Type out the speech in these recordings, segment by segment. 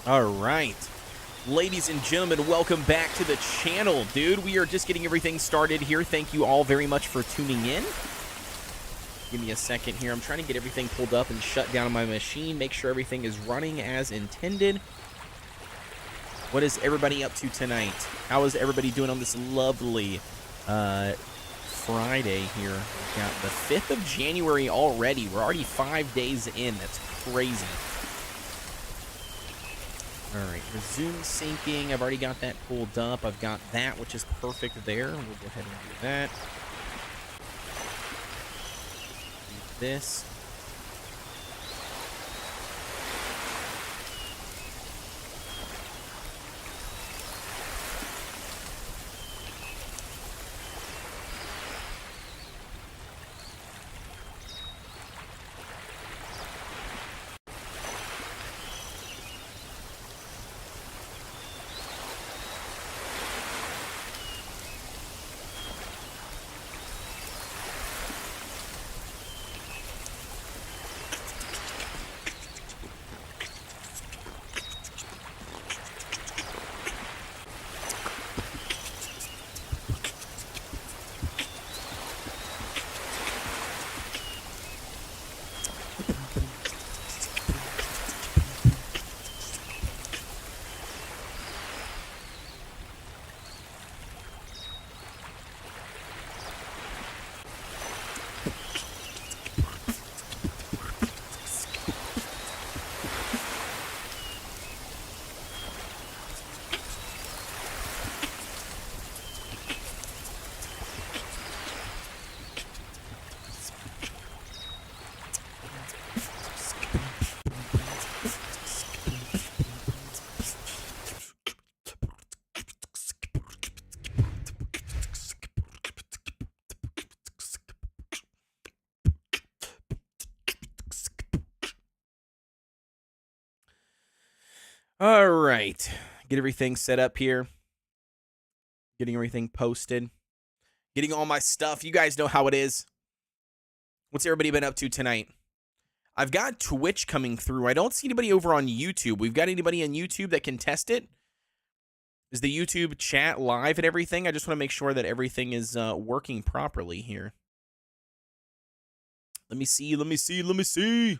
All right. Ladies and gentlemen, welcome back to the channel, dude. We are just getting everything started here. Thank you all very much for tuning in. Give me a second here. I'm trying to get everything pulled up and shut down my machine, make sure everything is running as intended. What is everybody up to tonight? How is everybody doing on this lovely Friday here? We've got the 5th of January already. We're already 5 days in. That's crazy. All right, resume syncing. I've already got that pulled up. I've got that, which is perfect there. We'll go ahead and do that. Do this. All right. Get everything set up here. Getting everything posted. Getting all my stuff. You guys know how it is. What's everybody been up to tonight? I've got Twitch coming through. I don't see anybody over on YouTube. We've got anybody on YouTube that can test it? Is the YouTube chat live and everything? I just want to make sure that everything is working properly here. Let me see. Let me see. Let me see.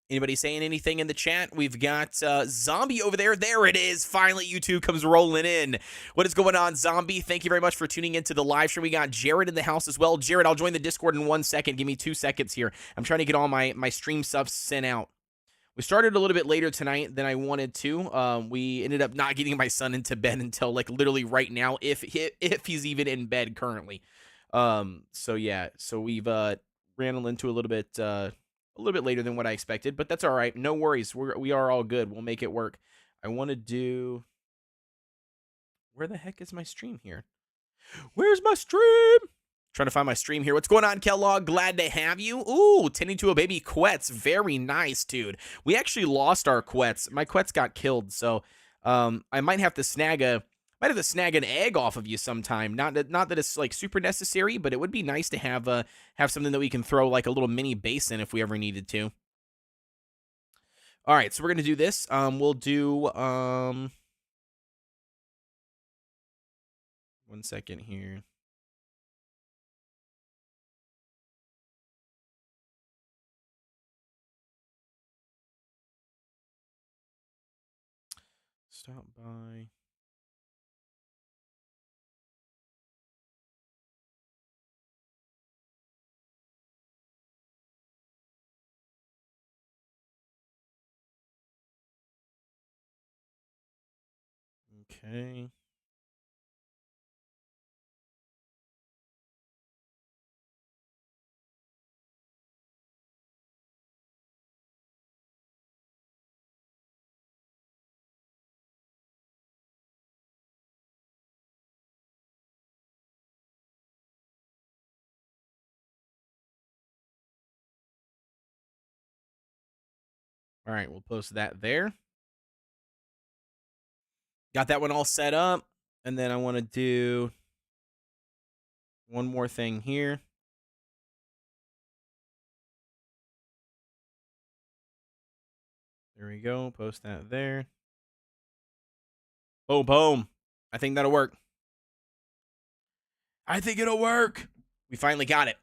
Anybody saying anything in the chat? We've got Zombie over there. There it is. Finally, YouTube comes rolling in. What is going on, Zombie? Thank you very much for tuning into the live stream. We got Jared in the house as well. Jared, I'll join the Discord in 1 second. Give me 2 seconds here. I'm trying to get all my stream stuff sent out. We started a little bit later tonight than I wanted to. We ended up not getting my son into bed until like literally right now, if he's even in bed currently. So yeah, so we've ran into a little bit later than what I expected, but that's all right. No worries. We are all good. We'll make it work. I want to do. Where the heck is my stream here? Where's my stream? Trying to find my stream here. What's going on, Kellogg? Glad to have you. Ooh, tending to a baby Quetz. Very nice, dude. We actually lost our Quetz. My Quetz got killed, so I might have to snag an egg off of you sometime. Not that it's like super necessary, but it would be nice to have something that we can throw like a little mini base in if we ever needed to. All right, so we're gonna do this. We'll do 1 second here. Stop by. Okay. All right, we'll post that there. Got that one all set up. And then I want to do one more thing here. There we go. Post that there. Boom, boom. I think that'll work. I think it'll work. We finally got it.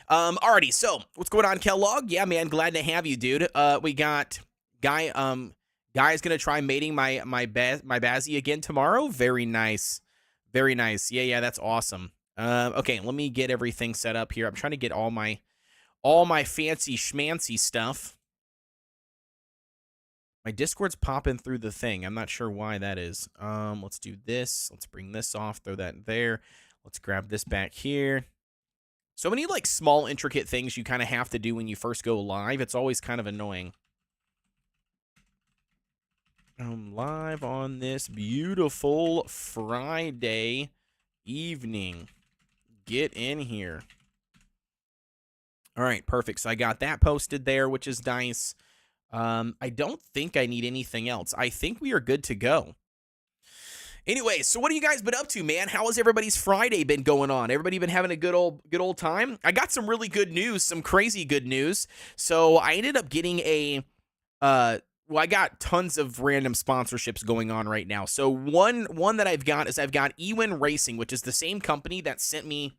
Alrighty, so what's going on, Kellogg? Yeah, man, glad to have you, dude. We got Guy's gonna try mating my Bazzy again tomorrow. Very nice. Very nice. Yeah, that's awesome. Okay, let me get everything set up here. I'm trying to get all my fancy schmancy stuff. My Discord's popping through the thing. I'm not sure why that is. Let's do this. Let's bring this off, throw that there. Let's grab this back here. So many like small intricate things you kind of have to do when you first go live. It's always kind of annoying. I'm live on this beautiful Friday evening. Get in here. All right, perfect. So I got that posted there, which is nice. I don't think I need anything else. I think we are good to go. Anyway, so what have you guys been up to, man? How has everybody's Friday been going on? Everybody been having a good old time? I got some really good news, some crazy good news. So I ended up getting a well, I got tons of random sponsorships going on right now. So one that I've got is I've got Ewin Racing, which is the same company that sent me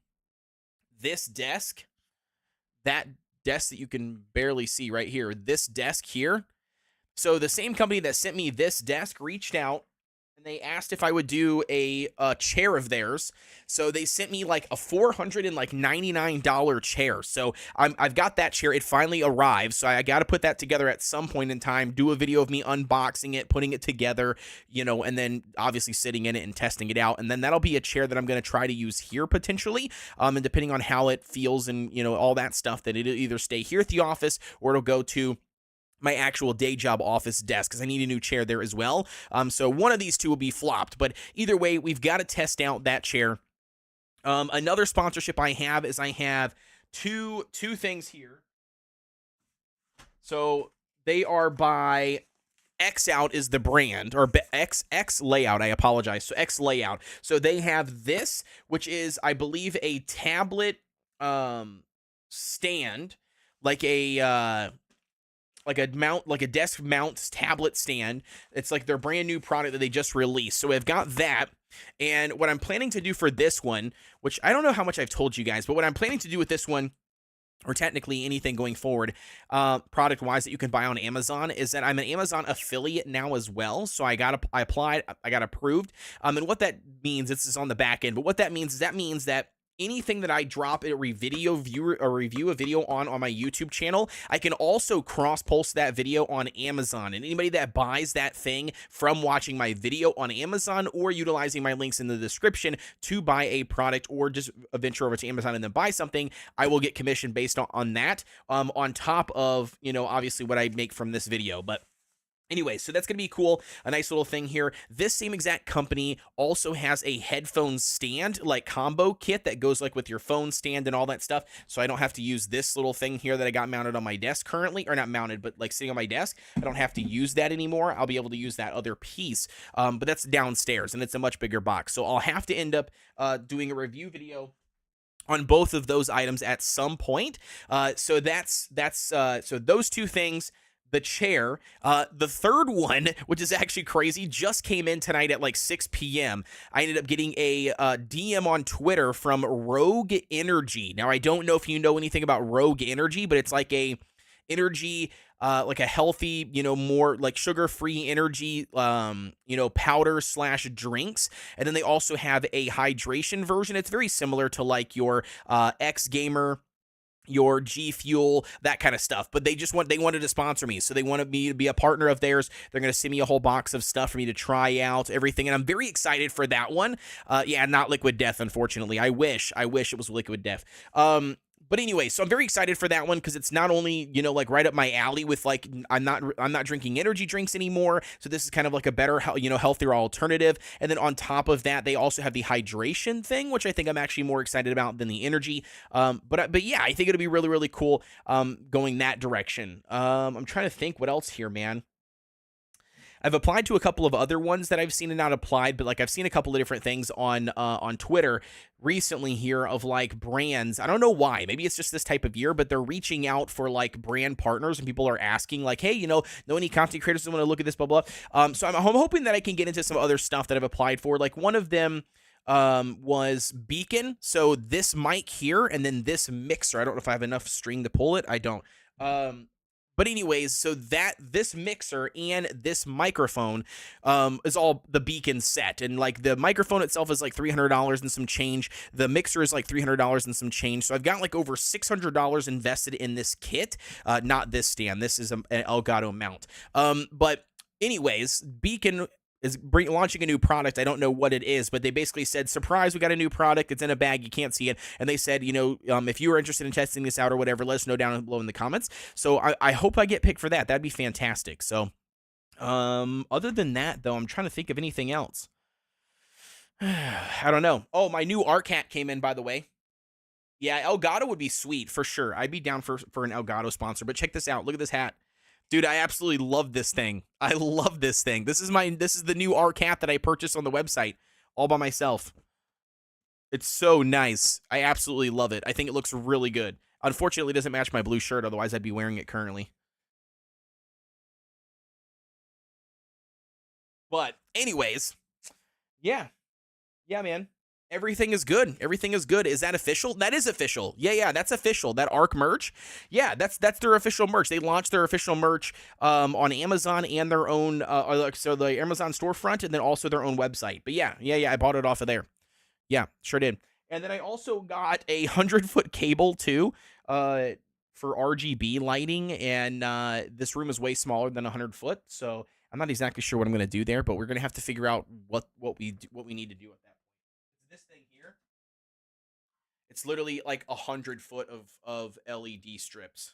this desk. That desk that you can barely see right here. This desk here. So the same company that sent me this desk reached out and they asked if I would do a chair of theirs. So they sent me like a $499 chair. So I've got that chair. It finally arrived. So I got to put that together at some point in time, do a video of me unboxing it, putting it together, you know, and then obviously sitting in it and testing it out. And then that'll be a chair that I'm going to try to use here potentially. And depending on how it feels and, you know, all that stuff, that it'll either stay here at the office or it'll go to my actual day job office desk because I need a new chair there as well. So one of these two will be flopped, but either way, we've got to test out that chair. Another sponsorship I have is I have two things here. So they are by X Out is the brand, or X Layout. I apologize. So X Layout. So they have this, which is I believe a tablet stand, like a desk mount tablet stand. It's like their brand new product that they just released. So I've got that. And what I'm planning to do for this one, which I don't know how much I've told you guys, but what I'm planning to do with this one, or technically anything going forward, product-wise that you can buy on Amazon, is that I'm an Amazon affiliate now as well. So I applied, I got approved. And what that means, this is on the back end, but what that means is that anything that I drop a review a video on my YouTube channel, I can also cross-post that video on Amazon. And anybody that buys that thing from watching my video on Amazon or utilizing my links in the description to buy a product or just venture over to Amazon and then buy something, I will get commission based on that, on top of, you know, obviously what I make from this video. But anyway, so that's going to be cool. A nice little thing here. This same exact company also has a headphone stand, like combo kit that goes like with your phone stand and all that stuff. So I don't have to use this little thing here that I got mounted on my desk currently, or not mounted, but like sitting on my desk. I don't have to use that anymore. I'll be able to use that other piece. But that's downstairs and it's a much bigger box. So I'll have to end up doing a review video on both of those items at some point. So so those two things. The chair. The third one, which is actually crazy, just came in tonight at like 6 p.m. I ended up getting a DM on Twitter from Rogue Energy. Now, I don't know if you know anything about Rogue Energy, but it's like a energy, like a healthy, you know, more like sugar-free energy, you know, powder / drinks. And then they also have a hydration version. It's very similar to like your X Gamer, your G Fuel, that kind of stuff. But they wanted to sponsor me. So they wanted me to be a partner of theirs. They're going to send me a whole box of stuff for me to try out, everything. And I'm very excited for that one. Yeah, not Liquid Death, unfortunately. I wish it was Liquid Death. But anyway, so I'm very excited for that one because it's not only, you know, like right up my alley with like, I'm not drinking energy drinks anymore. So this is kind of like a better, you know, healthier alternative. And then on top of that, they also have the hydration thing, which I think I'm actually more excited about than the energy. But yeah, I think it'll be really, really cool going that direction. I'm trying to think what else here, man. I've applied to a couple of other ones that I've seen and not applied, but like I've seen a couple of different things on Twitter recently here of like brands. I don't know why. Maybe it's just this type of year, but they're reaching out for like brand partners, and people are asking like, hey, know any content creators that want to look at this, blah blah. So I'm hoping that I can get into some other stuff that I've applied for. Like one of them was Beacon. So this mic here and then this mixer. I don't know if I have enough string to pull it. I don't. But anyways, so that this mixer and this microphone is all the Beacon set. And like the microphone itself is like $300 and some change. The mixer is like $300 and some change. So I've got like over $600 invested in this kit. Not this stand. This is an Elgato mount. But anyways, Beacon is launching a new product. I don't know what it is, but they basically said, surprise, we got a new product. It's in a bag. You can't see it. And they said, if you are interested in testing this out or whatever, let us know down below in the comments. So I hope I get picked for that. That'd be fantastic. So other than that, though, I'm trying to think of anything else. I don't know. Oh, my new art cat came in, by the way. Yeah, Elgato would be sweet for sure. I'd be down for an Elgato sponsor, but check this out. Look at this hat. Dude, I absolutely love this thing. I love this thing. This is the new art cat that I purchased on the website all by myself. It's so nice. I absolutely love it. I think it looks really good. Unfortunately, it doesn't match my blue shirt. Otherwise, I'd be wearing it currently. But anyways, yeah. Yeah, man. Everything is good. Everything is good. Is that official? That is official. Yeah, that's official. That ARC merch. Yeah, that's their official merch. They launched their official merch on Amazon and their own so the Amazon storefront and then also their own website. But yeah, I bought it off of there. Yeah, sure did. And then I also got a 100-foot cable too for RGB lighting, and this room is way smaller than 100 foot, so I'm not exactly sure what I'm going to do there, but we're going to have to figure out what we need to do with that. This thing here, it's literally like 100 foot of LED strips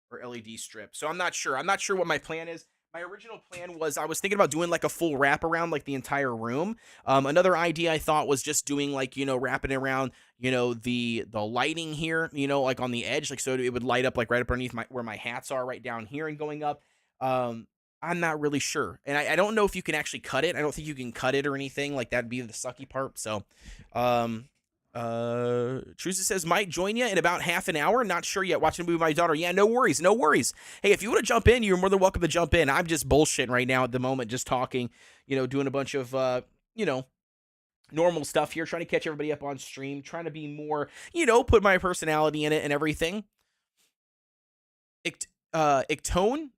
or LED strips. So I'm not sure. I'm not sure what my plan is. My original plan was I was thinking about doing like a full wrap around like the entire room. Another idea I thought was just doing like, wrapping around, the lighting here, like on the edge, like so it would light up like right up underneath where my hats are right down here and going up. I'm not really sure. And I don't know if you can actually cut it. I don't think you can cut it or anything. Like that'd be the sucky part. So, Truza says, might join you in about half an hour. Not sure yet. Watching a movie with my daughter. Yeah, no worries. No worries. Hey, if you want to jump in, you're more than welcome to jump in. I'm just bullshitting right now at the moment, just talking, doing a bunch of, normal stuff here, trying to catch everybody up on stream, trying to be more, put my personality in it and everything. Ictone,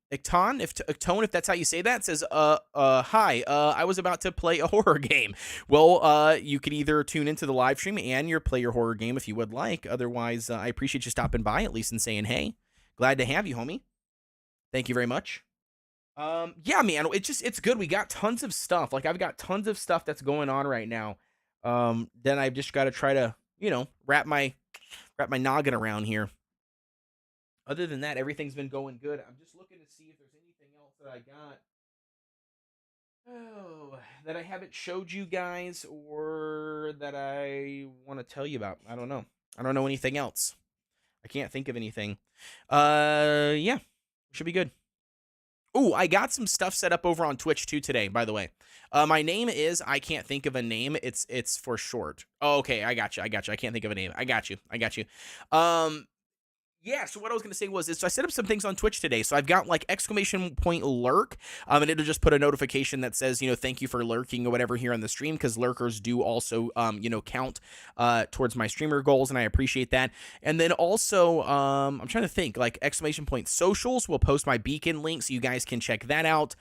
if that's how you say that, says, hi, I was about to play a horror game. Well, you could either tune into the live stream and play your horror game if you would like. Otherwise, I appreciate you stopping by at least and saying, hey, glad to have you, homie. Thank you very much. Yeah, man, it's good. We got tons of stuff. Like I've got tons of stuff that's going on right now. Then I've just got to try to, wrap my noggin around here. Other than that, everything's been going good. I'm just looking to see if there's anything else that I got. That I haven't showed you guys or that I want to tell you about. I don't know. I don't know anything else. I can't think of anything. Yeah, should be good. Ooh, I got some stuff set up over on Twitch too today, by the way. My name is, I can't think of a name. It's for short. Oh, okay, I got you. I can't think of a name. I got you. Yeah, so what I was going to say was, so I set up some things on Twitch today. So I've got like ! lurk, and it'll just put a notification that says, thank you for lurking or whatever here on the stream, because lurkers do also, count towards my streamer goals, and I appreciate that. And then also, I'm trying to think, like ! socials will post my Beacon link, so you guys can check that out.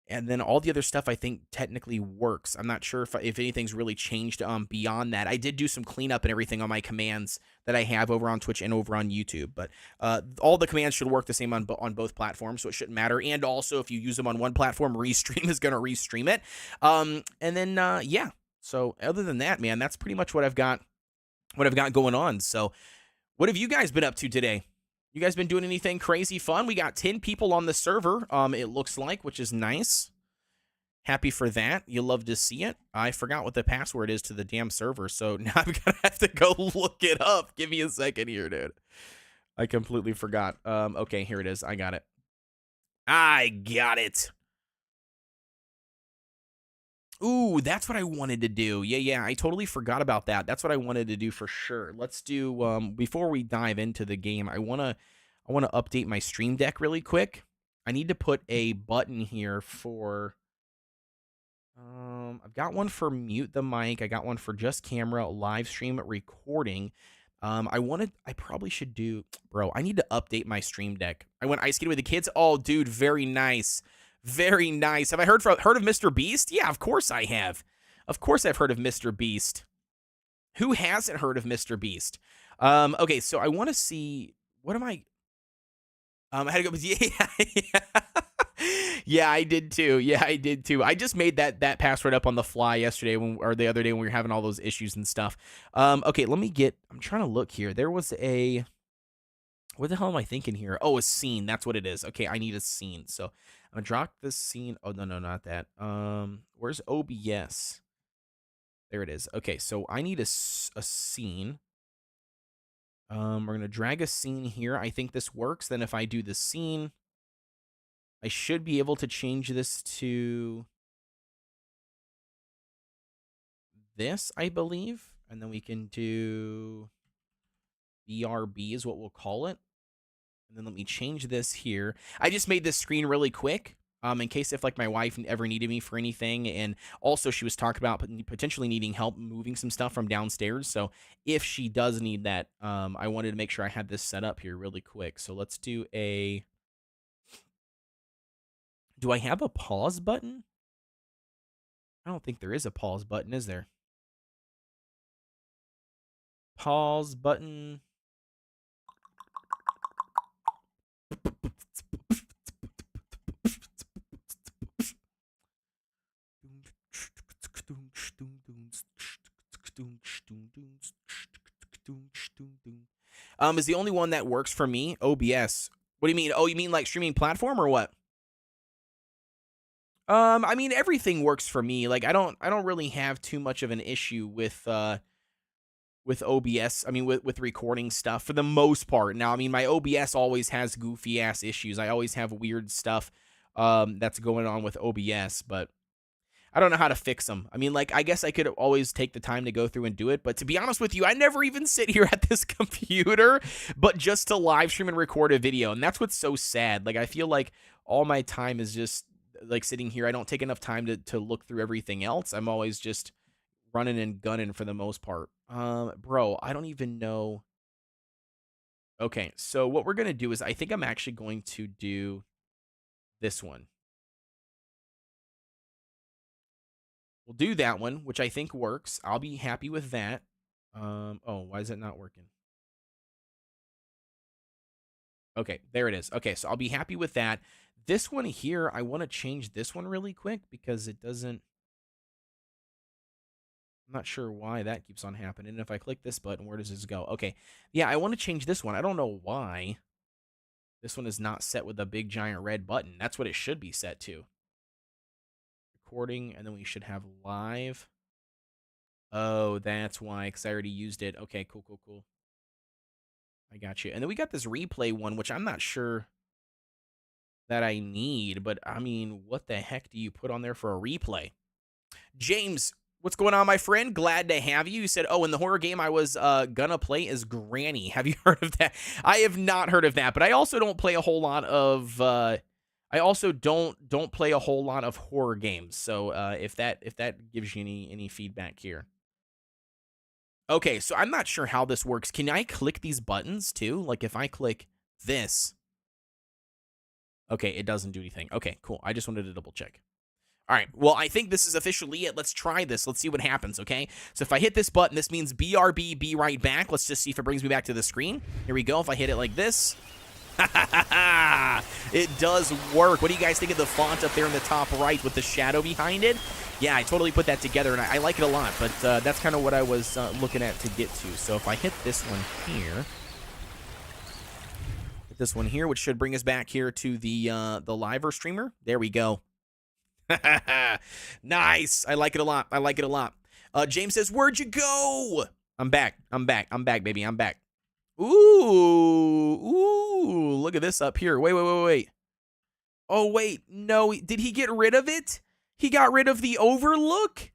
And then all the other stuff I think technically works. I'm not sure if anything's really changed beyond that. I did do some cleanup and everything on my commands that I have over on Twitch and over on YouTube. But all the commands should work the same on both platforms, so it shouldn't matter. And also, if you use them on one platform, Restream is going to restream it. And then, yeah. So other than that, man, that's pretty much what I've got going on. So what have you guys been up to today? You guys been doing anything crazy fun? We got 10 people on the server, it looks like, which is nice. Happy for that. You love to see it. I forgot what the password is to the damn server, so now I'm going to have to go look it up. Give me a second here, dude. I completely forgot. Okay, here it is. I got it. Ooh, that's what I wanted to do. Yeah, I totally forgot about that. That's what I wanted to do for sure. Let's do before we dive into the game, I want to update my Stream Deck really quick. I need to put a button here for I've got one for mute the mic. I got one for just camera, live stream recording. I probably should do, bro, I need to update my Stream Deck. I went ice skating with the kids. Oh, dude, very nice. Very nice. Have I heard of Mr. Beast? Yeah, of course I have. Of course I've heard of Mr. Beast. Who hasn't heard of Mr. Beast? Okay, so I want to see, what am I had to go. Yeah, yeah, I did too. Yeah, I did too. I just made that password up on the fly yesterday or the other day when we were having all those issues and stuff. Okay, let me get. I'm trying to look here. There was a. What the hell am I thinking here? Oh, a scene. That's what it is. Okay, I need a scene. So I'm gonna drop this scene. Oh no, not that. Where's OBS? There it is. Okay, so I need a scene. We're gonna drag a scene here. I think this works. Then if I do the scene, I should be able to change this to this, I believe. And then we can do BRB is what we'll call it. And then let me change this here. I just made this screen really quick. In case if like my wife ever needed me for anything. And also she was talking about potentially needing help moving some stuff from downstairs. So if she does need that, I wanted to make sure I had this set up here really quick. So let's do a... Do I have a pause button? I don't think there is a pause button, is there? Pause button. Is the only one that works for me OBS. What do you mean? Oh, you mean like streaming platform or what? I mean everything works for me. Like I don't really have too much of an issue with OBS. I mean with recording stuff for the most part. Now, I mean my OBS always has goofy ass issues. I always have weird stuff that's going on with OBS, but I don't know how to fix them. I mean, like, I guess I could always take the time to go through and do it. But to be honest with you, I never even sit here at this computer, but just to live stream and record a video. And that's what's so sad. Like, I feel like all my time is just like sitting here. I don't take enough time to look through everything else. I'm always just running and gunning for the most part. Bro, I don't even know. Okay, so what we're going to do is I think I'm actually going to do this one. We'll do that one, which I think works. I'll be happy with that. Oh, why is it not working? Okay, there it is. Okay, so I'll be happy with that. This one here, I want to change this one really quick because it doesn't... I'm not sure why that keeps on happening. And if I click this button, where does this go? Okay, yeah, I want to change this one. I don't know why this one is not set with a big giant red button. That's what it should be set to. Recording, and then we should have live. Oh, that's why, because I already used it. Okay, cool. I got you. And then we got this replay one, which I'm not sure that I need, but I mean, what the heck do you put on there for a replay? James, what's going on, my friend? Glad to have you. You said, oh, in the horror game I was gonna play as Granny. Have you heard of that? I have not heard of that, but I also don't play a whole lot of... I also don't play a whole lot of horror games. So if that gives you any feedback here. Okay, so I'm not sure how this works. Can I click these buttons too? Like if I click this. Okay, it doesn't do anything. Okay, cool. I just wanted to double check. All right, well, I think this is officially it. Let's try this. Let's see what happens, okay? So if I hit this button, this means BRB, be right back. Let's just see if it brings me back to the screen. Here we go. If I hit it like this. It does work. What do you guys think of the font up there in the top right with the shadow behind it? Yeah, I totally put that together, and I like it a lot, but that's kind of what I was looking at to get to. So if I hit this one here, which should bring us back here to the live streamer. There we go. Nice. I like it a lot. James says, where'd you go? I'm back, baby. I'm back. Ooh, look at this up here. Wait. Oh, wait. No, did he get rid of it? He got rid of the overlook?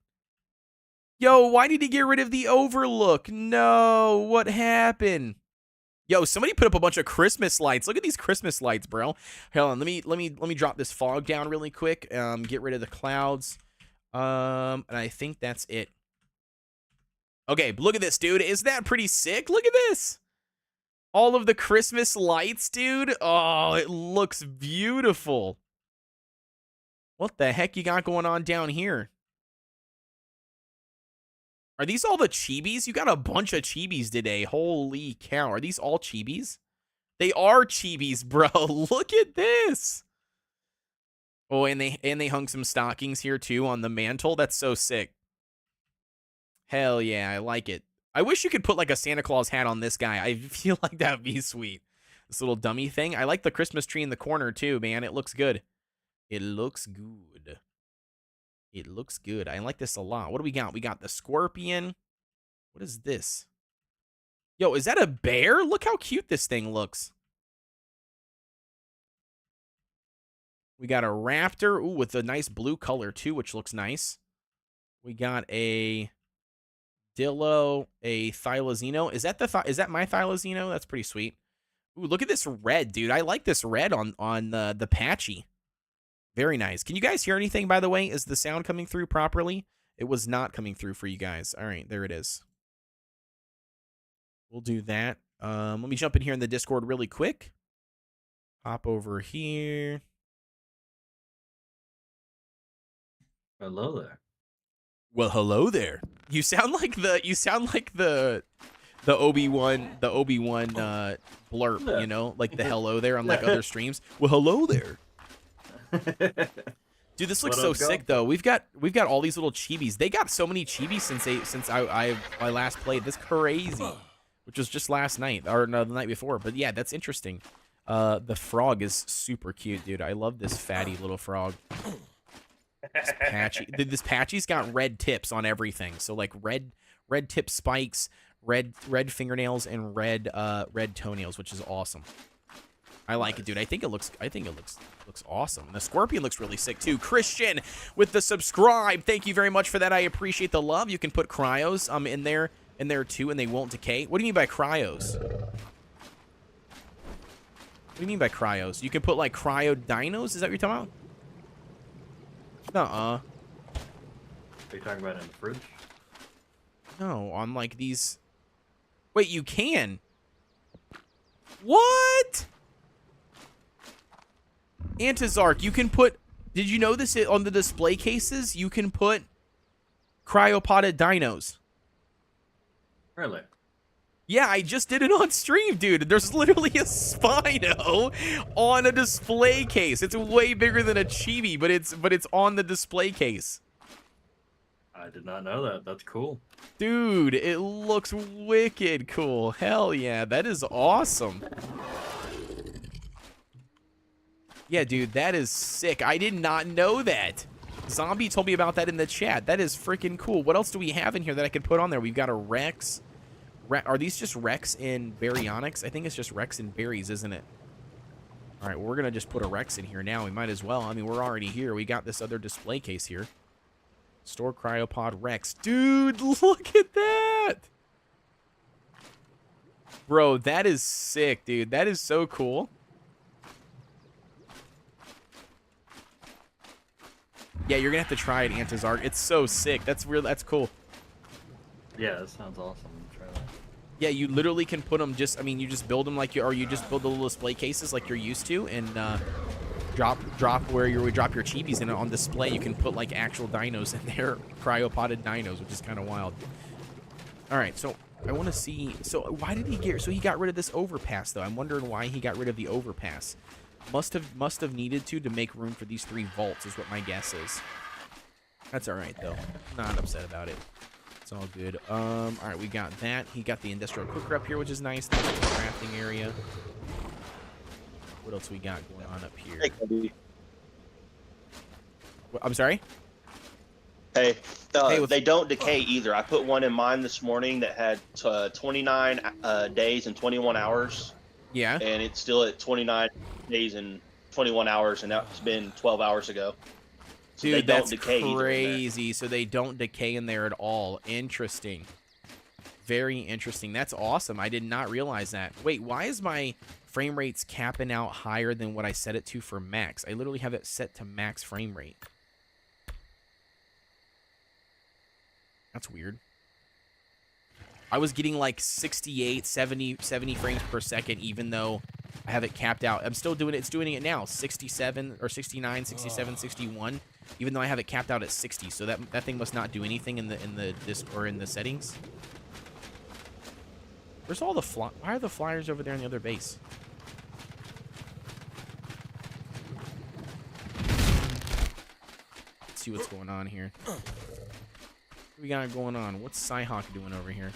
Yo, why did he get rid of the overlook? No, what happened? Yo, somebody put up a bunch of Christmas lights. Look at these Christmas lights, bro. Hold on, let me drop this fog down really quick. Get rid of the clouds. And I think that's it. Okay, look at this, dude. Isn't that pretty sick? Look at this. All of the Christmas lights, dude. Oh, it looks beautiful. What the heck you got going on down here? Are these all the chibis? You got a bunch of chibis today. Holy cow. Are these all chibis? They are chibis, bro. Look at this. Oh, and they hung some stockings here too on the mantle. That's so sick. Hell yeah, I like it. I wish you could put like a Santa Claus hat on this guy. I feel like that would be sweet. This little dummy thing. I like the Christmas tree in the corner too, man. It looks good. It looks good. It looks good. I like this a lot. What do we got? We got the scorpion. What is this? Yo, is that a bear? Look how cute this thing looks. We got a raptor. Ooh, with a nice blue color too, which looks nice. We got a Dillo, a Thylacino. Is that my Thylacino? That's pretty sweet. Ooh, look at this red, dude. I like this red on the patchy. Very nice. Can you guys hear anything, by the way? Is the sound coming through properly? It was not coming through for you guys. All right, there it is. We'll do that. Let me jump in here in the Discord really quick. Hop over here. Hello there. Well, hello there. You sound like the Obi-Wan blurb, you know, like the hello there on like other streams. Well, hello there. Dude, this looks so sick though. We've got all these little chibis. They got so many chibis since I last played. That's crazy. Which was just last night or no, the night before. But yeah, that's interesting. The frog is super cute, dude. I love this fatty little frog. This patchy. This patchy's got red tips on everything. So like red tip spikes, red fingernails, and red toenails, which is awesome. I like it, dude. I think it looks awesome. And the scorpion looks really sick too. Christian with the subscribe. Thank you very much for that. I appreciate the love. You can put cryos in there too, and they won't decay. What do you mean by cryos? What do you mean by cryos? You can put like cryo dinos? Is that what you're talking about? Are you talking about in the fridge? No, on like these. Wait, you can. What? Antizarch, you can put. Did you know this on the display cases? You can put cryopotted dinos. Really? Yeah, I just did it on stream, dude. There's literally a Spino on a display case. It's way bigger than a chibi, but it's on the display case. I did not know that. That's cool. Dude, it looks wicked cool. Hell yeah, that is awesome. Yeah, dude, that is sick. I did not know that. Zombie told me about that in the chat. That is freaking cool. What else do we have in here that I could put on there? We've got a Rex. Are these just Rex in Baryonyx? I think it's just Rex in berries, isn't it? All right, well, we're going to just put a Rex in here now. We might as well. I mean, we're already here. We got this other display case here. Store Cryopod Rex. Dude, look at that. Bro, that is sick, dude. That is so cool. Yeah, you're going to have to try it, Antizarch. It's so sick. That's real. That's cool. Yeah, that sounds awesome. Try that. Yeah, you literally can put them just, I mean, you just build them like you, or you just build the little display cases like you're used to, and drop where you would drop your chibis in it on display. You can put like actual dinos in there, cryopotted dinos, which is kind of wild. All right, so I want to see, so why did he get, so he got rid of this overpass though. I'm wondering why he got rid of the overpass. Must have needed to make room for these 3 vaults is what my guess is. That's all right though. Not upset about it. It's all good. All right, we got that. He got the industrial cooker up here, which is nice. That's the crafting area. What else we got going on up here? Hey, I'm sorry? Hey, they don't decay either. I put one in mine this morning that had 29 days and 21 hours. Yeah. And it's still at 29 days and 21 hours, and that's been 12 hours ago. So Dude, they don't that's decay either in there. crazy. So they don't decay in there at all. Interesting. Very interesting. That's awesome. I did not realize that. Wait, why is my frame rates capping out higher than what I set it to for max? I literally have it set to max frame rate. That's weird. I was getting like 68, 70 frames per second, even though I have it capped out. I'm still doing it. It's doing it now. 67 or 69, 67, 61, even though I have it capped out at 60. So that thing must not do anything in the settings. Where's all the why are the flyers over there in the other base? Let's see what's going on here. What we got going on? What's Cyhawk doing over here?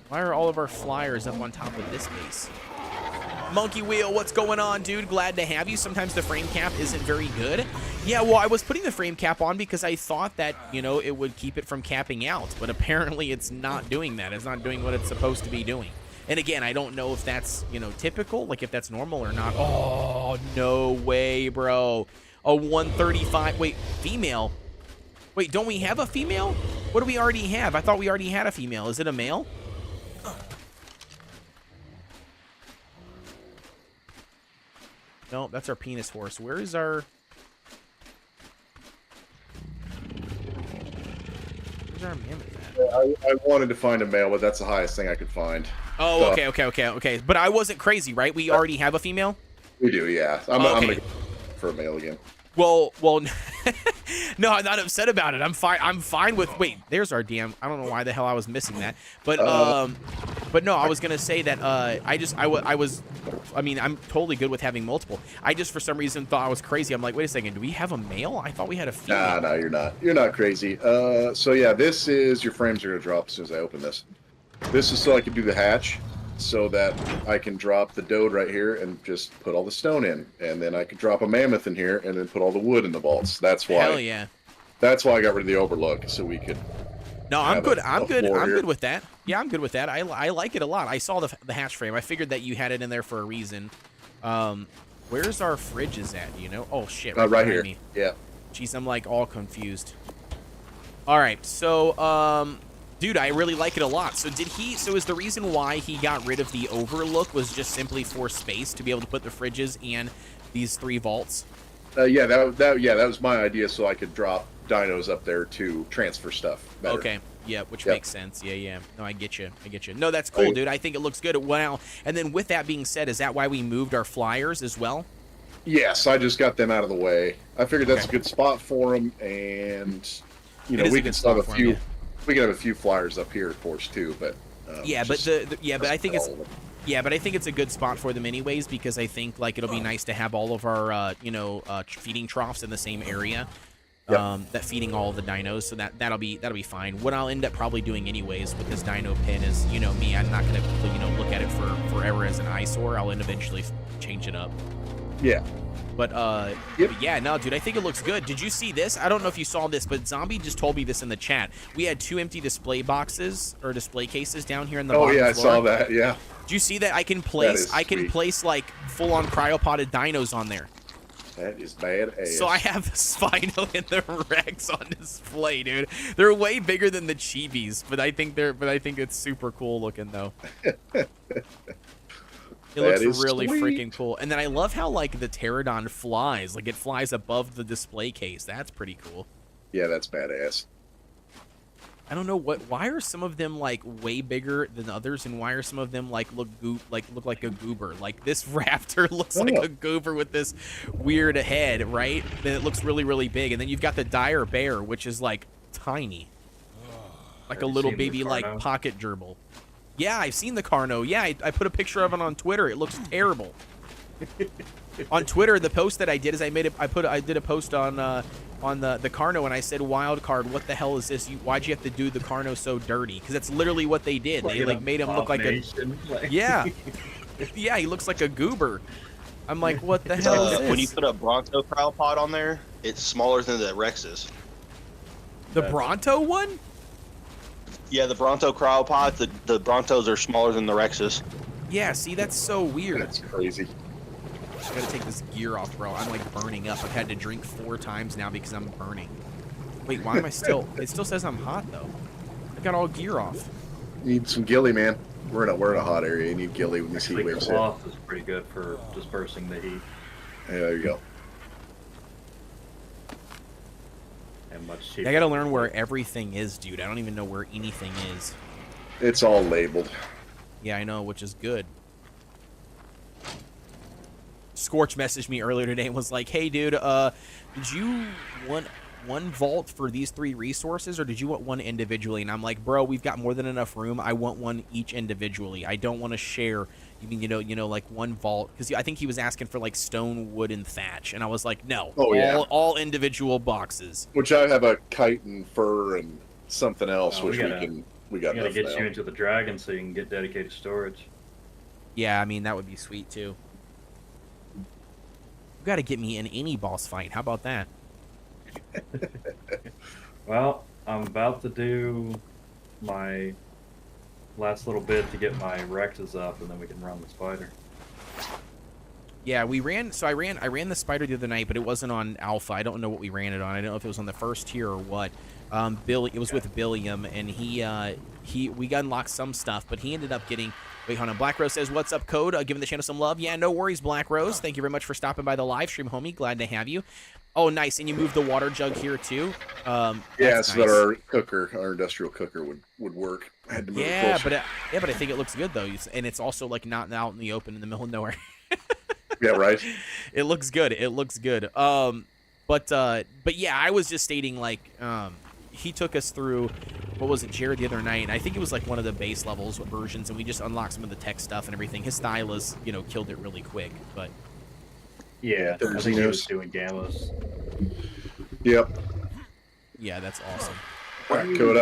Why are all of our flyers up on top of this base? Monkey Wheel, what's going on, dude? Glad to have you. Sometimes the frame cap isn't very good. Yeah, well, I was putting the frame cap on because I thought that, you know, it would keep it from capping out. But apparently it's not doing that. It's not doing what it's supposed to be doing. And again, I don't know if that's, you know, typical, like if that's normal or not. Oh, no way, bro. A 135. Wait, female? Wait, don't we have a female? What do we already have? I thought we already had a female. Is it a male? No, that's our penis horse. Where is our... Where's our mammoth at? I wanted to find a male, but that's the highest thing I could find. Oh, okay. But I wasn't crazy, right? We already have a female? We do, yeah. I'm gonna go for a male again. Well, no, I'm not upset about it. I'm fine with... Wait, there's our damn... I don't know why the hell I was missing that. But no, I was going to say that I mean, I'm totally good with having multiple. I just, for some reason, thought I was crazy. I'm like, wait a second, do we have a male? I thought we had a female. No, you're not. You're not crazy. So, yeah, this is... Your frames are going to drop as soon as I open this. This is so I can do the hatch, so that I can drop the dode right here and just put all the stone in. And then I can drop a mammoth in here and then put all the wood in the vaults. That's why. Hell yeah. That's why I got rid of the overlook, so we could... No, I'm good. I'm good with that. Yeah, I'm good with that. I like it a lot. I saw the hatch frame. I figured that you had it in there for a reason. Where's our fridges at, you know? Oh, shit. Right here. Me. Yeah. Jeez, I'm, like, all confused. All right, so, dude, I really like it a lot. So is the reason why he got rid of the overlook was just simply for space to be able to put the fridges and these 3 vaults? Yeah, that was my idea, so I could drop dinos up there to transfer stuff better. Okay. Yeah, which makes sense. Yeah. No, I get you. No, that's cool, dude. I think it looks good. Wow. And then with that being said, is that why we moved our flyers as well? Yes, I just got them out of the way. I figured that's a good spot for them, and you know, we can still have a few. We can have a few flyers up here, of course, too. But but I think it's a good spot for them anyways, because I think like it'll be nice to have all of our feeding troughs in the same area. That feeding all of the dinos, so that'll be fine. What I'll end up probably doing anyways with this dino pin is, you know me, I'm not gonna look at it for forever as an eyesore. I'll end eventually change it up. Yeah. But yeah, no, dude, I think it looks good. Did you see this? I don't know if you saw this, but Zombie just told me this in the chat. We had 2 empty display boxes or display cases down here in the bottom floor. I saw that. Yeah. Did you see that? I can place like full-on cryopotted dinos on there. That is badass. So I have the Spino and the Rex on display, dude. They're way bigger than the Chibis, but I think it's super cool looking though. It looks really freaking cool. And then I love how like the pterodon flies, like it flies above the display case. That's pretty cool. Yeah, that's badass. I don't know why are some of them like way bigger than others, and why are some of them like look like a goober? Like this raptor looks like a goober with this weird head, right? Then it looks really, really big. And then you've got the dire bear, which is like tiny. Like a little baby like pocket gerbil. Yeah, I've seen the Carno. Yeah, I put a picture of it on Twitter. It looks terrible. On Twitter, the post that I did is I did a post on the Carno, and I said, wild card, what the hell is this? Why'd you have to do the Carno so dirty? Because that's literally what they did. They like made him look like a yeah. Yeah, he looks like a goober. I'm like, what the hell is this? When you put a Bronto cryopod on there, it's smaller than the Rexes. The Bronto one? Yeah, the Bronto cryopods, the Brontos are smaller than the Rexes. Yeah, see, that's so weird. That's crazy. I gotta take this gear off, bro. I'm like burning up. I've had to drink 4 times now because I'm burning. Wait, why am I still... It still says I'm hot, though. I got all gear off. You need some ghillie, man. We're in a hot area. You need ghillie when this heat waves hit. Cloth is pretty good for dispersing the heat. Yeah, there you go. And much cheaper. I gotta learn where everything is, dude. I don't even know where anything is. It's all labeled. Yeah, I know, which is good. Scorch messaged me earlier today and was like, hey, dude, did you want one vault for these 3 resources, or did you want one individually? And I'm like, bro, we've got more than enough room. I want one each individually. I don't want to share. You mean, you know, like one vault? Because I think he was asking for like stone, wood, and thatch, and I was like, no, all individual boxes. Which I have a kite and fur and something else, which we gotta get you into the dragon so you can get dedicated storage. Yeah, I mean that would be sweet too. You got to get me in any boss fight. How about that? Well, I'm about to do my last little bit to get my Rexes up, and then we can run the spider. Yeah, we ran. So I ran the spider the other night, but it wasn't on Alpha. I don't know what we ran it on. I don't know if it was on the first tier or what. It was with Billiam, and we got unlocked some stuff, but he ended up getting. Wait, hold on. Black Rose says, "What's up, Code? Giving the channel some love." Yeah, no worries, Black Rose. Thank you very much for stopping by the live stream, homie. Glad to have you. Oh, nice. And you moved the water jug here too. Yeah, so that our industrial cooker would work. I had to move it closer. But I think it looks good though, and it's also like not out in the open in the middle of nowhere. Yeah, right. It looks good. It looks good. But yeah, I was just stating like, he took us through, what was it, Jared, the other night, and I think it was like one of the base levels versions, and we just unlocked some of the tech stuff and everything. His stylus, you know, killed it really quick, but yeah, I think he was doing gammas. Yep. Yeah, that's awesome. Alright, Code,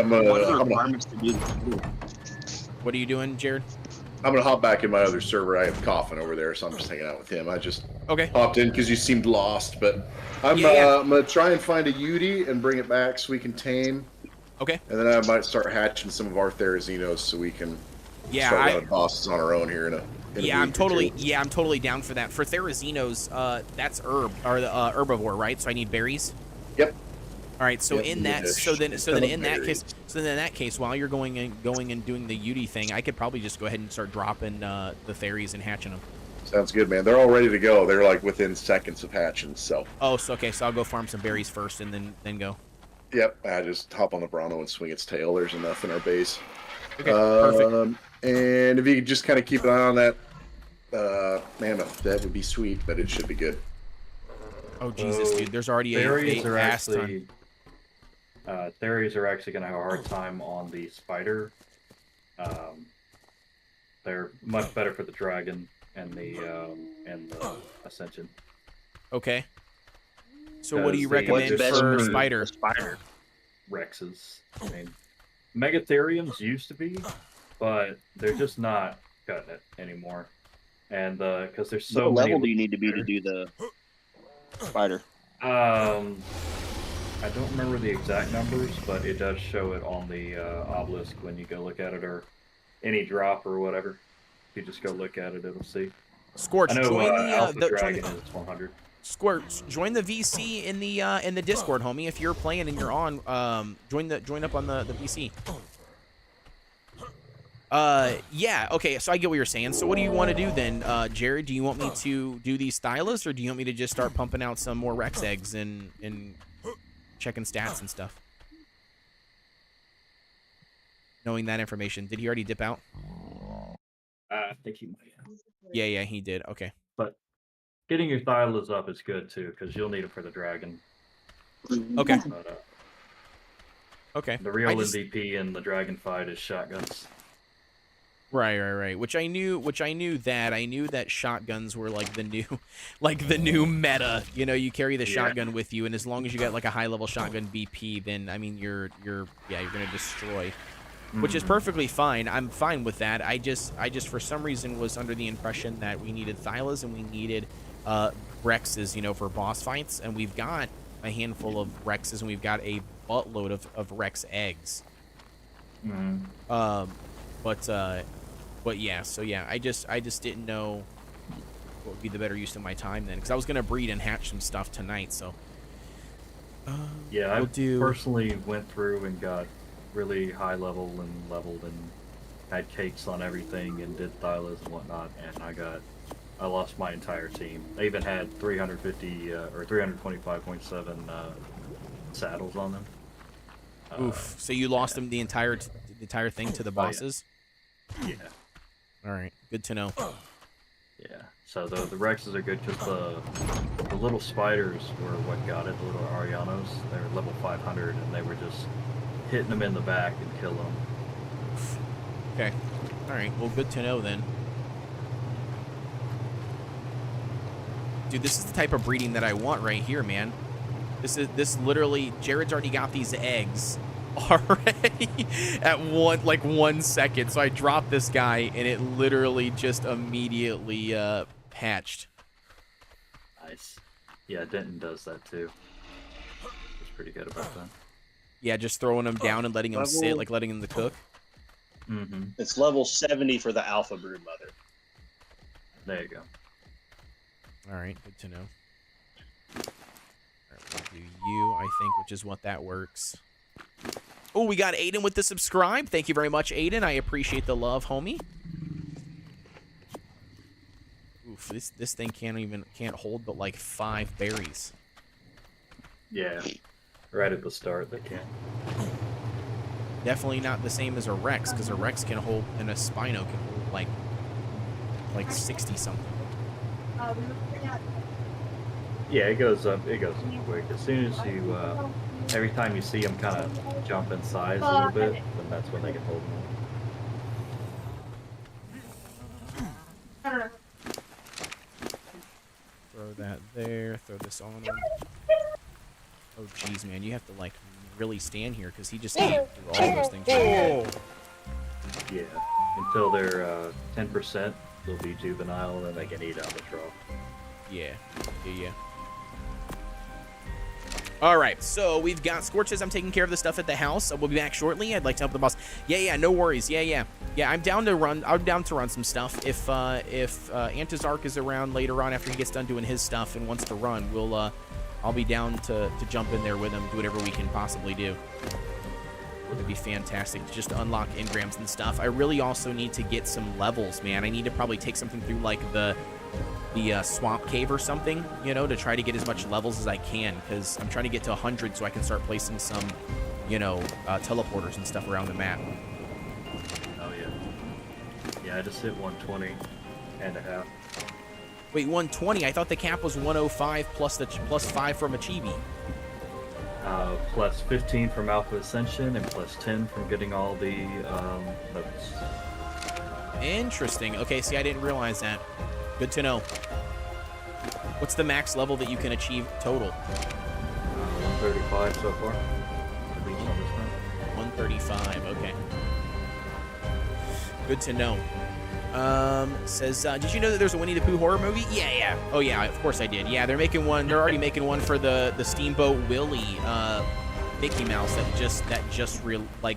What are you doing, Jared? I'm gonna hop back in my other server. I have Coffin over there, so I'm just hanging out with him. I just hopped in because you seemed lost, but I'm gonna try and find a Yeti and bring it back so we can tame. Okay. And then I might start hatching some of our Therazinos so we can start running bosses on our own here in a I'm totally down for that. For Therazinos, that's herb or the herbivore, right? So I need berries. Yep. All right, so in that, so then in that case, while you're going and doing the Yeti thing, I could probably just go ahead and start dropping the Theries and hatching them. Sounds good, man. They're all ready to go. They're like within seconds of hatching. So. Oh, so okay. So I'll go farm some berries first, and then go. Yep. I just hop on the Bronto and swing its tail. There's enough in our base. Okay. Perfect. And if you could just kind of keep an eye on that mammoth, that would be sweet. But it should be good. Oh Jesus, dude! There's already Theries are actually going to have a hard time on the spider. They're much better for the dragon and the ascension. Okay. So what do you recommend for spider? Rexes. I mean, Megatheriums used to be, but they're just not cutting it anymore. And because there's so what many. level do you need to be to do the spider? I don't remember the exact numbers, but it does show it on the obelisk when you go look at it, or any drop or whatever. If you just go look at it, it'll see. Scorch, I know, join the Dragon is 100. Scorch, join the VC in the Discord, homie. If you're playing and you're on, join up on the VC. Yeah, okay, so I get what you're saying. So what do you want to do then, Jared? Do you want me to do these stylists, or do you want me to just start pumping out some more Rex eggs and checking stats and stuff? Knowing that information. Did he already dip out? I think he might have. Yeah, he did. Okay. But getting your stylists up is good, too, because you'll need it for the dragon. Okay. But, okay. The real MVP in the dragon fight is shotguns. Right. Which I knew that. I knew that shotguns were like the new meta. You know, you carry the shotgun with you, and as long as you got like a high level shotgun BP, then I mean you're gonna destroy. Which is perfectly fine. I'm fine with that. I just for some reason was under the impression that we needed Thylas and we needed Rexes, you know, for boss fights, and we've got a handful of Rexes and we've got a buttload of Rex eggs. But yeah, so yeah, I just didn't know what would be the better use of my time then, because I was gonna breed and hatch some stuff tonight. So yeah, I personally went through and got really high level and leveled and had cakes on everything and did thylas and whatnot, and I lost my entire team. I even had 350 or 325.7 saddles on them. Oof! So you lost them the entire thing to the bosses? Yeah. All right, good to know. Yeah. So the Rexes are good. Just the little spiders were what got it. The little Arianos. They were level 500, and they were just hitting them in the back and killing them. Okay. All right. Well, good to know then. Dude, this is the type of breeding that I want right here, man. This literally, Jared's already got these eggs already at 1 second. So I dropped this guy and it literally just immediately hatched. Nice. Yeah, Denton does that too. He's pretty good about that. Yeah, just throwing them down and letting them sit, like letting them cook. Mm-hmm. It's level 70 for the Alpha Broodmother. There you go. All right, good to know. All right, we'll do you, I think, which is what that works. Oh, we got Aiden with the subscribe. Thank you very much, Aiden. I appreciate the love, homie. Oof, this thing can't hold but like 5 berries. Yeah, right at the start they can. Definitely not the same as a Rex, because a Rex can hold, and a Spino can hold like 60 something. Yeah, it goes up quick. As soon as you, every time you see them kind of jump in size a little bit, then that's when they can hold more. Throw that there, throw this on him. Oh, jeez, man, you have to, like, really stand here, because he just ate through all those things. Yeah, until they're 10%, they'll be juvenile, and then they can eat out the trough. Yeah. All right, so we've got Scorches. I'm taking care of the stuff at the house. We'll be back shortly. I'd like to help the boss. Yeah, no worries. Yeah. I'm down to run some stuff. If Antizarch is around later on after he gets done doing his stuff and wants to run, I'll be down to jump in there with him, do whatever we can possibly do. It'd be fantastic to just unlock engrams and stuff. I really also need to get some levels, man. I need to probably take something through like the swamp cave or something, to try to get as much levels as I can, because I'm trying to get to 100 so I can start placing some, teleporters and stuff around the map. Oh yeah. Yeah, I just hit 120 and a half. Wait, 120? I thought the cap was 105 plus 5 from Achibi. Plus 15 from Alpha Ascension and plus 10 from getting all the notes. Interesting. Okay, see, I didn't realize that. Good to know. What's the max level that you can achieve total? 135 so far. At least on this one. 135, okay. Good to know. Says, did you know that there's a Winnie the Pooh horror movie? Yeah. Oh yeah, of course I did. Yeah, they're making one. They're already making one for the Steamboat Willie Mickey Mouse that just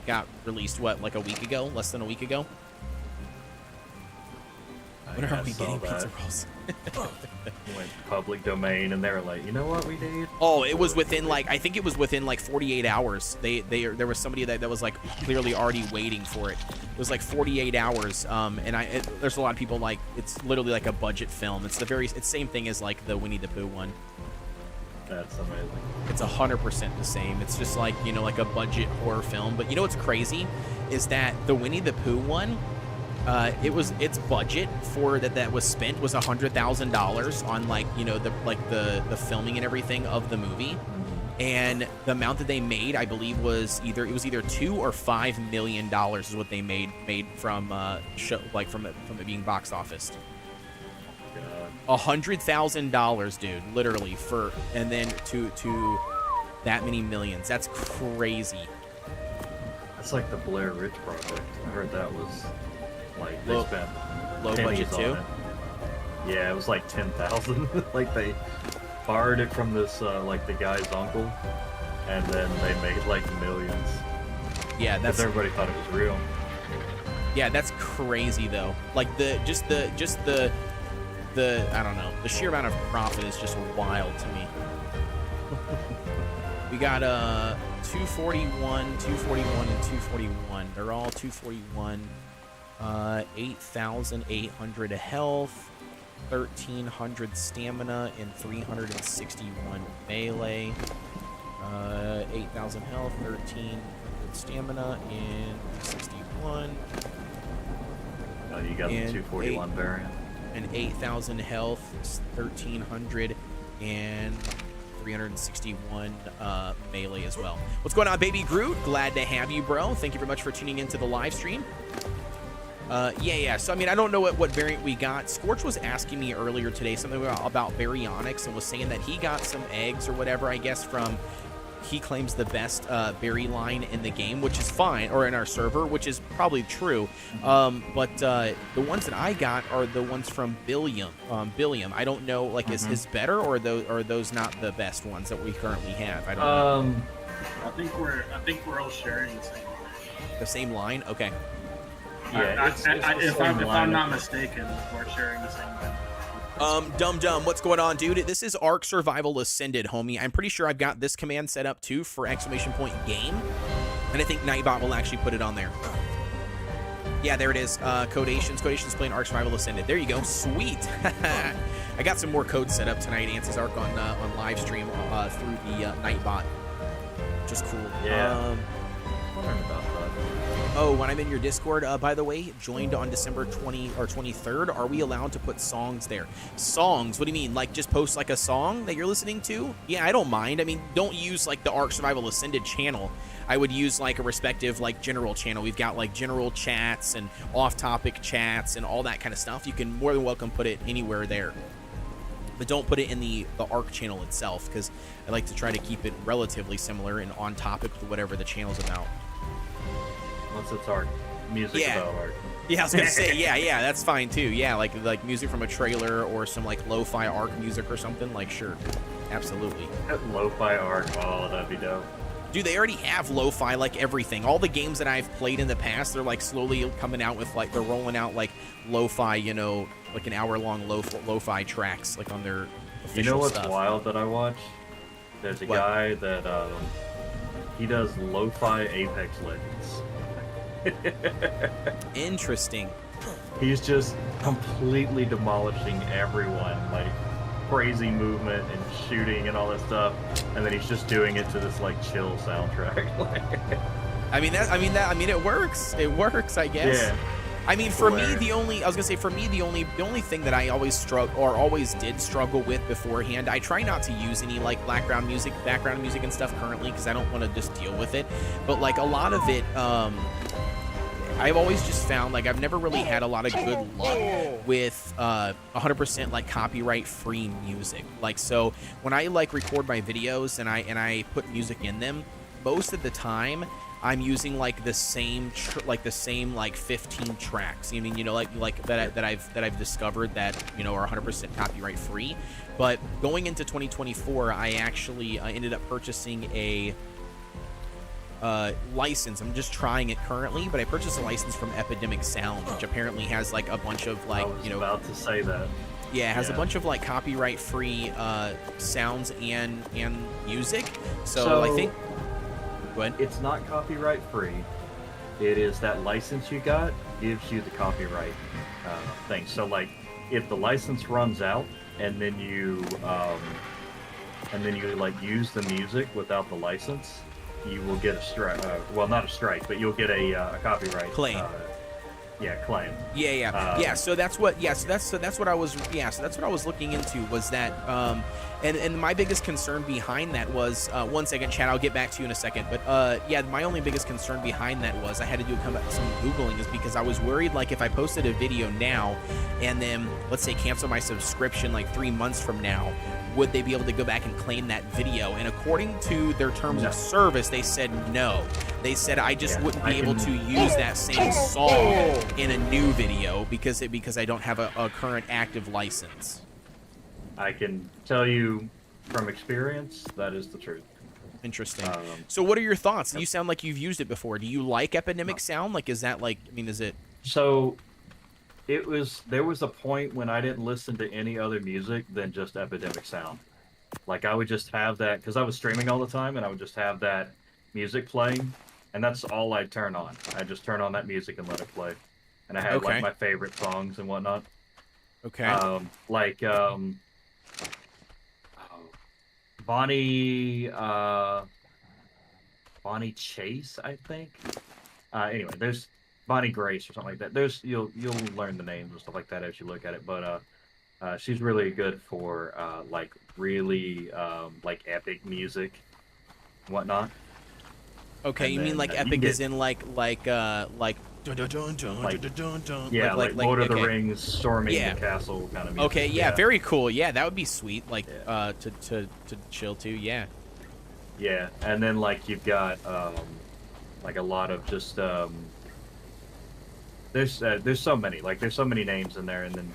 got released. What, like a week ago? Less than a week ago. When are we getting pizza rolls? Went public domain, and they were like, you know what we need? Oh, it was within I think it was within 48 hours. There was somebody that was like clearly already waiting for it. It was like 48 hours. And there's a lot of people like, it's literally like a budget film. It's the same thing as like the Winnie the Pooh one. That's amazing. It's 100% the same. It's just like, like a budget horror film. But what's crazy is that the Winnie the Pooh one, its budget for that was spent was $100,000 on the filming and everything of the movie, and the amount that they made, I believe, was either $2 or $5 million is what they made from from it being box office. $100,000, dude, literally, and then to that many millions. That's crazy. That's like the Blair Witch Project. I heard that was. Like they spent low budget too. Yeah, it was like 10,000. Like they borrowed it from this the guy's uncle, and then they made like millions. Yeah, that's. Because everybody thought it was real. Yeah, that's crazy though. Like just the I don't know, the sheer amount of profit is just wild to me. We got 241, 241, and 241. They're all 241. 8,800 health, 1,300 stamina, and 361 melee. 8,000 health, 1,300 stamina, and 61. You got the 241 variant. And 8,000 health, 1,300, and 361 melee as well. What's going on, Baby Groot? Glad to have you, bro. Thank you very much for tuning into the live stream. Yeah. So, I mean, I don't know what variant we got. Scorch was asking me earlier today something about Baryonyx and was saying that he got some eggs or whatever, I guess, from... He claims the best berry line in the game, which is fine, or in our server, which is probably true. But the ones that I got are the ones from Billiam. I don't know, like, is his better, or are those not the best ones that we currently have? I don't know. I think we're all sharing the same line. The same line? Okay. Yeah. If I'm not mistaken, we're sharing the same line. Dum, what's going on, dude? This is Ark Survival Ascended, homie. I'm pretty sure I've got this command set up, too, for ! Game. And I think Nightbot will actually put it on there. Yeah, there it is. Kodeations playing Ark Survival Ascended. There you go. Sweet. I got some more code set up tonight, Ansys Ark, on live stream through the Nightbot. Which is cool. Yeah. Oh, when I'm in your Discord, by the way, joined on December 23rd, are we allowed to put songs there? Songs? What do you mean? Like, just post, like, a song that you're listening to? Yeah, I don't mind. I mean, don't use, like, the Ark Survival Ascended channel. I would use, like, a respective, like, general channel. We've got, like, general chats and off-topic chats and all that kind of stuff. You can more than welcome put it anywhere there. But don't put it in the Ark channel itself, because I like to try to keep it relatively similar and on topic to whatever the channel's about. Once it's art, music about art. Yeah, I was gonna say, yeah, that's fine too. Yeah, like music from a trailer or some like lo-fi Ark music or something. Like, sure, absolutely. Lo-fi Ark, oh, that'd be dope. Dude, they already have lo-fi like everything. All the games that I've played in the past, they're like slowly coming out with like they're rolling out like lo-fi, you know, like an hour-long lo-fi tracks like on their official You know what's stuff. wild that I watch? There's a guy that he does lo-fi Apex Legends. Interesting. He's just completely demolishing everyone, like crazy movement and shooting and all that stuff, and then he's just doing it to this like chill soundtrack. I mean it works. It works, I guess. Yeah. I mean, for me, the only thing that I always always did struggle with beforehand, I try not to use any like background music and stuff currently because I don't want to just deal with it. But like a lot of it, I've always just found like I've never really had a lot of good luck with 100% like copyright free music. Like, so when I like record my videos and I put music in them, most of the time I'm using like the same 15 tracks. I mean, you know, like that I've discovered that, you know, are 100% copyright free. But going into 2024, I actually ended up purchasing a license. I'm just trying it currently, but I purchased a license from Epidemic Sound, which apparently has like a bunch of like, you know, about to say that. Yeah, it has a bunch of like copyright free sounds and music. So I think. Go ahead. It's not copyright free. It is that license you got gives you the copyright thing. So like, if the license runs out and then you like use the music without the license, you will get a strike. Well, not a strike, but you'll get a copyright claim. Claim. Yeah. So that's what. Yeah. So that's what I was. Yeah. So that's what I was looking into was that. And my biggest concern behind that was 1 second, Chad. I'll get back to you in a second. But yeah, my only biggest concern behind that was I had to do some Googling, is because I was worried like if I posted a video now, and then let's say cancel my subscription like 3 months from now, would they be able to go back and claim that video? And according to their terms of service, they said no. They said I just wouldn't be able to use that same song in a new video because I don't have a current active license. I can tell you from experience that is the truth. Interesting. So what are your thoughts? You sound like you've used it before. Do you like Epidemic Sound? Like, is that like, I mean, is it? So there was a point when I didn't listen to any other music than just Epidemic Sound. Like I would just have that because I was streaming all the time, and I would just have that music playing, and that's all I'd turn on. I just turn on that music and let it play, and I had like my favorite songs and whatnot. Okay. Bonnie Chase, I think. Anyway, there's Bonnie Grace or something like that. There's you'll learn the names and stuff like that as you look at it, but she's really good for like really like epic music and whatnot. Okay, and you mean like epic as in like dun, dun, dun, dun, like, dun, dun, dun, yeah, like Lord of the Rings, storming the castle kind of music. Okay, yeah, very cool. Yeah, that would be sweet. Like to chill to. Yeah. Yeah, and then like you've got like a lot of just there's so many names in there, and then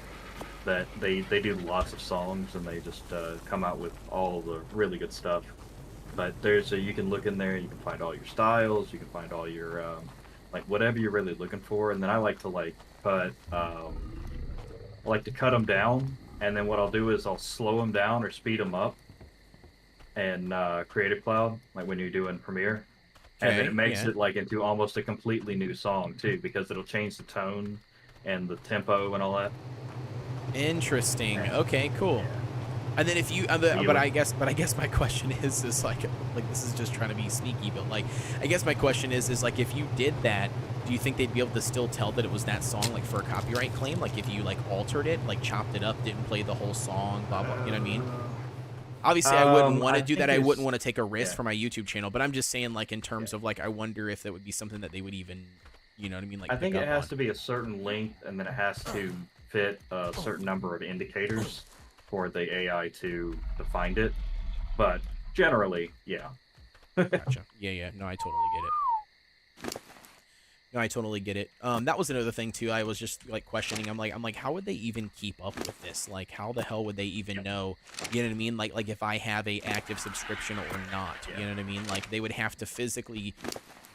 that they do lots of songs, and they just come out with all the really good stuff. But you can look in there, you can find all your styles, you can find all your like whatever you're really looking for. And then I like to like cut them down, and then what I'll do is I'll slow them down or speed them up and Creative Cloud, like when you do in Premiere. And then it makes it like into almost a completely new song too, because it'll change the tone and the tempo and all that. Interesting. Okay, cool. And then if you, but I guess my question is like this is just trying to be sneaky, but like I guess my question is like if you did that, do you think they'd be able to still tell that it was that song, like for a copyright claim? Like if you like altered it, like chopped it up, didn't play the whole song, blah blah. You know what I mean? Obviously, I wouldn't want to do that. I wouldn't want to take a risk for my YouTube channel, but I'm just saying, like, in terms of, like, I wonder if that would be something that they would even, you know what I mean? Like, I think it has to be a certain length, and then it has to fit a certain number of indicators for the AI to find it. But generally, yeah. Gotcha. Yeah. No, I totally get it. No, I totally get it. That was another thing too. I was just like questioning. I'm like, how would they even keep up with this? Like, how the hell would they even know? You know what I mean? Like if I have a active subscription or not. You know what I mean? Like they would have to physically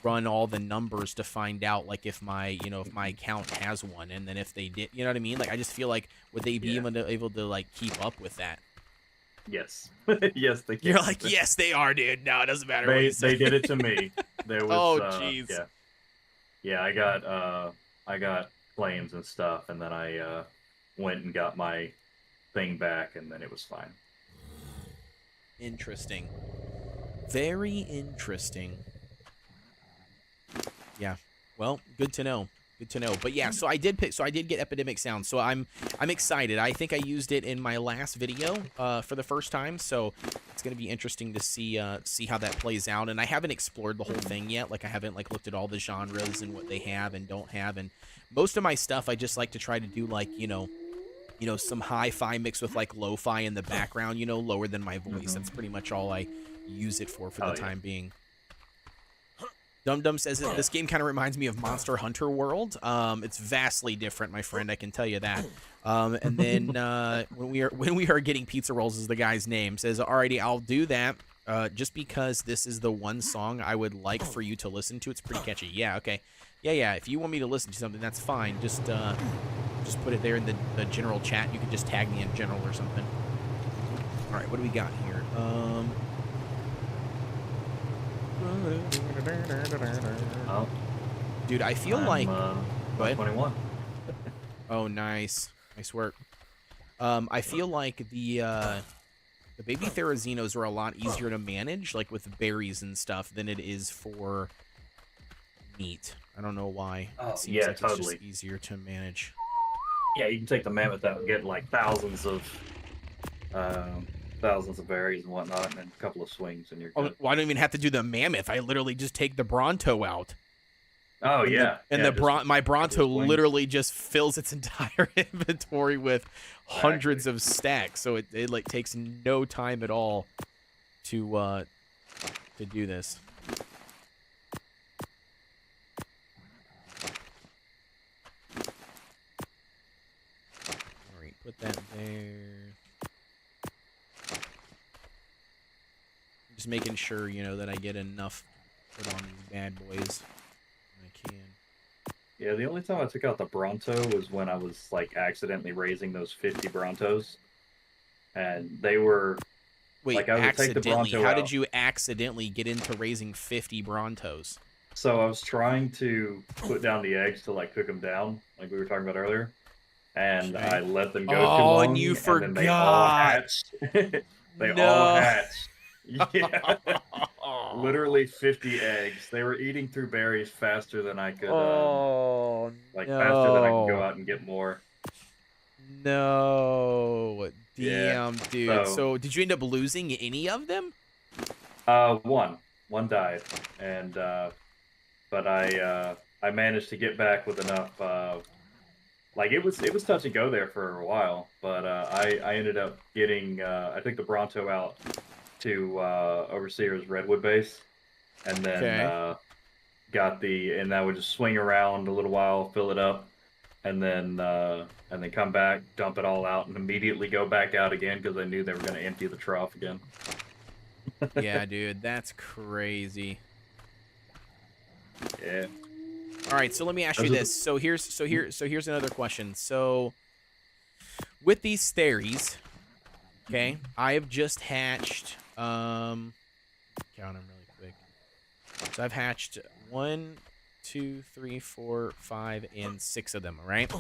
run all the numbers to find out like if my account has one, and then if they did, you know what I mean? Like I just feel like would they be able to like keep up with that? Yes. Yes, they can. You're like, yes, they are, dude. No, it doesn't matter. They did it to me. There was, oh, jeez. Yeah, I got claims and stuff, and then I went and got my thing back, and then it was fine. Interesting. Very interesting. Yeah. Well, good to know. Good to know. But yeah, so I did get Epidemic Sound. So I'm excited. I think I used it in my last video for the first time. So it's going to be interesting to see how that plays out. And I haven't explored the whole thing yet. Like I haven't like looked at all the genres and what they have and don't have. And most of my stuff I just like to try to do like, you know, some hi-fi mixed with like lo-fi in the background, you know, lower than my voice. That's pretty much all I use it for the time being. Dum Dum says that this game kind of reminds me of Monster Hunter World. It's vastly different, my friend. I can tell you that. And then when we are getting pizza rolls is the guy's name. Says, "Alrighty, I'll do that. Just because this is the one song I would like for you to listen to. It's pretty catchy. Yeah, okay. Yeah. If you want me to listen to something, that's fine. Just put it there in the general chat. You can just tag me in general or something. All right, what do we got here? Dude, I feel like... Go ahead. 21. Oh, nice. Nice work. I feel like the baby Therazinos are a lot easier to manage, like with berries and stuff, than it is for meat. I don't know why. It seems like it's just easier to manage. Yeah, you can take the mammoth out and get like thousands of berries and whatnot, and a couple of swings, and you're good. Well, I don't even have to do the mammoth. I literally just take the Bronto out. Oh, yeah. My Bronto literally just fills its entire inventory with hundreds of stacks, so it like takes no time at all to do this. All right, put that there. Just making sure, that I get enough put on these bad boys when I can. Yeah, the only time I took out the Bronto was when I was like accidentally raising those 50 Brontos, and they were. Wait, like, I would take the accidentally? Bronto How out. did you accidentally get into raising 50 Brontos? So I was trying to put down the eggs to like cook them down, like we were talking about earlier, and Okay. I let them go too Oh, long, and you and then they all forgot. hatched. They No. all hatched. Yeah, literally 50 eggs. They were eating through berries faster than I could. Faster than I could go out and get more. No. Damn, Yeah. dude. So did you end up losing any of them? One died, and but I managed to get back with enough. Like it was touch and go there for a while, but I ended up getting I took the Bronto out to Overseer's Redwood base, and then and I would just swing around a little while, fill it up, and then come back, dump it all out, and immediately go back out again because I knew they were going to empty the trough again. Yeah, dude, that's crazy. Yeah. All right, so let me ask you this. So here's another question. So with these Theries, okay, I have just hatched count them really quick. So I've hatched 1, 2, 3, 4, 5, and 6 of them, all right?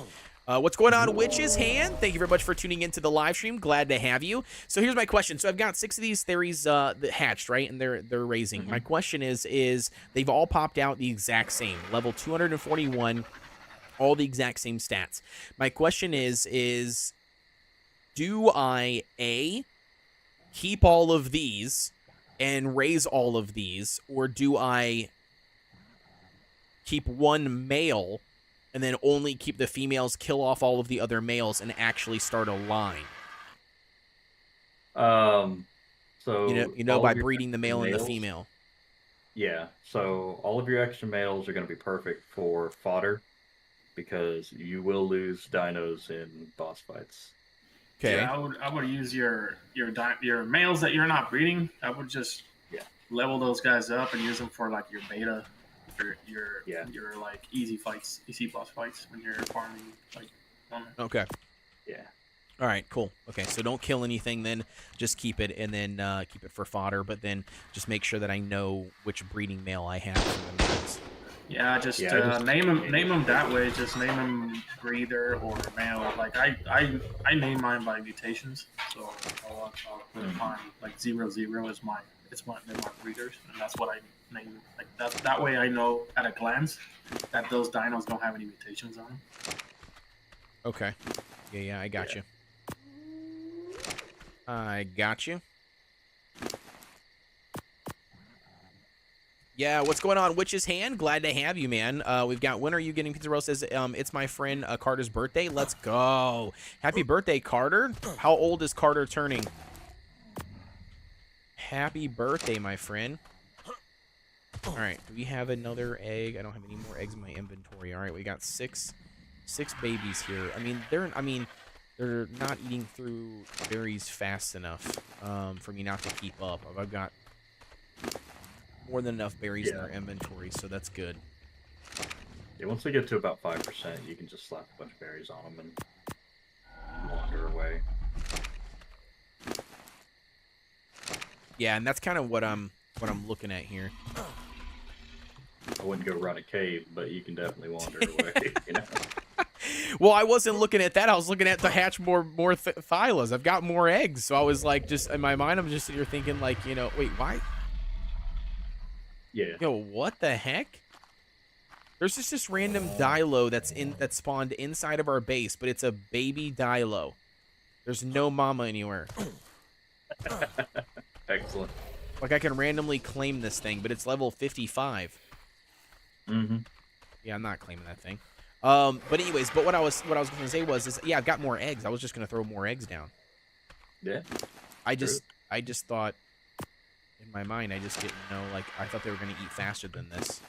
What's going on, Witch's Hand? Thank you very much for tuning into the live stream. Glad to have you. So here's my question. So I've got 6 of these Theries that hatched, right? And they're raising. My question is they've all popped out the exact same. Level 241, all the exact same stats. My question is do I, A, keep all of these and raise all of these, or do I keep one male and then only keep the females, kill off all of the other males, and actually start a line? So by breeding the male and the female. Yeah. So all of your extra males are going to be perfect for fodder, because you will lose dinos in boss fights. Okay. Yeah, I would use your males that you're not breeding. I would just level those guys up and use them for like your beta. Your like easy boss fights when you're farming like. Okay. Yeah. All right. Cool. Okay. So don't kill anything then. Just keep it and then keep it for fodder. But then just make sure that I know which breeding male I have for the males. Yeah. Just name them that way. Just name them breeder or male. Like I name mine by mutations. So I'll put mine like 00 is they're my breeders, and that's what I name. Like that way I know at a glance that those dinos don't have any mutations on them. Okay. Yeah, I got you. I got you. Yeah, what's going on, Witch's Hand? Glad to have you, man. We've got When Are You Getting Pizza Roll says, it's my friend Carter's birthday. Let's go. Happy birthday, Carter. How old is Carter turning? Happy birthday, my friend. All right, do we have another egg? I don't have any more eggs in my inventory. All right, we got six babies here. I mean, they're not eating through berries fast enough for me not to keep up. I've got more than enough berries in our inventory, so that's good. Yeah, once they get to about 5%, you can just slap a bunch of berries on them and wander away. Yeah, and that's kind of what I'm looking at here. I wouldn't go run a cave, but you can definitely wander away, you know? Well, I wasn't looking at that. I was looking at to hatch more Thylas. I've got more eggs, so I was like, just in my mind, I'm just sitting here thinking, like, wait, why? Yeah. Yo, what the heck? There's just this random Dilo that spawned inside of our base, but it's a baby Dilo. There's no mama anywhere. Excellent. Like I can randomly claim this thing, but it's level 55. Mm-hmm. Yeah, I'm not claiming that thing. But anyways, what I was going to say was I've got more eggs. I was just going to throw more eggs down. Yeah. I just thought in my mind, I just didn't know, like, I thought they were going to eat faster than this.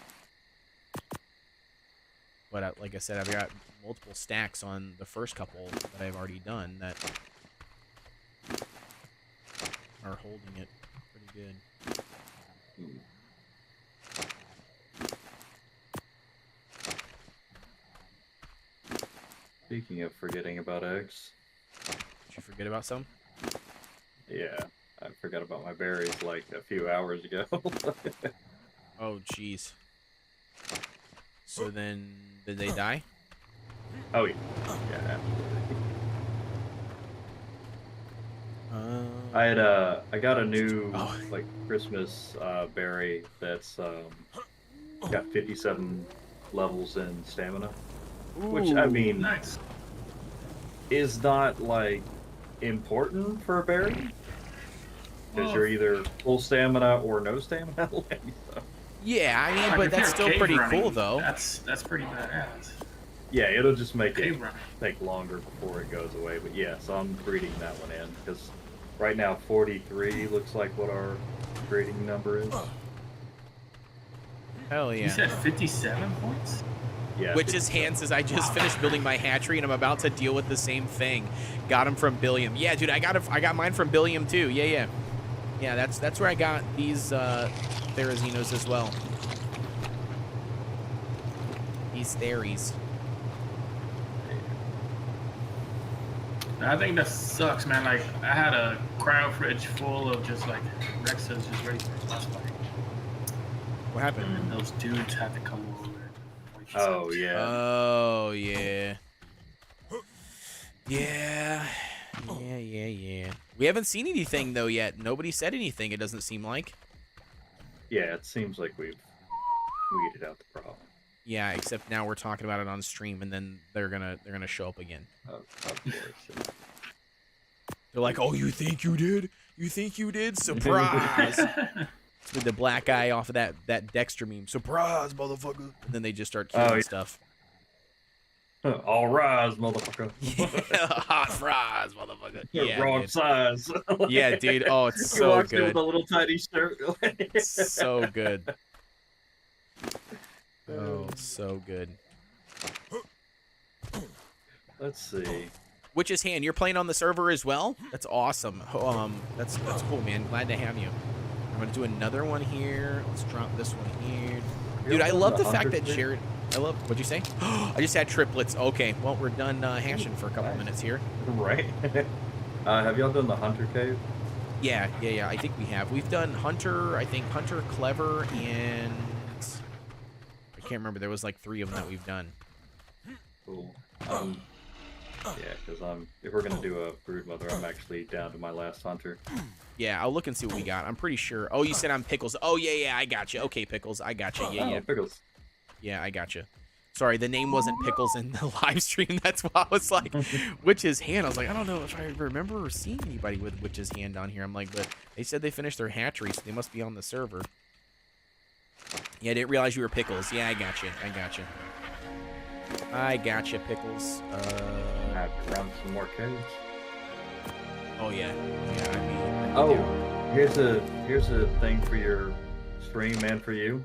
But like I said, I've got multiple stacks on the first couple that I've already done that are holding it pretty good. Speaking of forgetting about eggs. Did you forget about some? Yeah, I forgot about my berries like a few hours ago. Oh, jeez. So then, did they die? Oh, yeah. Yeah, absolutely. I got a new, like, Christmas berry that's got 57 levels in stamina. Ooh, which, I mean, nice. Is not, like, important for a berry. Because you're either full stamina or no stamina. Yeah, I mean, but that's still pretty cool, though. That's pretty badass. Yeah, it'll just make it take longer before it goes away. But yeah, so I'm breeding that one in. Because right now, 43 looks like what our breeding number is. Hell yeah. You said 57 points? Yeah. Which is hand says, I just finished building my hatchery and I'm about to deal with the same thing. Got him from Billiam. Yeah, dude, I got mine from Billiam too. Yeah. Yeah, that's where I got these Therazinos as well. These Theries. I think that sucks, man. Like, I had a cryo fridge full of just like Rexas just ready for last fight. What happened? And those dudes had to come over. Oh, yeah. Oh, yeah. Yeah. We haven't seen anything, though, yet. Nobody said anything, it doesn't seem like. Yeah, it seems like we've weeded out the problem. Yeah, except now we're talking about it on stream, and then they're gonna show up again. Of course. They're like, "Oh, you think you did? You think you did? Surprise!" With the black guy off of that Dexter meme. Surprise, motherfucker! And then they just start killing stuff. All rise, motherfucker. Yeah, hot fries, motherfucker. Yeah, wrong dude. size. Yeah, dude. Oh, it's so good. In with a little tiny shirt. So good. Oh, so good. Let's see. Witch's Hand, you're playing on the server as well? That's awesome. That's cool, man. Glad to have you. I'm gonna do another one here. Let's drop this one here. Dude, I love the fact that Jared... What'd you say? I just had triplets. Okay, well, we're done hashing for a couple minutes here. Right. Have y'all done the Hunter Cave? Yeah. I think we have. We've done Hunter, I think Hunter, Clever, and... I can't remember. There was like 3 of them that we've done. Cool. Yeah, because if we're going to do a Broodmother, I'm actually down to my last Hunter. Yeah, I'll look and see what we got. I'm pretty sure. Oh, you said I'm Pickles. Oh, yeah, I got you. Okay, Pickles, I got you. Yeah. Pickles. Yeah, I got you. Sorry, the name wasn't Pickles in the live stream. That's why I was like, Witch's Hand. I was like, I don't know if I remember seeing anybody with Witch's Hand on here. I'm like, but they said they finished their hatchery, so they must be on the server. Yeah, I didn't realize you were Pickles. Yeah, I got you. I got you, Pickles. I have to run some more caves. Oh yeah. I mean. Here's a thing for your stream and for you.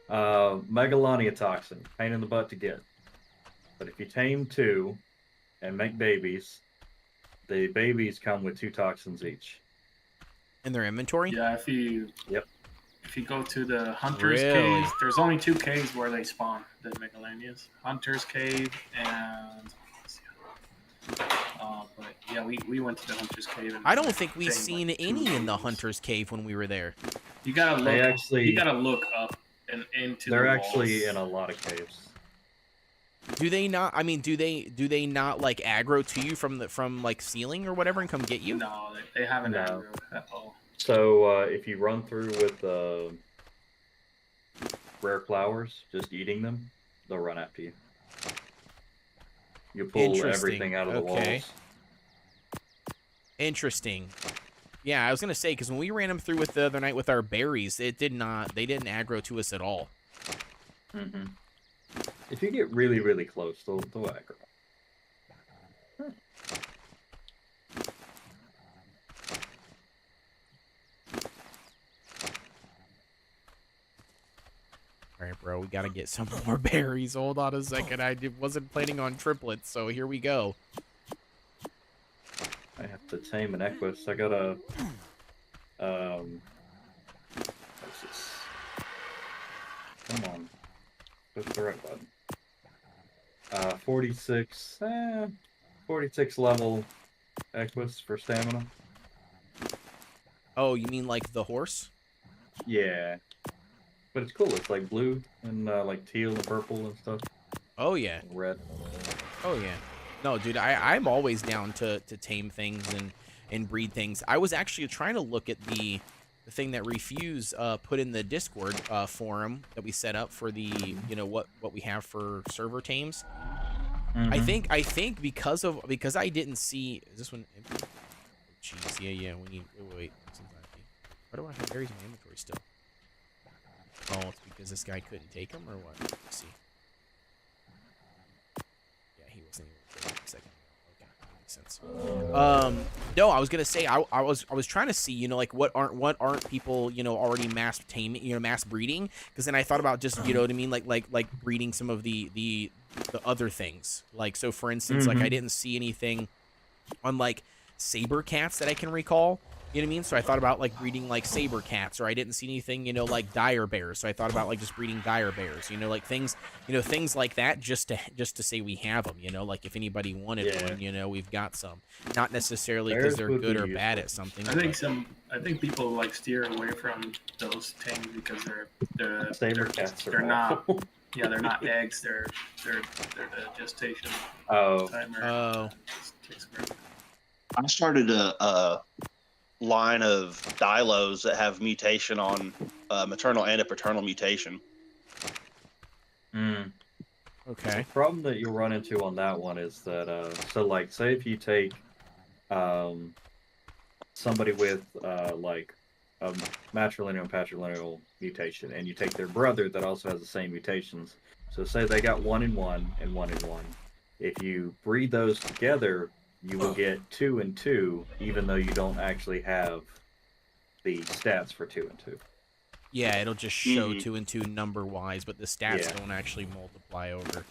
Megalania toxin, pain in the butt to get. But if you tame 2 and make babies, the babies come with 2 toxins each. In their inventory? Yeah, if you go to the Hunter's Really? Cave, there's only 2 caves where they spawn, the Megalanias. Hunter's Cave and... but yeah, we went to the Hunter's Cave. And I don't think we've seen any in the Hunter's Cave when we were there. You gotta look. You gotta look up and into. They're the actually walls. in a lot of caves. Do they not? I mean, do they not like aggro to you from like ceiling or whatever and come get you? No, they haven't aggro at all. So if you run through with rare flowers, just eating them, they'll run after you. You pull everything out of the walls. Interesting. Yeah, I was gonna say because when we ran them through with the other night with our berries, they didn't aggro to us at all. Mm-hmm. If you get really, really close, they'll aggro. All right, bro, we gotta get some more berries. Hold on a second. I wasn't planning on triplets, so here we go. I have to tame an Equus. I got a what's this? Come on, push the right button. 46 level Equus for stamina. Oh, you mean like the horse? Yeah. But it's cool. It's like blue and like teal and purple and stuff. Oh, yeah. And red. Oh, yeah. No, dude, I'm always down to tame things and breed things. I was actually trying to look at the thing that Refuse put in the Discord forum that we set up for the, you know, what we have for server tames. Mm-hmm. I think because I didn't see, is this one empty? Jeez, yeah, we need, wait. Why do I have berries in my inventory still? Oh, it's because this guy couldn't take them, or what? Let's see. Yeah, he wasn't able to take them a second ago. Okay, makes sense. No, I was gonna say I was trying to see, you know, like what aren't people, you know, already mass taming, you know, mass breeding? Because then I thought about just, you know what I mean, like breeding some of the other things. Like, so for instance, like I didn't see anything on like saber cats that I can recall. You know what I mean? So I thought about like breeding like saber cats, or I didn't see anything, you know, like dire bears. So I thought about like just breeding dire bears, you know, like things, you know, things like that, just to say we have them, you know, like if anybody wanted one, you know, we've got some. Not necessarily because they're good or bad at something. I think people like steer away from those things because saber cats they're not. Yeah, they're not eggs. They're the gestation timer. Oh. I started a line of Dilos that have mutation on maternal and a paternal mutation. Okay. The problem that you'll run into on that one is that so like say if you take somebody with like a matrilineal and patrilineal mutation, and you take their brother that also has the same mutations. So say they got 1 and 1 and 1 and 1. If you breed those together, you will get 2 and 2, even though you don't actually have the stats for 2 and 2. Yeah, it'll just show 2 and 2 number wise, but the stats don't actually multiply over.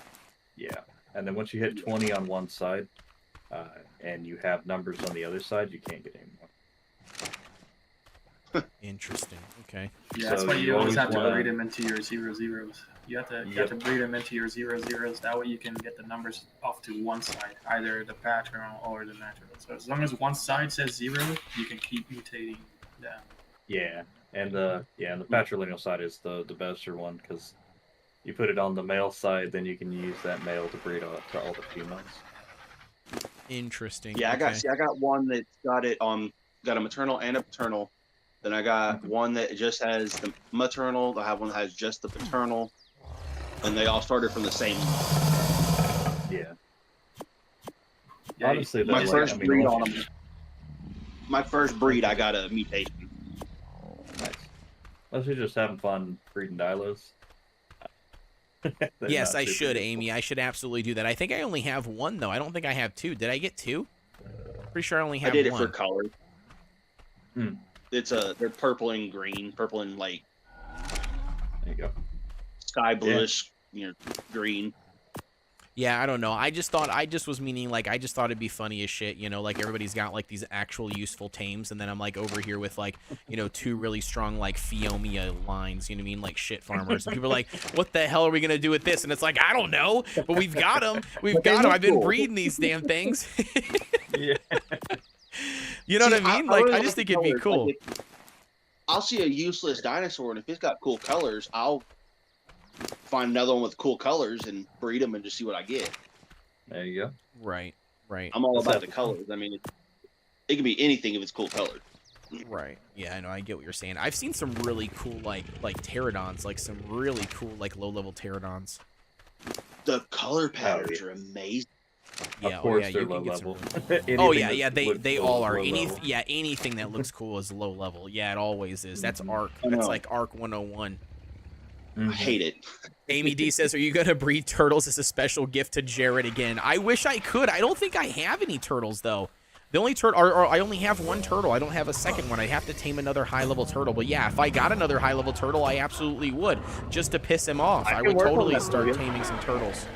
Yeah, and then once you hit 20 on one side, and you have numbers on the other side, you can't get any more. Interesting. Okay. Yeah, that's why you always have to breed them into your 0-0s. You have to breed them into your 0-0s. That way you can get the numbers off to one side, either the paternal or the natural. So as long as one side says 0, you can keep mutating them. Yeah, and the patrilineal side is the better one, because you put it on the male side, then you can use that male to breed to all the females. Interesting. Yeah, okay. I got one that's got a maternal and a paternal. Then I got one that just has the maternal. I have one that has just the paternal, and they all started from the same. Yeah. Honestly, my first breed on them. My first breed, I got a mutation. Nice. Unless you're just having fun breeding Dilos. Yes, I should, Amy. I should absolutely do that. I think I only have one, though. I don't think I have 2. Did I get 2? Pretty sure I only have one. I did it for color. They're purple and green, purple and like there you go, sky bluish, you know, green. Yeah, I don't know. I just was meaning like I just thought it'd be funny as shit, you know, like everybody's got like these actual useful tames, and then I'm like over here with like, you know, 2 really strong like Fiomia lines, you know what I mean, like shit farmers, and people are like, what the hell are we gonna do with this? And it's like, I don't know, but we've got them. I've been breeding these damn things. Yeah. You know what I mean? I just think it'd be cool. Like I'll see a useless dinosaur, and if it's got cool colors, I'll find another one with cool colors and breed them and just see what I get. There you go. Right. I'm all about the colors. I mean, it can be anything if it's cool colors. Right. Yeah, I know. I get what you're saying. I've seen some really cool like pterodons, like some really cool like low-level pterodons. The color patterns are amazing. Yeah, of course they're low level. They all are. Anything that looks cool is low level. Yeah, it always is. That's Arc. That's like Arc 101. I hate it. Amy D says, "Are you gonna breed turtles as a special gift to Jared again?" I wish I could. I don't think I have any turtles though. The only I only have 1 turtle. I don't have a second one. I have to tame another high-level turtle. But yeah, if I got another high-level turtle, I absolutely would, just to piss him off. I would totally start taming some turtles.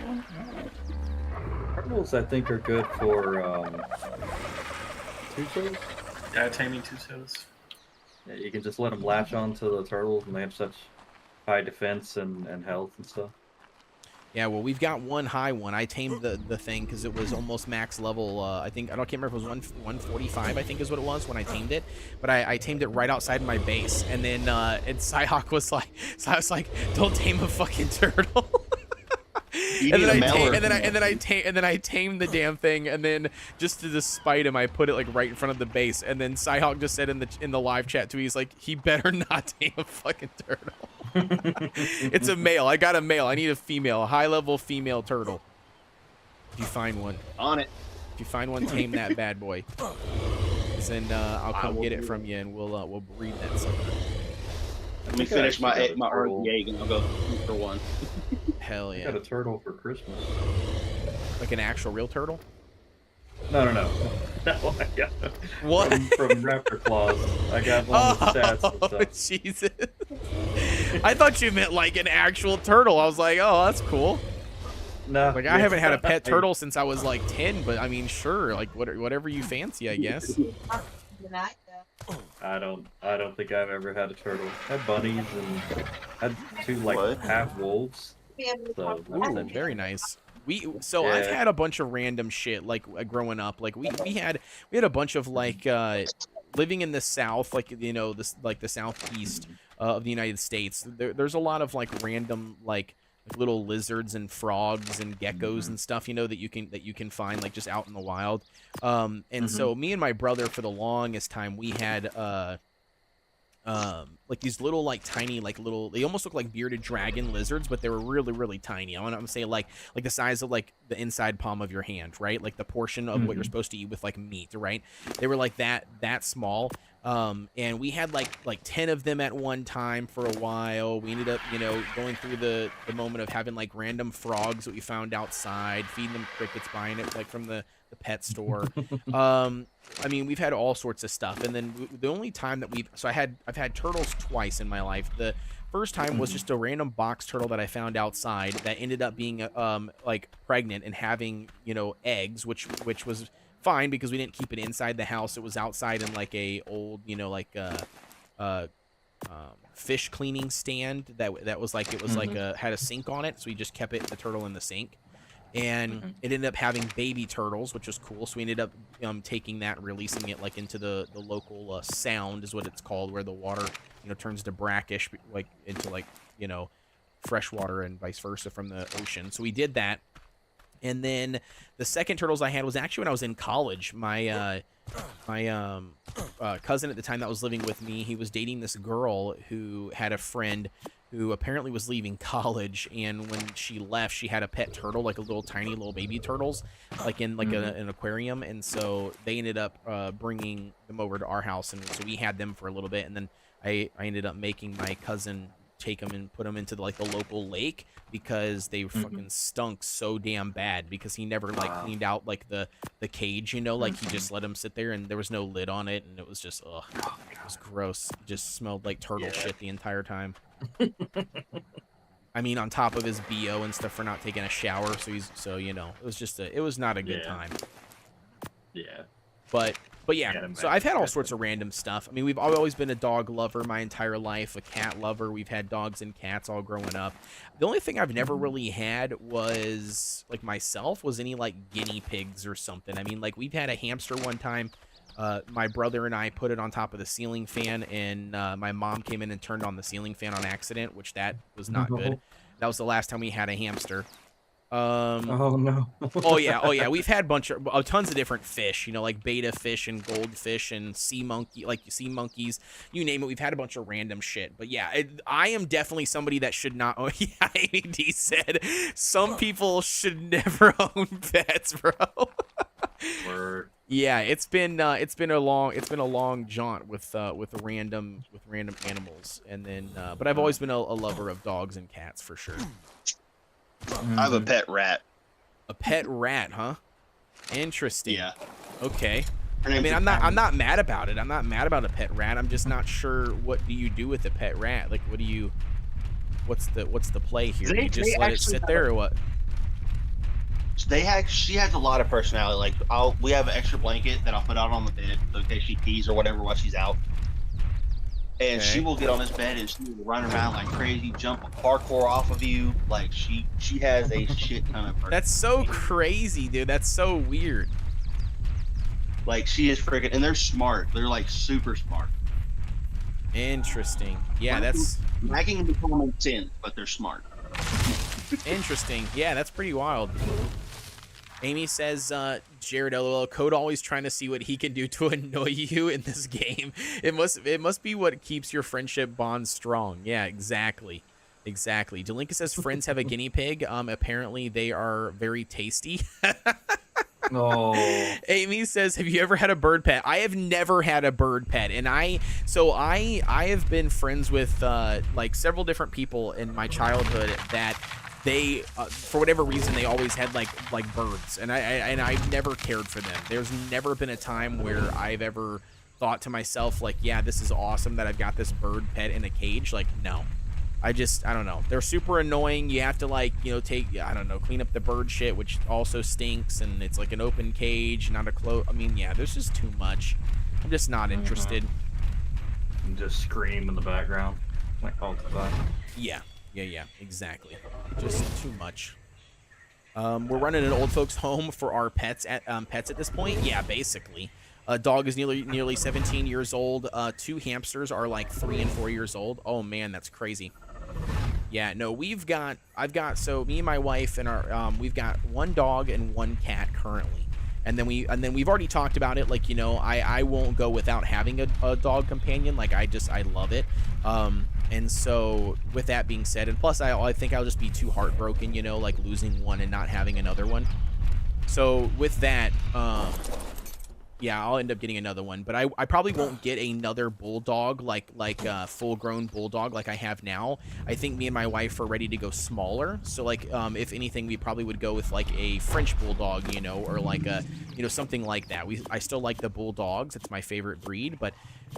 Turtles, I think, are good for 2 turtles. Yeah, taming 2 turtles. Yeah, you can just let them latch onto the turtles, and they have such high defense and health and stuff. Yeah, well, we've got one high one. I tamed the thing because it was almost max level. I can't remember if it was 145, I think is what it was when I tamed it. But I tamed it right outside my base. And then and Psyhawk was like, don't tame a fucking turtle. And then I tamed the damn thing, and then just to despite him, I put it like right in front of the base. And then Psyhawk just said in the live chat too, he's like, he better not tame a fucking turtle. It's a male. I got a male. I need a female, a high-level female turtle. If you find one, on it. If you find one, tame that bad boy. And I'll come get it from you, and we'll breed that sucker. Let me finish my early egg, and I'll go for one. Hell yeah! I got a turtle for Christmas. Like an actual real turtle? No. No, I got what? From Raptor Claws. I got one with stats and stuff. Jesus. I thought you meant like an actual turtle. I was like, oh, that's cool. No. Like, I haven't had a pet turtle since I was like 10, but I mean, sure, like whatever you fancy, I guess. I don't think I've ever had a turtle. I had bunnies and had two like half wolves. So ooh, very nice. I've had a bunch of random shit like growing up. Like we had a bunch of like living in the South, like you know this like the southeast of the United States. There's a lot of like random like little lizards and frogs and geckos and stuff, you know, that you can find like just out in the wild. And so me and my brother for the longest time we had like these little like tiny like little, they almost look like bearded dragon lizards, but they were really tiny. I want to say like the size of like the inside palm of your hand, right? Like the portion of what you're supposed to eat with like meat, right? They were like that small. And we had like 10 of them at one time for a while. We ended up, you know, going through the moment of having like random frogs that we found outside, feeding them crickets, buying it like from the pet store. I mean, we've had all sorts of stuff. And then the only time that I've had turtles twice in my life. The first time was just a random box turtle that I found outside that ended up being like pregnant and having, you know, eggs, which was fine because we didn't keep it inside the house. It was outside in like a old, you know, like fish cleaning stand that was like, it was like had a sink on it, so we just kept the turtle in the sink. And it ended up having baby turtles, which was cool. So we ended up taking that and releasing it like into the local sound is what it's called, where the water, you know, turns to brackish like into like, you know, fresh water and vice versa from the ocean. So we did that. And then the second turtles I had was actually when I was in college. My cousin at the time that was living with me, he was dating this girl who had a friend who apparently was leaving college, and when she left, she had a pet turtle, like a little tiny little baby turtles, like in like an aquarium. And so they ended up bringing them over to our house, and so we had them for a little bit. And then I ended up making my cousin take them and put them into the local lake because they fucking stunk so damn bad because he never like cleaned out like the cage, you know, like he just let them sit there and there was no lid on it, and it was just it was gross. It just smelled like turtle shit the entire time. I mean, on top of his BO and stuff for not taking a shower, so you know, it was just it was not a good time. Yeah. But yeah, so I've had all sorts of random stuff. I mean, I've always been a dog lover my entire life, a cat lover. We've had dogs and cats all growing up. The only thing I've never really had was, like myself, was any, like, guinea pigs or something. I mean, like, we've had a hamster one time. My brother and I put it on top of the ceiling fan, and my mom came in and turned on the ceiling fan on accident, which that was not good. That was the last time we had a hamster. Oh no. oh yeah, we've had tons of different fish, you know, like betta fish and goldfish and sea monkeys, you name it. We've had a bunch of random shit. But yeah, I am definitely somebody that should not own. Yeah, AD said some people should never own pets, bro. Word. Yeah, it's been a long jaunt with random animals. And then but I've always been a lover of dogs and cats for sure. I have a pet rat. A pet rat, huh? Interesting. Yeah. Okay. I mean, I'm not mad about it. I'm not mad about a pet rat. I'm just not sure what do you do with a pet rat? Like, what's the play here? Do you just let it sit there or what? She has a lot of personality. Like, we have an extra blanket that I'll put out on the bed in case she pees or whatever while she's out. And she will get on this bed and she will run around like crazy, jump parkour off of you. Like she has a shit ton of. That's so crazy, dude. That's so weird. Like she is freaking, and they're smart. They're like super smart. Interesting. Yeah, that's lacking in common sense, but they're smart. Interesting. Yeah, that's pretty wild. Amy says, Jared, LOL, Code always trying to see what he can do to annoy you in this game. It must be what keeps your friendship bond strong. Yeah, exactly. Exactly. Delinka says friends have a guinea pig. Apparently they are very tasty. No. Amy says, have you ever had a bird pet? I have never had a bird pet. And I have been friends with like several different people in my childhood that they for whatever reason they always had like birds, and I've never cared for them. There's never been a time where I've ever thought to myself like, yeah, this is awesome that I've got this bird pet in a cage. Like, no. I don't know. They're super annoying. You have to like, you know, clean up the bird shit, which also stinks, and it's like an open cage, not a close. I mean, yeah, there's just too much. I'm just not interested. And just scream in the background like all the time. Yeah, exactly. Just too much. We're running an old folks home for our pets at this point. Yeah, basically. A dog is nearly 17 years old. 2 hamsters are like 3 and 4 years old. Oh man, that's crazy. Yeah, no, so me and my wife and our we've got 1 dog and 1 cat currently. And then we've already talked about it, like, you know, I won't go without having a dog companion. Like, I love it. And so with that being said, and plus I think I'll just be too heartbroken, you know, like losing one and not having another one. So with that, yeah, I'll end up getting another one, but I probably won't get another bulldog, like a full-grown bulldog like I have now. I think me and my wife are ready to go smaller. So like, if anything, we probably would go with like a French bulldog, you know, or like a, you know, something like that. I still like the bulldogs; it's my favorite breed, but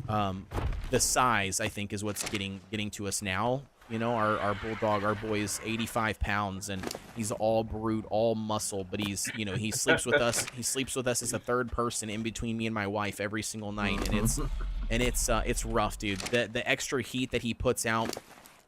the size I think is what's getting to us now. You know, our bulldog, our boy is 85 pounds, and he's all brute, all muscle, but he's, you know, he sleeps with us. He sleeps with us as a third person in between me and my wife every single night, and it's rough, dude. The extra heat that he puts out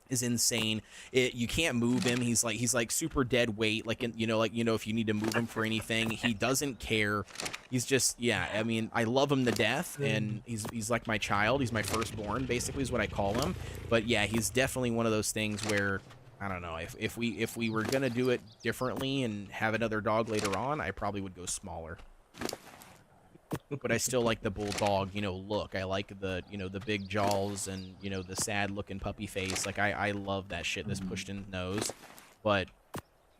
is insane. You can't move him. He's like super dead weight. Like, you know, if you need to move him for anything, he doesn't care. He's just, yeah. I mean, I love him to death, and he's like my child. He's my firstborn, basically, is what I call him. But yeah, he's definitely one of those things where, I don't know, if we were gonna do it differently and have another dog later on, I probably would go smaller. But I still like the bulldog, you know, look. I like the, you know, the big jaws and, you know, the sad looking puppy face. Like, I love that shit, this pushed in nose. But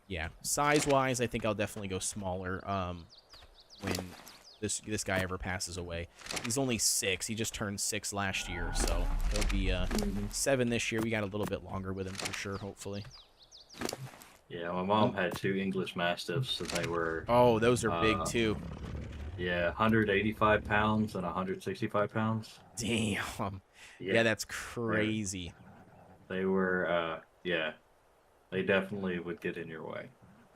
yeah, size wise, I think I'll definitely go smaller when this guy ever passes away. He's only 6. He just turned 6 last year, so he'll be 7 this year. We got a little bit longer with him for sure, hopefully. Yeah, my mom had 2 English Mastiffs, and they were... Oh, those are big too. Yeah, 185 pounds and 165 pounds. Damn. Yeah, that's crazy. They were, yeah, they definitely would get in your way.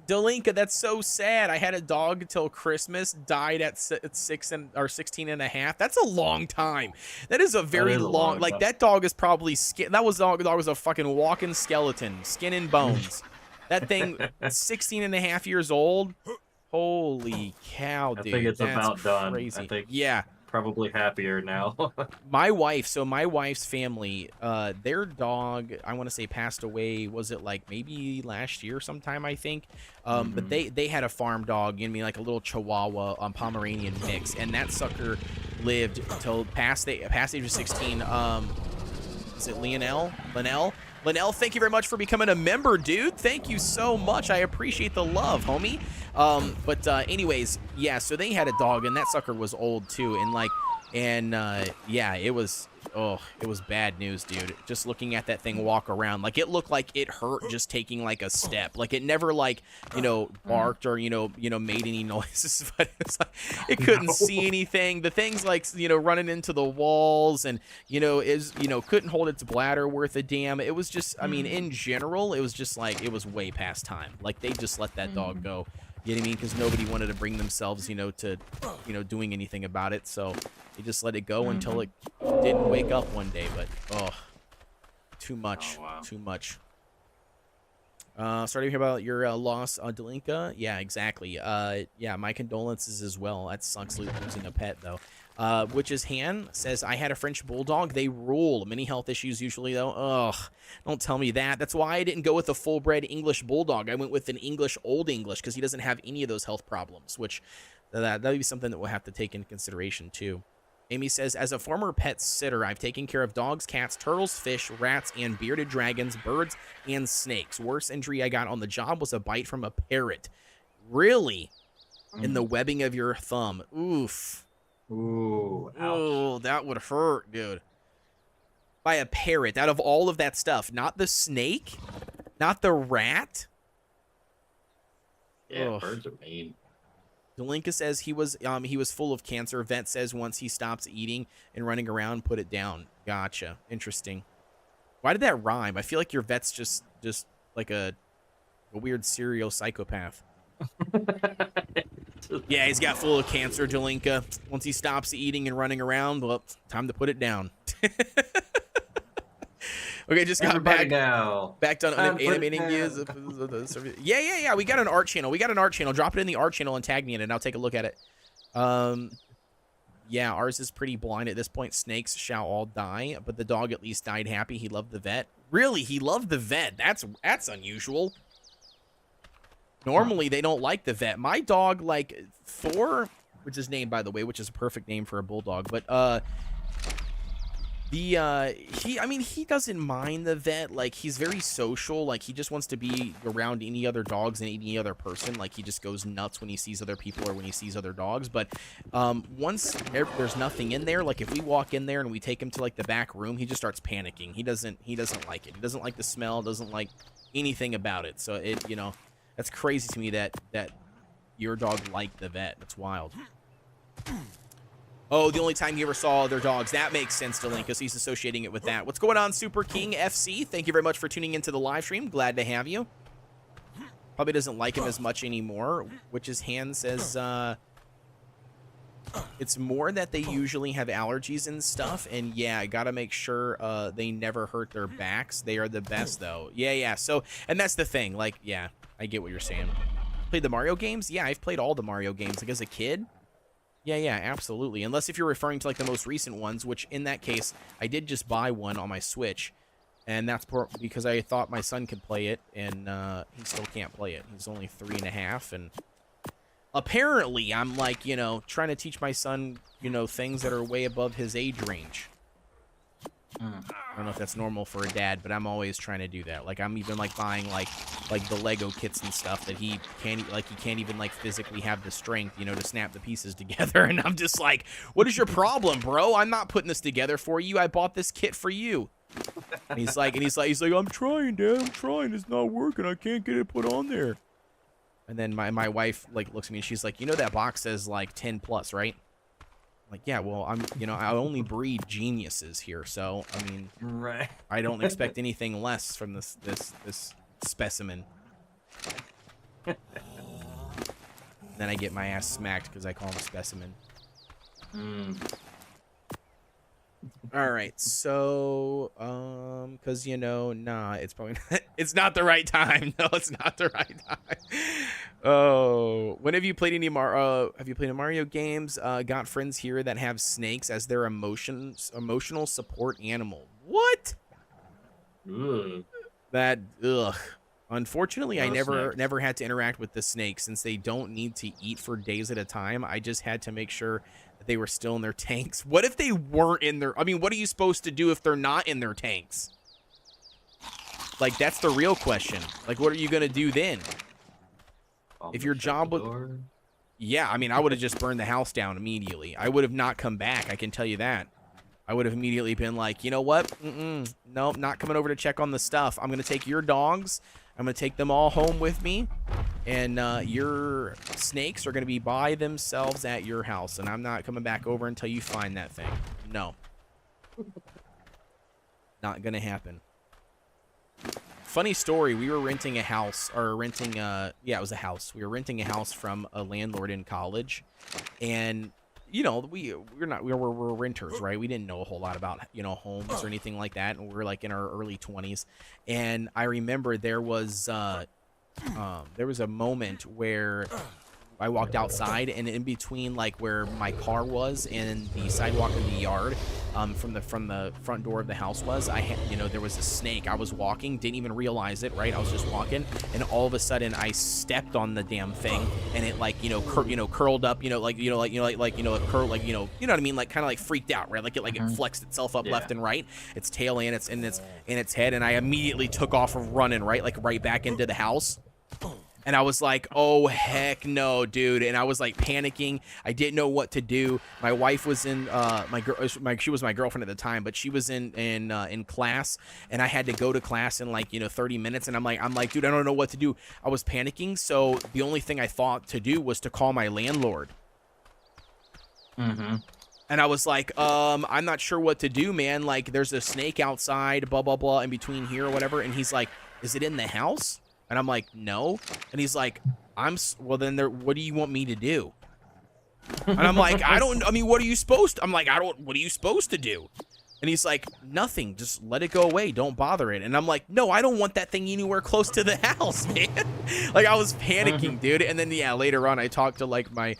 Delinka, that's so sad. I had a dog till Christmas, died at 16 and a half. That's a long time. That is a very long, like, that dog is probably, dog was a fucking walking skeleton, skin and bones. That thing, 16 and a half years old. Holy cow, dude. I think it's that's about done. Crazy. I think yeah. Probably happier now. My wife's family, their dog, I want to say passed away, was it like maybe last year sometime, I think? But they had a farm dog, like a little Chihuahua Pomeranian mix, and that sucker lived until past the age of 16. Is it Linnell? Linnell, thank you very much for becoming a member, dude. Thank you so much. I appreciate the love, homie. But anyways, yeah, so they had a dog, and that sucker was old too, and yeah, it was bad news, dude. Just looking at that thing walk around, like, it looked like it hurt just taking like a step. Like, it never barked or made any noises, but it's like it couldn't see anything. The thing's like running into the walls, and couldn't hold its bladder worth a damn. It was just, I mean, in general, it was just like, it was way past time. Like, they just let that dog go. You know what I mean? Because nobody wanted to bring themselves, to doing anything about it. So, He just let it go until it didn't wake up one day. But too much. Oh, wow. Too much. Sorry to hear about your loss, Delinka. Yeah, exactly. Yeah, my condolences as well. That sucks losing a pet, though. Witch's Hand says, I had a French Bulldog. They rule. Many health issues usually, though. Ugh, don't tell me that. That's why I didn't go with a full-bred English Bulldog. I went with an English Old English because he doesn't have any of those health problems, which that would be something that we'll have to take into consideration, too. Amy says, as a former pet sitter, I've taken care of dogs, cats, turtles, fish, rats, and bearded dragons, birds, and snakes. Worst injury I got on the job was a bite from a parrot. Really? In the webbing of your thumb. Oof. Ooh, ouch. Oh, that would hurt, dude. By a parrot. Out of all of that stuff. Not the snake? Not the rat? Yeah, Ugh. birds are mean. Delinka says he was full of cancer. Vet says once he stops eating and running around, put it down. Gotcha. Interesting. Why did that rhyme? I feel like your vet's just like a weird serial psychopath. Yeah, he's got full of cancer, Delinka. Once he stops eating and running around, well, time to put it down. Okay, just got back done animating views. Yeah. We got an art channel. Drop it in the art channel and tag me in it, and I'll take a look at it. Yeah, ours is pretty blind at this point. Snakes shall all die, but the dog at least died happy. He loved the vet. Really, he loved the vet. That's unusual. Normally, they don't like the vet. My dog, like Thor, which is named, by the way, which is a perfect name for a bulldog, but he doesn't mind the vet. Like, he's very social. Like, he just wants to be around any other dogs and any other person. Like, he just goes nuts when he sees other people or when he sees other dogs. But once there's nothing in there, like if we walk in there and we take him to like the back room, he just starts panicking. He doesn't like it. He doesn't like the smell. Doesn't like anything about it. So that's crazy to me that your dog liked the vet. That's wild. Oh, the only time he ever saw other dogs. That makes sense to Link because he's associating it with that. What's going on, Super King FC? Thank you very much for tuning into the live stream. Glad to have you. Probably doesn't like him as much anymore. Witch's Hand says it's more that they usually have allergies and stuff. And yeah, I got to make sure they never hurt their backs. They are the best, though. Yeah. So, and that's the thing. Like, yeah, I get what you're saying. Played the Mario games? Yeah, I've played all the Mario games. Like, as a kid? Yeah, absolutely. Unless if you're referring to, like, the most recent ones, which, in that case, I did just buy one on my Switch. And that's because I thought my son could play it, and he still can't play it. He's only 3.5, and apparently I'm, like, trying to teach my son, things that are way above his age range. I don't know if that's normal for a dad, but I'm always trying to do that. Like, I'm even, like, buying, like the Lego kits and stuff that he can't even, like, physically have the strength, to snap the pieces together. And I'm just like, what is your problem, bro? I'm not putting this together for you. I bought this kit for you. And he's like, I'm trying, Dad. I'm trying. It's not working. I can't get it put on there. And then my wife, like, looks at me and she's like, that box says, like, 10+, right? Like, yeah, well, I only breed geniuses here, so I mean, right. I don't expect anything less from this specimen. Then I get my ass smacked because I call him a specimen. All right, so because nah, it's probably it's not the right time. No, it's not the right time. Oh, when have you played any Mario games? Got friends here that have snakes as their emotional support animal. What? Ugh. Ugh. Unfortunately, No I snakes. never had to interact with the snakes since they don't need to eat for days at a time. I just had to make sure that they were still in their tanks. What if they weren't in their... I mean, what are you supposed to do if they're not in their tanks? Like, that's the real question. Like, what are you going to do then? If your job would... Yeah, I mean, I would have just burned the house down immediately. I would have not come back, I can tell you that. I would have immediately been like, you know what? Nope, not coming over to check on the stuff. I'm going to take your dogs. I'm going to take them all home with me. And your snakes are going to be by themselves at your house. And I'm not coming back over until you find that thing. No. Not going to happen. Funny story, we were renting a house, or it was a house. We were renting a house from a landlord in college. And we're renters, right? We didn't know a whole lot about, homes or anything like that, and we were like in our early 20s. And I remember there was a moment where I walked outside, and in between like where my car was and the sidewalk in the yard, from the front door of the house was, there was a snake. I was walking, didn't even realize it, right? I was just walking, and all of a sudden I stepped on the damn thing, and it like curled up, curl, like you know what I mean, like kind of like freaked out, right? Like it flexed itself up left and right, its tail and its head, and I immediately took off running, right, like right back into the house. And I was like, oh, heck no, dude. And I was like panicking. I didn't know what to do. My wife was in she was my girlfriend at the time, but she was in class, and I had to go to class in like 30 minutes. And I'm like, dude, I don't know what to do. I was panicking. So the only thing I thought to do was to call my landlord. Mm-hmm. And I was like, I'm not sure what to do, man. Like, there's a snake outside, blah, blah, blah, in between here or whatever. And he's like, is it in the house? And I'm like, no. And he's like, well, then what do you want me to do? And I'm like, what are you supposed to? I'm like, what are you supposed to do? And he's like, nothing. Just let it go away. Don't bother it. And I'm like, no, I don't want that thing anywhere close to the house, man. Like, I was panicking, dude. And then, later on, I talked to like my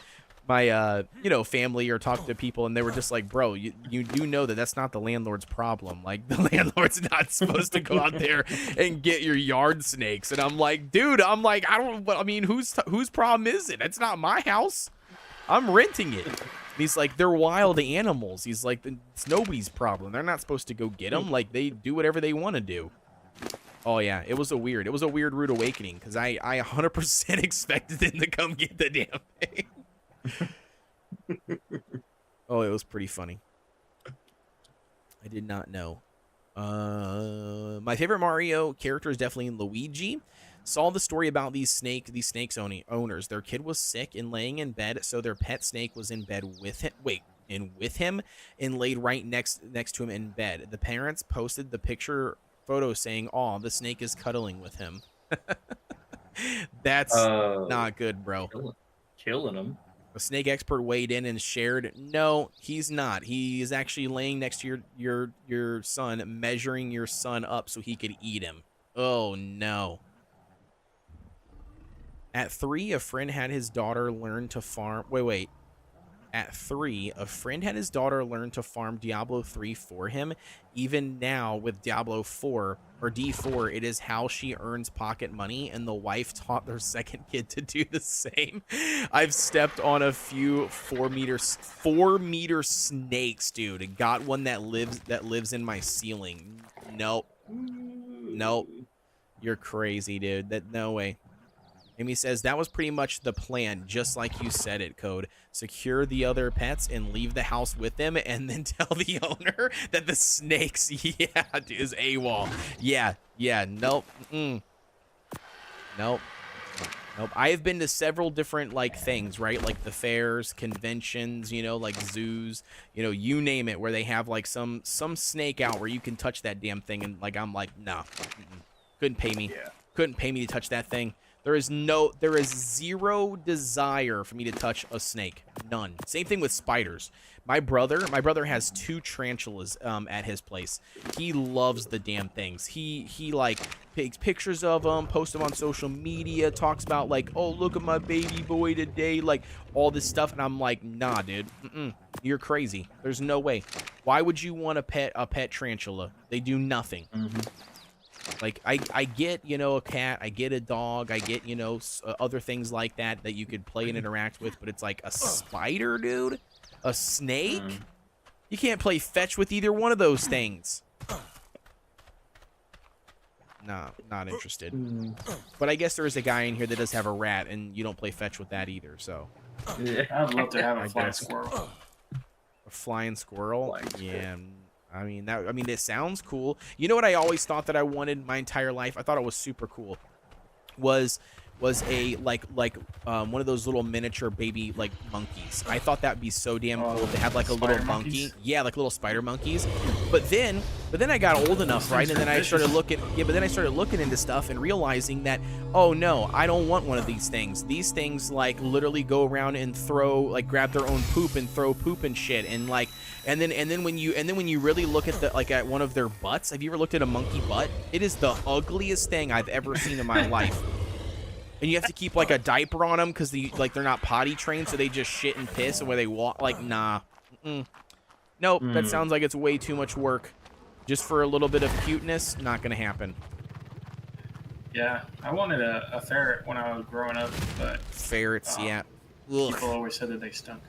family, or talk to people, and they were just like, bro, you do know that that's not the landlord's problem. Like, the landlord's not supposed to go out there and get your yard snakes. And I'm like, dude, whose problem is it? It's not my house. I'm renting it. And he's like, they're wild animals. He's like, it's nobody's problem. They're not supposed to go get them. Like, they do whatever they want to do. Oh yeah, it was a weird rude awakening, because I 100% expected them to come get the damn thing. Oh, it was pretty funny. I did not know. My favorite Mario character is definitely Luigi. Saw the story about these snakes owners. Their kid was sick and laying in bed, so their pet snake was in bed with him, and laid right next to him in bed. The parents posted the photo saying, "Aw, the snake is cuddling with him." That's not good, bro. Killing him. A snake expert weighed in and shared, no, he's not. He is actually laying next to your son, measuring your son up so he could eat him. Oh, no. At 3, a friend had his daughter learn to farm... Wait. At 3, a friend had his daughter learn to farm Diablo 3 for him. Even now, with Diablo 4, or D4, it is how she earns pocket money, and the wife taught their second kid to do the same. I've stepped on a few 4 meter snakes, dude. Got one that lives in my ceiling. Nope. You're crazy, dude. No way. Amy says, that was pretty much the plan, just like you said it, Code. Secure the other pets and leave the house with them, and then tell the owner that the snakes, is AWOL. Yeah, nope. Nope. I have been to several different, like, things, right? Like the fairs, conventions, like zoos, you name it, where they have, like, some snake out where you can touch that damn thing, and, like, I'm like, no. Couldn't pay me. Yeah. Couldn't pay me to touch that thing. There is zero desire for me to touch a snake. None. Same thing with spiders. My brother has 2 tarantulas at his place. He loves the damn things. He like takes pictures of them, posts them on social media, talks about like, oh, look at my baby boy today, like all this stuff, and I'm like, nah, dude. You're crazy. There's no way. Why would you want a pet tarantula? They do nothing. Like, I get, a cat, I get a dog, I get, other things like that you could play and interact with, but it's like a spider, dude? A snake? You can't play fetch with either one of those things. Nah, not interested. But I guess there is a guy in here that does have a rat, and you don't play fetch with that either, so. Yeah, I'd love to have a flying squirrel. A flying squirrel? Yeah. I mean, it sounds cool. You know what I always thought that I wanted my entire life? I thought it was super cool. Was was a one of those little miniature baby like monkeys. I thought that'd be so damn cool to have like a little monkey. Yeah, like little spider monkeys. But then I got old enough, right? And then I started looking. Yeah, but then I started looking into stuff and realizing that, oh no, I don't want one of these things. These things like literally go around and grab their own poop and throw poop and shit, and like, and then when you really look at at one of their butts, have you ever looked at a monkey butt? It is the ugliest thing I've ever seen in my life. And you have to keep like a diaper on them because they're not potty trained, so they just shit and piss, and where they walk, like, nah. Nope, that sounds like it's way too much work. Just for a little bit of cuteness, not gonna happen. Yeah, I wanted a ferret when I was growing up, but ferrets, yeah. People always said that they stunk.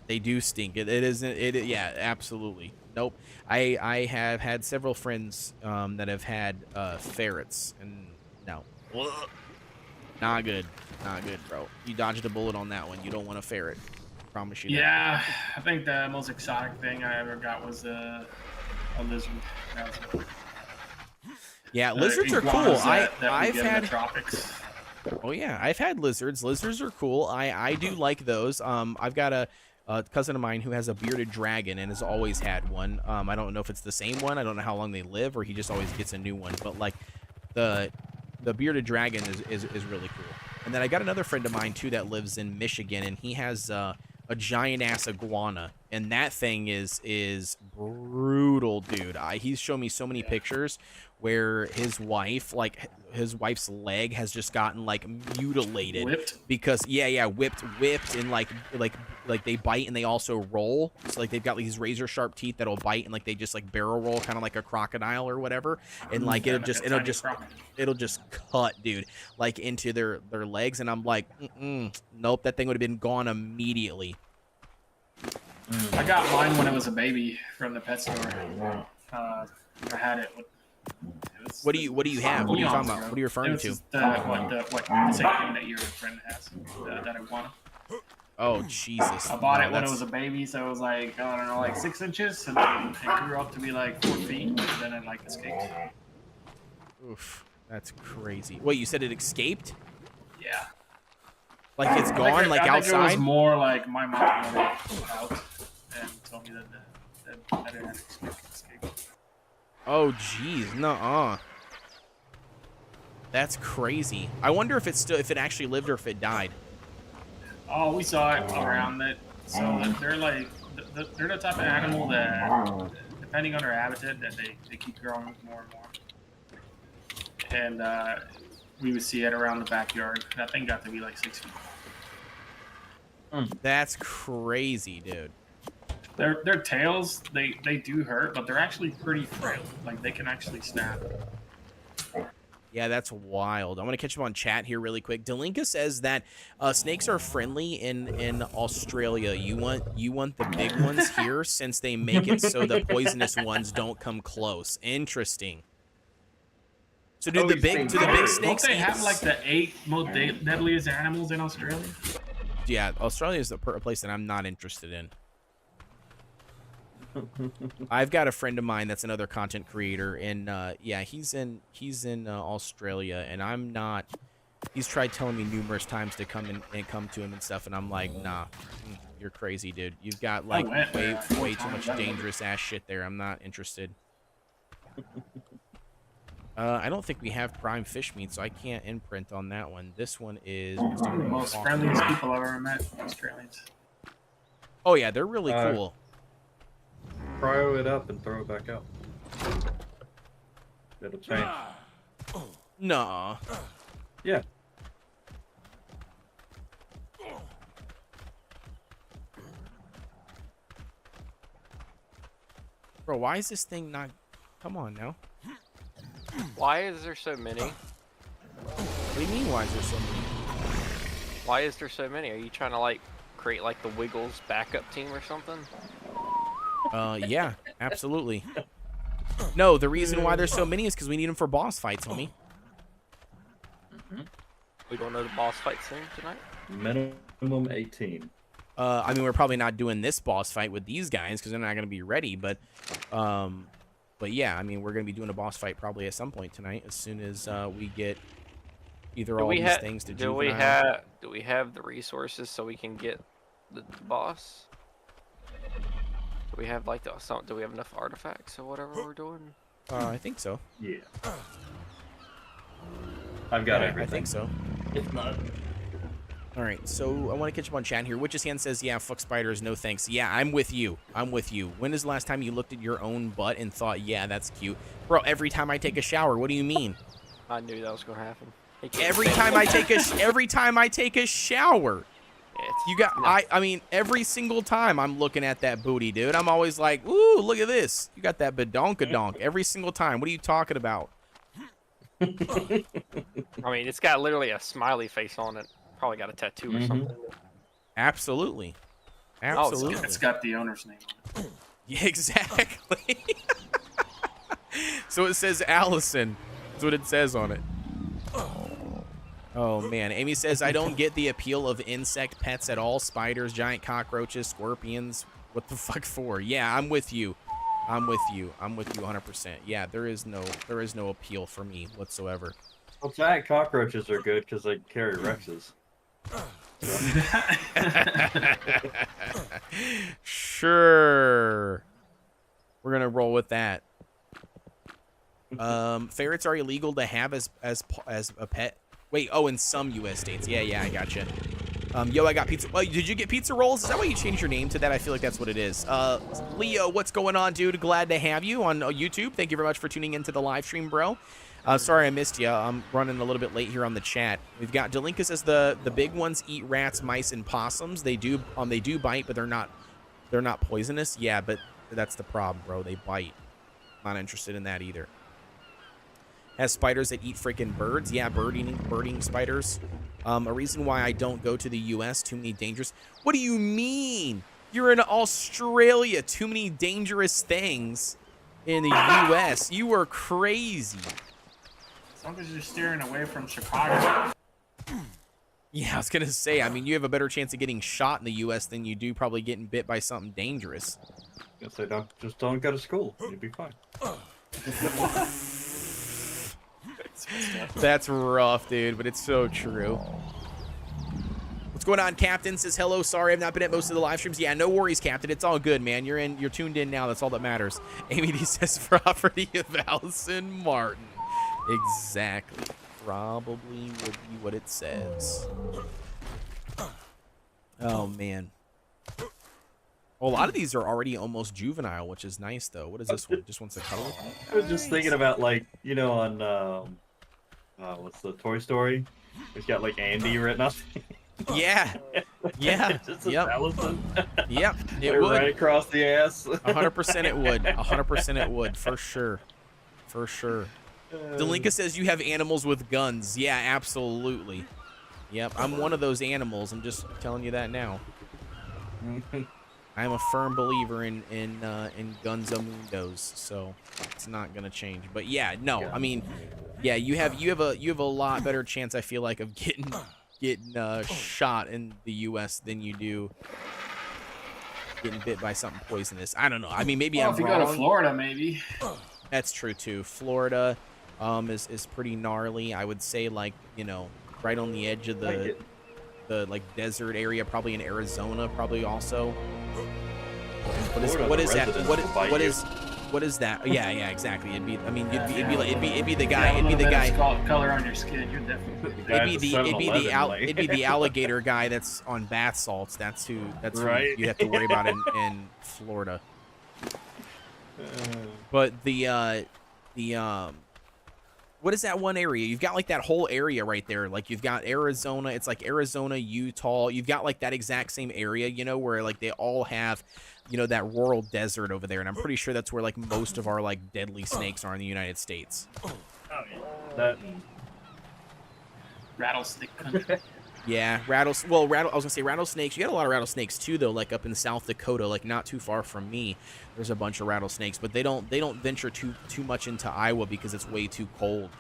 They do stink. Yeah, absolutely. Nope. I have had several friends that have had ferrets, and no. Not good. Not good, bro. You dodged a bullet on that one. You don't want a ferret. Promise you that. Yeah, I think the most exotic thing I ever got was a lizard. Yeah, lizards are cool. I've had tropics. Oh yeah, I've had lizards. Lizards are cool. I do like those. I've got a cousin of mine who has a bearded dragon and has always had one. I don't know if it's the same one. I don't know how long they live, or he just always gets a new one. But like the bearded dragon is really cool. And then I got another friend of mine too that lives in Michigan, and he has a giant ass iguana, and that thing is brutal, dude. He's shown me so many pictures where his wife's leg has just gotten like mutilated. Whipped? Because whipped, and like they bite and they also roll. So like they've got these razor sharp teeth that'll bite, and like they just like barrel roll, kind of like a crocodile or whatever. And like it'll just cut, dude, like into their legs. And I'm like, nope, that thing would have been gone immediately. I got mine when it was a baby from the pet store. I had it. What do you have? What are you talking about? What are you referring to? The same thing that your friend has, that iguana. Oh, Jesus. I bought it when it was a baby, so it was like, I don't know, like 6 inches, and then it grew up to be like 4 feet, and then it like escaped. Oof, that's crazy. Wait, you said it escaped? Yeah. Like it's gone, like outside? I think it was more like my mom let it out and told me that it had escaped. Oh, jeez, nuh-uh. That's crazy. I wonder if it actually lived or if it died. Oh, we saw it around it. So they're like, they're the type of animal that, depending on their habitat, that they keep growing more and more. And we would see it around the backyard. That thing got to be like 6 feet. That's crazy, dude. Their tails, they do hurt, but they're actually pretty frail. Like, they can actually snap. Yeah, that's wild. I'm going to catch him on chat here really quick. Delinka says that snakes are friendly in Australia. You want the big ones here since they make it so the poisonous ones don't come close. Interesting. So do the big snakes... Don't they have like the 8 most deadliest animals in Australia? Yeah, Australia is a place that I'm not interested in. I've got a friend of mine that's another content creator, and yeah, he's in Australia, and I'm not. He's tried telling me numerous times to come to him and stuff, and I'm like, nah, you're crazy, dude. You've got like way too much dangerous ass shit there. I'm not interested. I don't think we have prime fish meat, so I can't imprint on that one. This one is the most friendliest people I've ever met, Australians. Oh yeah, they're really cool. Cryo it up and throw it back out. It'll change. Nah. Yeah. Bro, why is this thing not... Come on now. Why is there so many? What do you mean, why is there so many? Why is there so many? Are you trying to like create like the Wiggles backup team or something? Yeah, absolutely. No, the reason why there's so many is because we need them for boss fights, homie. We don't know the boss fight soon tonight? Minimum 18. I mean, we're probably not doing this boss fight with these guys because they're not going to be ready, but yeah, I mean, we're going to be doing a boss fight probably at some point tonight as soon as we get either all these things to juvenile. Do we have the resources so we can get the boss? Do we have like do we have enough artifacts or whatever we're doing? I think so. Yeah. I've got everything. I think so. If not. All right, so I want to catch up on chat here. Witch's Hand says, yeah, fuck spiders, no thanks. Yeah, I'm with you. I'm with you. When is the last time you looked at your own butt and thought, yeah, that's cute? Bro, every time I take a shower, what do you mean? I knew that was going to happen. Every time I take a shower. You got, I mean, every single time I'm looking at that booty, dude. I'm always like, ooh, look at this. You got that badonkadonk every single time. What are you talking about? I mean, it's got literally a smiley face on it. Probably got a tattoo or something. Absolutely. Absolutely. It's got the owner's name on it. Yeah, exactly. So it says Allison. That's what it says on it. Oh, man. Amy says, I don't get the appeal of insect pets at all. Spiders, giant cockroaches, scorpions. What the fuck for? Yeah, I'm with you. I'm with you 100%. Yeah, there is no appeal for me whatsoever. Well, giant cockroaches are good because they carry Rexes. Sure. We're gonna roll with that. Ferrets are illegal to have as a pet. Wait, oh, in some U.S. states. Yeah, I gotcha. Yo, I got pizza. Oh, did you get pizza rolls? Is that why you changed your name to that? I feel like that's what it is. Leo, what's going on, dude? Glad to have you on YouTube. Thank you very much for tuning into the live stream, bro. Sorry I missed you. I'm running a little bit late here on the chat. We've got Delinka says the big ones eat rats, mice, and possums. They do bite, but they're not poisonous. Yeah, but that's the problem, bro. They bite. Not interested in that either. Has spiders that eat freaking birds. Yeah, birding spiders. A reason why I don't go to the U.S. Too many dangerous. What do you mean? You're in Australia. Too many dangerous things in the U.S. You are crazy. As long as you're steering away from Chicago. Yeah, I was gonna say. I mean, you have a better chance of getting shot in the U.S. than you do probably getting bit by something dangerous. Guess they don't go to school. You'd be fine. That's rough, dude, but it's so true. What's going on, Captain? Says hello. Sorry, I've not been at most of the live streams. Yeah, no worries, Captain. It's all good, man. You're tuned in now. That's all that matters. Amy D says property of Allison Martin. Exactly. Probably would be what it says. Oh man. Well, a lot of these are already almost juvenile, which is nice though. What is this one? Just wants to cuddle? I was just thinking about, like, you know, on what's the Toy Story? It's got like Andy written up. Yeah. Yeah. Yep. Yep. It would. Right across the ass. 100% it would. 100% it would. For sure. For sure. Delinka says you have animals with guns. Yeah, absolutely. Yep. I'm one of those animals. I'm just telling you that now. I'm a firm believer in Gunzo Mundos, so it's not gonna change. But yeah, no, I mean, yeah, you have a lot better chance, I feel like, of getting shot in the U.S. than you do getting bit by something poisonous. I don't know. I mean, maybe I'm wrong. If you go to Florida, maybe. That's true too. Florida is pretty gnarly. I would say, like, you know, right on the edge of the like desert area, probably in Arizona, probably also. What is that? What is that? Yeah, exactly. It'd be. I mean, it'd be the guy. It'd be the guy. Color on your skin. You're definitely. It'd be the alligator guy that's on bath salts. That's who. That's right. Who you have to worry about in Florida. But what is that one area? You've got like that whole area right there. Like you've got Arizona. It's like Arizona, Utah. You've got like that exact same area, you know, where like they all have, you know, that rural desert over there. And I'm pretty sure that's where like most of our like deadly snakes are in the United States. Oh, yeah. Rattlesnake country. Yeah, I was gonna say rattlesnakes. You got a lot of rattlesnakes too, though. Like up in South Dakota, like not too far from me, there's a bunch of rattlesnakes. But they don't venture too much into Iowa because it's way too cold.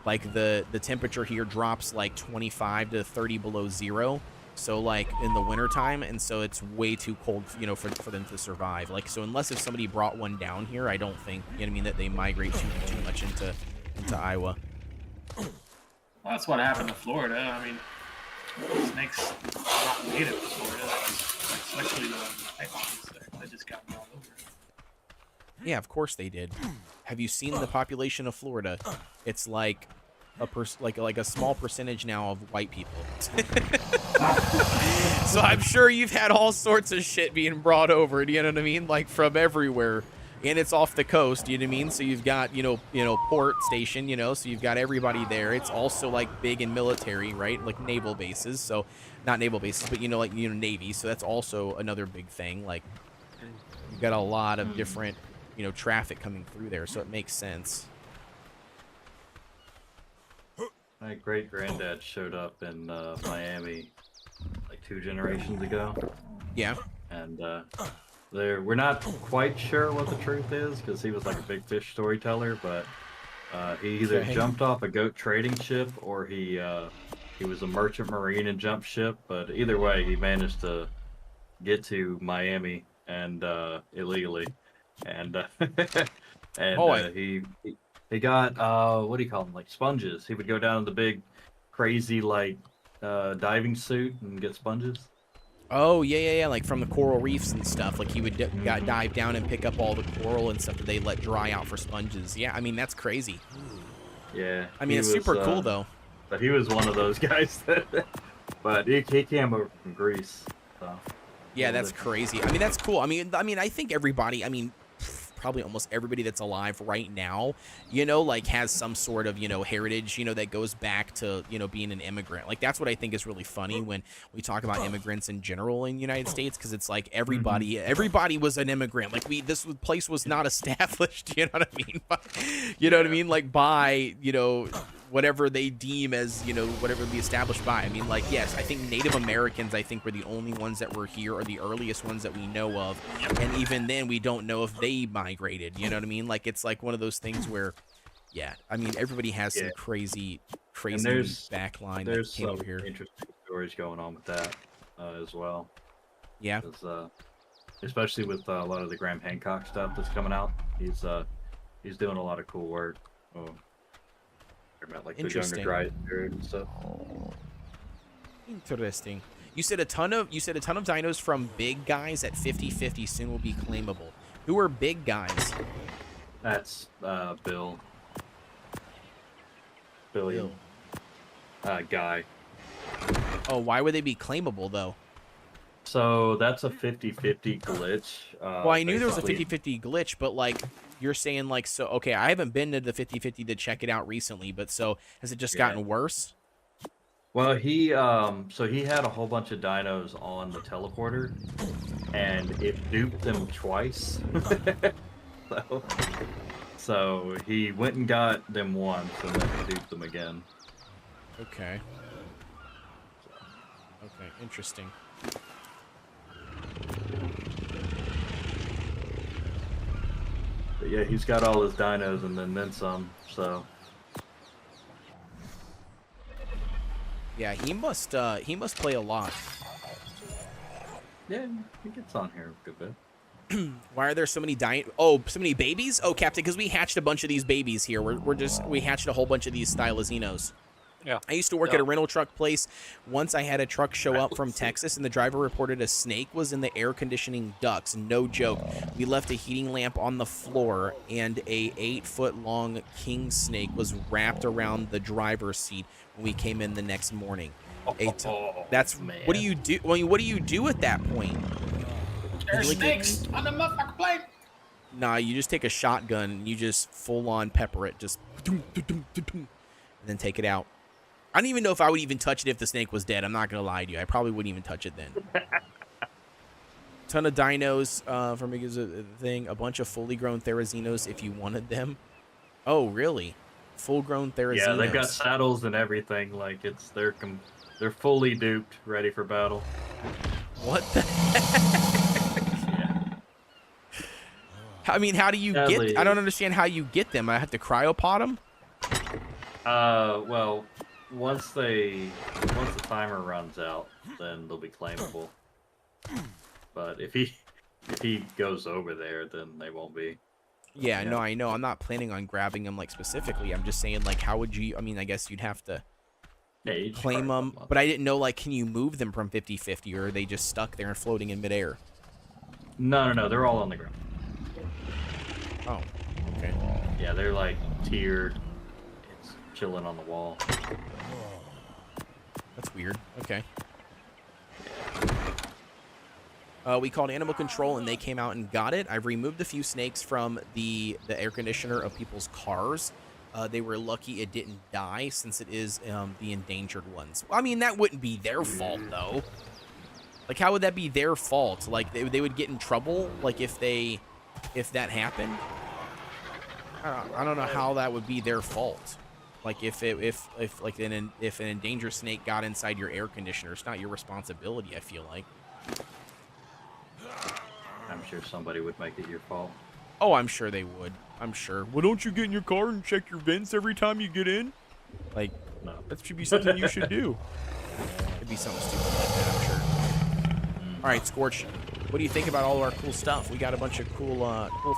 Like the temperature here drops like 25 to 30 below zero. So like in the wintertime, and so it's way too cold, you know, for them to survive. Like so, unless if somebody brought one down here, I don't think, you know what I mean, that they migrate too much into Iowa. Well, that's what happened to Florida. I mean, snakes are not native to Florida. Especially the pythons. They just got brought over. Yeah, of course they did. Have you seen the population of Florida? It's like a small percentage now of white people. So I'm sure you've had all sorts of shit being brought over, you know what I mean? Like from everywhere. And it's off the coast, you know what I mean? So you've got, you know, port station, you know, so you've got everybody there. It's also like big in military, right? Like naval bases. So not naval bases, but like, Navy. So that's also another big thing. Like you've got a lot of different, traffic coming through there. So it makes sense. My great granddad showed up in Miami like 2 generations ago. Yeah. And we're not quite sure what the truth is because he was like a big fish storyteller, but he either jumped off a goat trading ship or he was a merchant marine and jumped ship. But either way, he managed to get to Miami and illegally, and he got what do you call them, like sponges. He would go down in the big crazy like diving suit and get sponges. Oh, yeah, like from the coral reefs and stuff. Like he would dive down and pick up all the coral and stuff that they let dry out for sponges. Yeah, I mean, that's crazy. Yeah. I mean, it's super cool, though. But he was one of those guys but he came over from Greece. So. Yeah, that's crazy. I mean, that's cool. I mean, I think everybody, probably almost everybody that's alive right now, like has some sort of, heritage, that goes back to, being an immigrant. Like, that's what I think is really funny when we talk about immigrants in general in the United States, because it's like everybody was an immigrant. Like, this place was not established, you know what I mean? What I mean? Like, by, whatever they deem as, whatever be established by. I mean, like, yes, I think Native Americans, I think, were the only ones that were here, or the earliest ones that we know of. And even then, we don't know if they migrated, you know what I mean? Like, it's like one of those things where, yeah, I mean, everybody has some crazy backline that came over here. Interesting stories going on with that as well. Yeah. Especially with a lot of the Graham Hancock stuff that's coming out. He's doing a lot of cool work. About like the younger dry period and stuff. Interesting. You said a ton of dinos from big guys at 50/50 soon will be claimable. Who are big guys? That's Bill. Guy. Oh, why would they be claimable though? So that's a 50/50 glitch. Well, I knew there was a 50/50 glitch, but like you're saying, like, so okay, I haven't been to the 50/50 to check it out recently, but so has it just gotten worse? Well, he had a whole bunch of dinos on the teleporter, and it duped them twice. so he went and got them once, and then it duped them again. Okay. Okay, interesting. But yeah, he's got all his dinos and then some, so. Yeah, he must play a lot. Yeah, he gets on here a good bit. Why are there so many so many babies? Oh, Captain, because we hatched a bunch of these babies here. We hatched a whole bunch of these Stylozinos. Yeah. I used to work at a rental truck place. Once I had a truck show up from Texas, and the driver reported a snake was in the air conditioning ducts. No joke. We left a heating lamp on the floor, and a 8-foot-long king snake was wrapped around the driver's seat when we came in the next morning. That's man. What do you do? Well, what do you do at that point? There's snakes on the motherfucking plane. Nah, you just take a shotgun and you just full-on pepper it, just and then take it out. I don't even know if I would even touch it if the snake was dead. I'm not going to lie to you. I probably wouldn't even touch it then. Ton of dinos from a thing. A bunch of fully grown Therazinos if you wanted them. Oh, really? Full-grown Therazinos. Yeah, they've got saddles and everything. Like, they're fully duped, ready for battle. What the heck? Yeah. I mean, how do you get... I don't understand how you get them. I have to cryopod them? Well... Once the timer runs out, then they'll be claimable. But if he goes over there, then they won't be. Yeah, no, I know. I'm not planning on grabbing them like specifically. I'm just saying, like, how would you? I mean, I guess you'd have to. claim them, but I didn't know, like, can you move them from 50-50, or are they just stuck there and floating in midair? No, they're all on the ground. Oh, okay. Yeah, they're like tiered. It's chilling on the wall. That's weird. Okay. We called animal control, and they came out and got it. I've removed a few snakes from the air conditioner of people's cars. They were lucky it didn't die, since it is the endangered ones. Well, I mean, that wouldn't be their fault, though. Like, how would that be their fault? Like, they would get in trouble, like, if that happened? I don't know how that would be their fault. Like, if an endangered snake got inside your air conditioner, it's not your responsibility, I feel like. I'm sure somebody would make it your fault. Oh, I'm sure they would. I'm sure. Well, don't you get in your car and check your vents every time you get in? Like, no. That should be something you should do. It'd be something stupid like that, I'm sure. All right, Scorch, what do you think about all of our cool stuff? We got a bunch of cool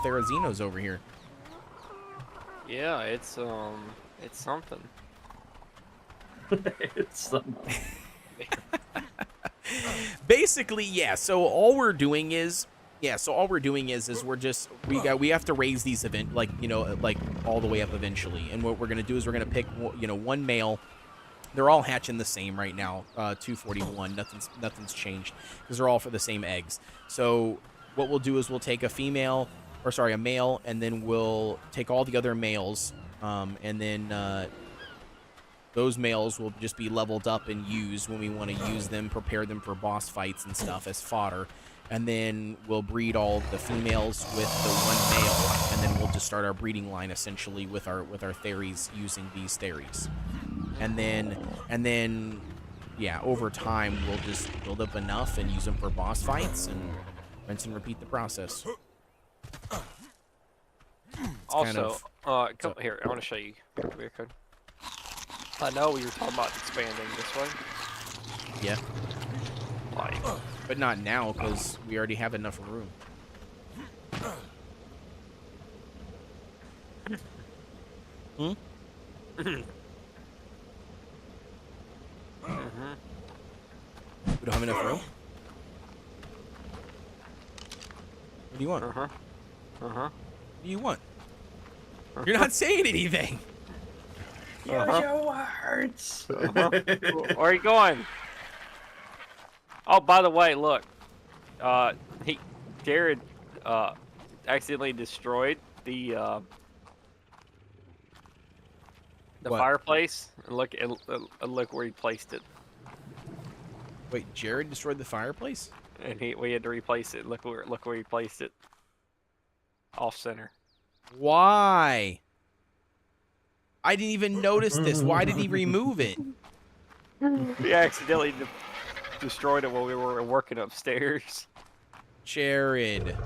Therazinos over here. Yeah, it's something. It's something. Basically, yeah. So all we're doing is we're just we have to raise these event, like, you know, like all the way up eventually. And what we're gonna do is we're gonna pick, you know, one male. They're all hatching the same right now, 241. Nothing's changed because they're all for the same eggs. So what we'll do is we'll take a male, and then we'll take all the other males, and then those males will just be leveled up and used when we want to use them, prepare them for boss fights and stuff as fodder. And then we'll breed all the females with the one male, and then we'll just start our breeding line essentially with our Theries, using these Theries. And then yeah, over time we'll just build up enough and use them for boss fights, and rinse and repeat the process. Also, come here. I want to show you. Come here, Code. I know we were talking about expanding this way. Yeah. Like, but not now, because we already have enough room. Hmm? We don't have enough room? What do you want? What do you want? You're not saying anything! Use your words! Where are you going? Oh, by the way, look. Jared accidentally destroyed the fireplace. And look where he placed it. Wait, Jared destroyed the fireplace? And we had to replace it. Look where he placed it. Off center. Why? I didn't even notice this. Why did he remove it? He accidentally destroyed it while we were working upstairs. Jared.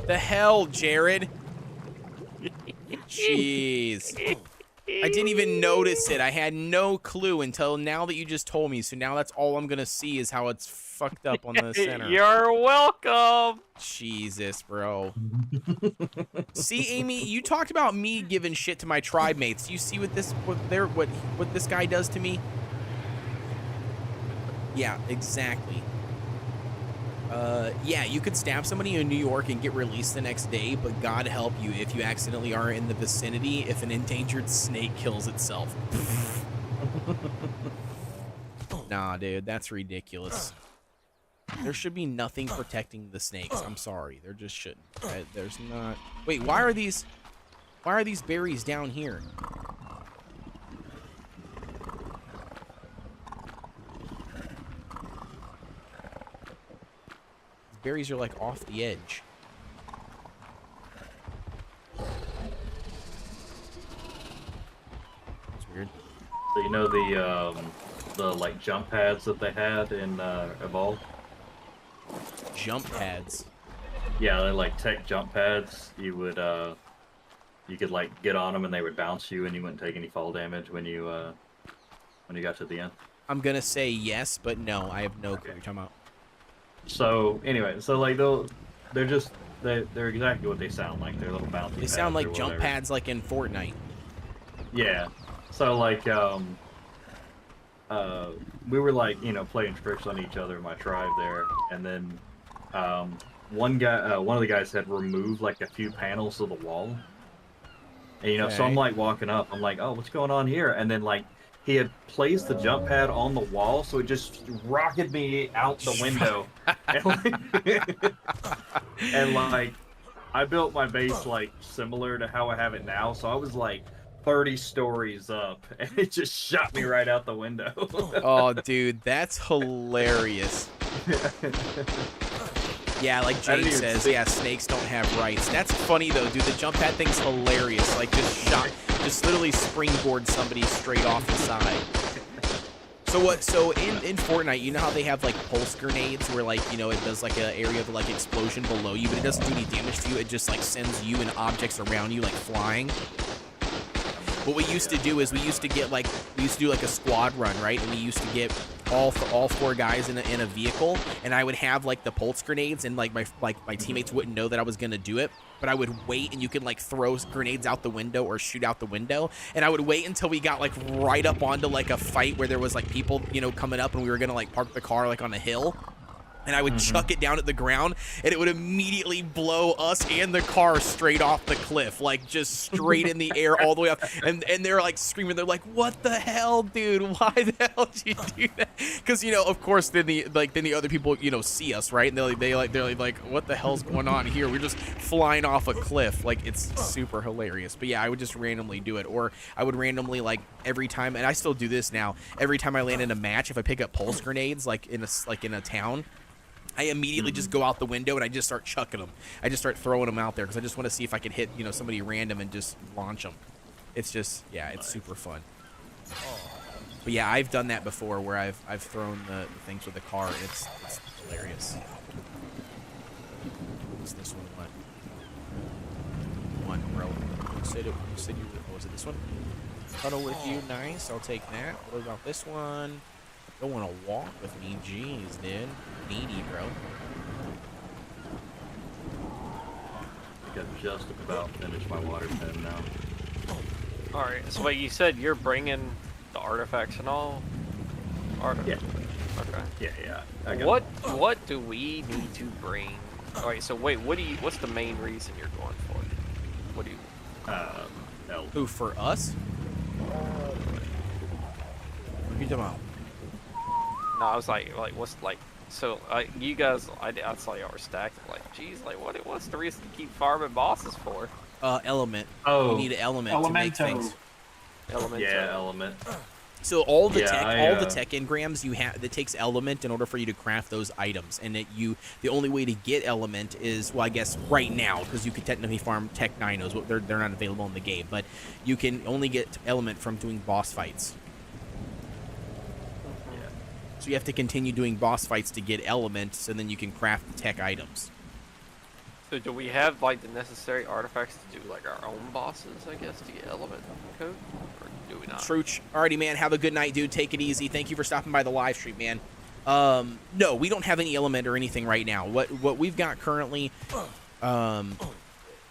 The hell, Jared? Jeez. I didn't even notice it. I had no clue until now that you just told me. So now that's all I'm going to see is how it's fucked up on the center. You're welcome. Jesus, bro. See, Amy, you talked about me giving shit to my tribe mates. You see what this guy does to me? Yeah, exactly. Yeah, you could stab somebody in New York and get released the next day, but God help you if you accidentally are in the vicinity if an endangered snake kills itself. Nah, dude, that's ridiculous. There should be nothing protecting the snakes. I'm sorry, there just shouldn't. There's not. Wait, why are these berries down here? Berries are like off the edge. That's weird. So you know the like jump pads that they had in Evolve? Jump pads? Yeah, they're like tech jump pads. You would you could like get on them and they would bounce you and you wouldn't take any fall damage when you got to the end. I'm gonna say yes, but no, I have no clue what you're talking about. So anyway, so like they're exactly what they sound like. They're little bouncy. They sound like jump pads, like in Fortnite. Yeah. So like we were like, you know, playing tricks on each other in my tribe there, and then one of the guys had removed like a few panels of the wall, and you know, so I'm like walking up, I'm like, oh, what's going on here? And then like he had placed the jump pad on the wall, so it just rocketed me out the window, and like I built my base like similar to how I have it now, so I was like 30 stories up, and it just shot me right out the window. Oh, dude, that's hilarious. Yeah, like Jane says, yeah, snakes don't have rights. That's funny, though, dude. The jump pad thing's hilarious. Like, just literally springboard somebody straight off the side. So in Fortnite, you know how they have, like, pulse grenades where, like, you know, it does, like, an area of, like, explosion below you, but it doesn't do any damage to you. It just, like, sends you and objects around you, like, flying. What we used to do is we used to do like a squad run, right? And we used to get all 4 guys in a vehicle, and I would have like the pulse grenades, and like my teammates wouldn't know that I was gonna do it, but I would wait, and you could like throw grenades out the window or shoot out the window, and I would wait until we got like right up onto like a fight where there was like people, you know, coming up, and we were gonna like park the car like on a hill. And I would chuck it down at the ground, and it would immediately blow us and the car straight off the cliff, like just straight in the air all the way up. And they're like screaming. They're like, "What the hell, dude? Why the hell did you do that?" Because you know, of course, then the other people, you know, see us, right? And they're like, "What the hell's going on here? We're just flying off a cliff." Like, it's super hilarious. But yeah, I would just randomly do it, or I would randomly, like, every time, and I still do this now. Every time I land in a match, if I pick up pulse grenades, like in a town, I immediately just go out the window and I just start chucking them. I just start throwing them out there because I just want to see if I could hit, you know, somebody random and just launch them. It's just, yeah, it's super fun. But yeah, I've done that before where I've thrown the things with the car. It's hilarious. What's this one? What? One, bro. You said you. Was it this one? Cuddle with you, nice. I'll take that. What about this one? Don't want to walk with me, jeez, dude. Needy, bro. I got just about finished my water pen now. Alright, so wait, you said you're bringing the artifacts and all? Yeah. Okay. Yeah. What do we need to bring? Alright, so wait, what's the main reason you're going for? What do you... No. Who, for us? What are you talking about? No, I was like, what's like, so you guys, I saw y'all were stacked. Like, geez, like, what's the reason to keep farming bosses for? Element. Oh, you need an element to make things. Element. Yeah, element. So all the tech engrams you have, that takes element in order for you to craft those items, and the only way to get element is, well, I guess right now, because you could technically farm tech dinos, but they're not available in the game, but you can only get element from doing boss fights. So you have to continue doing boss fights to get elements, and then you can craft the tech items. So do we have like the necessary artifacts to do like our own bosses, I guess, to get element code? Or do we not? Trooch. Alrighty, man. Have a good night, dude. Take it easy. Thank you for stopping by the live stream, man. No, we don't have any element or anything right now. What we've got currently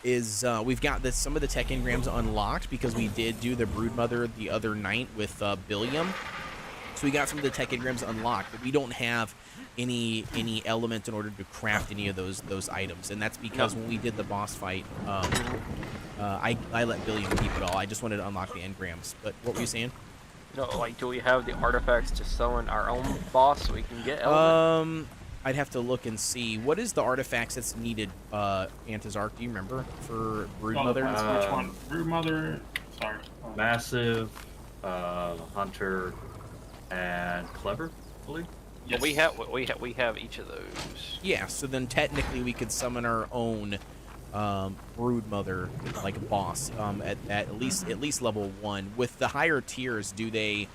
is we've got some of the tech engrams unlocked because we did do the Broodmother the other night with Billiam. So we got some of the tech engrams unlocked, but we don't have any element in order to craft any of those items, and that's because when we did the boss fight, I let Billiam keep it all. I just wanted to unlock the engrams. But what were you saying? No, like, do we have the artifacts to summon our own boss so we can get element? I'd have to look and see. What is the artifacts that's needed, Antizarch? Do you remember for Broodmother? Which one? Broodmother. Sorry. Massive, Hunter, and Clever, I believe. Yes. We have each of those. Yeah. So then technically we could summon our own Broodmother like boss at least level 1. With the higher tiers, do they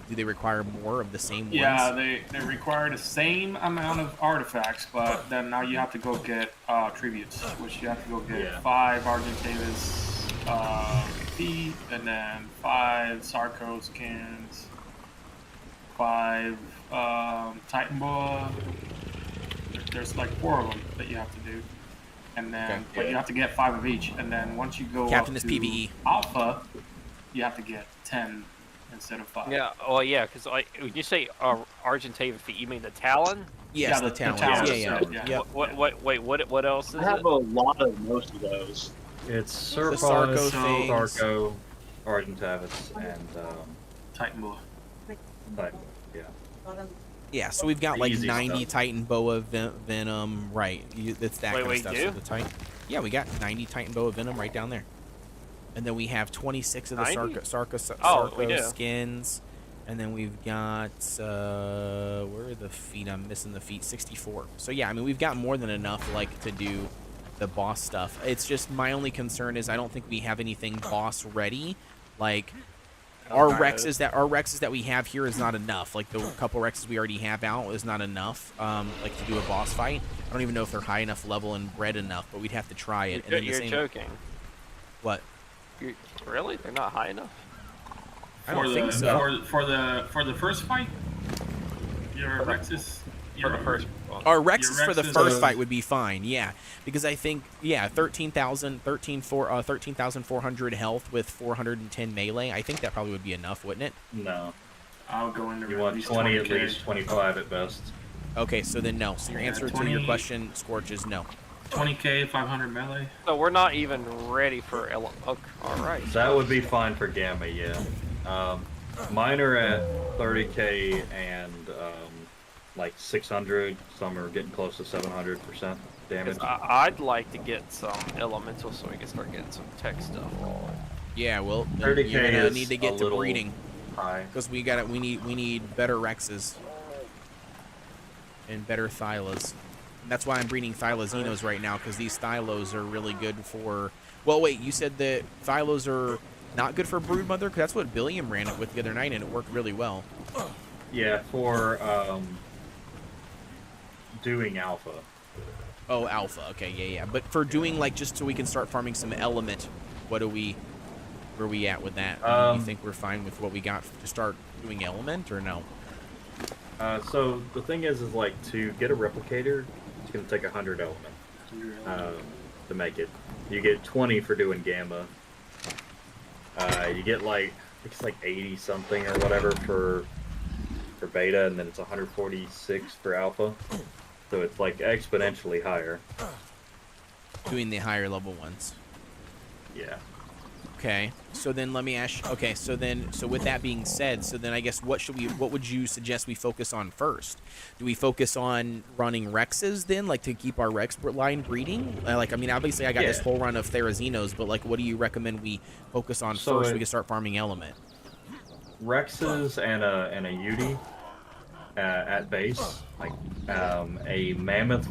require more of the same ones? Yeah, they require the same amount of artifacts, but then now you have to go get tributes, which you have to go get 5 Argent Davis feet, and then 5 Sarko skins, 5 Titan Boa. There's like 4 of them that you have to do, and then but you have to get 5 of each. And then once you go Captain up is PvE. Alpha, you have to get 10 instead of 5. Yeah. Oh yeah, because when you say Argentavian feet, you mean the Talon? Yes, Yeah, the Talon. yeah. Yep. Wait, what else is I have it? a lot of most of those. It's The Serpos, Sarco things. Sarco, Argentavis, and Titan Boa. Titan. Yeah. Yeah, so we've got like Easy 90 stuff. Titan Boa Venom, right? It's that kind of stuff. do? So the Titan, yeah, we got 90 Titan Boa Venom right down there, and then we have 26 of the 90? Sarco we do. skins, and then we've got where are the feet? I'm missing the feet. 64. So yeah, I mean we've got more than enough like to do the boss stuff. It's just my only concern is I don't think we have anything boss ready, like. Our Rexes that we have here is not enough. Like the couple Rexes we already have out is not enough. Like to do a boss fight. I don't even know if they're high enough level and bred enough, but we'd have to try it. You're joking. What? Really? They're not high enough? I don't think so. For the first fight, your Rexes. For the first one. Our Rexes for the Rexes first are- fight would be fine, yeah, because I think 13,400 health with 410 melee. I think that probably would be enough, wouldn't it? No. I'll go into You at want least 20 at 20K. least, 25 at best. Okay, so then no. So your Yeah, answer to 20 your question, Scorch, is no. 20K, 500 melee. So we're not even ready for okay, all right. That would be fine for Gamma, yeah. Mine are at 30k and like 600. Some are getting close to 700% damage. I'd like to get some elemental so we can start getting some tech stuff. Yeah, well, then 30K you're gonna is need to a get to little breeding high. because we need better Rexes and better Thylas. That's why I'm breeding Thylazinos right now, because these Thylos are really good for... Well, wait, you said that Thylos are not good for Broodmother? Because that's what Billiam ran it with the other night, and it worked really well. Yeah, for doing Alpha. Oh, Alpha. Okay, yeah. But for doing, like, just so we can start farming some Element, where are we at with that? Do you think we're fine with what we got to start doing Element, or no? So the thing is like, to get a replicator, it's going to take 100 element to make it. You get 20 for doing Gamma. You get like, it's like 80 something or whatever for Beta, and then it's 146 for Alpha. So it's like exponentially higher. Doing the higher level ones. Yeah. Okay, so then let me ask. Okay, so with that being said, so then I guess what would you suggest we focus on first? Do we focus on running Rexes then, like to keep our Rex line breeding? Like, I mean, obviously I got this whole run of Therazinos, but like, what do you recommend we focus on first? We can start farming Element. Rexes and a Yeti at base. Like a Mammoth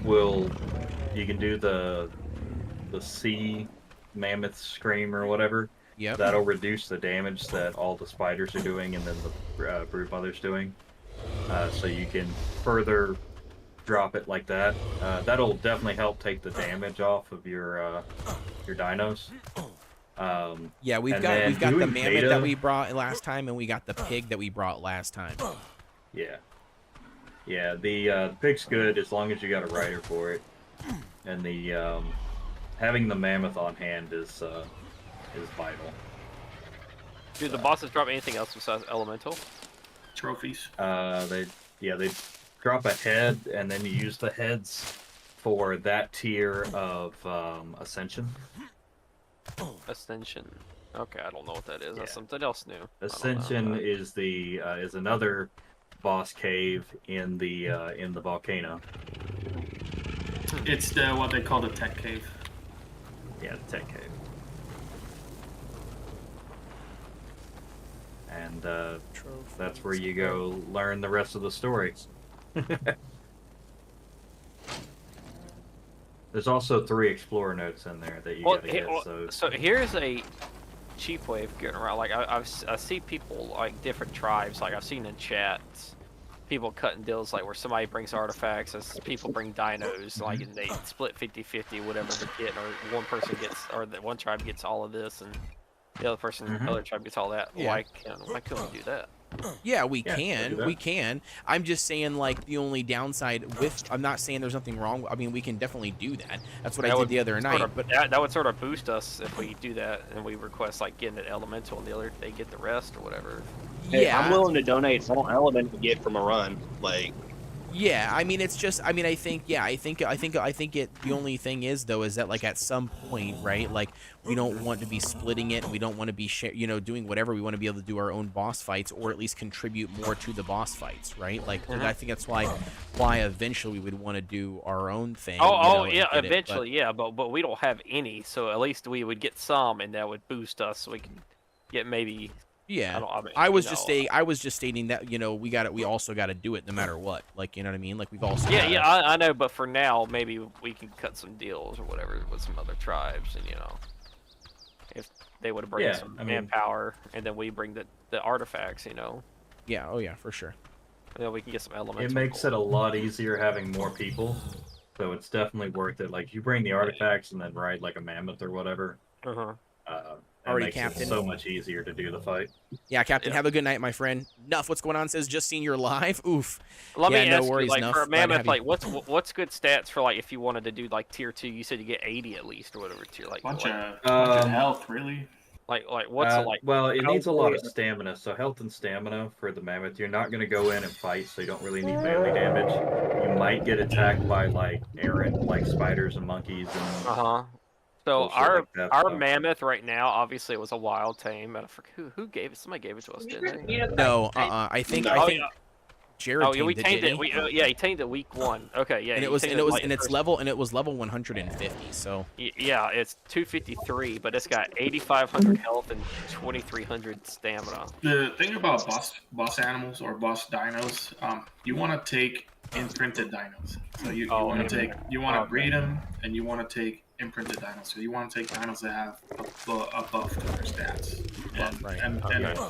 you can do the sea Mammoth Scream or whatever. Yep. That'll reduce the damage that all the spiders are doing and then the Broodmother's doing. So you can further drop it like that. That'll definitely help take the damage off of your dinos. Yeah, we've got the Mammoth that we brought last time, and we got the Pig that we brought last time. Yeah. Yeah, the Pig's good as long as you got a rider for it. And the having the Mammoth on hand is vital. Do the bosses drop anything else besides elemental? Trophies. They drop a head, and then you use the heads for that tier of Ascension. Ascension. Okay, I don't know what that is. That's something else new. Ascension is another boss cave in the volcano. It's what they call the tech cave. Yeah, the tech cave. And that's where you go learn the rest of the story. There's also 3 explorer notes in there that you gotta get. So here's a cheap way of getting around. Like I see people, like different tribes. Like I've seen in chats, people cutting deals like where somebody brings artifacts, as people bring dinos, like and they split 50-50, whatever they're getting, or one person gets, or the one tribe gets all of this, and the other person, other tribe gets all that. Yeah. Why couldn't we do that? Yeah, we can. I'm just saying, like, the only downside with... I'm not saying there's nothing wrong. I mean, we can definitely do that. That's what I did the other night. But that would sort of boost us if we do that and we request, like, getting an elemental and the other, they get the rest or whatever. Hey, yeah, I'm willing to donate all element to get from a run. Like, yeah. I mean, it's just. I mean, I think. Yeah, I think it. The only thing is though, is that like at some point, right? Like we don't want to be splitting it. And we don't want to be, doing whatever. We want to be able to do our own boss fights, or at least contribute more to the boss fights, right? Like I think that's why eventually we would want to do our own thing. Yeah, eventually, yeah. But we don't have any, so at least we would get some, and that would boost us, so we can get maybe. Yeah, I was just stating that we also got to do it no matter what. Like, you know what I mean? Like we've also I know, but for now maybe we can cut some deals or whatever with some other tribes, and if they would bring some manpower, and then we bring the artifacts, Yeah. Oh yeah, for sure. And then we can get some elements. It makes it a lot easier having more people, so it's definitely worth it. Like you bring the artifacts and then ride like a mammoth or whatever. Already, makes Captain. It so much easier to do the fight. Yeah, Captain. Have a good night, my friend. Nuff, what's going on? Says just seen your live. Oof. Let me ask no worries, you, like Nuff. for a mammoth, like what's good stats for like if you wanted to do like tier 2? You said you get 80 at least or whatever tier like. Bunch of health, really. Like what's like? Well, it needs a lot of stamina. So health and stamina for the mammoth. You're not going to go in and fight, so you don't really need melee damage. You might get attacked by like errant, like spiders and monkeys and. So our mammoth right now, obviously, it was a wild tame. And I forget who gave it. Somebody gave it to us, didn't they? No, I think Jared. Oh, we tamed it. He tamed it week 1. Okay, yeah. And it was level 150. So yeah, it's 253, but it's got 8,500 health and 2,300 stamina. The thing about boss animals or boss dinos, you want to take imprinted dinos. So you want to breed them, and you want to take imprinted dinos. So you want to take dinos that have a buff to their stats. And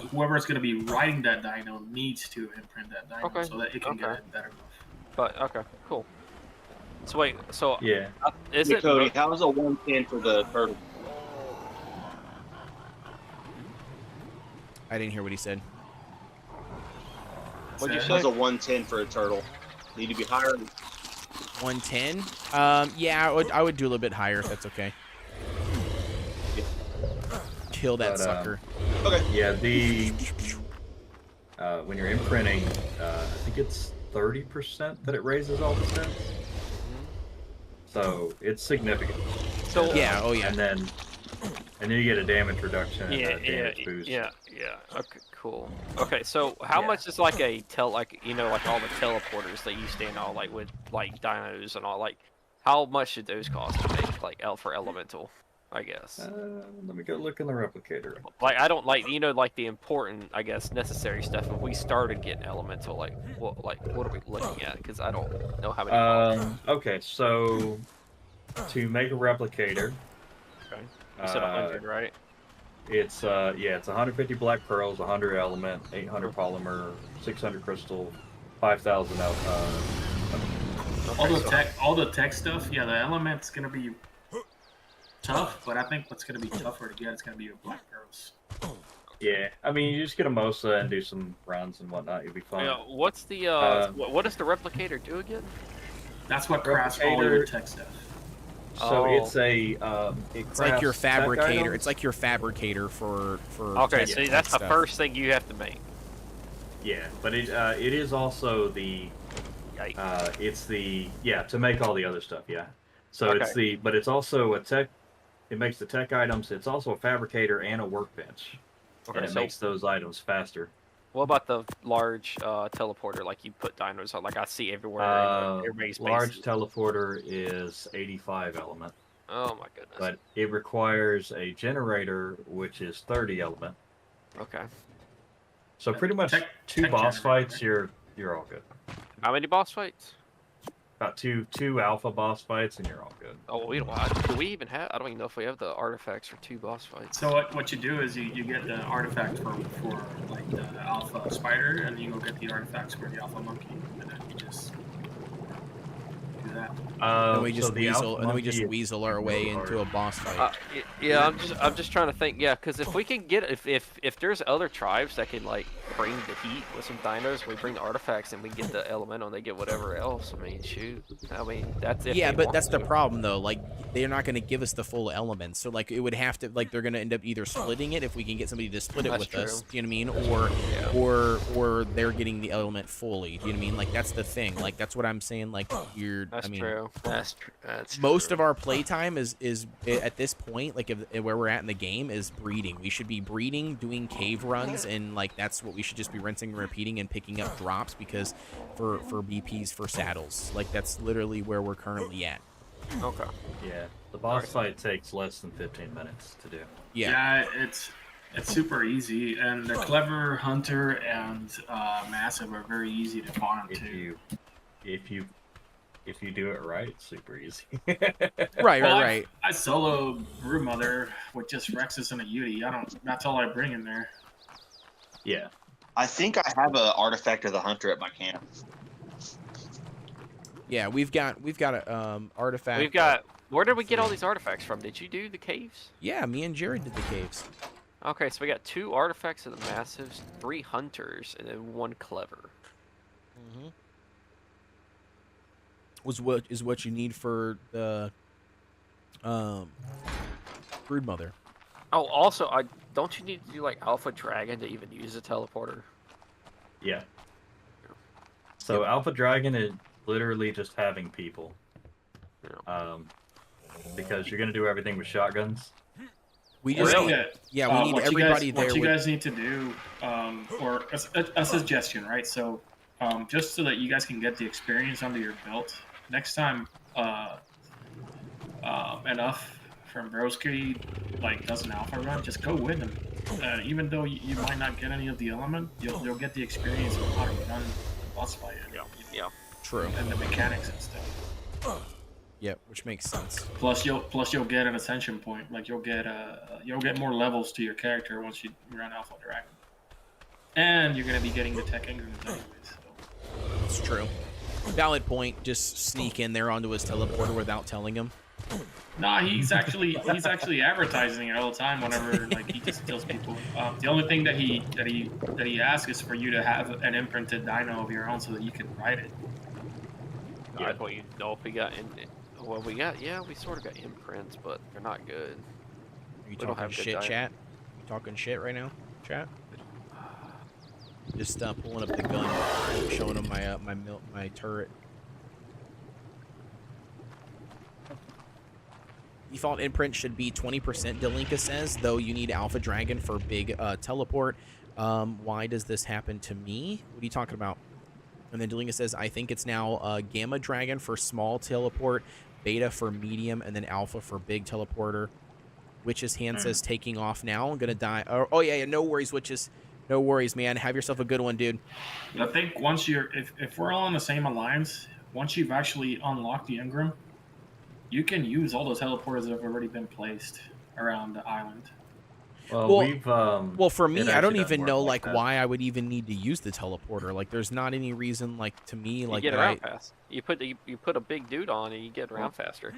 whoever's going to be riding that dino needs to imprint that dino so that it can get a better buff. But okay, cool. So wait, yeah. Is it Cody? How's a 110 for the turtle? I didn't hear what he said. What'd you say? How's a 110 for a turtle? Need to be higher. 110? Yeah, I would do a little bit higher if that's okay. Kill that sucker. Okay. Yeah, when you're imprinting, I think it's 30% that it raises all the stats. So it's significant. So yeah, and then you get a damage reduction and a damage boost. Yeah. Okay, cool. Okay, so how much is like like all the teleporters that you stand on, like with like dinos and all, like how much should those cost to make, like for elemental, I guess? Let me go look in the replicator. Like I don't like like the important, I guess, necessary stuff. If we started getting elemental, what are we looking at? Because I don't know how many. Okay, so to make a replicator. Okay. You said 100, right? It's 150 black pearls, 100 element, 800 polymer, 600 crystal, 5,000 all the tech stuff. Yeah, the element's gonna be tough, but I think what's gonna be tougher to get is gonna be the black pearls. Yeah, I mean, you just get a MOSA and do some runs and whatnot. You'll be fine. Yeah, what's the what does the replicator do again? That's what crafts all your tech stuff. So it's it's like your fabricator. It's like your fabricator for. Okay, so that's the first thing you have to make. Yeah, but it is also the. It's the to make all the other stuff. Yeah, so but it's also a tech. It makes the tech items. It's also a fabricator and a workbench, and it makes those items faster. What about the large teleporter? Like you put dinos on, like I see everywhere. Everybody's large teleporter is 85 element. Oh my goodness! But it requires a generator, which is 30 element. Okay. So pretty much two boss fights, you're all good. How many boss fights? About two alpha boss fights, and you're all good. Oh, we don't. Do we even have? I don't even know if we have the artifacts for 2 boss fights. So what you do is you get the artifact for like the alpha spider, and you go get the artifacts for the alpha monkey, and then you just do that. Then we just weasel our way into a boss fight. Yeah, I'm just trying to think. Yeah, because if we can get if there's other tribes that can like bring the heat with some dinos, we bring the artifacts and we get the elemental and they get whatever else. I mean, shoot. I mean, that's it. Yeah, but that's the problem though. Like they're not going to give us the full elements, so like it would have to like they're going to end up either splitting it if we can get somebody to split it with us. Do you know what I mean? Or they're getting the element fully. Do you know what I mean? Like that's the thing. Like that's what I'm saying. Like That's true. That's true. Most of our playtime is at this point, like where we're at in the game, is breeding. We should be breeding, doing cave runs, and like that's what we should just be rinsing and repeating and picking up drops because for BPs for saddles. Like that's literally where we're currently at. Okay. Yeah, the boss fight takes less than 15 minutes to do. Yeah, it's super easy, and the clever hunter and massive are very easy to farm too. If you do it right, it's super easy. Right. I solo Broodmother with just Rexus and a Yeti. That's all I bring in there. Yeah. I think I have an artifact of the hunter at my camp. Yeah, we've got a artifact. Where did we get all these artifacts from? Did you do the caves? Yeah, me and Jared did the caves. Okay, so we got 2 artifacts of the massives, 3 hunters, and then 1 clever. Mm-hmm. Is what you need for the Broodmother. Oh, also, don't you need to do like Alpha Dragon to even use a teleporter? Yeah. So Alpha Dragon is literally just having people. Because you're gonna do everything with shotguns. We just we need everybody there. What you guys need to do, or a suggestion, right? So, just so that you guys can get the experience under your belt, next time enough from Broski like does an alpha run, just go with him. Even though you might not get any of the element, you'll get the experience of how to run the boss fight. Yeah. True. And the mechanics and stuff. Yeah, which makes sense. Plus you'll get an ascension point. Like you'll get more levels to your character once you run Alpha Dragon. And you're gonna be getting the tech ingredients anyways. So. That's true. Valid point. Just sneak in there onto his teleporter without telling him. Nah, he's actually advertising it all the time. Whenever like he just tells people. The only thing that he asks is for you to have an imprinted dino of your own so that you can ride it. I thought you know if we got we sort of got imprints, but they're not good. Are you talking shit, chat? You talking shit right now, chat? Just pulling up the gun, showing them my turret. Default imprint should be 20%, Delinka says, though you need Alpha Dragon for big teleport. Why does this happen to me? What are you talking about? And then Delinka says, I think it's now Gamma Dragon for small teleport, Beta for medium, and then Alpha for big teleporter. Witch's hand says taking off now. I'm going to die. Oh, yeah, no worries, Witches. No worries, man. Have yourself a good one, dude. I think once if we're all in the same alliance, once you've actually unlocked the Ingram, you can use all those teleporters that have already been placed around the island. Well, for me, I don't even know like why I would even need to use the teleporter. Like, there's not any reason, like, to me, like, you get around fast. You put a big dude on and you get around faster.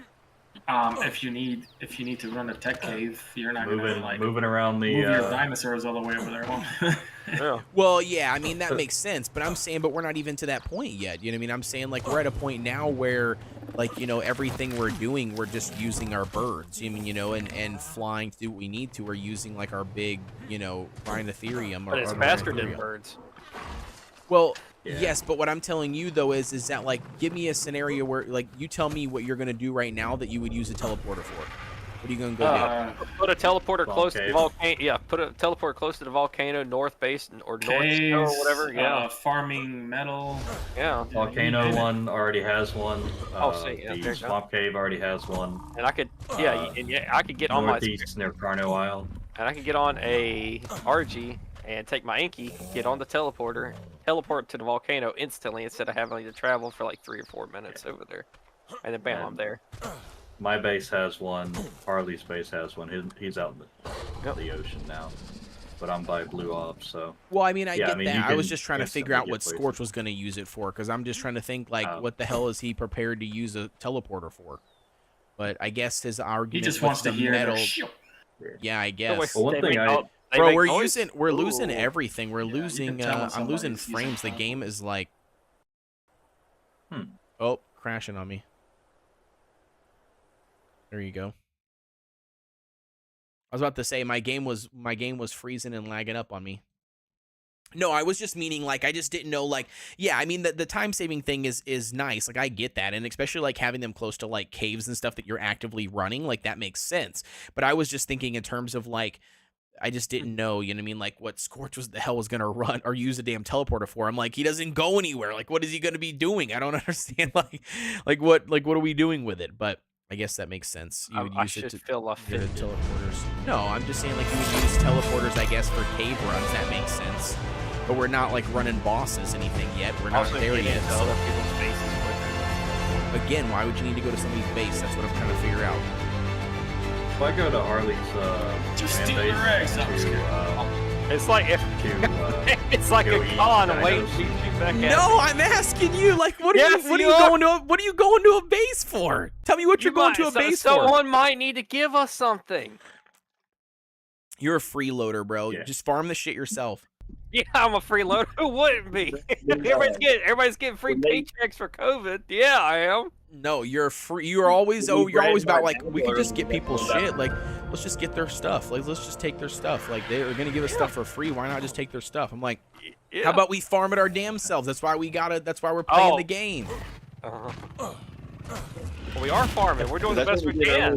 If you need to run a tech cave, you're not gonna like moving around the move your dinosaurs all the way over there. Yeah. Well, yeah, I mean that makes sense, but I'm saying, but we're not even to that point yet. You know what I mean? I'm saying like we're at a point now where, like, you know, everything we're doing, we're just using our birds. You mean, you know, and flying to do what we need to. We're using like our big, you know, Rhinotherium. But it's faster than birds. Well. Yeah. Yes, but what I'm telling you though is that like give me a scenario where like you tell me what you're gonna do right now that you would use a teleporter for. What are you gonna go do? Put a teleporter close to the volcano. Yeah, put a teleporter close to the volcano, north base or north snow or whatever. Yeah, farming metal. Yeah, volcano one already has one. The swamp cave already has one. And I could, I could get on my northeast near Carno Isle. And I could get on a RG and take my Inky, get on the teleporter, teleport to the volcano instantly instead of having to travel for like 3 or 4 minutes over there. And then bam, I'm there. My base has one. Harley's base has one. He's out in the ocean now. but I'm by blue ops, so. Well, I mean, I get mean, that. I was just trying to figure out what Scorch was going to use it for, because I'm just trying to think, like, what the hell is he prepared to use a teleporter for? But I guess his argument he just wants to hear metal. Yeah, I guess. Well, one thing bro, we're losing everything. We're losing. I'm losing frames. The game is like. Oh, crashing on me. There you go. I was about to say my game was freezing and lagging up on me. No, I was just meaning, like, I just didn't know, like, yeah, I mean, the time-saving thing is nice. Like, I get that, and especially, like, having them close to, like, caves and stuff that you're actively running, like, that makes sense. But I was just thinking in terms of, like, I just didn't know, you know what I mean, like, what Scorch was the hell was going to run or use a damn teleporter for. I'm like, he doesn't go anywhere. Like, what is he going to be doing? I don't understand, like, what are we doing with it? But I guess that makes sense. You would use it to feel offended. Teleporters. No, I'm just saying, like, you would use teleporters, I guess, for cave runs. That makes sense. But we're not, like, running bosses anything yet. We're not there yet. So. Other people's bases quicker. Again, why would you need to go to somebody's base? That's what I'm trying to figure out. If I go to Harley's just steal your eggs. It's like if it's like a con waiting to shoot back at No, I'm asking you, like, what are you going to a base for? Tell me what you're going to a base for. Someone might need to give us something. You're a freeloader, bro. Yeah. Just farm the shit yourself. Yeah, I'm a freeloader. Who wouldn't be? Everybody's getting free paychecks for COVID. Yeah, I am. No, you're free. You're always about, like, we can just get people shit. Like, let's just get their stuff. Like, let's just take their stuff. Like, they're gonna give us stuff for free. Why not just take their stuff? I'm like, how about we farm it our damn selves? That's why we're playing the game. Well, we are farming. We're doing the best we can.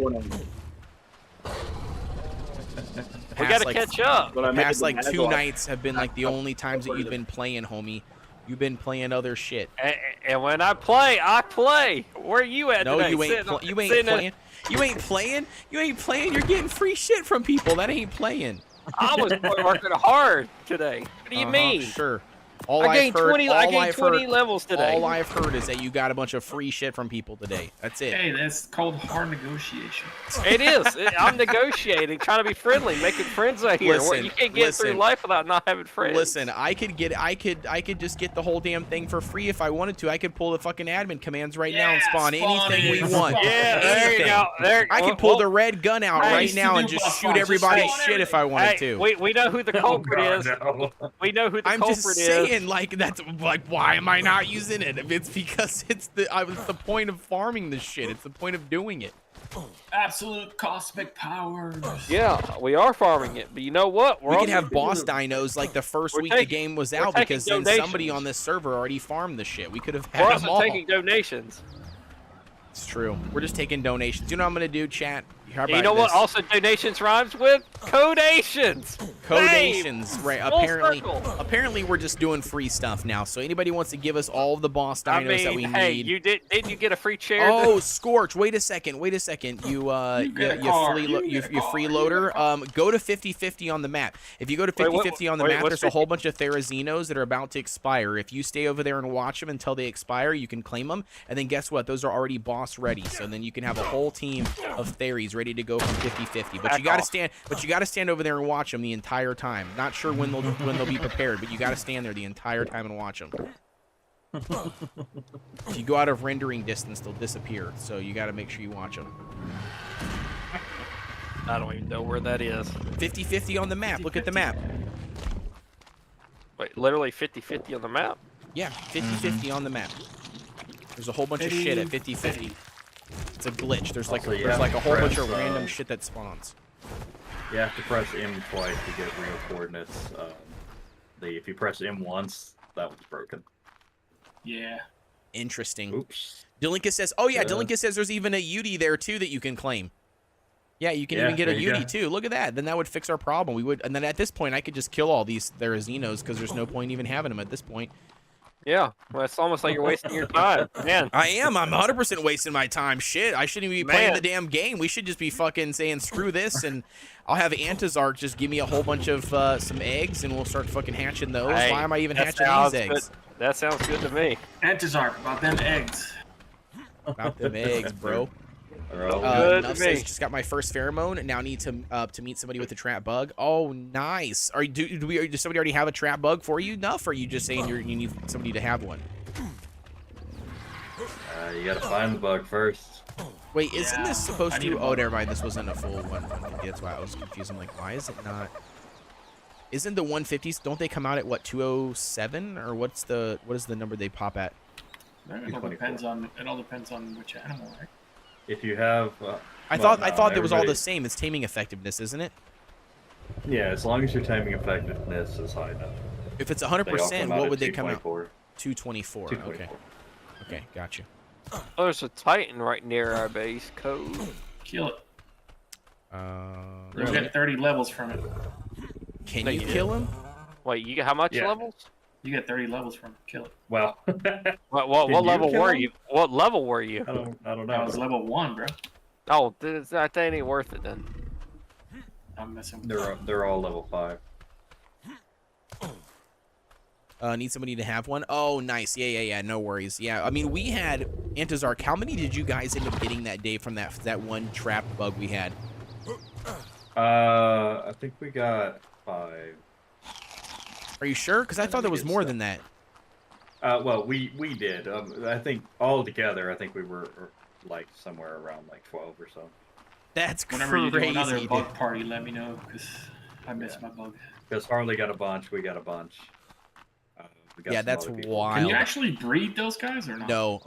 We gotta catch up. The past, like, 2 nights have been, like, the only times that you've been playing, homie. You've been playing other shit. And when I play, I play. Where are you at today? No, you ain't playing. You ain't playing. You ain't playing. You're getting free shit from people. That ain't playing. I was working hard today. What do you mean? Sure. I gained 20 levels today. All I've heard is that you got a bunch of free shit from people today. That's it. Hey, that's called hard negotiation. It is. I'm negotiating, trying to be friendly, making friends out here. You can't get through life without not having friends. Listen, I could just get the whole damn thing for free if I wanted to. I could pull the fucking admin commands right now and spawn anything we want. Yeah, there you go. I can pull the red gun out right now and just shoot everybody's shit if I wanted to. We know who the culprit is. We know who the culprit is. I'm just saying, like, that's like, why am I not using it? If it's because it's the point of farming this shit. It's the point of doing it. Absolute cosmic powers. Yeah, we are farming it, but you know what? We could have boss dinos like the first week the game was out, because then somebody on this server already farmed the shit. We could have had them all. We're also taking donations. It's true. We're just taking donations. You know what I'm gonna do, chat? You know what? Also, donations rhymes with Kodeations. Kodeations, right? Apparently, we're just doing free stuff now. So anybody wants to give us all of the boss dinos that we need. Didn't you get a free chair? Oh, Scorch! Wait a second. You freeloader. Go to 50-50 on the map. If you go to 50-50 on the map, there's a whole bunch of Therazinos that are about to expire. If you stay over there and watch them until they expire, you can claim them. And then guess what? Those are already boss ready. So then you can have a whole team of Theries ready to go from 50-50. But you gotta stand over there and watch them the entire time. Not sure when they'll be prepared, but you gotta stand there the entire time and watch them. If you go out of rendering distance, they'll disappear. So you gotta make sure you watch them. I don't even know where that is. 50-50 on the map. Look at the map. Wait, literally 50-50 on the map? Yeah, 50-50 on the map. There's a whole bunch of shit at 50-50. It's a glitch. There's like a whole bunch of random shit that spawns. You have to press M twice to get real coordinates. If you press M once, that one's broken. Yeah. Interesting. Oops. Dylinka says, oh yeah, Dylinka says there's even a Yeti there too that you can claim. Yeah, you can even get a Yeti too. Look at that. Then that would fix our problem. And then at this point, I could just kill all these Therazinos because there's no point even having them at this point. Yeah, well, it's almost like you're wasting your time, man. I am. I'm 100% wasting my time. Shit, I shouldn't even be playing the damn game. We should just be fucking saying screw this, and I'll have Antizarch just give me a whole bunch of some eggs, and we'll start fucking hatching those. Hey, why am I even hatching these eggs? Good. That sounds good to me. Antizarch, about them eggs. About them eggs, bro. Nuff says just got my first pheromone. Now need to meet somebody with a trap bug. Oh, nice. Does somebody already have a trap bug for you, Nuff? Or are you just saying you need somebody to have one? You gotta find the bug first. Wait, isn't this supposed to? Oh, never mind. This wasn't a full 150. That's why I was confused. I'm like, why is it not? Isn't the 150s? Don't they come out at what 207 or what is the number they pop at? It all depends on which animal, right? If you have, I thought it was all the same. It's taming effectiveness, isn't it? Yeah, as long as your taming effectiveness is high enough. If it's 100%, what would they come out? 224. 224. Okay, gotcha. Oh, there's a Titan right near our base. Code. Kill it. You'll get 30 levels from it. Can you kill him? Wait, you get how much levels? You get 30 levels from it. Kill it. Well, what level were you? What level were you? I don't know. I was level 1, bro. Oh, that ain't worth it then. I'm messing. They're all level 5. Need somebody to have one? Oh, nice. Yeah. No worries. Yeah, I mean, we had Antizark. How many did you guys end up getting that day from that one trap bug we had? I think we got 5. Are you sure? Because I thought there was more than that. Well, we did. I think all together, I think we were like somewhere around like 12 or so. That's Whenever crazy. you do another bug party, let me know because I missed my bug. Because Harley got a bunch, we got a bunch. Yeah, that's wild. Can you actually breed those guys or not? No,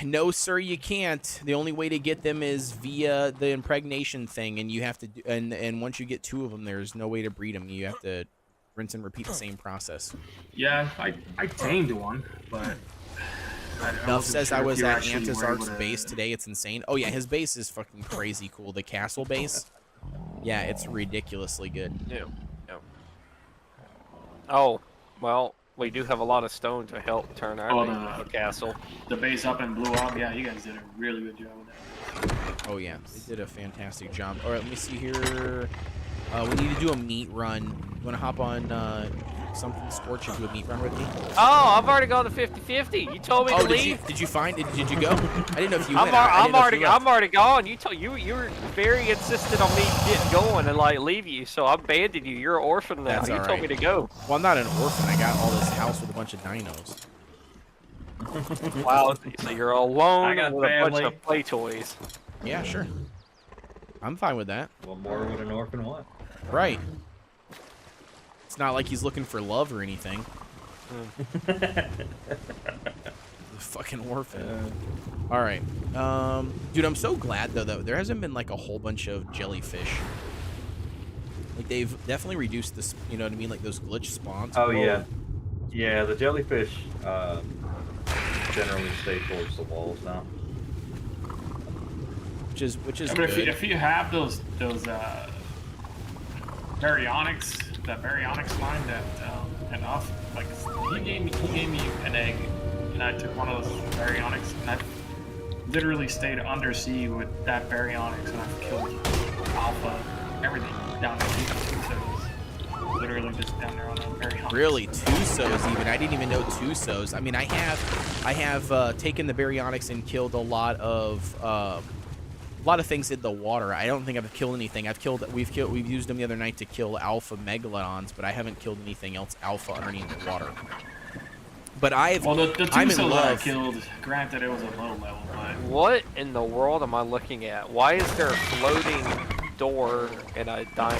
No, sir, you can't. The only way to get them is via the impregnation thing, and you have to. And once you get 2 of them, there's no way to breed them. You have to rinse and repeat the same process. Yeah, I tamed one, but. Nuff says I was at Antizark's base today. It's insane. Oh yeah, his base is fucking crazy cool. The castle base. Yeah, it's ridiculously good. Yeah. Oh, well, we do have a lot of stone to help turn our castle. The base up and blew up. Yeah, you guys did a really good job with that. Oh yeah, they did a fantastic job. All right, let me see here. We need to do a meat run. You want to hop on something, Scorch, and do a meat run with me? Oh, I've already gone to 50-50. You told me to leave. Did you find it? Did you go? I didn't know if you went. I'm already gone. You were very insistent on me getting going and like leave you, so I abandoned you. You're an orphan now. You told me to go. Well, I'm not an orphan. I got all this house with a bunch of dinos. Wow, so you're alone with a bunch of play toys. Yeah, sure. I'm fine with that. What more would an orphan want? Right. It's not like he's looking for love or anything. The fucking orphan. All right. Dude, I'm so glad though that there hasn't been like a whole bunch of jellyfish. Like they've definitely reduced this, you know what I mean, like those glitch spawns. Oh yeah. Yeah, the jellyfish generally stay towards the walls now. Which is but good. if you have those baryonyx, that baryonyx line that enough, like he gave me an egg, and I took one of those baryonyx, and I literally stayed undersea with that baryonyx, and I've killed alpha, everything down there. So literally just down there on that baryonyx. Really, 2-sos even. I didn't even know 2-sos. I mean, I have taken the baryonyx and killed a lot of things in the water. I don't think I've killed anything. We've used them the other night to kill alpha megalodons, but I haven't killed anything else alpha underneath the water. But the I'm in love. I killed, granted it was a low level, but what in the world am I looking at? Why is there a floating door in a dino?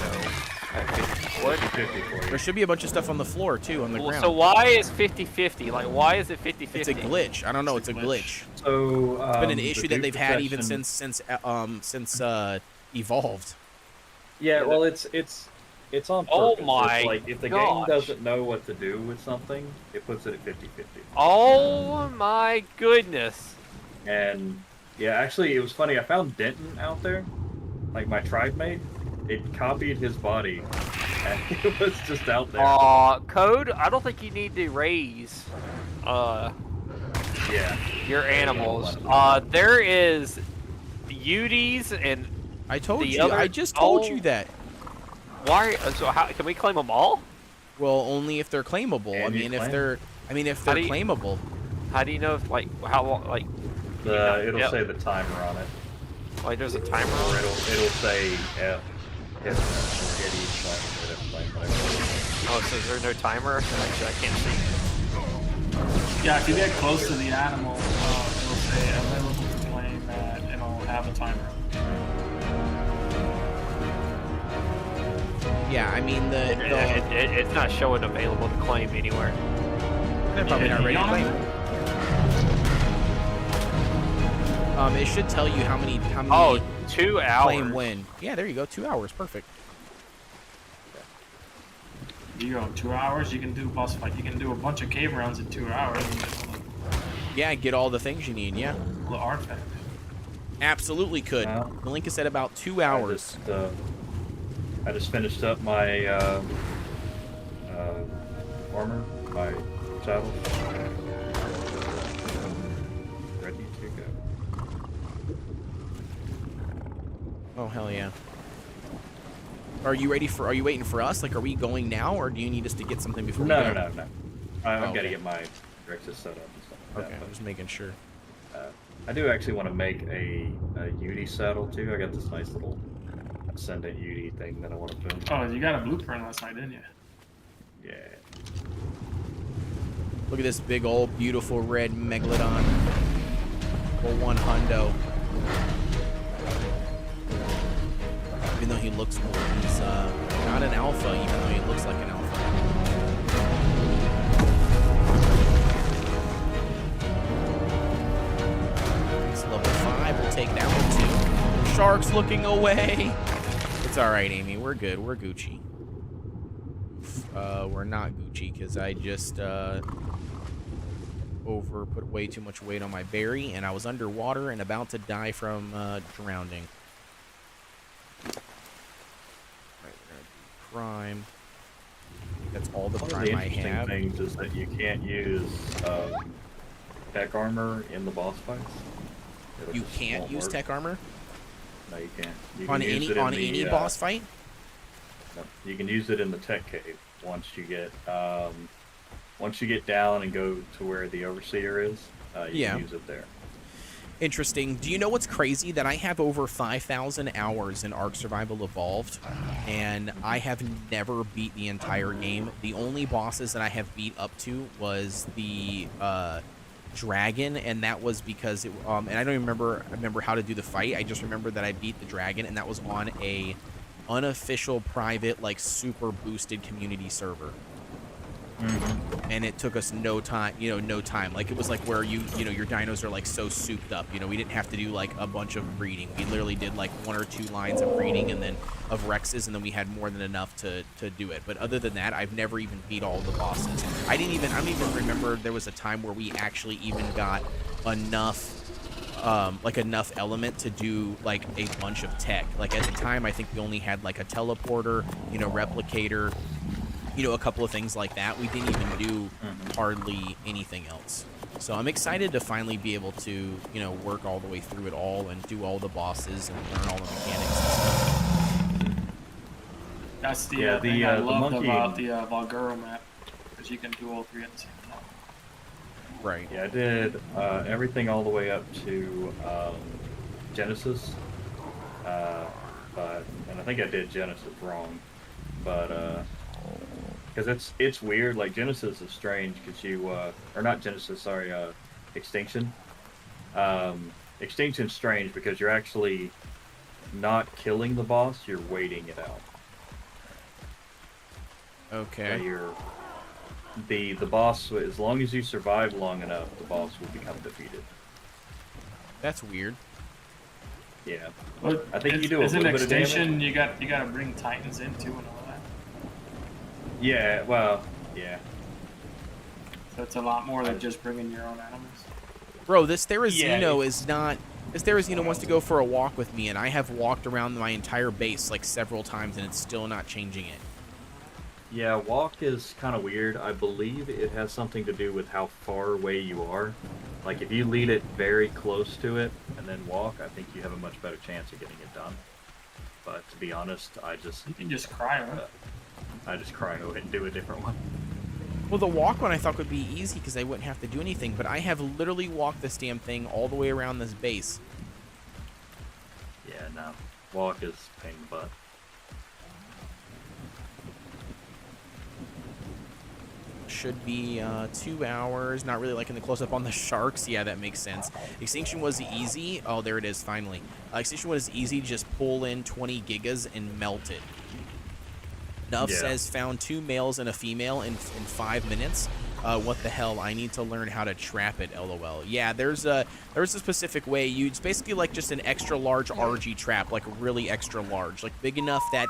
What? There should be a bunch of stuff on the floor too, on the ground. So why is 50-50? Like, why is it 50-50? It's a glitch. I don't know. It's a glitch. So it's been an issue that they've had even since Evolved. Yeah, well, it's on purpose. Oh my! Like if the game doesn't know what to do with something, it puts it at 50-50. Oh my goodness! And yeah, actually, it was funny. I found Denton out there, like my tribe mate. It copied his body, and it was just out there. Code, I don't think you need to raise, your animals. There is Yetis and I told you. I just told you that. Why? So how can we claim them all? Well, only if they're claimable. And if they're claimable. How do you know if It'll say the timer on it. Like there's a timer or on it? It'll say F. Yeti. Oh, so is there no timer? Actually, I can't see. Yeah, if you get close to the animal, it'll say available to claim, and it'll have a timer. Yeah, I mean it's not showing available to claim anywhere. They're probably not ready to claim. It should tell you how many. Oh, 2 hours. Claim win. Yeah, there you go. 2 hours. Perfect. You go 2 hours. You can do boss fight. You can do a bunch of cave rounds in 2 hours. And yeah, get all the things you need. Yeah. The artifact. Absolutely could. The link is at about 2 hours. I just finished up my armor, my saddle. Ready to go. Oh hell yeah! Are you ready for? Are you waiting for us? Like, are we going now, or do you need us to get something before? No. we go? No. I've got to get my Rexus set up and stuff like okay, that. I'm just making sure. I do actually want to make a Yeti saddle too. I got this nice little Ascended Yeti thing that I want to build. Oh, you got a blueprint last night, didn't you? Yeah. Look at this big old beautiful red megalodon. For 1 hundo. Even though he looks more, he's not an alpha, even though he looks like an alpha. It's level 5, we'll take that one too. Shark's looking away. It's alright, Amy, we're good, we're Gucci. We're not Gucci, because I just put way too much weight on my berry, and I was underwater and about to die from drowning. Right, we're gonna do prime. That's all the prime I have. One of the interesting things is that you can't use tech armor in the boss fights. You can't use tech armor? No, you can't. You on any boss fight? No, you can use it in the tech cave once you get down and go to where the overseer is. You can use it there. Interesting. Do you know what's crazy? That I have over 5,000 hours in Ark Survival Evolved, and I have never beat the entire game. The only bosses that I have beat up to was the dragon, and that was because it, and I don't even remember how to do the fight. I just remember that I beat the dragon, and that was on a unofficial private, like, super boosted community server. And it took us no time, like, it was like where your dinos are like so souped up, we didn't have to do like a bunch of breeding. We literally did like 1 or 2 lines of breeding and then of Rexes, and then we had more than enough to do it. But other than that, I've never even beat all the bosses. I don't even remember there was a time where we actually even got enough enough element to do like a bunch of tech. Like at the time, I think we only had like a teleporter, replicator, a couple of things like that. We didn't even do hardly anything else. So I'm excited to finally be able to, work all the way through it all and do all the bosses and learn all the mechanics and stuff. That's the thing I loved about the Valguro map, because you can do all 3 at the same time. Right. Yeah, I did everything all the way up to Genesis, and I think I did Genesis wrong, but because it's weird. Like Genesis is strange because or not Genesis, sorry, Extinction. Extinction's strange because you're actually not killing the boss; you're waiting it out. Okay. The boss, as long as you survive long enough, the boss will become defeated. That's weird. Yeah. Well, I think you do a little bit of damage. You got to bring Titans in too and all that. Yeah. Well. Yeah. So it's a lot more than just bringing your own animals. Bro, this Therizino is not. This Therizino wants to go for a walk with me, and I have walked around my entire base like several times, and it's still not changing it. Yeah, walk is kind of weird. I believe it has something to do with how far away you are. Like, if you lead it very close to it and then walk, I think you have a much better chance of getting it done. But to be honest, You can just cryo it. I just cryo it and do a different one. Well, the walk one I thought would be easy because I wouldn't have to do anything, but I have literally walked this damn thing all the way around this base. Yeah, no. Walk is pain in the butt. Should be 2 hours. Not really liking the close-up on the sharks. Yeah, that makes sense. Extinction was easy. Oh, there it is, finally. Extinction was easy. Just pull in 20 gigas and melt it. Nuff says found 2 males and a female in 5 minutes. What the hell? I need to learn how to trap it. LOL. Yeah, there's a specific way. It's basically like just an extra large RG trap, like really extra large, like big enough that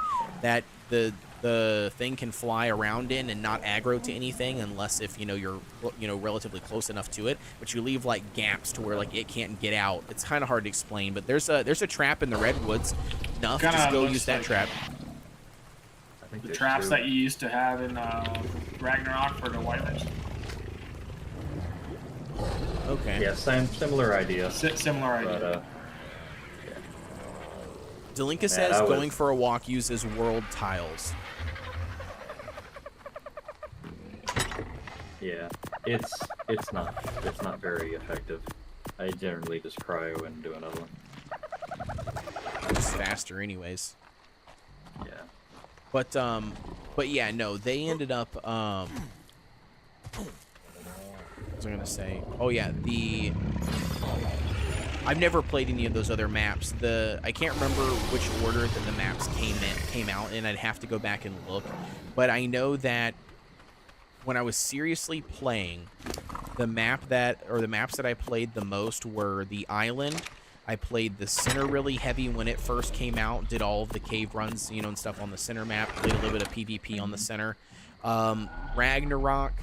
the thing can fly around in and not aggro to anything, unless if you're relatively close enough to it. But you leave like gaps to where like it can't get out. It's kind of hard to explain. But there's a trap in the redwoods. Nuff, just go use that trap. The traps that you used to have in Ragnarok for the Whitelings. Okay. Yeah, similar idea. Similar idea. But, Delinka says going for a walk uses world tiles. Yeah, it's not very effective. I generally just cryo and do another one. It's faster, anyways. Yeah. But yeah, no, they ended up, what was I gonna say? Oh yeah, I've never played any of those other maps. I can't remember which order that the maps came out in. I'd have to go back and look. But I know that when I was seriously playing, the maps that I played the most were the island. I played the center really heavy when it first came out, did all of the cave runs, and stuff on the center map, played a little bit of PvP on the center. Ragnarok,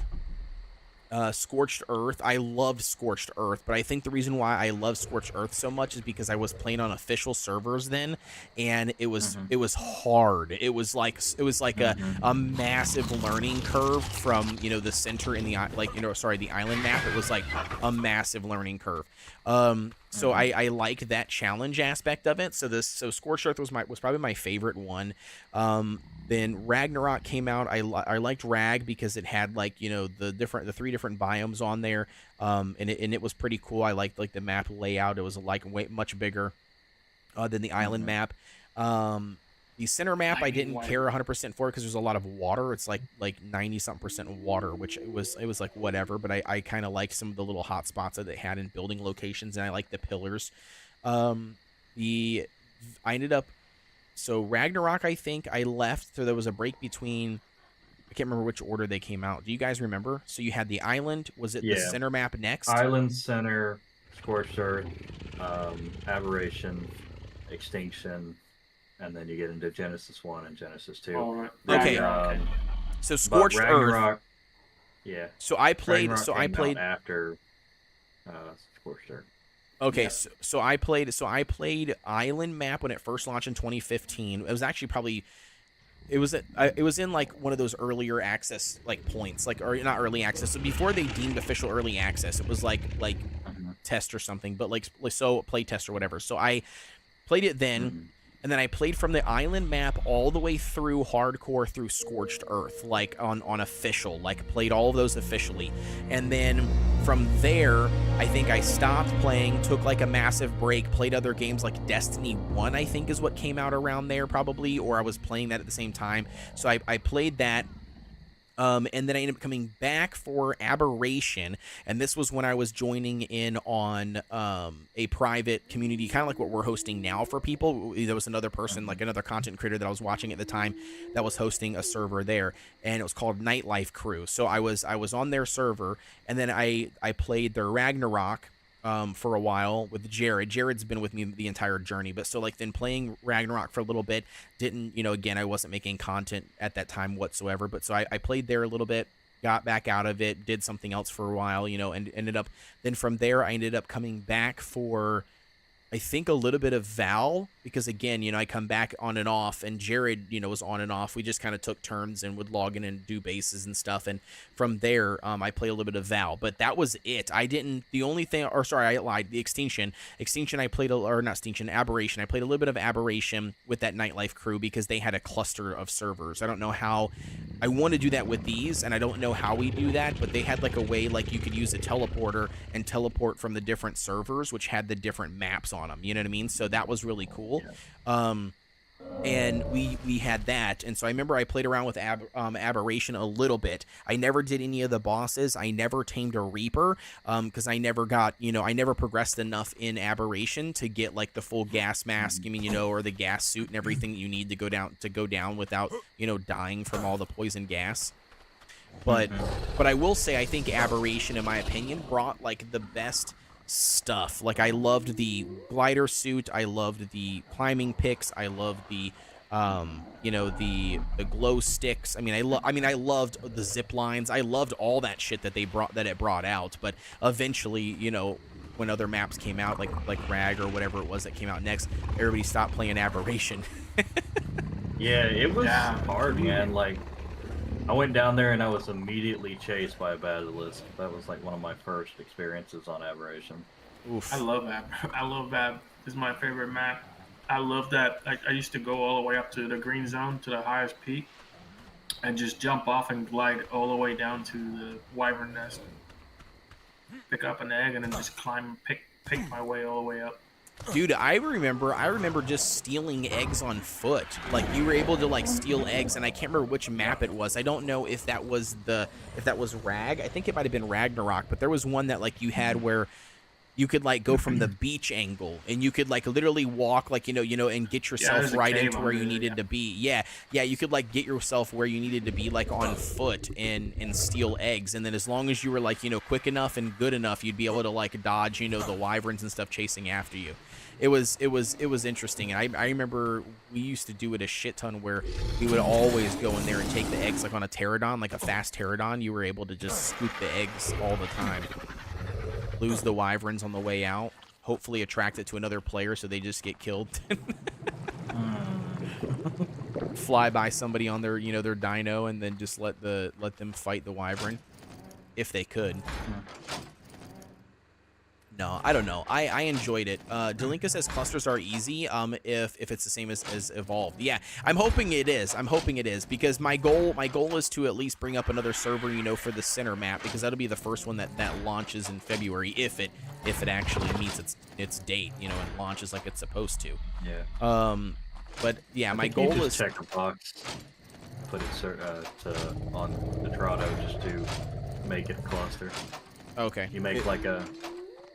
Scorched Earth. I loved Scorched Earth, but I think the reason why I love Scorched Earth so much is because I was playing on official servers then, and it was hard. It was like a massive learning curve from the center in the the island map. It was like a massive learning curve. So I like that challenge aspect of it. So Scorched Earth was probably my favorite one. Then Ragnarok came out. I liked Rag because it had like the 3 different biomes on there, and it was pretty cool. I liked like the map layout. It was like much bigger than the island map. The center map I didn't care 100% for because there's a lot of water. It's like 90-something% water, which it was like whatever. But I kind of like some of the little hot spots that they had in building locations, and I like the pillars. I ended up. So Ragnarok, I think I left. So there was a break between. I can't remember which order they came out. Do you guys remember? So you had the island. Was it the center map next? Island, center, Scorched Earth, Aberration, Extinction, and then you get into Genesis 1 and Genesis 2. Oh, right. Okay. So Scorched Earth. Yeah. So I played. Ragnarok came out after Scorched Earth. Okay, yeah. so I played Island Map when it first launched in 2015. It was actually probably it was in like one of those earlier access like points, like, or not early access. So before they deemed official early access, it was like test or something, but like so play test or whatever. So I played it then. And then I played from the island map all the way through hardcore through Scorched Earth, like on official, like played all of those officially. And then from there, I think I stopped playing, took like a massive break, played other games like Destiny 1, I think is what came out around there probably, or I was playing that at the same time. So I played that. And then I ended up coming back for Aberration, and this was when I was joining in on a private community, kind of like what we're hosting now for people. There was another person, like another content creator that I was watching at the time that was hosting a server there, and it was called Nightlife Crew. So I was on their server, and then I played their Ragnarok for a while with Jared. Jared's been with me the entire journey, but so like then playing Ragnarok for a little bit, didn't, again, I wasn't making content at that time whatsoever, but so I played there a little bit, got back out of it, did something else for a while, and ended up, then from there I ended up coming back for, I think, a little bit of Val, because again, you know, I come back on and off, and Jared, you know, was on and off. We just kind of took turns and would log in and do bases and stuff. And from there, I play a little bit of Val, but that was it. I didn't. The only thing, or sorry, I lied. The Extinction, I played, or not Extinction, Aberration. I played a little bit of Aberration with that Nightlife crew because they had a cluster of servers. I don't know how. I want to do that with these, and I don't know how we do that, but they had like a way, like you could use a teleporter and teleport from the different servers, which had the different maps on them. You know what I mean? So that was really cool. Yeah. And we had that, and so I remember I played around with Aberration a little bit. I never did any of the bosses. I never tamed a Reaper, because I never got, you know, I never progressed enough in Aberration to get like the full gas mask, I mean, you know, or the gas suit and everything that you need to go down without, you know, dying from all the poison gas. But I will say, I think Aberration, in my opinion, brought like the best stuff. Like, I loved the glider suit, I loved the climbing picks, I loved the you know, the glow sticks. I mean, I loved the zip lines. I loved all that shit that it brought out. But eventually, you know, when other maps came out, like Rag or whatever it was that came out next, everybody stopped playing Aberration. Yeah, it was hard, man. Like, I went down there and I was immediately chased by a basilisk. That was like one of my first experiences on Aberration. Oof. I love that. I love that. It's my favorite map. I love that. I used to go all the way up to the green zone, to the highest peak, and just jump off and glide all the way down to the wyvern nest, pick up an egg, and then just climb, pick my way all the way up. Dude, I remember just stealing eggs on foot. Like, you were able to like steal eggs, and I can't remember which map it was. I don't know if that was Rag. I think it might have been Ragnarok, but there was one that like you had where you could like go from the beach angle, and you could like literally walk, like, you know, and get yourself right into where you needed to be. Yeah, you could like get yourself where you needed to be, like on foot, and steal eggs. And then as long as you were like, you know, quick enough and good enough, you'd be able to like dodge, you know, the wyverns and stuff chasing after you. It was interesting. And I remember we used to do it a shit ton, where we would always go in there and take the eggs, like on a pterodon, like a fast pterodon. You were able to just scoop the eggs all the time. Lose the wyverns on the way out. Hopefully attract it to another player so they just get killed. Fly by somebody on their, you know, their dino, and then just let them fight the wyvern if they could. No, I don't know. I enjoyed it. Delinka says clusters are easy if it's the same as Evolved. Yeah, I'm hoping it is. Because my goal is to at least bring up another server, you know, for the center map, because that'll be the first one that launches in February, if it actually meets its date, you know, and launches like it's supposed to. Yeah. But yeah, my goal is check a box, put it on the Trotto just to make it a cluster. Okay. You make like a.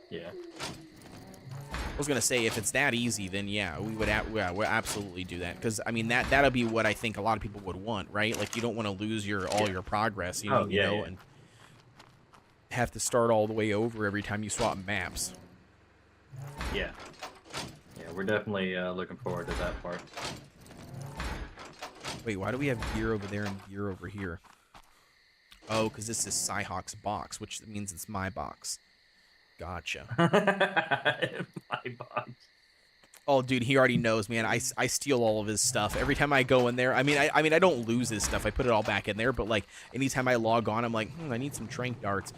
Yeah. I was gonna say, if it's that easy, then yeah, we'll absolutely do that, because I mean that'll be what I think a lot of people would want, right? Like, you don't want to lose all your progress, you know, and have to start all the way over every time you swap maps. Yeah. Yeah, we're definitely looking forward to that part. Wait, why do we have gear over there and gear over here? Oh, because this is Cyhawk's box, which means it's my box. Gotcha. My box. Oh, dude, he already knows, man. I steal all of his stuff every time I go in there. I mean, I don't lose his stuff. I put it all back in there. But like, anytime I log on, I'm like, I need some trank darts.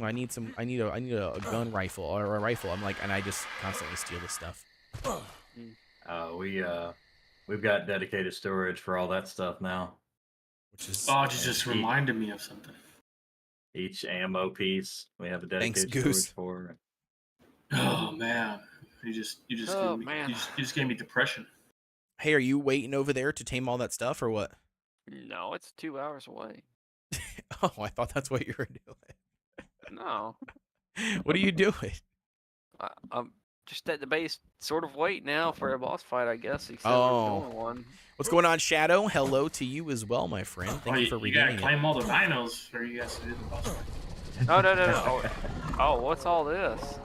I need a gun rifle or a rifle. I'm like, and I just constantly steal the stuff. We've got dedicated storage for all that stuff now. Which is you just reminded me of something. Each ammo piece we have a dedicated storage for. Oh man, you just gave me depression. Hey, are you waiting over there to tame all that stuff, or what? No, it's 2 hours away. Oh, I thought that's what you were doing. No. What are you doing? I'm just at the base, sort of waiting now for a boss fight, I guess. Except we're doing one. What's going on, Shadow? Hello to you as well, my friend. Thank you for redeeming it. You gotta claim all the dinos for you guys to do the boss fight. No. Oh, what's all this?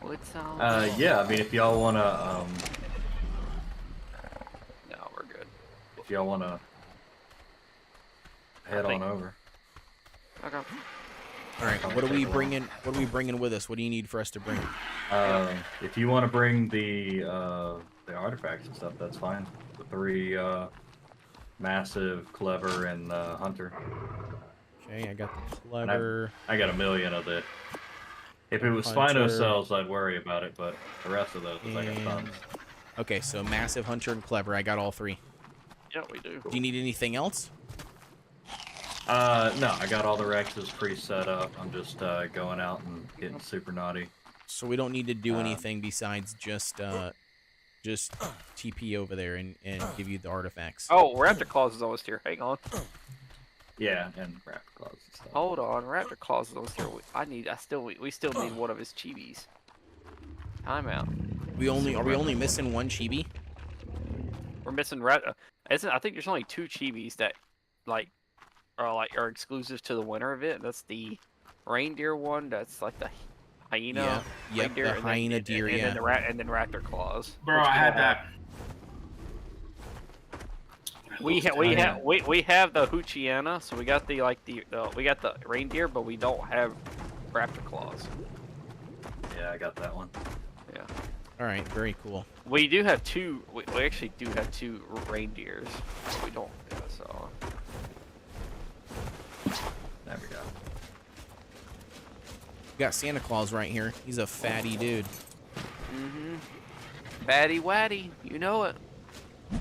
What's all this? Yeah, I mean, if y'all wanna, No, we're good. If y'all wanna head on over. Okay. All right, what are we bringing? What are we bringing with us? What do you need for us to bring? If you want to bring the artifacts and stuff, that's fine. The 3 massive, clever, and hunter. Okay, I got the clever. I got 1 million of it. If it was Spino cells, I'd worry about it, but the rest of those, I got tons. Okay, so massive, hunter, and clever. I got all 3. Yeah, we do. Do you need anything else? No, I got all the Rexes pre-set up. I'm just going out and getting super naughty. So we don't need to do anything besides just TP over there and give you the artifacts. Oh, Raptor Claws is almost here. Hang on. Yeah, and Raptor Claws and stuff. Hold on, Raptor Claws is almost here. We still need one of his chibis. Time out. Are we only missing 1 chibi? We're missing I think there's only 2 chibis that are exclusive to the winter event. That's the reindeer one. That's like the hyena. Yeah, reindeer, the hyena deer. And then Raptor Claws. Bro, I had that. We have the Hoochiana, so we got we got the reindeer, but we don't have Raptor Claws. Yeah, I got that one. Yeah. All right, very cool. We do have 2. We actually do have 2 reindeers. We don't. So. There we go. We got Santa Claus right here. He's a fatty dude. Mm-hmm. Batty Waddy, you know it. I'm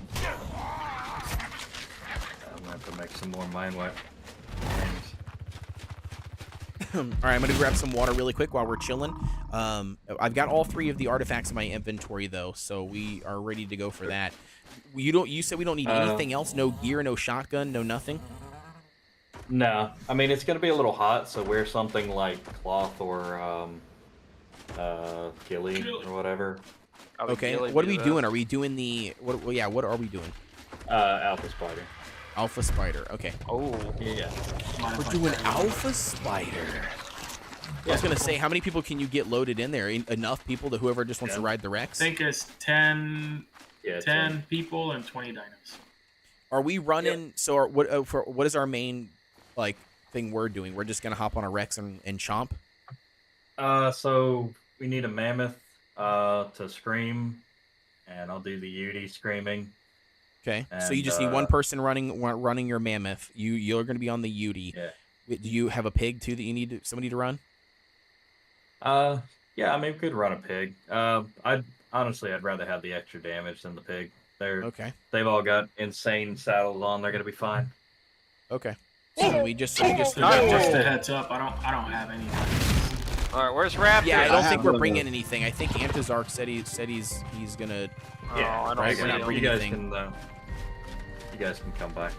gonna have to make some more mind wipe. All right, I'm gonna grab some water really quick while we're chilling. I've got all 3 of the artifacts in my inventory though, so we are ready to go for that. You said we don't need anything else? No gear, no shotgun, no nothing? No, I mean it's gonna be a little hot, so wear something like cloth or ghillie or whatever. Okay, what are we doing? Are we doing the what? Well, yeah, what are we doing? Alpha spider. Alpha spider. Okay. Oh yeah. We're doing alpha spider. I was gonna say, how many people can you get loaded in there? Enough people to whoever just wants to ride the Rex? I think it's 10 people and 20 dinos. Are we running? So, what is our main thing we're doing? We're just gonna hop on a Rex and chomp. So we need a mammoth to scream, and I'll do the Yeti screaming. Okay. So you just need 1 person running your mammoth. You're gonna be on the Yeti. Yeah. Do you have a pig too that you need somebody to run? Yeah, I mean, we could run a pig. I'd rather have the extra damage than the pig. They've all got insane saddles on. They're gonna be fine. Okay. So we just just a heads up. I don't have any. All right, where's Raptor? Yeah, I don't think we're bringing anything. I think Antizarch said he's gonna. Yeah, I don't see him. You guys can come by.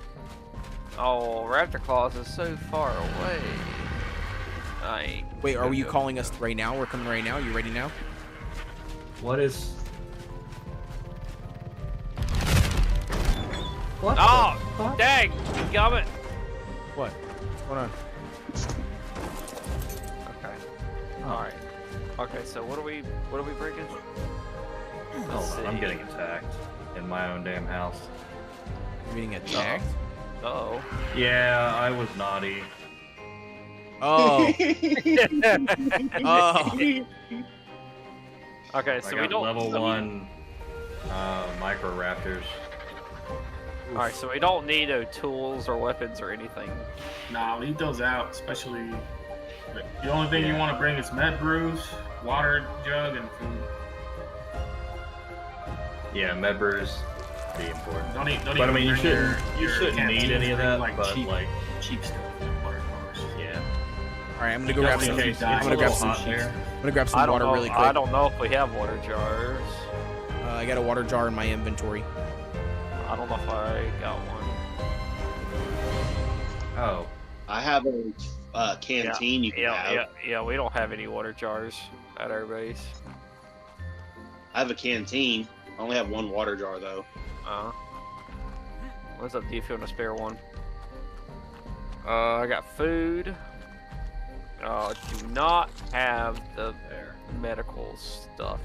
Oh, Raptor Claws is so far away. Wait, are you calling us right now? We're coming right now. You ready now? What is? What? Oh, dang! You got it. What? What's going on? Okay. All right. Okay, so what are we bringing? Hold on, I'm getting attacked in my own damn house. You're getting attacked? Uh-oh. Yeah, I was naughty. Oh. Oh. Okay, so we don't level 1 micro raptors. All right, so we don't need tools or weapons or anything. Nah, leave those out. Especially the only thing you want to bring is med brews, water jug, and food. Yeah, med brews be important. Don't but I mean, you shouldn't need any of that. Like but cheap stuff. Yeah. All right, I'm gonna go grab some. I'm gonna grab some water really quick. I don't know if we have water jars. I got a water jar in my inventory. I don't know if I got one. Oh. I have a canteen you can have. Yeah, we don't have any water jars at our base. I have a canteen. I only have 1 water jar though. What's up, do you feel in a spare one? I got food. Do not have the medical stuff.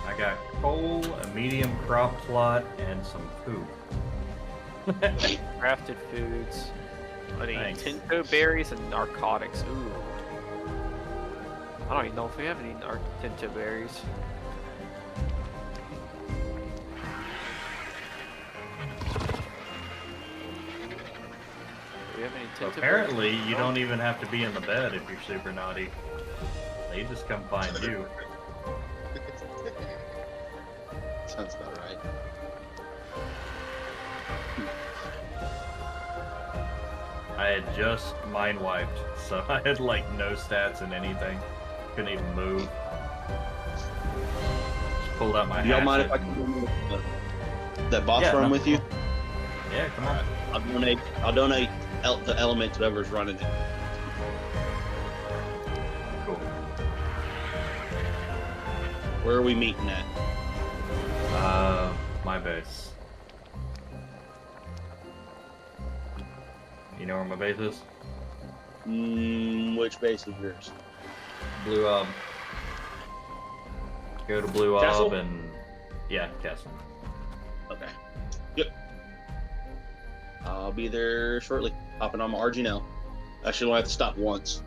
I got coal, a medium crop plot, and some poop. Crafted foods. I need tinto berries and narcotics. Ooh. I don't even know if we have any tinto berries. Do we have any tinto Apparently, berries? you don't even have to be in the bed if you're super naughty. They just come find you. Sounds about right. I had just mind wiped, so I had like no stats in anything. Couldn't even move. Just pulled out my hatchet. Y'all mind if I can go to that boss room with you? Yeah, come on. I'll donate the element to whoever's running it. Cool. Where are we meeting at? My base. You know where my base is? Which base is yours? Blue Ob. Go to Blue Castle? Ob and yeah, Castle. Okay. Yep. I'll be there shortly. Hopping on my RG now. Actually, I have to stop once.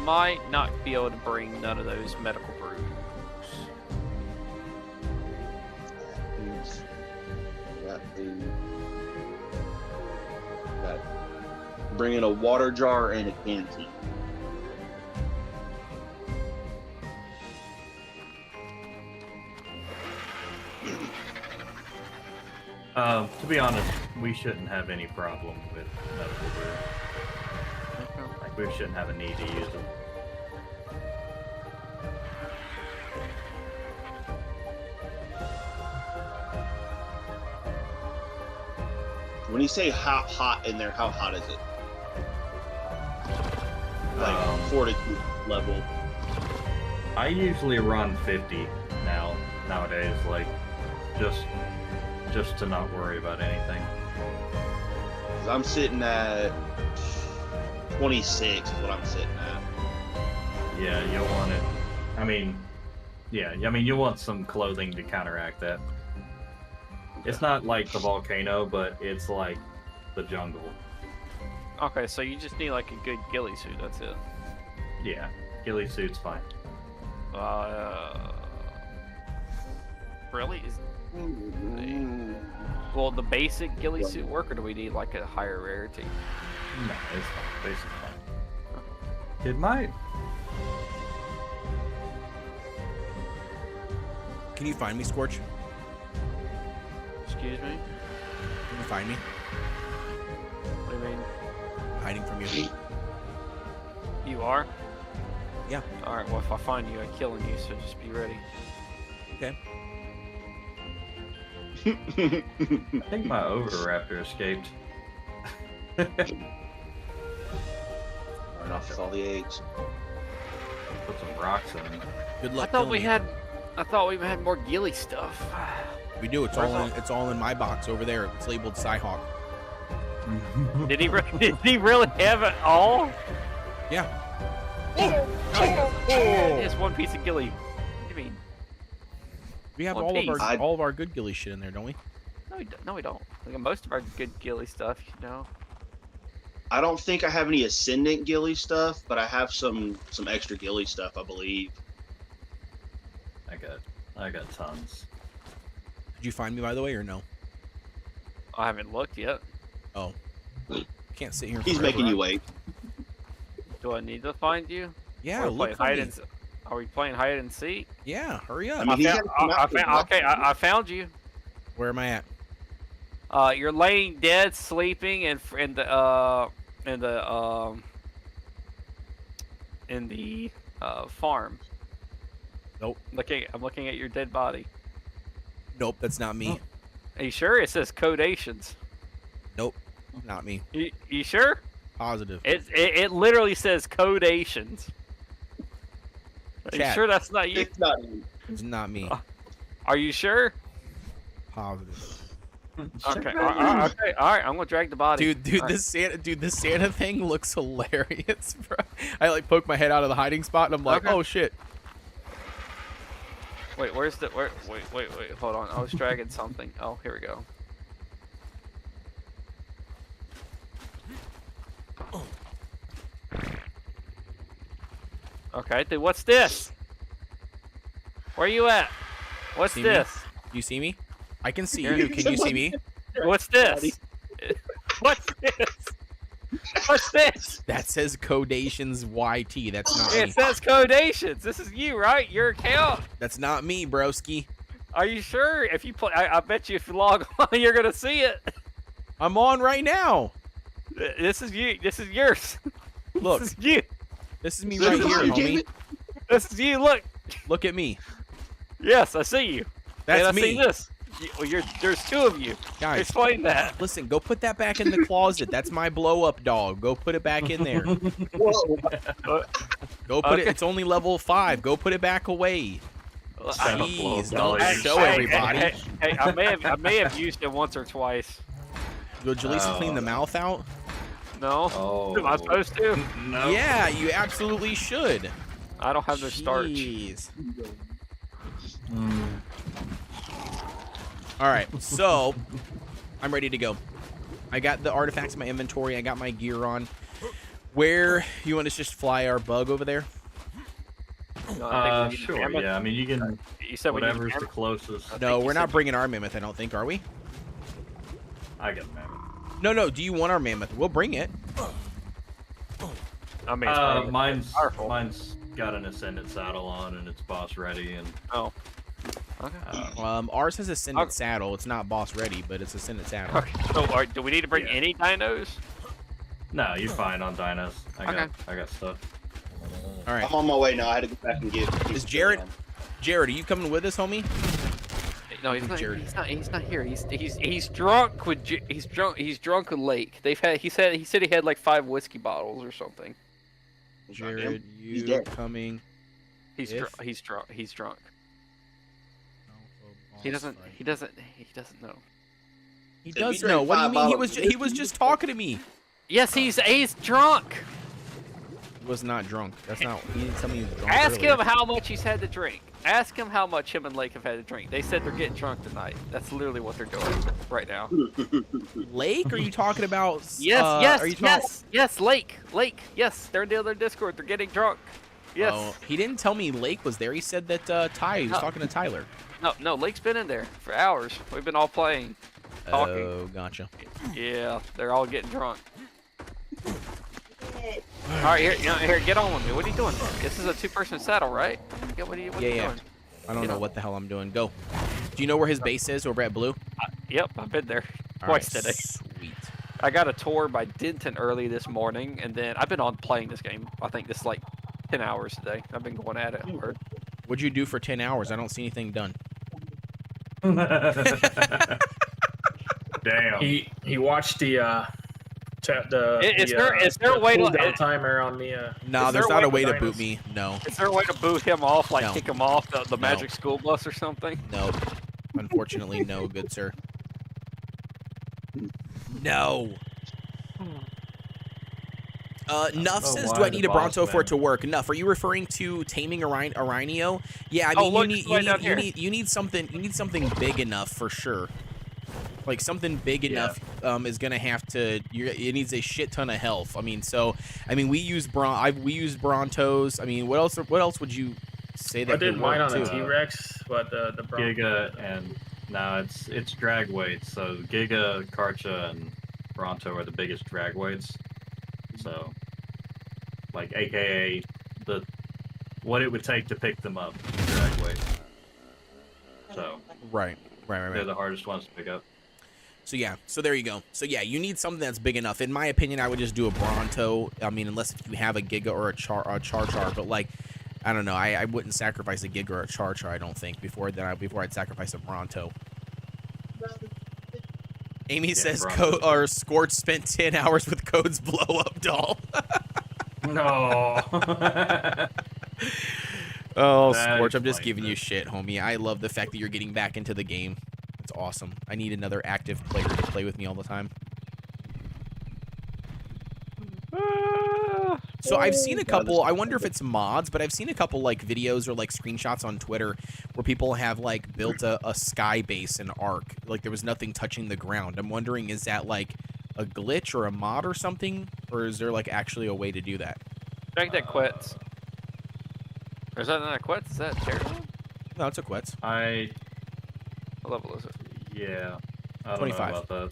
Might not be able to bring none of those medical brews. Got bring in a water jar and a canteen. To be honest, we shouldn't have any problem with medical brew. Like, we shouldn't have a need to use them. When you say hot in there, how hot is it? Like fortitude level. I usually run 50 nowadays, like just to not worry about anything. I'm sitting at 26 is what I'm sitting at. Yeah, you'll want it. I mean, you'll want some clothing to counteract that. It's not like the volcano, but it's like the jungle. Okay, so you just need like a good ghillie suit, that's it. Yeah, ghillie suit's fine. Really? Will the basic ghillie suit work, or do we need like a higher rarity? No, it's fine. Basically fine. It might. Can you find me, Scorch? Excuse me? Can you find me? What do you mean? I'm hiding from you. You are? Yeah. Alright, well if I find you, I'm killing you, so just be ready. Okay. I think my Oviraptor escaped. Right off with all the eggs. Put some rocks in it. Good luck. I thought we had more ghillie stuff. We do. It's all in my box over there. It's labeled Psyhawk. Did he really have it all? Yeah. Just one piece of ghillie. What do you mean? We have One piece. all of our good ghillie shit in there, don't we? No, we don't. Like, most of our good ghillie stuff, you know. I don't think I have any Ascendant ghillie stuff, but I have some extra ghillie stuff, I believe. I got tons. Did you find me, by the way, or no? I haven't looked yet. Oh. Can't sit here. He's forever, making you wait. Do I need to find you? Yeah, look for me. Are we playing hide and seek? Yeah, hurry up. I mean, I found you. Where am I at? You're laying dead, sleeping in the farm. Nope. I'm looking at your dead body. Nope, that's not me. Are you sure? It says Kodeations. Nope, not me. You sure? Positive. It literally says Kodeations. Are you sure that's not you? It's not you. It's not me. Are you sure? Positive. Okay. All right. I'm gonna drag the body. Dude, this Santa thing looks hilarious, bro. I like poke my head out of the hiding spot and I'm like, Okay. oh shit. Wait, where's the wait, hold on. I was dragging something. Oh, here we go. Okay, dude, what's this? Where you at? What's See this? Me? You see me? I can see you. Can you see me? What's this? What's this? What's this? That says Kodeations YT. That's not me. It says Kodeations. This is you, right? Your account. That's not me, broski. Are you sure? If you play, I bet you if you log on, you're gonna see it. I'm on right now. This is you. This is yours. Look. This is you. This is me right here, homie. This is you. Look. Look at me. Yes, I see you. That's and I me. see this. Well, there's two of you. Guys, explain that. Listen, go put that back in the closet. That's my blow-up dog. Go put it back in there. Go put it. It's only level 5. Go put it back away. Jeez, don't show everybody. Hey, I may have used it once or twice. Would you at least clean the mouth out? No. Oh. Am I supposed to? No. Yeah, you absolutely should. I don't have the starch. Jeez. All right, so I'm ready to go. I got the artifacts in my inventory. I got my gear on. Where you want to just fly our bug over there? No, sure. Yeah, I mean you can. You said whatever's the closest. No, we're not bringing our mammoth. I don't think, are we? I got mammoth. No. Do you want our mammoth? We'll bring it. I mean, mine's got an Ascended saddle on and it's boss ready and. Oh. Okay. Ours has Ascended saddle. It's not boss ready, but it's Ascended saddle. Okay. So, do we need to bring any dinos? No, you're fine on dinos. I got stuff. All right. I'm on my way now. I had to go back and get. Is Jared? Jared, are you coming with us, homie? No, he's not. He's not here. He's drunk with. He's drunk with Lake. He said he had like 5 whiskey bottles or something. Jared, you coming? He's drunk. He's drunk. He doesn't know. He does know. What do you mean? He was just talking to me. Yes, he's drunk. He was not drunk. That's not. He didn't tell me he was drunk. Ask him how much he's had to drink. Ask him how much him and Lake have had to drink. They said they're getting drunk tonight. That's literally what they're doing right now. Lake? Are you talking about? Yes, Lake. Yes, they're in their Discord. They're getting drunk. Yes. Oh, he didn't tell me Lake was there. He said that he was talking to Tyler. No, Lake's been in there for hours. We've been all playing, talking. Oh, gotcha. Yeah, they're all getting drunk. All right, here, get on with me. What are you doing? This is a 2-person saddle, right? What are you doing? I don't know what the hell I'm doing. Go. Do you know where his base is over at Blue? Yep, I've been there All twice right, today. Sweet. I got a tour by Denton early this morning, and then I've been on playing this game. I think this is like 10 hours today. I've been going at it hard. What'd you do for 10 hours? I don't see anything done. Damn. He watched the is there a way to timer on the No, there's not a way to boot me. No. Is there a way to boot him off, like No. kick him off the magic school bus or something? No. Unfortunately, no, good sir. No. Nuff says, do I need a Bronto for it to work? Nuff, are you referring to taming a rhino? Yeah, I mean, you need something big enough for sure. Like something big enough is gonna have to. It needs a shit ton of health. I mean, we use Brontos. I mean, what else would you say that? I did mine on the T-Rex, but the Bronto. Giga and no, it's drag weights. So Giga, Karcha, and Bronto are the biggest drag weights. So, like, AKA what it would take to pick them up, drag weight. So. Right. They're the hardest ones to pick up. So yeah, so there you go. So yeah, you need something that's big enough. In my opinion, I would just do a Bronto. I mean, unless if you have a Giga or a Char, but like, I don't know. I wouldn't sacrifice a Giga or a Char. I don't think before I'd sacrifice a Bronto. Amy says Scorch spent 10 hours with Code's blow up doll. No. Oh, Scorch, I'm just giving you shit, homie. I love the fact that you're getting back into the game. It's awesome. I need another active player to play with me all the time. So I've seen a couple, I wonder if it's mods, but I've seen a couple like videos or like screenshots on Twitter where people have like built a sky base in Ark. Like there was nothing touching the ground. I'm wondering, is that like a glitch or a mod or something? Or is there like actually a way to do that? Check that quits. Or is that not a quits? Is that a terrible? No, it's a quits. What level is it? Yeah. I don't 25. know about that.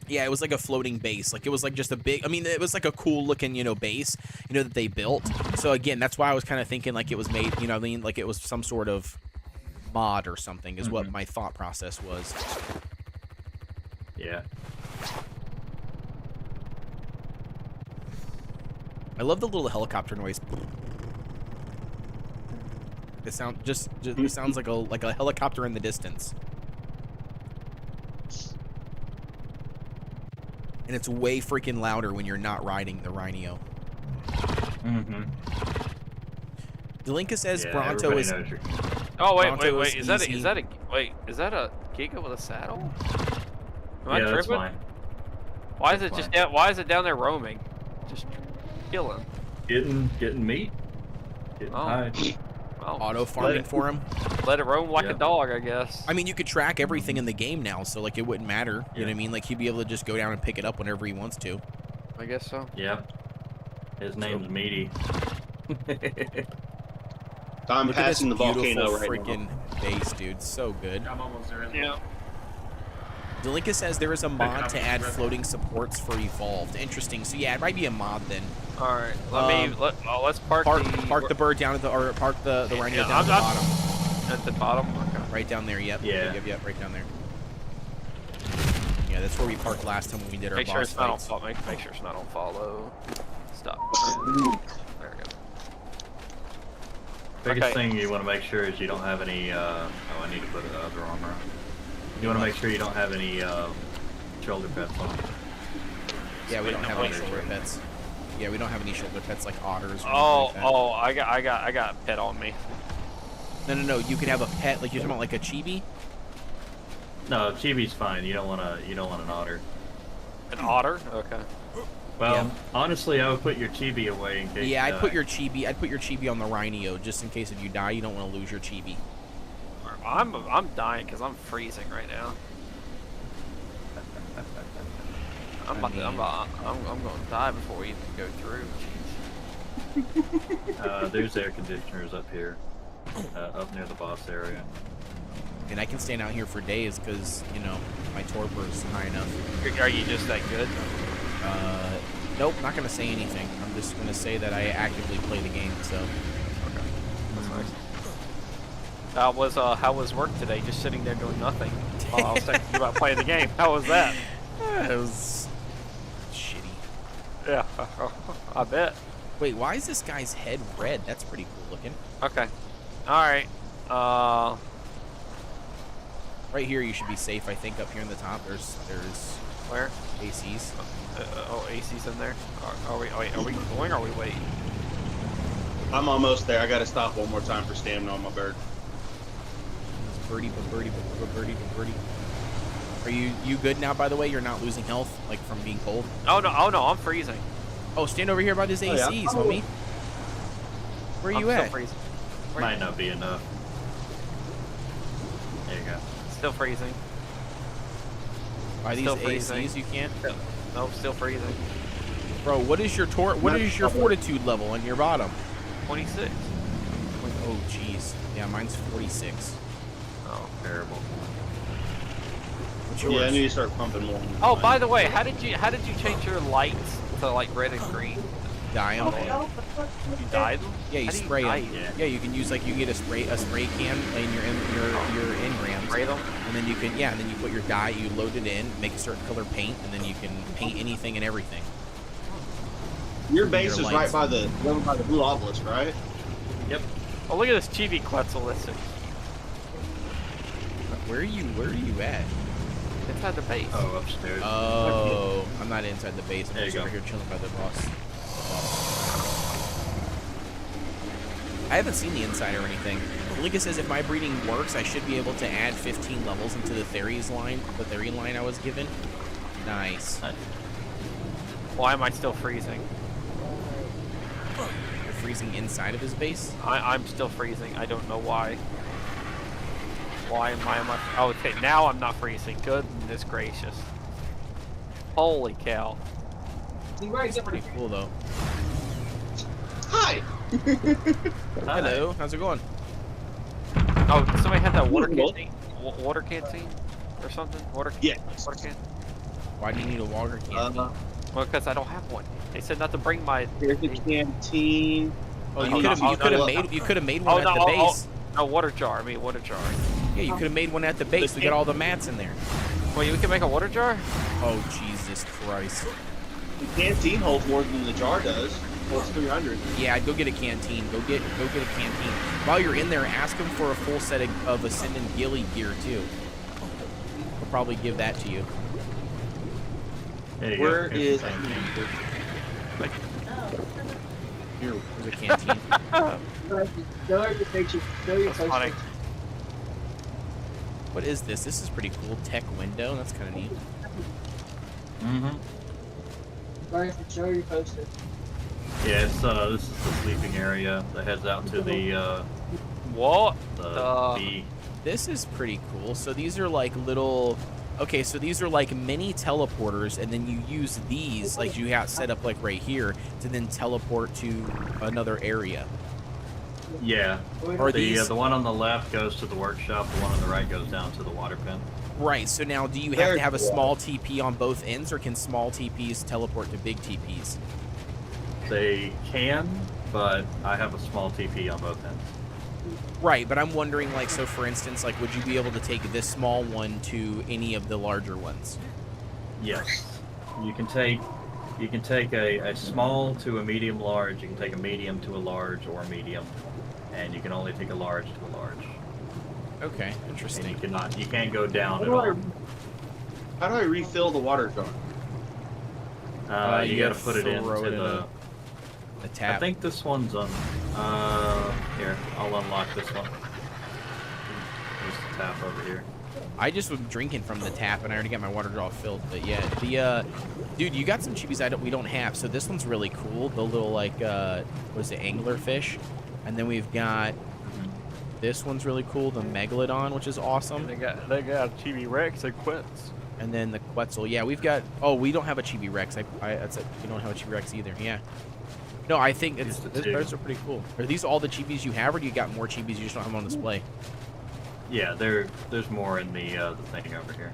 Yeah, it was like a floating base. Like it was like just a big, I mean, it was like a cool looking, you know, base, you know, that they built. So again, that's why I was kind of thinking like it was made, you know what I mean? Like it was some sort of mod or something is what my thought process was. Yeah. I love the little helicopter noise. It sounds like a helicopter in the distance. And it's way freaking louder when you're not riding the Rhino. Delinka says Bronto is. Oh wait! Is that a Giga with a saddle? Am I tripping? That's fine. Why is it just down? Why is it down there roaming? Just killing. Getting meat. Getting hide. Well, Auto farming for him. Let it roam like a dog, I guess. I mean, you could track everything in the game now, so like it wouldn't matter. You know what I mean? Like he'd be able to just go down and pick it up whenever he wants to. I guess so. Yeah. His name's Meaty. I'm passing the volcano right freaking base, dude. So good. I'm almost there. Yeah. Delinka says there is a mod to add floating supports for Evolved. Interesting. So yeah, it might be a mod then. All right. Let's park the bird down at the, or park the Rhino down at the bottom. At the bottom. Okay. Right down there. Yep. Yeah. Yep. Right down there. Yeah, that's where we parked last time when we did our Make sure boss it's not on fights. make sure it's not on follow. Stop. There we go. Biggest thing you want to make sure is you don't have any. I need to put the other armor on. You want to make sure you don't have any shoulder pads on. Yeah, we don't have any shoulder pets. Yeah, we don't have any shoulder pets like otters. Or I got a pet on me. No. You could have a pet like you're talking about like a chibi. No, chibi's fine. You don't want an otter. An otter? Okay. Well, honestly, I would put your chibi away in case. Yeah, you I'd put your chibi on the Rhino just in case if you die, you don't want to lose your chibi. I'm dying because I'm freezing right now. I'm going to die before we even go through. There's air conditioners up here, up near the boss area. And I can stand out here for days because, you know, my torpor is high enough. Are you just that good? Nope, not going to say anything. I'm just going to say that I actively play the game, so. Okay. That's nice. How was work today? Just sitting there doing nothing while I was thinking about playing the game. How was that? It was shitty. Yeah, I bet. Wait, why is this guy's head red? That's pretty cool looking. Okay. Alright. Right here you should be safe, I think. Up here in the top, there's where? ACs. AC's in there. Are we going or are we waiting? I'm almost there. I gotta stop one more time for stamina on my bird. Birdie. Are you good now, by the way? You're not losing health, like, from being cold? Oh no, I'm freezing. Oh, stand over here by these ACs, yeah. homie. Where are you at? Still freezing. Might not be enough. There you go. Still freezing. By these ACs, you can't? Nope, still freezing. Bro, what is your fortitude level on your bottom? 26. Oh, jeez. Yeah, mine's 46. Oh, terrible. What's yours? Yeah, I need to start pumping more. Oh, by the way, how did you change your lights to like red and green? Dye them. You dyed them? Yeah, you spray them. Yeah, you can use you get a spray can in your engrams. Spray them. And then you put your dye, you load it in, make a certain color paint, and then you can paint anything and everything. Your base is right by the blue obelisk, right? Yep. Oh, look at this chibi Quetzal. Listen. Where are you at? Inside the base. Oh, upstairs. Oh, I'm not inside the base. I'm just over here chilling by the boss. I haven't seen the inside or anything. Linka says if my breeding works, I should be able to add 15 levels into the Therian line I was given. Nice. Why am I still freezing? You're freezing inside of his base? I'm still freezing. I don't know why. Why am I? Oh, okay, now I'm not freezing. Goodness gracious. Holy cow. It's pretty cool, though. Hi. Hello. How's it going? Oh, somebody had that water canteen? Water canteen? Or something? Water Yeah. Water can? Why do you need a water canteen? Well, because I don't have one. They said not to bring my... Here's the canteen. Oh, you could have made one at the base. Oh, water jar. I mean, water jar. Yeah, you could have made one at the base. We got all the mats in there. Wait, we can make a water jar? Oh, Jesus Christ. The canteen holds more than the jar does. Well, it's 300. Yeah, go get a canteen. Go get a canteen. While you're in there, ask them for a full set of Ascended Ghillie gear too. They'll probably give that to you. Where is? Like, here, there's a canteen. That's funny. What is this? This is pretty cool. Tech window. That's kind of neat. Show your poster. Yeah, it's this is the sleeping area that heads out to the What? B. This is pretty cool. So these are like little. Okay, so these are like mini teleporters, and then you use these, like you have set up like right here, to then teleport to another area. Yeah. Are these the one on the left goes to the workshop. The one on the right goes down to the water pen. right? So now, do you have to have a small TP on both ends, or can small TPs teleport to big TPs? They can, but I have a small TP on both ends. Right, but I'm wondering, like, so for instance, like, would you be able to take this small one to any of the larger ones? Yes. You can take a small to a medium large, you can take a medium to a large or a medium, and you can only take a large to a large. Okay, interesting. And you can't go down at all. How do I refill the water jar? You gotta put it into the tap. I think this one's on. Here, I'll unlock this one. There's the tap over here. I just was drinking from the tap, and I already got my water jar filled. But yeah, dude, you got some chibis we don't have. So this one's really cool. The little like, what is it, anglerfish, and then we've got this one's really cool, the megalodon, which is awesome. And they got Chibi Rex and Quints. And then the Quetzal. Yeah, we've got. Oh, we don't have a Chibi Rex. That's it. We don't have a Chibi Rex either. Yeah. No, I think those are pretty cool. Are these all the chibis you have, or do you got more chibis you just don't have on display? Yeah, there's more in the thing over here.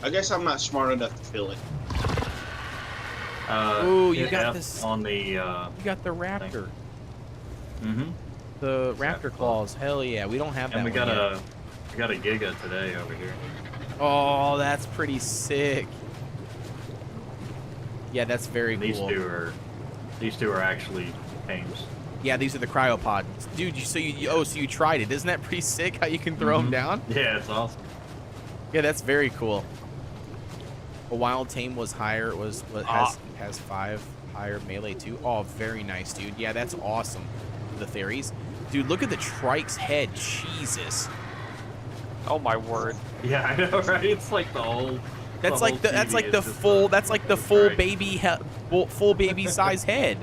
I guess I'm not smart enough to fill it. Ooh, you got this on the. You got the raptor. Mm-hmm. The raptor claws. Hell yeah, we don't have that. And we one got yet. a Giga today over here. Oh, that's pretty sick. Yeah, that's very cool. These two are actually tames. Yeah, these are the cryopods. Dude, so you tried it. Isn't that pretty sick how you can throw them down? Yeah, it's awesome. Yeah, that's very cool. A wild tame was higher. Has 5 higher melee too. Oh, very nice, dude. Yeah, that's awesome. The theories. Dude, look at the trike's head. Jesus. Oh my word. Yeah, I know, right? It's like the whole. That's like the full full baby size head.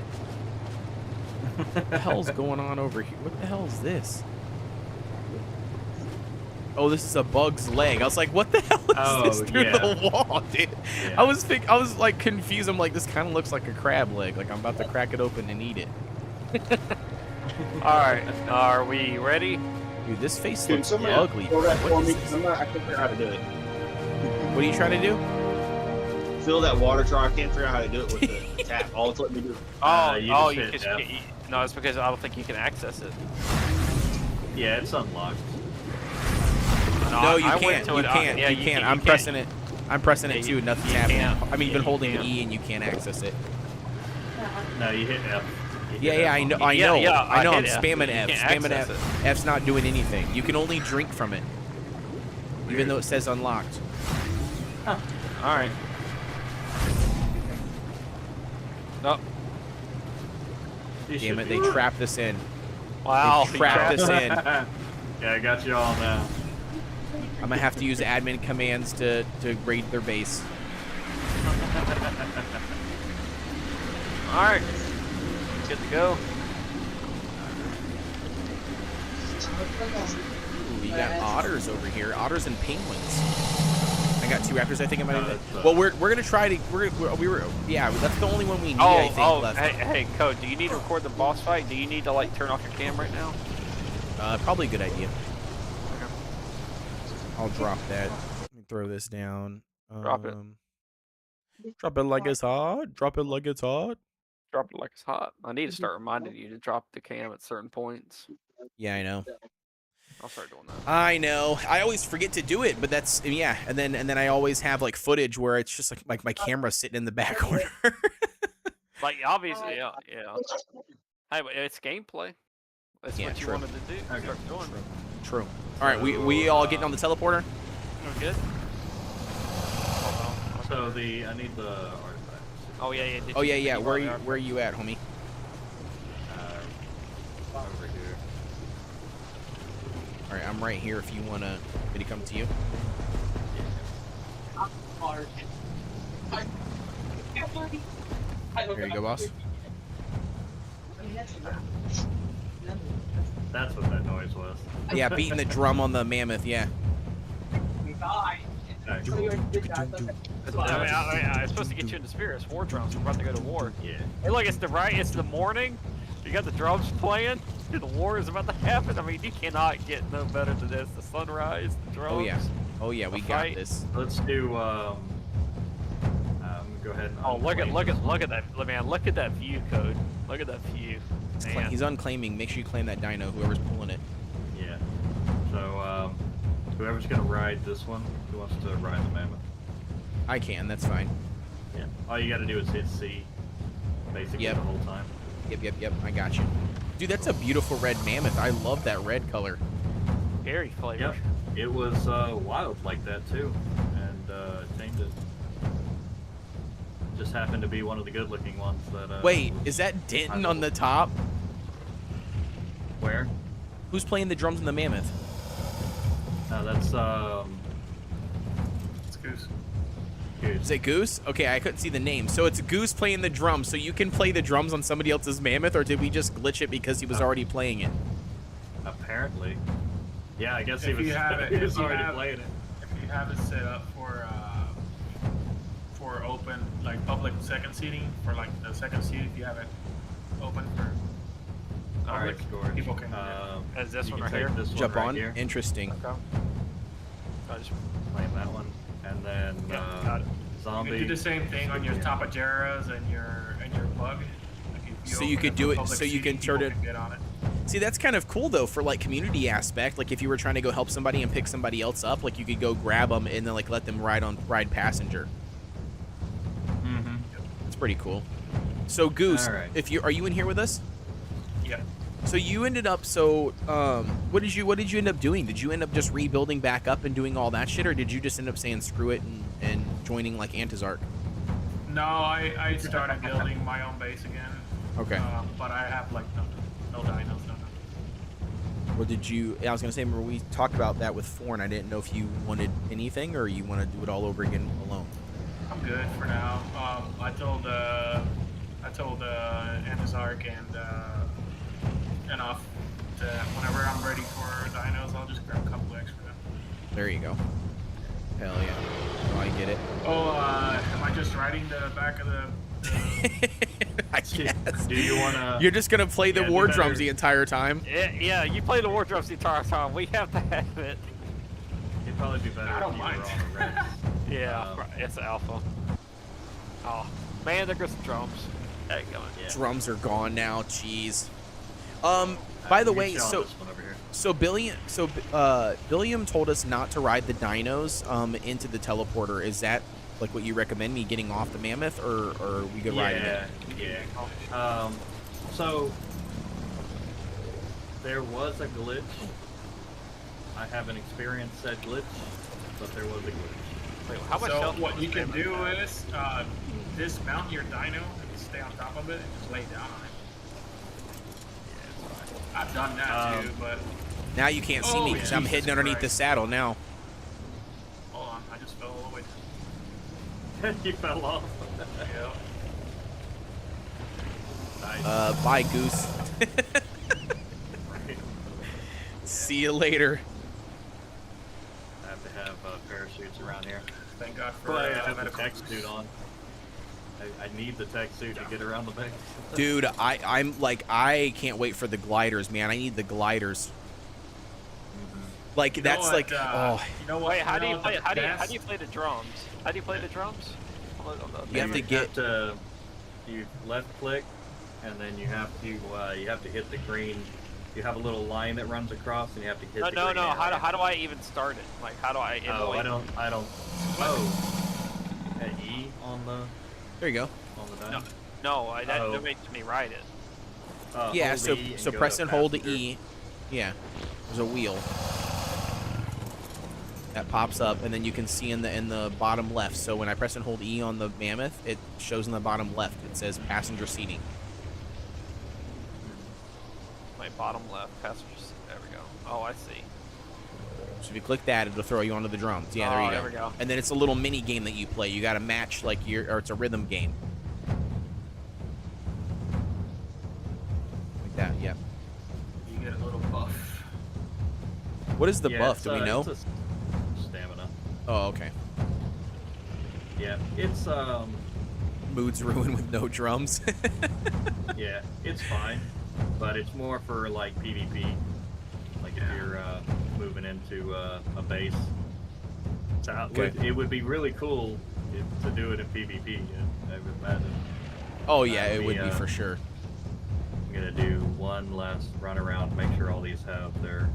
What the hell's going on over here? What the hell is this? Oh, this is a bug's leg. I was like, what the hell is this through the wall, dude? Yeah. I was like confused. I'm like, this kind of looks like a crab leg. Like I'm about to crack it open and eat it. All right, are we ready? Dude, this face looks ugly. What is this? I can't figure out how to do it. What are you trying to do? Fill that water jar. I can't figure out how to do it with the tap. All it's letting me do. No, it's because I don't think you can access it. Yeah, it's unlocked. No, you can't. You can't. You can't. I'm pressing it. I'm pressing it too. Nothing's happening. I'm even holding E, and you can't access it. No, you hit F. Yeah, I know. I'm spamming F. Spamming F. F. F's not doing anything. You can only drink from it, even though it says unlocked. Huh. All right. No. Damn it! They trapped us in. Wow. They trapped us in. Yeah, I got you all now. I'm gonna have to use admin commands to raid their base. All right. Good to go. Ooh, we got otters over here. Otters and penguins. I got 2 raptors. I think I might have. Well, we're gonna try to. Yeah. That's the only one we need. I think left. Hey, Code. Do you need to record the boss fight? Do you need to like turn off your cam right now? Probably a good idea. Okay. I'll drop that. Let me throw this down. Drop it. Drop it like it's hot. Drop it like it's hot. Drop it like it's hot. I need to start reminding you to drop the cam at certain points. Yeah, I know. I'll start doing that. I know. I always forget to do it, but that's yeah. And then I always have like footage where it's just like my camera sitting in the back corner. Like obviously, yeah. Hey, but it's gameplay. That's what you wanted to do. Okay. Start doing. True. All right, we all getting on the teleporter. We're good. So I need the artifacts. Oh yeah. Yeah. Where are you at, homie? Over here. All right, I'm right here. If you wanna, me to come to you. There you go, boss. That's what that noise was. Yeah, beating the drum on the mammoth. Yeah. I was supposed to get you into spirit. It's war drums. We're about to go to war. Yeah. Hey, look, it's the morning. You got the drums playing. The war is about to happen. I mean, you cannot get no better than this. The sunrise, the drums. Oh yeah, we got this. Let's do. Go ahead. And look at that, man. Look at that view, Code. Look at that view. He's unclaiming. Make sure you claim that dino. Whoever's pulling it. Yeah. So whoever's gonna ride this one, who wants to ride the mammoth? I can. That's fine. Yeah. All you got to do is hit C, basically the whole time. Yep. I got you. Dude, that's a beautiful red mammoth. I love that red color. Very flavor. Yep. It was wild like that too, and tamed it. Just happened to be one of the good-looking ones that. Wait, is that Denton on the top? Where? Who's playing the drums in the mammoth? No, that's it's Goose. Is it Goose? Okay, I couldn't see the name. So it's Goose playing the drums. So you can play the drums on somebody else's mammoth, or did we just glitch it because he was already playing it? Apparently. Yeah, I guess he was already playing it. If you have it set up for open, like public second seating, for like the second seat, if you have it open for public, people can. Is this one right here? Jump on. Here. Interesting. Okay. I just claim that one, and then zombie. You can do the same thing on your top of Jera's and your plug. So you could do it. So you can turn it. See, that's kind of cool though for like community aspect. Like if you were trying to go help somebody and pick somebody else up, like you could go grab them and then like let them ride passenger. Mm-hmm. That's pretty cool. So Goose, if are you in here with us? Yeah. So you ended up. So what did you end up doing? Did you end up just rebuilding back up and doing all that shit, or did you just end up saying screw it and joining like Antizarch? No, I started building my own base again. Okay. But I have like no dinos, no. What did you? I was gonna say, remember we talked about that with Four, and I didn't know if you wanted anything or you want to do it all over again alone. I'm good for now. I told Antizarch and off that whenever I'm ready for dinos, I'll just grab a couple extra. There you go. Hell yeah. Oh, I get it. Oh, am I just riding the back of the I guess. Do you wanna? You're just gonna play the war drums the entire time. Yeah, you play the war drums the entire time. We have to have it. It'd probably be better. I don't mind. Yeah, it's Alpha. Oh man, there goes the drums. There you go. Yeah. Drums are gone now. Jeez. By the way, so Billiam told us not to ride the dinos into the teleporter. Is that like what you recommend, me getting off the mammoth, or we could ride it? Yeah. So there was a glitch. I haven't experienced that glitch, but there was a glitch. Wait, how much so health what you can do is dismount your dino and stay on top of it and just lay down on it. I've done that too, but now you can't see me because I'm hidden underneath the saddle now. Hold on, I just fell all the way down. You fell off. Nice. Bye, Goose. See you later. I have to have parachutes around here. Thank God for I have the tech suit on. I need the tech suit to get around the base. Dude, I'm like, I can't wait for the gliders, man. I need the gliders. Like, that's like, oh. You know what? Wait, how do you play the drums? How do you play the drums? You have to get you left click, and then you have to hit the green. You have a little line that runs across, and you have to hit. No. How do I even start it? Like, how do I? Oh, I don't. Oh, hit E on the. There you go. On the dial. No, that makes me ride it. Yeah, so E press and hold E. Yeah, there's a wheel that pops up, and then you can see in the bottom left. So when I press and hold E on the Mammoth, it shows in the bottom left. It says passenger seating. My bottom left passenger seat. There we go. Oh, I see. So if you click that, it'll throw you onto the drums. Yeah, there you go. There we go. And then it's a little mini game that you play. You got to match or it's a rhythm game. Like that. Yep. You get a little buff. What is the buff? Do we know? Stamina. Oh, okay. Yeah, it's Mood's ruined with no drums. yeah, it's fine, but it's more for like PvP. Like if you're moving into a base, it would be really cool to do it in PvP. I would imagine. Oh yeah, it would be for sure. I'm gonna do one last run around, make sure all these have their.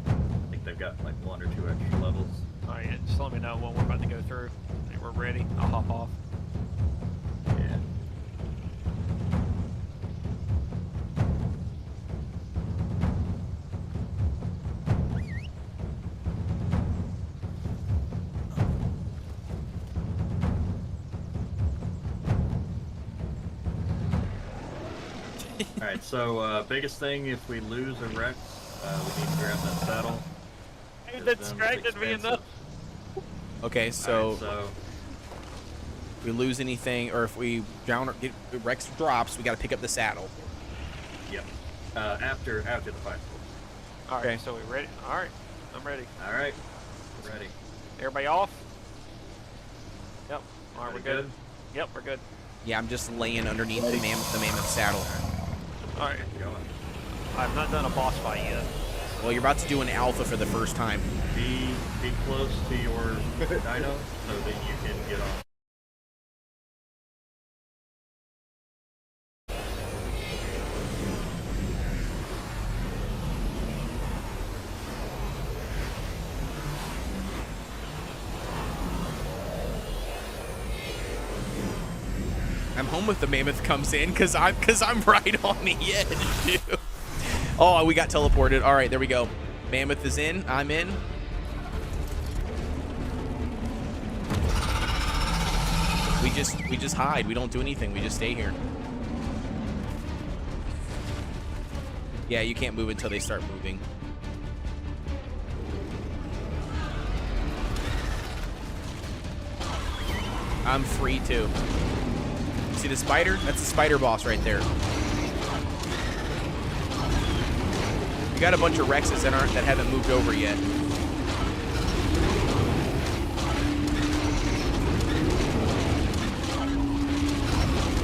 I think they've got like 1 or 2 extra levels. All right, just let me know when we're about to go through. Okay, we're ready. I'll hop off. Yeah. Alright, so biggest thing, if we lose a Rex, we need to grab that saddle. Dude, that distracted me enough. Okay, so, right, so if we lose anything, or if we down or get Rex drops, we got to pick up the saddle. Yep. After the fight. All right, Okay. so we ready? All right, I'm ready. All right, ready. Everybody off? Yep. All right, we're Everybody good. Yep, we're good. Yeah, I'm just laying underneath the mammoth saddle. All right. Going. I've not done a boss fight yet. Well, you're about to do an alpha for the first time. Be close to your dino so that you can get on. I'm home if the mammoth comes in, cause I'm right on the edge, dude. Oh, we got teleported. All right, there we go. Mammoth is in. I'm in. We just hide. We don't do anything. We just stay here. Yeah, you can't move until they start moving. I'm free too. See the spider? That's the spider boss right there. We got a bunch of Rexes that haven't moved over yet.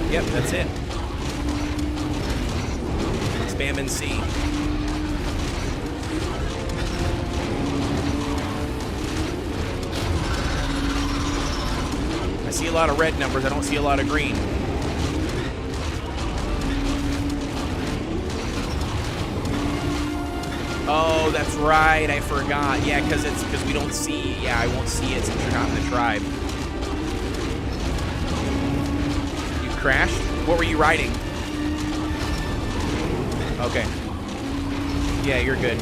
Yep, that's it. Spam and C. I see a lot of red numbers. I don't see a lot of green. Oh, that's right. I forgot. Yeah, because we don't see. Yeah, I won't see it since you're not in the tribe. You crashed? What were you riding? Okay. Yeah, you're good.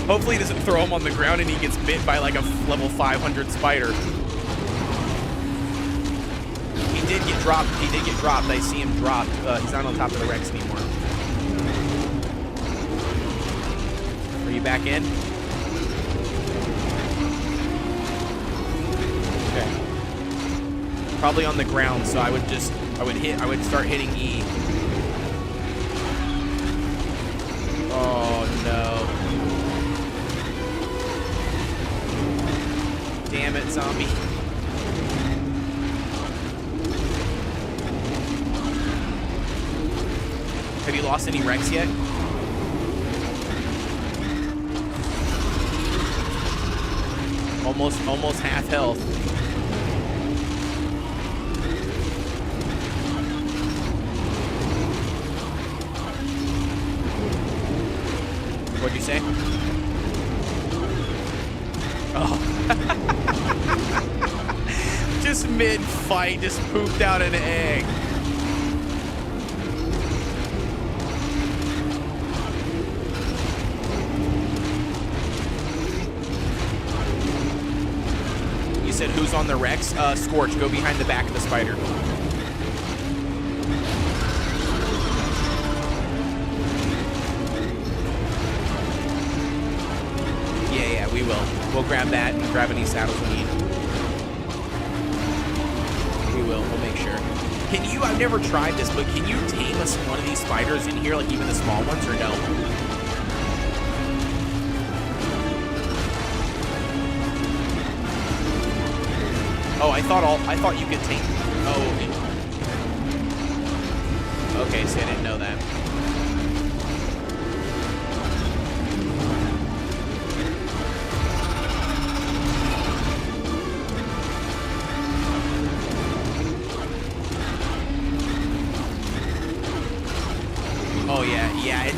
Hopefully he doesn't throw him on the ground and he gets bit by like a level 500 spider. He did get dropped. I see him drop. He's not on top of the Rex anymore. Are you back in? Okay. Probably on the ground, so I would start hitting E. Oh no. Damn it, zombie. Have you lost any wrecks yet? Almost half health. What'd you say? Oh. Just mid-fight, just pooped out an egg. You said who's on the Rex? Scorch, go behind the back of the spider. Yeah, we will. We'll grab that and grab any saddles we need. We'll make sure. Can you, I've never tried this, but can you tame one of these spiders in here, like even the small ones, or no? Oh, I thought you could tame. Oh, okay. Okay, so I didn't know that. Oh yeah, it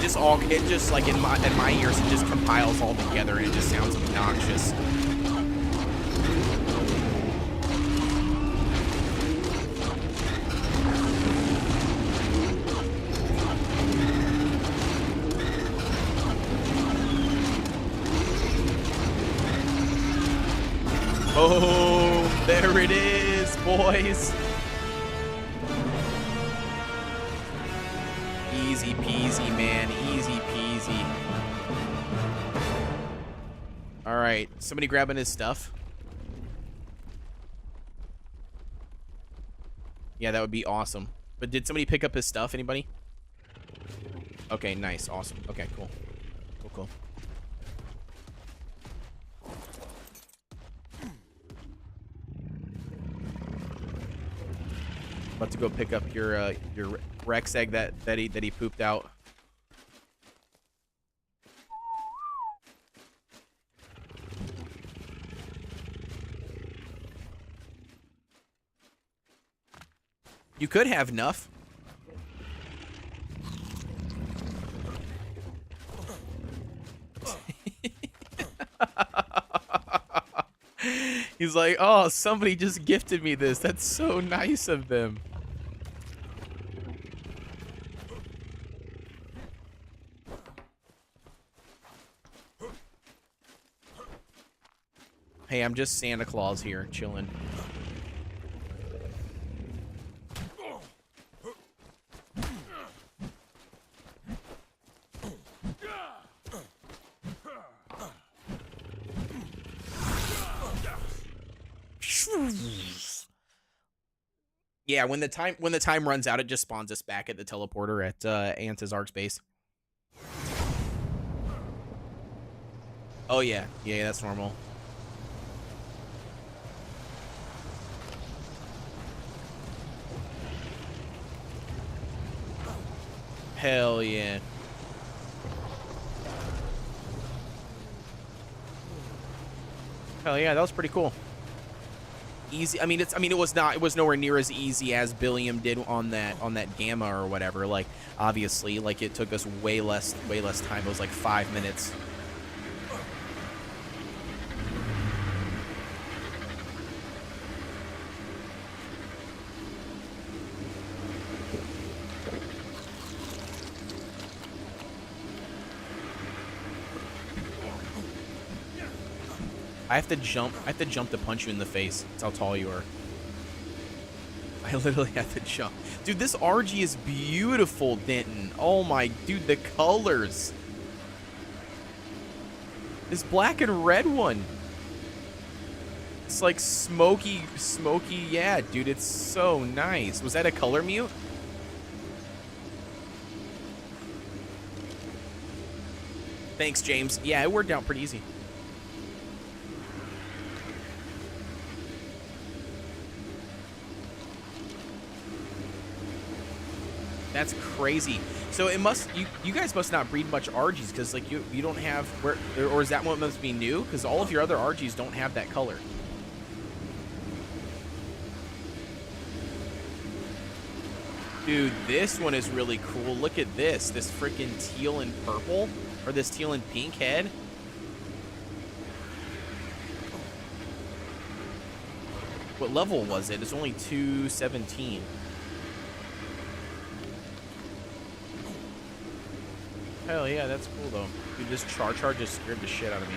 just like in my ears it just compiles all together and it just sounds obnoxious. Oh, there it is, boys. Easy peasy, man. Easy peasy. All right. Somebody grabbing his stuff? Yeah, that would be awesome. But did somebody pick up his stuff? Anybody? Okay, nice. Awesome. Okay, cool. Cool. About to go pick up your Rex egg that he pooped out. You could have enough. He's like, oh, somebody just gifted me this. That's so nice of them. Hey, I'm just Santa Claus here, chilling. Yeah, when the time runs out, it just spawns us back at the teleporter at Antizarch's base. Oh yeah, that's normal. Hell yeah. Hell yeah, that was pretty cool. Easy. I mean, it was nowhere near as easy as Billiam did on that Gamma or whatever. Like, obviously, like it took us way less time. It was like 5 minutes. I have to jump to punch you in the face. That's how tall you are. I literally have to jump. Dude, this RG is beautiful, Denton. Oh my, dude, the colors. This black and red one. looks like smoky. Yeah, dude, it's so nice. Was that a color mute? Thanks, James. Yeah, it worked out pretty easy. That's crazy. So it must, you guys must not breed much RGs, because like you don't have, where, or is that one must be new? Because all of your other RGs don't have that color. Dude, this one is really cool. Look at this freaking teal and purple, or this teal and pink head. What level was it? It's only 217. Hell yeah, that's cool though. Dude, this Char just scared the shit out of me.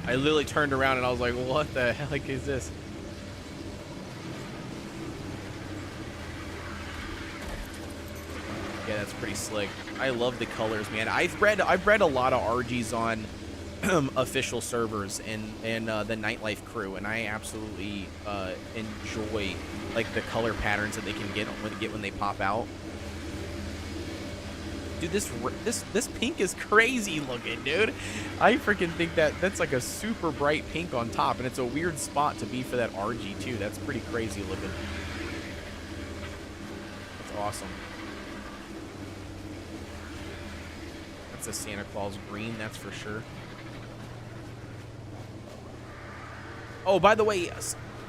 I literally turned around and I was like, what the heck is this? Yeah, that's pretty slick. I love the colors, man. I've read a lot of RGs on official servers and the Nightlife crew, and I absolutely enjoy like the color patterns that they can get when they pop out. Dude, this pink is crazy looking, dude. I freaking think that's like a super bright pink on top, and it's a weird spot to be for that RG too. That's pretty crazy looking. That's awesome. That's a Santa Claus green, that's for sure. Oh, by the way,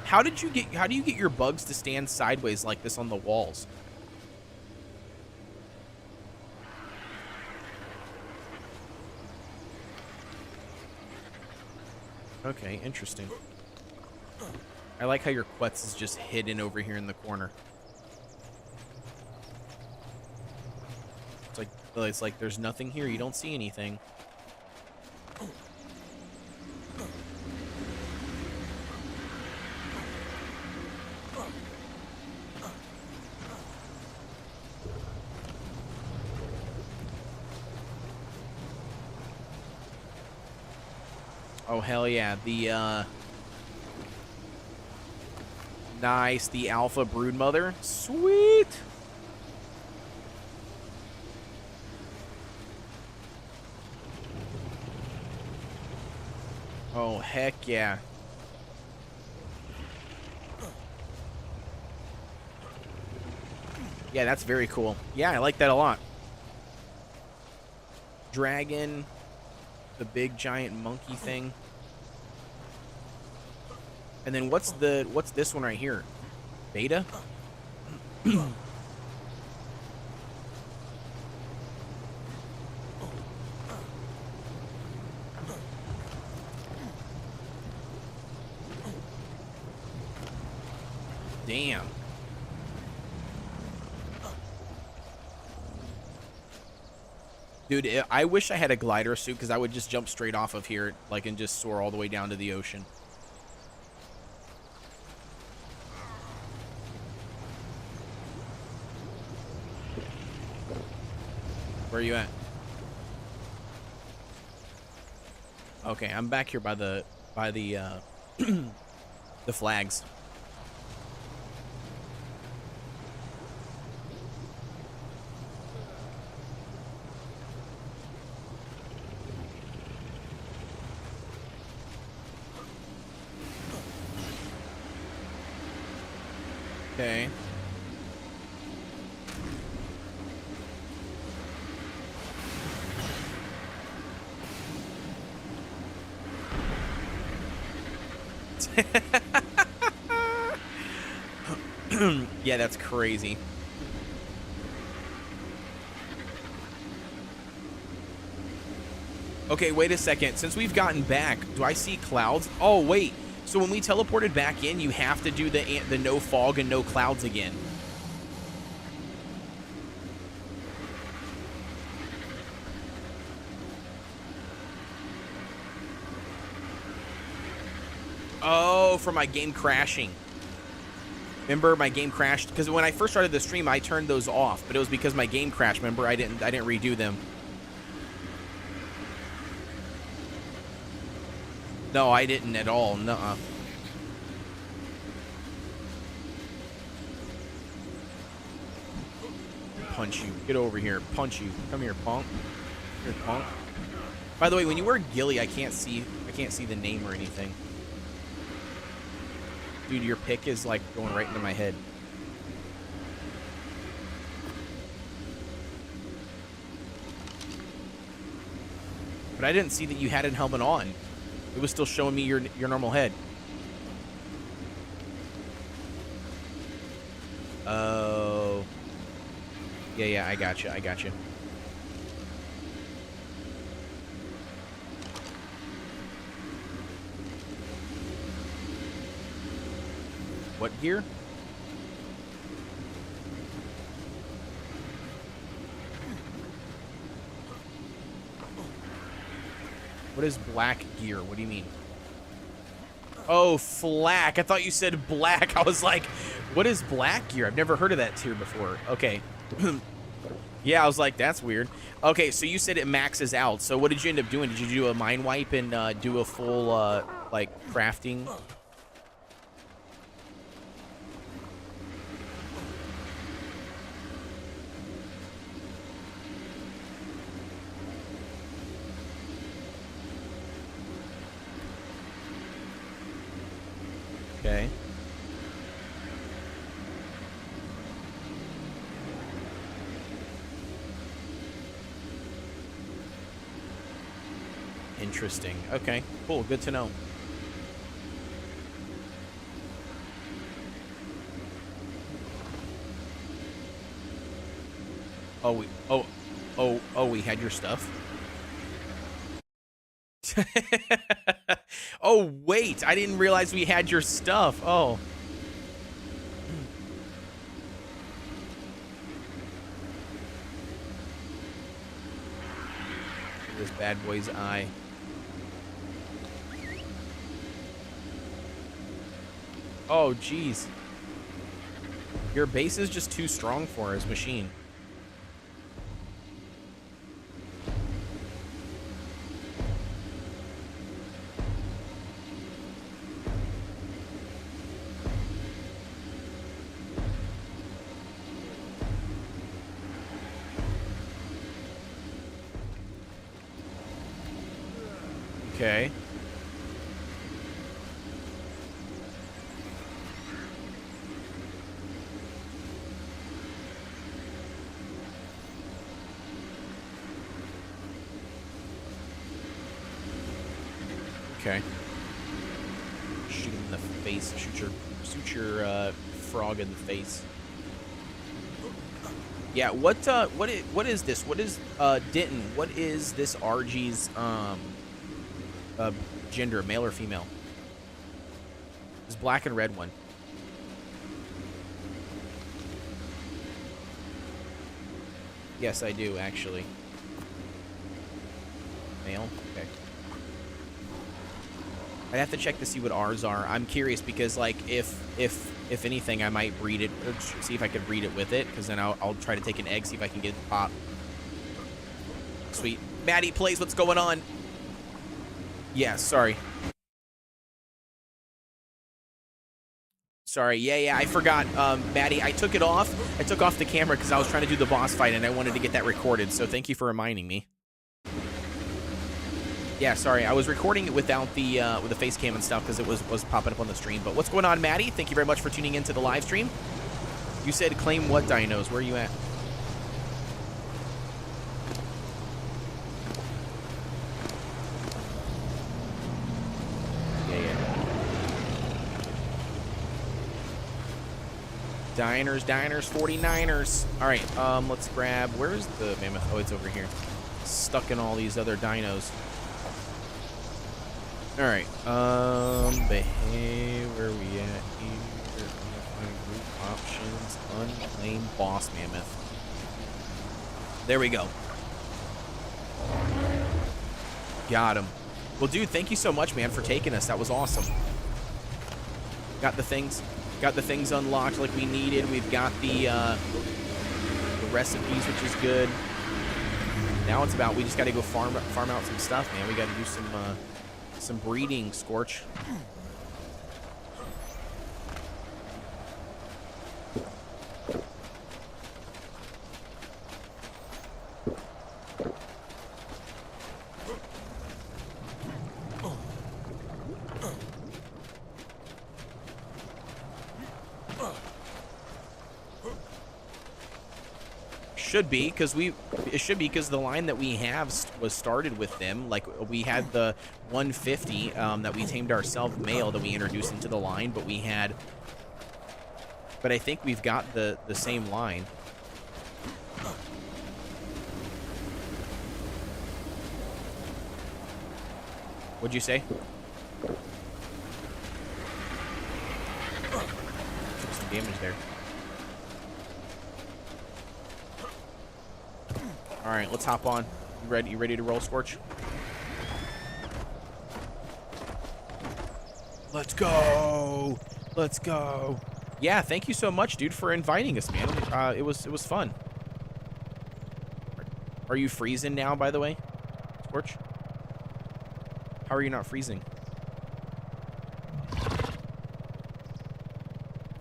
how do you get your bugs to stand sideways like this on the walls? Okay, interesting. I like how your Quetz is just hidden over here in the corner. It's like there's nothing here. You don't see anything. Oh, hell yeah. The, nice. The Alpha Broodmother. Sweet. Oh, heck yeah. Yeah, that's very cool. Yeah, I like that a lot. Dragon. The big giant monkey thing. And then what's this one right here? Beta? Damn. Dude, I wish I had a glider suit, because I would just jump straight off of here, like, and just soar all the way down to the ocean. Where are you at? Okay, I'm back here by the the flags. Okay. Yeah, that's crazy. Okay, wait a second. Since we've gotten back, do I see clouds? Oh, wait. So when we teleported back in, you have to do the no fog and no clouds again. Oh, for my game crashing. Remember, my game crashed because when I first started the stream, I turned those off, but it was because my game crashed. Remember, I didn't redo them. No, I didn't at all. Nuh-uh. Punch you. Get over here. Punch you. Come here, punk. Here, punk. By the way, when you wear ghillie, I can't see the name or anything. Dude, your pick is like going right into my head. But I didn't see that you had a helmet on. It was still showing me your normal head. Oh. Yeah, I gotcha. What gear? What is black gear? What do you mean? Oh, flak. I thought you said black. I was like, what is black gear? I've never heard of that tier before. Okay. Yeah, I was like, that's weird. Okay, so you said it maxes out. So what did you end up doing? Did you do a mine wipe and do a full, like, crafting? Okay. Interesting. Okay, cool. Good to know. We had your stuff. Oh, wait. I didn't realize we had your stuff. Oh. This bad boy's eye. Oh, jeez. Your base is just too strong for his machine. Okay. Okay. Shoot him in the face. Shoot your frog in the face. Yeah. What is this? What is Denton? What is this RG's gender, male or female? This black and red one. Yes, I do actually. Male. Okay. I'd have to check to see what ours are. I'm curious because, like, if anything, I might breed it. See if I could breed it with it, because then I'll try to take an egg, see if I can get it to pop. Sweet. Maddie plays. What's going on? Yeah, sorry. Sorry. Yeah, I forgot. Maddie, I took it off. I took off the camera because I was trying to do the boss fight, and I wanted to get that recorded, so thank you for reminding me. Yeah, sorry. I was recording it without the with the face cam and stuff because it was popping up on the stream. But what's going on, Maddie? Thank you very much for tuning into the live stream. You said claim what dinos? Where are you at? Diners, 49ers. All right, let's grab. Where is the mammoth? Oh, it's over here. Stuck in all these other dinos. All right. Behave. Where are we at here? Group options. Unclaimed boss mammoth. There we go. Got him. Well, dude, thank you so much, man, for taking us. That was awesome. Got the things unlocked like we needed. We've got the recipes, which is good. Now it's about we just got to go farm out some stuff, man. We got to do some Some breeding, Scorch. Should be because the line that we have was started with them. Like we had the 150 that we tamed ourselves male that we introduced into the line, but I think we've got the same line. What'd you say? Took some damage there. All right, let's hop on. You ready to roll, Scorch? Let's go. Let's go. Yeah, thank you so much, dude, for inviting us, man. It was fun. Are you freezing now, by the way, Scorch? How are you not freezing?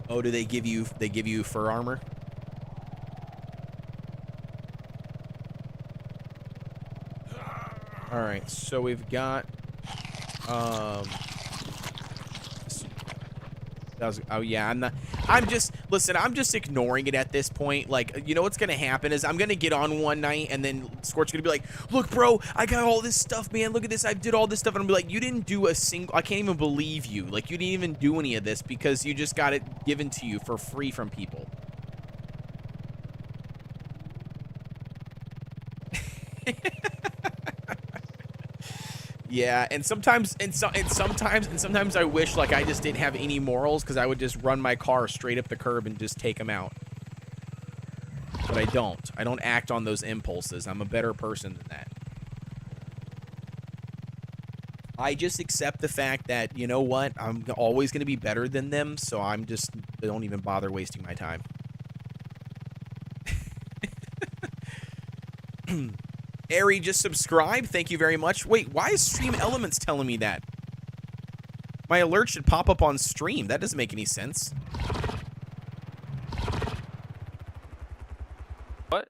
Oh, do they give you fur armor? All right, so we've got oh yeah, I'm just ignoring it at this point. Like, you know what's gonna happen is I'm gonna get on one night and then Scorch's gonna be like, look bro, I got all this stuff, man, look at this, I did all this stuff, and I'm like, you didn't do a single, I can't even believe you, like you didn't even do any of this because you just got it given to you for free from people. Yeah, and sometimes I wish like I just didn't have any morals because I would just run my car straight up the curb and just take them out. But I don't. I don't act on those impulses. I'm a better person than that. I just accept the fact that, you know what, I'm always going to be better than them, so I don't even bother wasting my time. Ari just subscribed. Thank you very much. Wait, why is Stream Elements telling me that? My alert should pop up on stream. That doesn't make any sense. What?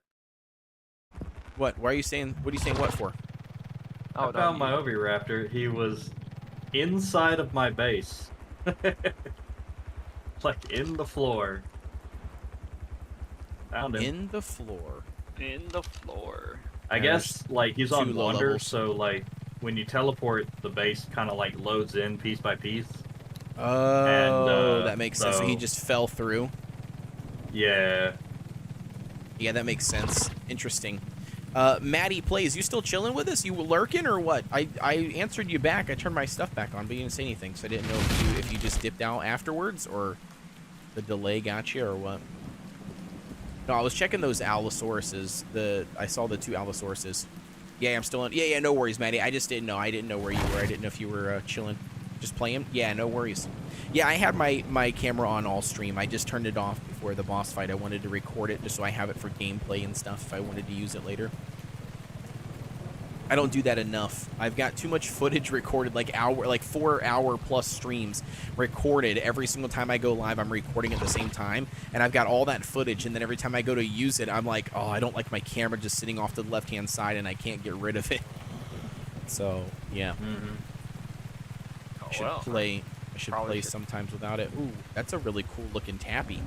What? Why are you saying? What are you saying? What for? I found my Oviraptor. He was inside of my base, like in the floor. Found him in the floor. In the floor. I guess, like, he's on Wander, so, like, when you teleport, the base kind of, like, loads in piece by piece. Oh, that makes sense. So he just fell through? Yeah. Yeah, that makes sense. Interesting. Maddie Plays, you still chilling with us? You lurking or what? I answered you back. I turned my stuff back on, but you didn't say anything, so I didn't know if you just dipped out afterwards or the delay got you or what. No, I was checking those Allosauruses. I saw the 2 Allosauruses. Yeah, I'm still in. Yeah, no worries, Maddie. I just didn't know. I didn't know where you were. I didn't know if you were chilling, just playing. Yeah, no worries. Yeah, I had my camera on all stream. I just turned it off before the boss fight. I wanted to record it just so I have it for gameplay and stuff if I wanted to use it later. I don't do that enough. I've got too much footage recorded, like 4-hour plus streams recorded. Every single time I go live, I'm recording at the same time, and I've got all that footage, and then every time I go to use it, I'm like, oh, I don't like my camera just sitting off to the left-hand side, and I can't get rid of it. So, yeah. I should play sometimes without it. Ooh, that's a really cool-looking tappy.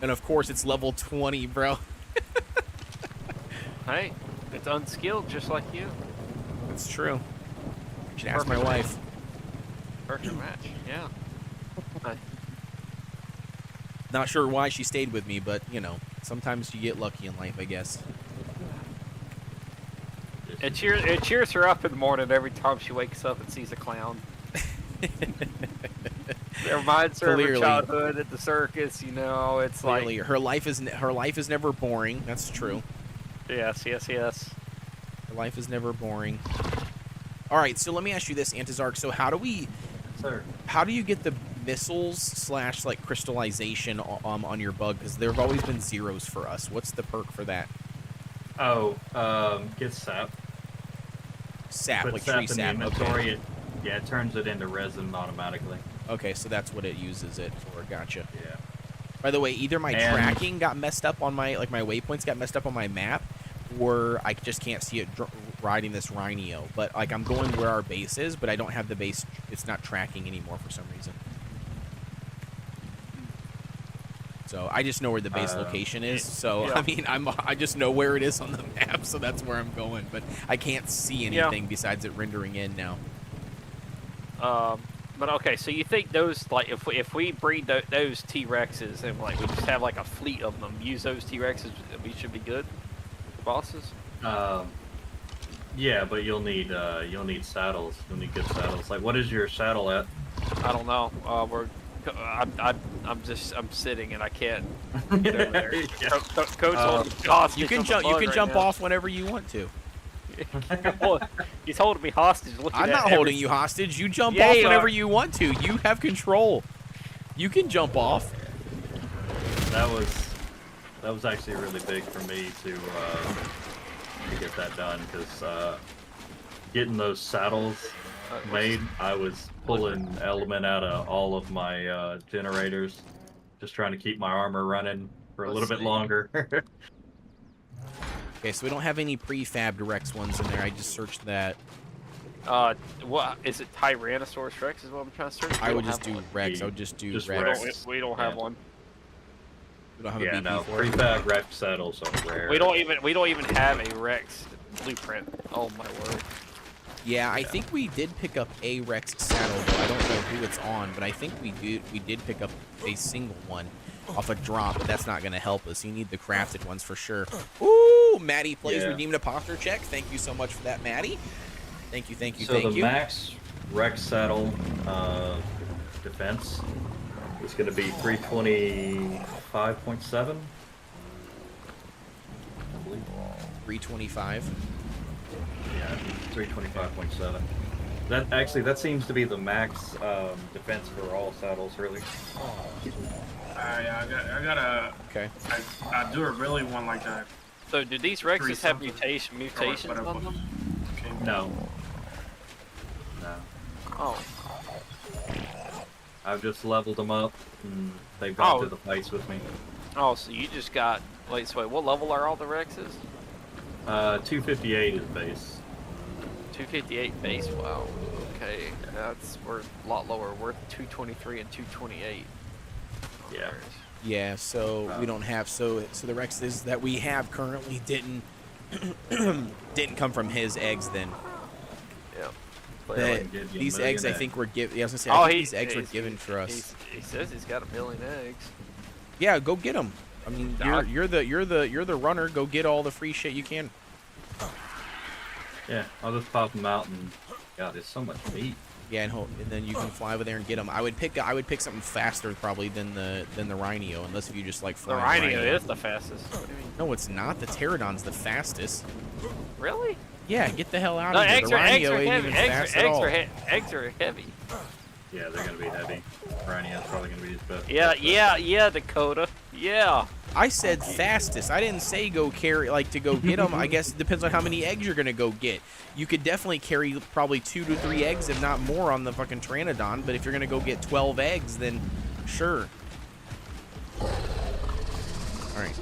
And, of course, it's level 20, bro. Hey, it's unskilled just like you. That's true. You should ask my wife. Perfect match, yeah. Not sure why she stayed with me, but, you know, sometimes you get lucky in life, I guess. It cheers her up in the morning every time she wakes up and sees a clown. It reminds her of her childhood at the circus, you know, it's clearly, like... Her life is never boring, that's true. Yes. Her life is never boring. All right, so let me ask you this, Antizarch. So how do you get the missiles / like crystallization on your bug? Because there have always been 0s for us. What's the perk for that? Oh, get sap. Sap, Put like sap tree in the sap. inventory, Okay. it turns it into resin automatically. Okay, so that's what it uses it for. Gotcha. Yeah. By the way, either my tracking got messed up on my, like my waypoints got messed up on my map, or I just can't see it riding this Rhino. But like I'm going where our base is, but I don't have the base. It's not tracking anymore for some reason. So I just know where the base location is. So yeah. I mean, I just know where it is on the map, so that's where I'm going. But I can't see anything besides it rendering in now. But okay, so you think those, like, if we breed those T-Rexes and like we just have like a fleet of them, use those T-Rexes, we should be good for bosses? Yeah, but you'll need saddles. You'll need good saddles. Like, what is your saddle at? I don't know. I'm sitting and I can't get over there. Coach you can jump off whenever you want to. He's holding me hostage. I'm not holding you hostage. You jump off whenever you want to. You have control. You can jump off. That was actually really big for me to get that done, because getting those saddles made, I was pulling element out of all of my generators, just trying to keep my armor running for a little bit longer. Okay, so we don't have any prefabbed Rex ones in there. I just searched that. What is it? Tyrannosaurus Rex is what I'm trying to search. I would just do Rex. I would just do Rex. We don't have one. We don't have a BP for prefab Rex saddles are rare. We don't even have a Rex blueprint. Oh my word. Yeah, I think we did pick up a Rex saddle, though I don't know who it's on, but I think we did pick up a single one off a drop, but that's not going to help us. You need the crafted ones for sure. Ooh, Maddie plays redeemed a posture check. Thank you so much for that, Maddie. Thank you. So the max Rex saddle defense is going to be 325.7. 325. Yeah, 325.7. That seems to be the max defense for all saddles, really. Okay. I do a really one like that. So do these Rexes have mutations on them? No. Oh. I've just leveled them up, and they've gone through the fights with me. Oh, so you just got... Wait, what level are all the Rexes? 258 is base. 258 base, wow. Okay, we're a lot lower. We're 223 and 228. Yeah. Yeah, so we don't have... So the Rexes that we have currently didn't come from his eggs then. Yeah. These eggs, I think, were given. Yeah, I was gonna say, these eggs were given for us. He says he's got 1 million eggs. Yeah, go get them. I mean, you're the runner. Go get all the free shit you can. Yeah, I'll just pop them out, and God, there's so much meat. Yeah, and then you can fly over there and get them. I would pick something faster probably than the Rhino, unless if you just like fly. The Rhino is the fastest. What do you mean? No, it's not. The Pterodon's the fastest. Really? Yeah, get the hell out of here. The Rhino ain't even fast at all. Eggs are heavy. Yeah, they're gonna be heavy. Rhino's probably gonna be his best. Yeah, Dakota. Yeah. I said fastest. I didn't say go carry, like, to go get them. I guess it depends on how many eggs you're gonna go get. You could definitely carry probably 2 to 3 eggs, if not more, on the fucking Pteranodon. But if you're gonna go get 12 eggs, then sure. All right.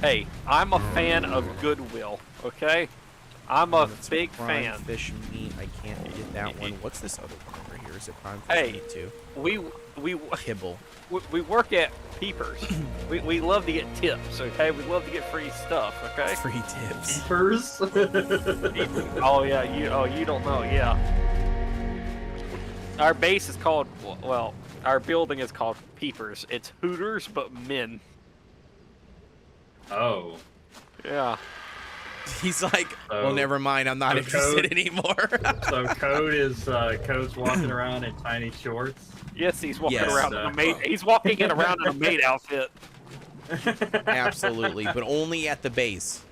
Hey, I'm a fan of Goodwill. Okay. I'm a big fan. Fish meat. I can't get that one. What's this other one over here? Is it prime fish meat too? We kibble. We work at Peepers. we love to get tips. Okay, we love to get free stuff. Okay. Free tips. Peepers. Oh yeah. You don't know. Yeah. Our base is called our building is called Peepers. It's Hooters but men. Oh. Yeah. He's like, well, never mind. I'm not interested anymore. So Code's walking around in tiny shorts. Yes, he's walking around in a maid. He's walking around in a maid outfit. Absolutely, but only at the base.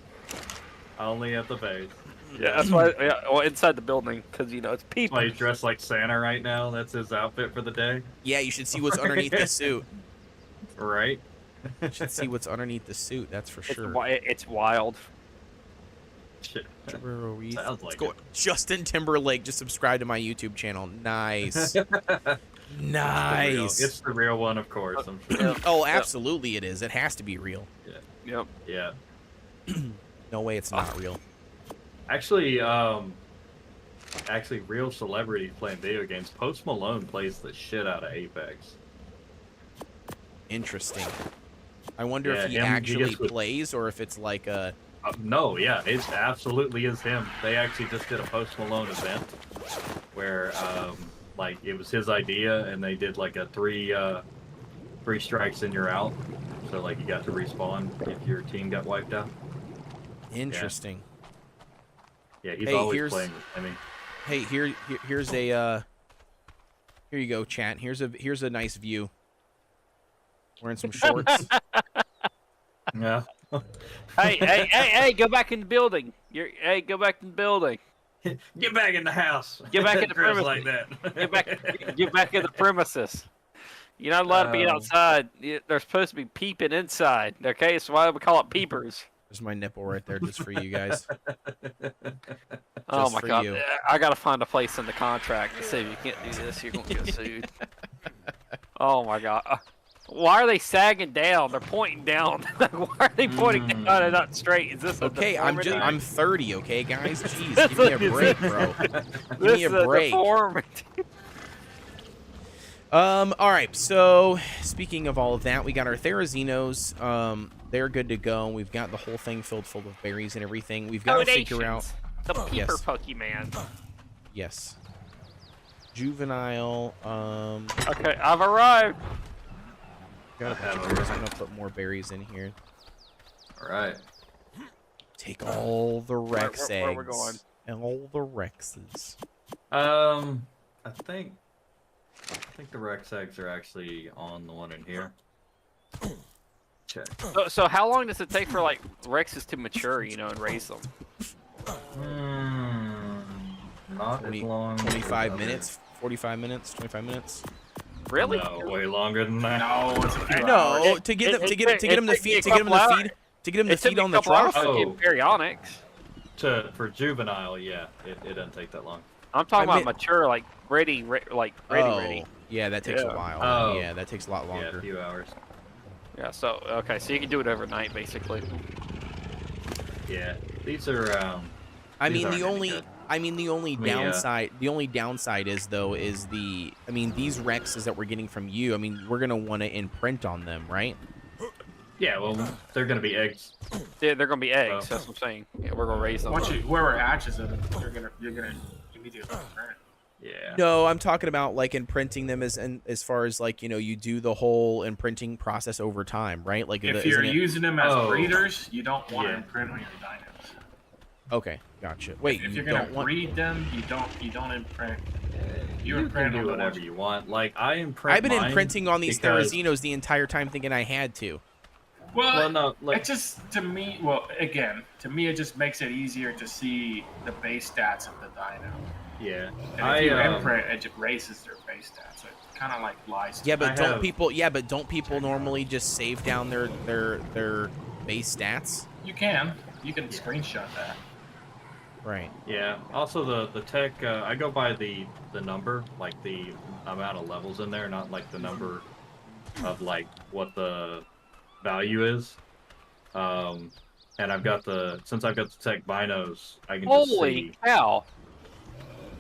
Only at the base. Yeah, that's why. Yeah, well, inside the building, because it's people. That's why he's dressed like Santa right now. That's his outfit for the day. Yeah, you should see what's underneath the suit. Right. You should see what's underneath the suit. That's for sure. It's wild. Sounds like Justin Timberlake just subscribed to my YouTube channel. Nice. Nice. It's the real one, of course. I'm sure. Oh, absolutely it is. It has to be real. Yeah. Yeah. No way it's not real. Actually, real celebrities playing video games. Post Malone plays the shit out of Apex. Interesting. I wonder if he actually plays or if it's like a... no, yeah, it absolutely is him. They actually just did a Post Malone event where, like, it was his idea, and they did like a three strikes and you're out. So, like, you got to respawn if your team got wiped out. Interesting. Yeah, he's always playing with Timmy. Hey, here's a here you go, chat. Here's a nice view. Wearing some shorts. Yeah. Hey, go back in the building. Go back in the building. Get back in the house. Get back in the premises. Like that. Get back in the premises. You're not allowed to be outside. They're supposed to be peeping inside. Okay, so why do we call it peepers? There's my nipple right there, just for you guys. Oh my god! I gotta find a place in the contract to say if you can't do this, you're gonna get sued. Oh my god! Why are they sagging down? They're pointing down. Why are they pointing down and not straight? Is this okay? I'm 30. Okay, guys. Jeez, give me a break, bro. Give me a break. All right. So speaking of all of that, we got our Therazinos. They're good to go. We've got the whole thing filled full of berries and everything. We've got to figure out the peeper Pokemon. Yes. Juvenile. Okay, I've arrived. Gotta put berries. I'm gonna put more berries in here. All right. Take all the Rex eggs. Where we're going? And all the Rexes. I think the Rex eggs are actually on the one in here. Check. So how long does it take for like Rexes to mature, you know, and raise them? Not as long. 25 minutes. 45 minutes. 25 minutes. Really? No, way longer than that. No, it's a few no. hours. To get them to feed on the trough. Oh, Baryonyx. For juvenile, yeah, it doesn't take that long. I'm talking about mature, like ready. Yeah, that takes a while. Oh. Yeah, that takes a lot longer. Yeah, a few hours. Yeah. So okay, so you can do it overnight, basically. Yeah, these are. The only downside is these Rexes that we're getting from you. I mean, we're gonna want to imprint on them, right? Yeah, well, they're gonna be eggs. Yeah, they're gonna be eggs. That's what I'm saying. Yeah, we're gonna raise them. Once whoever hatches it, you're gonna immediately print. Yeah. No, I'm talking about like imprinting them as far as like, you know, you do the whole imprinting process over time, right? Like if you're using them as breeders, you don't want to imprint on your dinos. Okay, gotcha. Wait, if you're gonna breed them, you don't imprint. You imprint can do whatever you want. Like I imprint. I've been imprinting on these Therazinos the entire time, thinking I had to. Well, no, like, it just to me, it just makes it easier to see the base stats of the dino. Yeah, and if you imprint, it just raises their base stats. So it kind of like lies. Yeah, but don't people normally just save down their base stats? You can screenshot that. Right. Yeah. Also, the tech, I go by the number, like the amount of levels in there, not like the number of like what the value is. And I've got since I've got the tech binos, I can just see. Holy cow!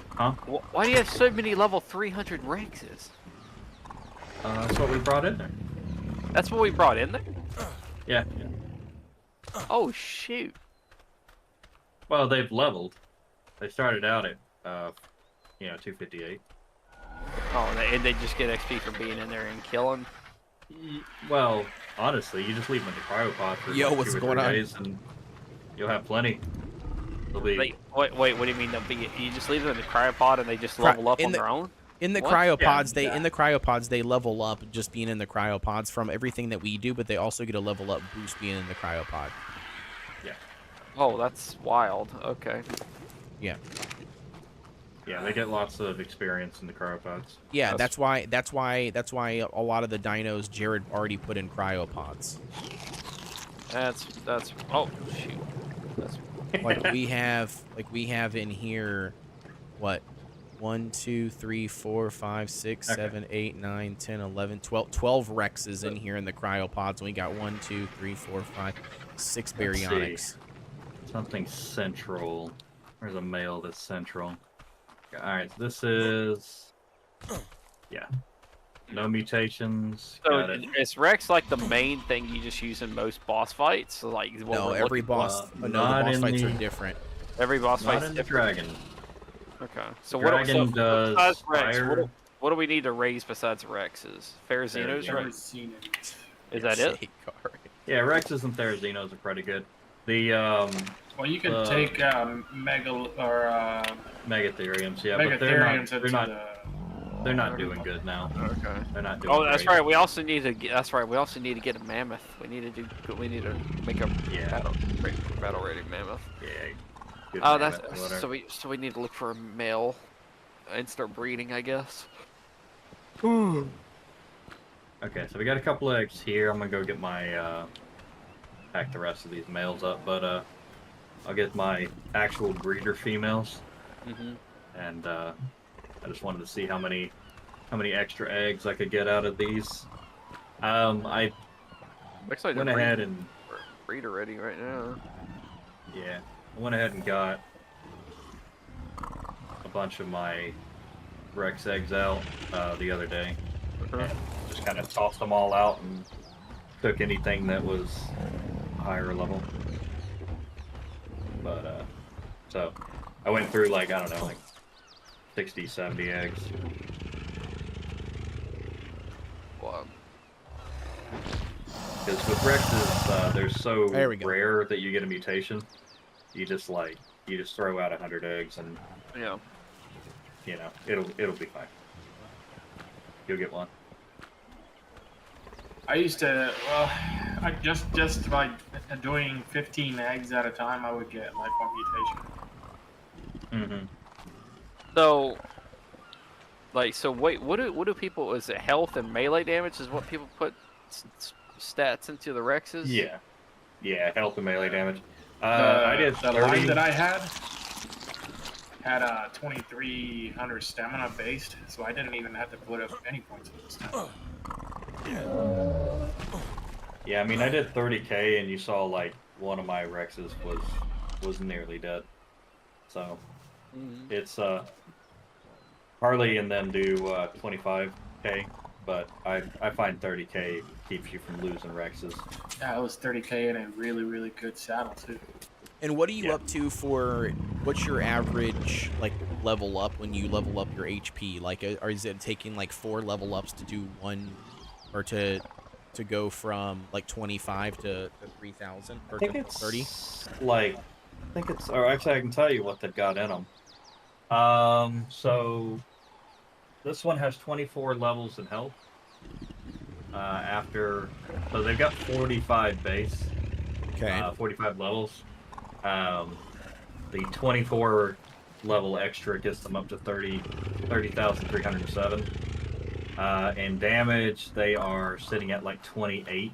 Huh? Why do you have so many level 300 Rexes? That's what we brought in there. That's what we brought in there? Yeah. Oh shoot! Well, they've leveled. They started out at, 258. Oh, and they just get XP for being in there and killing? Well, honestly, you just leave them in the cryopod for what's 2 or 3 going on? days, and you'll have plenty. Wait, what do you mean? You just leave them in the cryopod and they just level up on their own? In the cryopods, they level up just being in the cryopods from everything that we do, but they also get a level up boost being in the cryopod. Yeah. Oh, that's wild. Okay. Yeah. Yeah, they get lots of experience in the cryopods. Yeah, that's why a lot of the dinos Jared already put in cryopods. That's oh shoot. Like we have in here, what? 1, 2, 3, 4, 5, 6, 7, 8, 9, 10, 11, 12 Rexes in here in the cryopods. And we got 1, 2, 3, 4, 5, 6 baryonyx. Something central. There's a male that's central. Alright, so this is... Yeah. No mutations. So is Rex like the main thing you just use in most boss fights? So like no, every boss. No, the boss fights are different. Every boss fight's different. Dragon. Okay. So Dragon what besides Rex, fire. what do we need to raise besides Rexes? Therazinos, right? Is that it? Yeah, Rexes and Therazinos are pretty good. The well, you could take Megatheriums, yeah, but they're not doing good now. Okay. They're not doing. Oh, that's right. We also need to. That's right. We also need to get a mammoth. We need to make a battle ready mammoth. Yeah. Oh, that's so we need to look for a male and start breeding, I guess. Okay, so we got a couple eggs here. I'm gonna go get my pack the rest of these males up, but I'll get my actual breeder females. And I just wanted to see how many extra eggs I could get out of these. I went ahead and breeder ready right now. Yeah, I went ahead and got a bunch of my Rex eggs out the other day. And just kind of tossed them all out and took anything that was higher level. But so I went through like, I don't know, like 60, 70 eggs. Wow. Because with Rexes, they're so rare that you get a mutation. You just throw out 100 eggs and you know, it'll be fine. You'll get one. I used to, I just by doing 15 eggs at a time, I would get like one mutation. So, like, wait, what do people? Is it health and melee damage? Is what people put stats into the Rexes? Yeah, health and melee damage. I did the line that I had 2,300 stamina based, so I didn't even have to put up any points in this time. Yeah, I mean, I did 30k, and you saw like one of my Rexes was nearly dead. So it's Harley and them do 25k, but I find 30k keeps you from losing Rexes. Yeah, it was 30k and a really, really good saddle too. And what are you up to for? What's your average like level up when you level up your HP? Like, or is it taking like 4 level ups to do one, or to go from like 25 to 3,000 or I think it's 30? Like, I think it's. Or actually, I can tell you what they've got in them. So this one has 24 levels in health. So they've got 45 base. Okay. 45 levels. The 24 level extra gets them up to 30,307. And damage, they are sitting at like 28.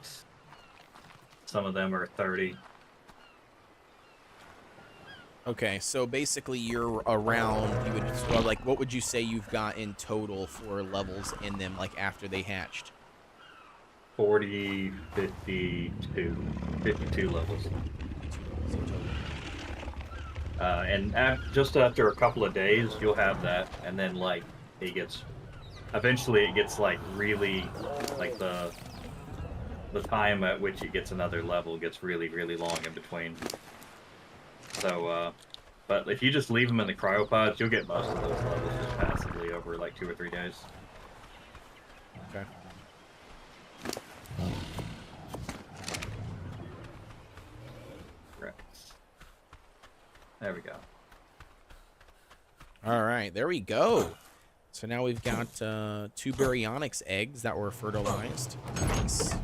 Some of them are 30. Okay, so basically you're around, well, like, what would you say you've got in total for levels in them, like, after they hatched? 40, 52 levels. And just after a couple of days, you'll have that, and then, like, eventually it gets, like, really, like, the time at which it gets another level gets really, really long in between. So, but if you just leave them in the cryopods, you'll get most of those levels just passively over, like, 2 or 3 days. Okay. Right. There we go. All right, there we go. So now we've got 2 baryonyx eggs that were fertilized. Nice.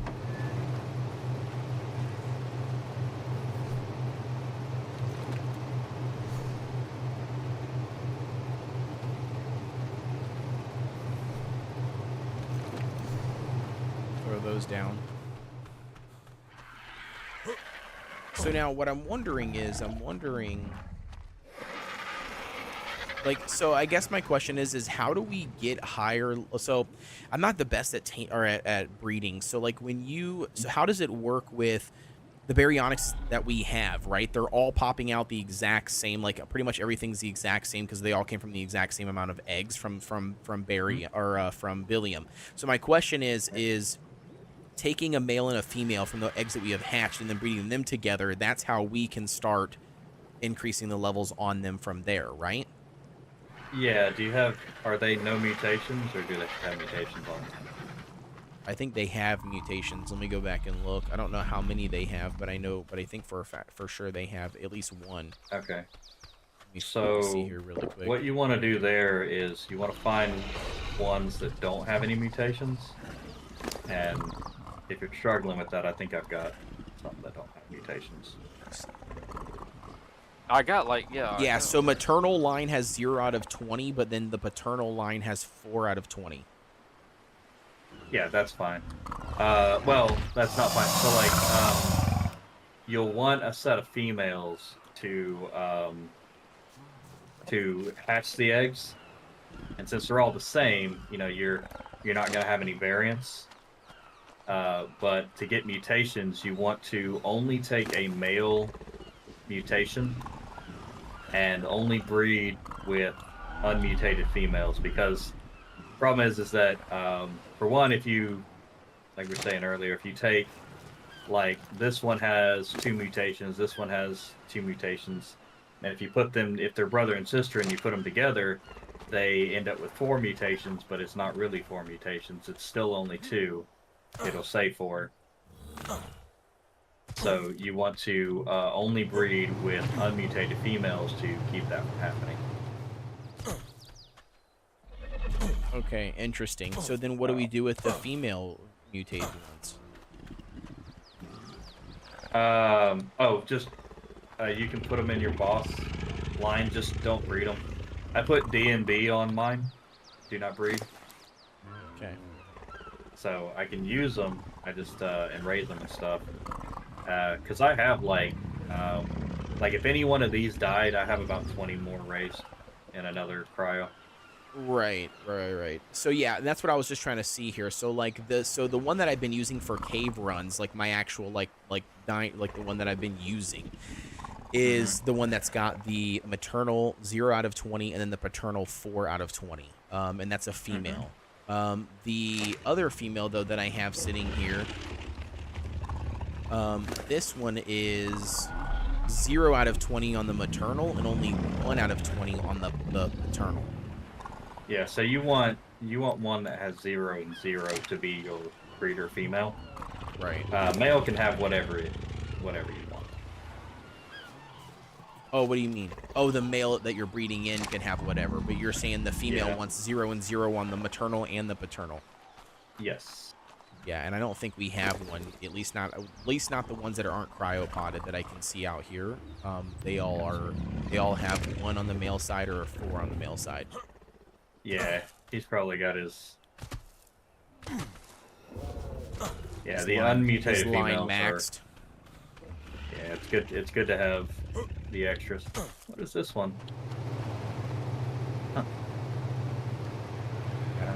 Throw those down. So now what I'm wondering, like, so I guess my question is how do we get higher? So I'm not the best at breeding. So like so how does it work with the baryonyx that we have, right? They're all popping out the exact same, like pretty much everything's the exact same because they all came from the exact same amount of eggs from berry or from Billiam. So my question is taking a male and a female from the eggs that we have hatched and then breeding them together, that's how we can start increasing the levels on them from there, right? Yeah, are they no mutations, or do they have mutations on them? I think they have mutations. Let me go back and look. I don't know how many they have, but I think for sure they have at least one. Okay. Let me so see here really quick. What you want to do there is you want to find ones that don't have any mutations, and if you're struggling with that, I think I've got some that don't have mutations. I got yeah. So maternal line has 0 out of 20, but then the paternal line has 4 out of 20. Yeah, that's fine. Well, that's not fine. So like, you'll want a set of females to hatch the eggs, and since they're all the same, you know, you're not gonna have any variance. But to get mutations, you want to only take a male mutation and only breed with unmutated females, because the problem is that for one, if you, like we were saying earlier, if you take, like, this one has 2 mutations, this one has 2 mutations, and if you put them, if they're brother and sister and you put them together, they end up with 4 mutations, but it's not really 4 mutations, it's still only 2. It'll say 4. So you want to only breed with unmutated females to keep that from happening. Okay, interesting. So then what do we do with the female mutated ones? Just you can put them in your boss line, just don't breed them. I put D and B on mine. Do not breed. Okay. So I can use them, I just and raise them and stuff. Because I have like if any one of these died, I have about 20 more raised in another cryo. Right. So yeah, that's what I was just trying to see here. So like the one that I've been using for cave runs, like my actual like the one that I've been using is the one that's got the maternal 0 out of 20 and then the paternal 4 out of 20. And that's a female. The other female though that I have sitting here, this one is 0 out of 20 on the maternal and only 1 out of 20 on the paternal. Yeah, so you want one that has 0 and 0 to be your breeder female. Right. Male can have whatever you want. Oh, what do you mean? Oh, the male that you're breeding in can have whatever, but you're saying the female wants 0 and 0 on the maternal and the paternal. Yes. Yeah, and I don't think we have one. At least not the ones that aren't cryopotted that I can see out here. They all have 1 on the male side or a 4 on the male side. Yeah, he's probably got his. Yeah, the line, unmutated females maxed. Yeah, it's good. It's good to have the extras. What is this one? Huh.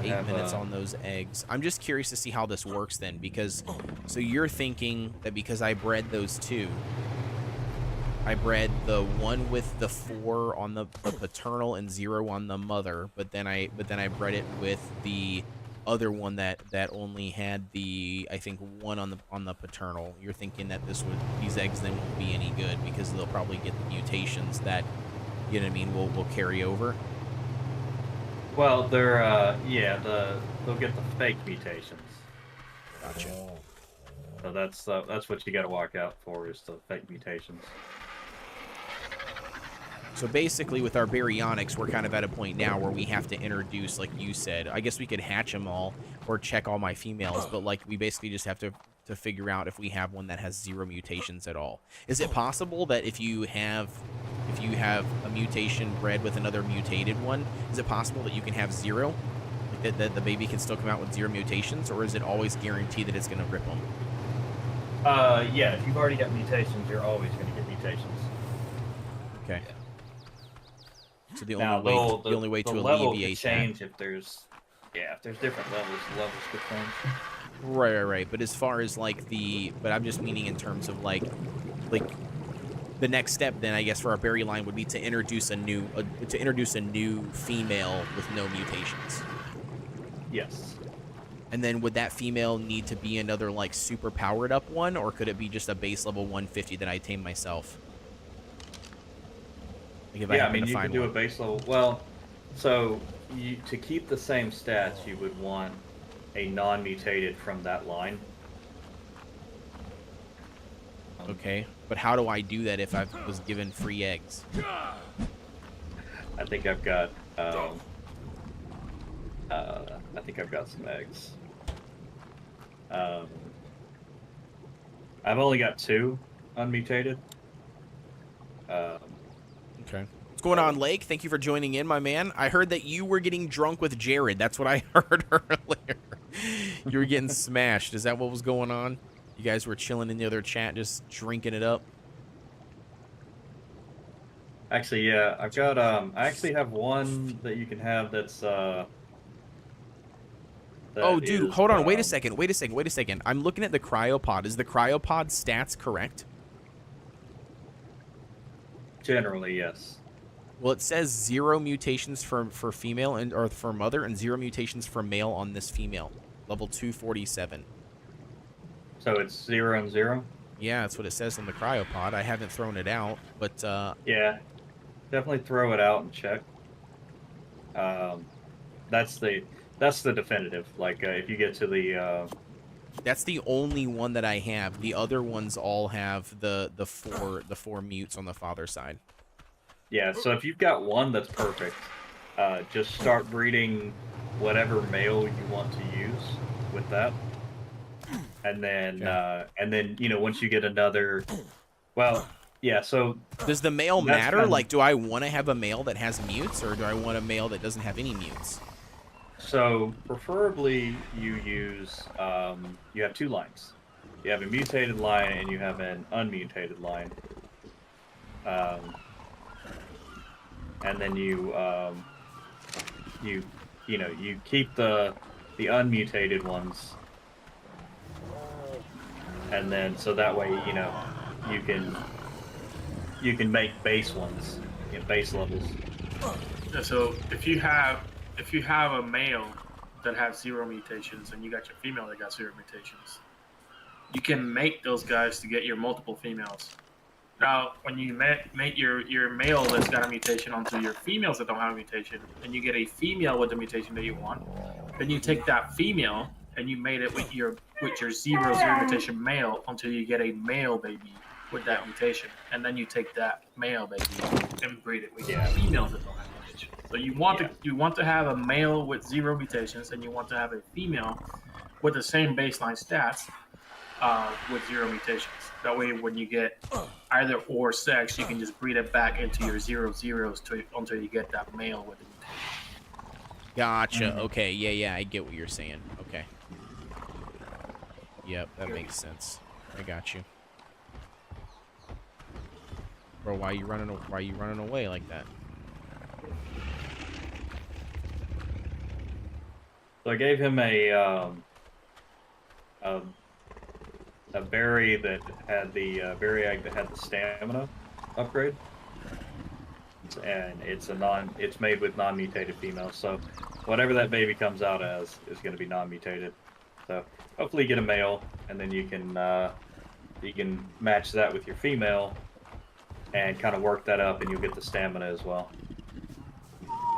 8 minutes on those eggs. I'm just curious to see how this works then, because so you're thinking that because I bred those 2, I bred the one with the 4 on the paternal and 0 on the mother, but then I bred it with the other one that only had the, I think, 1 on the paternal. You're thinking that these eggs then won't be any good because they'll probably get the mutations that, you know what I mean, will carry over. Well, they're they'll get the fake mutations. Gotcha. So that's what you got to watch out for, is the fake mutations. So basically, with our baryonyx, we're kind of at a point now where we have to introduce, like you said, I guess we could hatch them all or check all my females, but like we basically just have to figure out if we have one that has 0 mutations at all. Is it possible that if you have a mutation bred with another mutated one, is it possible that you can have 0? Like that the baby can still come out with 0 mutations, or is it always guaranteed that it's going to rip them? Yeah, if you've already got mutations, you're always going to get mutations. Okay. So the only way to alleviate could change if there's different levels, the levels could change. Right. But as far as like but I'm just meaning in terms of like the next step then I guess for our berry line would be to introduce a new female with no mutations. Yes. And then would that female need to be another like super powered up one, or could it be just a base level 150 that I tame myself? Like I mean you could do a base level. Well, so to keep the same stats, you would want a non-mutated from that line. Okay, but how do I do that if I was given free eggs? I think I've got some eggs. I've only got 2 unmutated. Okay. What's going on, Lake? Thank you for joining in, my man. I heard that you were getting drunk with Jared. That's what I heard earlier. You were getting smashed. Is that what was going on? You guys were chilling in the other chat, just drinking it up? Actually, yeah. I've got, I actually have one that you can have that's, oh, dude, hold on. Wait a second. I'm looking at the cryopod. Is the cryopod stats correct? Generally, yes. Well, it says 0 mutations for female or for mother and 0 mutations for male on this female. Level 247. So it's 0 and 0? Yeah, that's what it says on the cryopod. I haven't thrown it out, but... yeah, definitely throw it out and check. That's the definitive. Like, if you get to the... That's the only one that I have. The other ones all have the four mutes on the father side. Yeah, so if you've got one, that's perfect. Just start breeding whatever male you want to use with that. And then, you know, once you get another... Well, yeah, so... Does the male matter? Like, do I want to have a male that has mutes, or do I want a male that doesn't have any mutes? So, preferably, you use... you have 2 lines. You have a mutated line, and you have an unmutated line. And then you keep the unmutated ones, and then so that way you can make base ones, base levels. So if you have a male that has 0 mutations and you got your female that got 0 mutations, you can make those guys to get your multiple females. Now, when you make your male that's got a mutation onto your females that don't have a mutation, and you get a female with the mutation that you want, then you take that female and you mate it with your 0 mutation male until you get a male baby with that mutation, and then you take that male baby and breed it with your females that don't have mutation. So you want to have a male with 0 mutations, and you want to have a female with the same baseline stats with 0 mutations. That way, when you get either or sex, you can just breed it back into your 0/0s until you get that male with the mutation. Gotcha. Mm-hmm. Okay. Yeah. I get what you're saying. Okay. Yep, that makes sense. I got you. Bro, why are you running away like that? So I gave him a berry that had the berry egg that had the stamina upgrade, and it's made with non-mutated females. So whatever that baby comes out as is going to be non-mutated. So hopefully you get a male, and then you can match that with your female, and kind of work that up, and you'll get the stamina as well.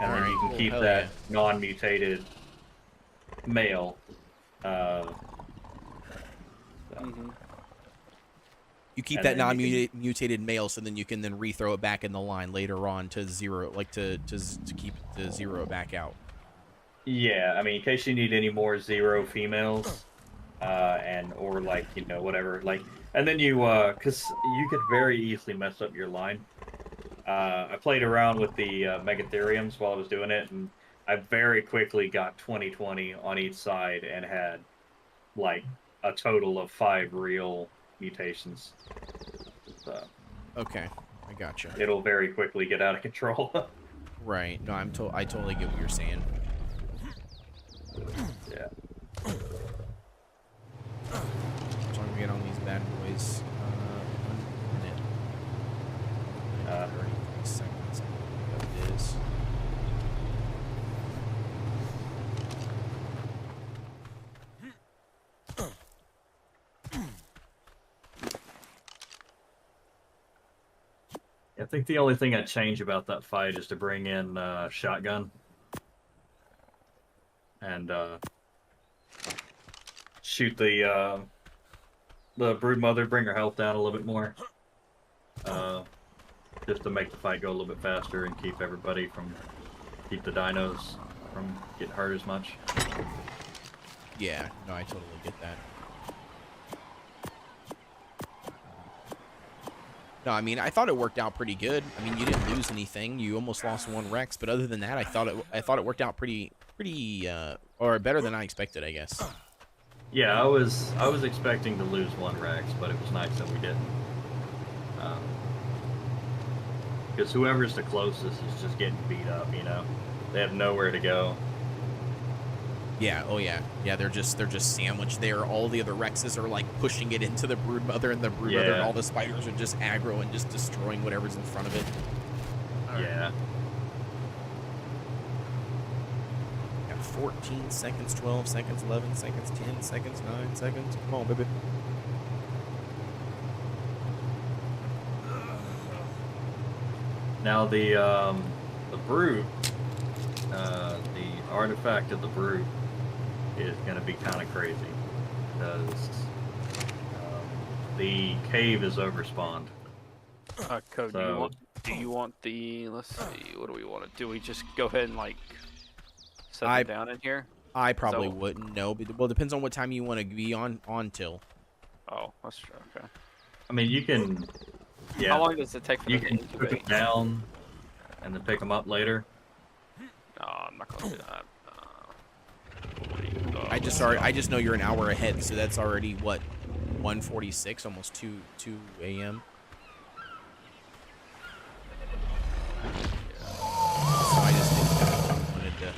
And then you can keep that non-mutated male. You keep that non-mutated male, so then you can rethrow it back in the line later on to 0, like to keep the 0 back out. Yeah, I mean, in case you need any more 0 females, or like whatever, like, and then you because you could very easily mess up your line. I played around with the Megatheriums while I was doing it, and I very quickly got 20/20 on each side and had like a total of 5 real mutations. So Okay, I gotcha. It'll very quickly get out of control. Right. No, I totally get what you're saying. Yeah. As long as we get on these bad boys. 1 minute. 33 seconds. I think that it is. I think the only thing I'd change about that fight is to bring in shotgun and shoot the broodmother, bring her health down a little bit more, just to make the fight go a little bit faster and keep the dinos from getting hurt as much. Yeah, no, I totally get that. No, I mean, I thought it worked out pretty good. I mean, you didn't lose anything. You almost lost 1 Rex, but other than that, I thought it worked out pretty or better than I expected, I guess. Yeah, I was expecting to lose 1 Rex, but it was nice that we didn't. Because whoever's the closest is just getting beat up, you know. They have nowhere to go. Yeah, oh yeah. Yeah, they're just sandwiched there. All the other Rexes are like pushing it into the broodmother, and the broodmother and all the spiders are just aggro and just destroying whatever's in front of it. Yeah. Got 14 seconds, 12 seconds, 11 seconds, 10 seconds, 9 seconds. Come on, baby. Now the brood, the artifact of the brood is going to be kind of crazy because the cave is overspawned. Code, so, do you want the? Let's see. What do we want to do? We just go ahead and like set it down in here. I probably wouldn't. No, well, it depends on what time you want to be on till. Oh, that's true. Okay. I mean, you can. Yeah. How long does it take for you can put them down and then pick them up later? No, I'm not gonna do that. I just know you're an hour ahead, so that's already what, 1:46, almost 2 a.m. So I just wanted to.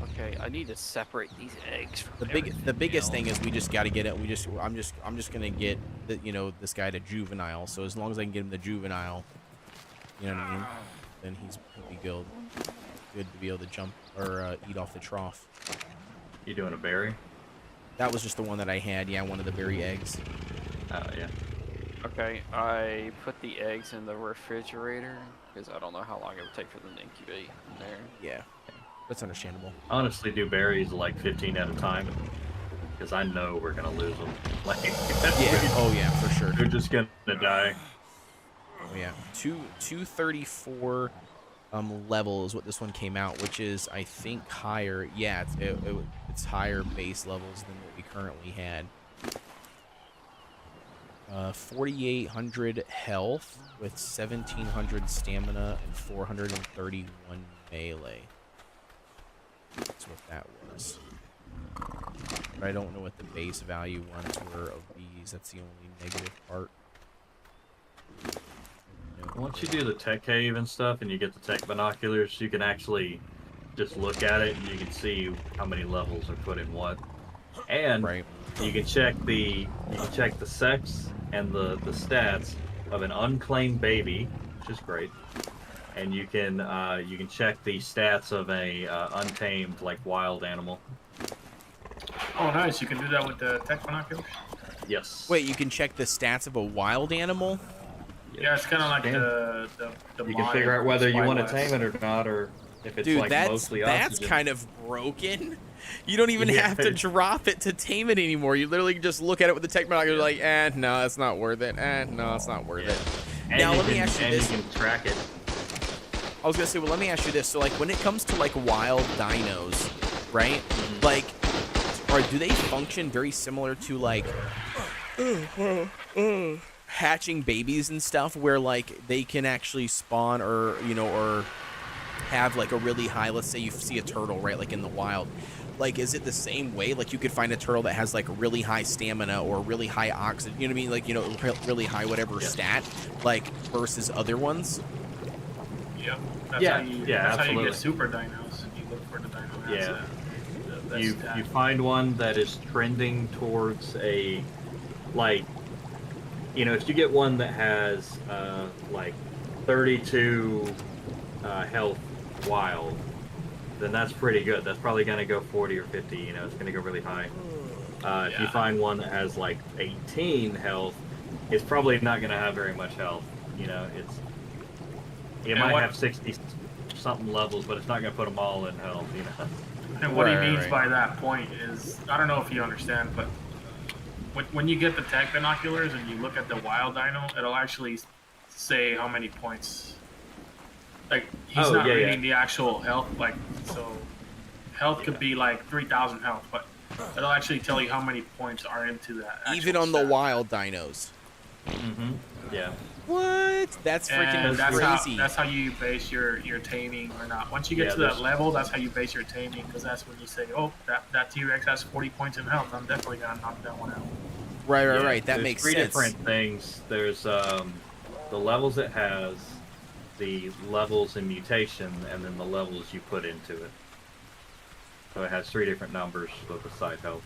Okay, I need to separate these eggs from the biggest thing is we just got to get it. I'm just gonna get this guy to juvenile. So as long as I can get him to juvenile, you know what I mean, then he'll be good to be able to jump or eat off the trough. You doing a berry? That was just the one that I had. Yeah, one of the berry eggs. Oh yeah. Okay, I put the eggs in the refrigerator because I don't know how long it would take for them to incubate in there. Yeah, that's understandable. Honestly, do berries like 15 at a time because I know we're gonna lose them. Like, yeah. Oh yeah, for sure. They're just gonna die. Oh yeah. 234 level is what this one came out, which is I think higher. Yeah, it's higher base levels than what we currently had. 4,800 health with 1,700 stamina and 431 melee. That's what that was. But I don't know what the base value ones were of these. That's the only negative part. Once you do the tech cave and stuff and you get the tech binoculars, you can actually just look at it and you can see how many levels are put in what. And you can check the sex and the stats of an unclaimed baby, which is great. And you can check the stats of a untamed, like, wild animal. Oh, nice! You can do that with the tech binoculars. Yes. Wait, you can check the stats of a wild animal? Yeah, it's kind of like the you can figure out whether you want to tame it or not, or if it's like mostly oxygen. That's kind of broken. You don't even have to drop it to tame it anymore. You literally just look at it with the tech binocular, like, no, it's not worth it. No, it's not worth it. And now let me ask you this. You can track it. I was gonna say, well, let me ask you this. So, like, when it comes to like wild dinos, right? Like, or do they function very similar to like hatching babies and stuff, where like they can actually spawn or have like a really high, let's say you see a turtle, right, like in the wild, like, is it the same way? Like, you could find a turtle that has like really high stamina or really high oxygen, you know what I mean? Like, you know, really high whatever stat, like versus other ones. Yep. That's how you get super dinos. You look for the dino. You find one that is trending towards a, like, you know, if you get one that has like 32 health wild, then that's pretty good. That's probably going to go 40 or 50, you know, it's going to go really high. If you find one that has like 18 health, it's probably not going to have very much health. You know, it might have 60 something levels, but it's not going to put them all in health, you know. And what he means by that point is, I don't know if you understand, but when you get the tech binoculars and you look at the wild dino, it'll actually say how many points. Like, he's not reading the actual health, like, so health could be like 3,000 health, but it'll actually tell you how many points are into that. Even on the wild dinos. Mm-hmm. Yeah. What? That's freaking crazy. That's how you base your taming or not. Once you get to that level, that's how you base your taming, because that's when you say, oh, that T-Rex has 40 points in health. I'm definitely going to knock that one out. Right. That makes sense. There's 3 different things. There's the levels it has, the levels in mutation, and then the levels you put into it. So it has 3 different numbers with the side health.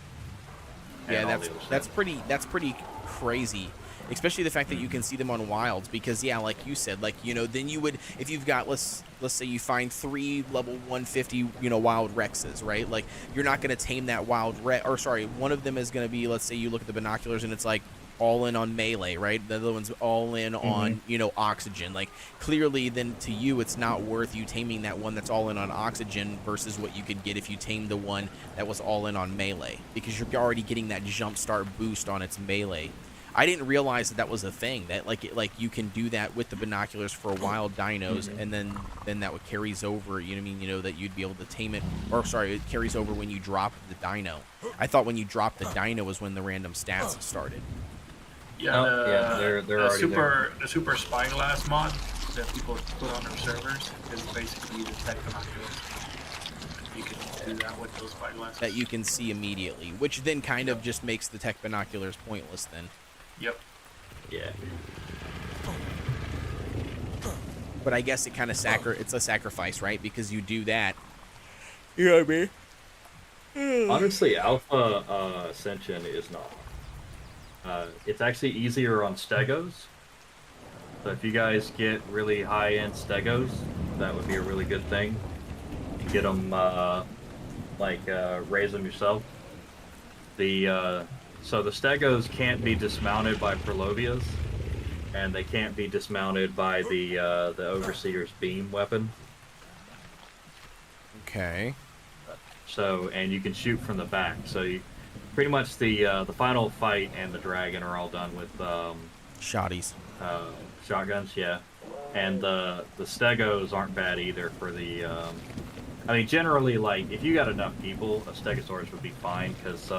Yeah, that's pretty crazy. Especially the fact that you can see them on wilds, because like you said, like, you know, then you would, if you've got, let's say you find 3 level 150, you know, wild Rexes, right? Like, you're not going to tame that wild one of them is going to be, let's say you look at the binoculars and it's like all in on melee, right? The other one's all in on, you know, oxygen. Like, clearly then to you it's not worth you taming that one that's all in on oxygen versus what you could get if you tamed the one that was all in on melee, because you're already getting that jump start boost on its melee. I didn't realize that was a thing, that like you can do that with the binoculars for wild dinos, and then that would carries over, you know what I mean, you know, that you'd be able to tame it, or sorry, it carries over when you drop the dino. I thought when you dropped the dino was when the random stats started. They're already there. The super spyglass mod that people put on their servers is basically the tech binoculars. You can do that with those spyglasses. That you can see immediately, which then kind of just makes the tech binoculars pointless then. Yep. Yeah. But I guess it kind of it's a sacrifice, right? Because you do that. You know what I mean? Honestly, Alpha Ascension is not. It's actually easier on Stegos. So if you guys get really high-end Stegos, that would be a really good thing. You get them, raise them yourself. So the Stegos can't be dismounted by Prolovias, and they can't be dismounted by the Overseer's beam weapon. Okay. So, and you can shoot from the back. So you pretty much the final fight and the dragon are all done with shotties. Shotguns, yeah. And the Stegos aren't bad either for the. I mean, generally, like, if you got enough people, a Stegosaurus would be fine, because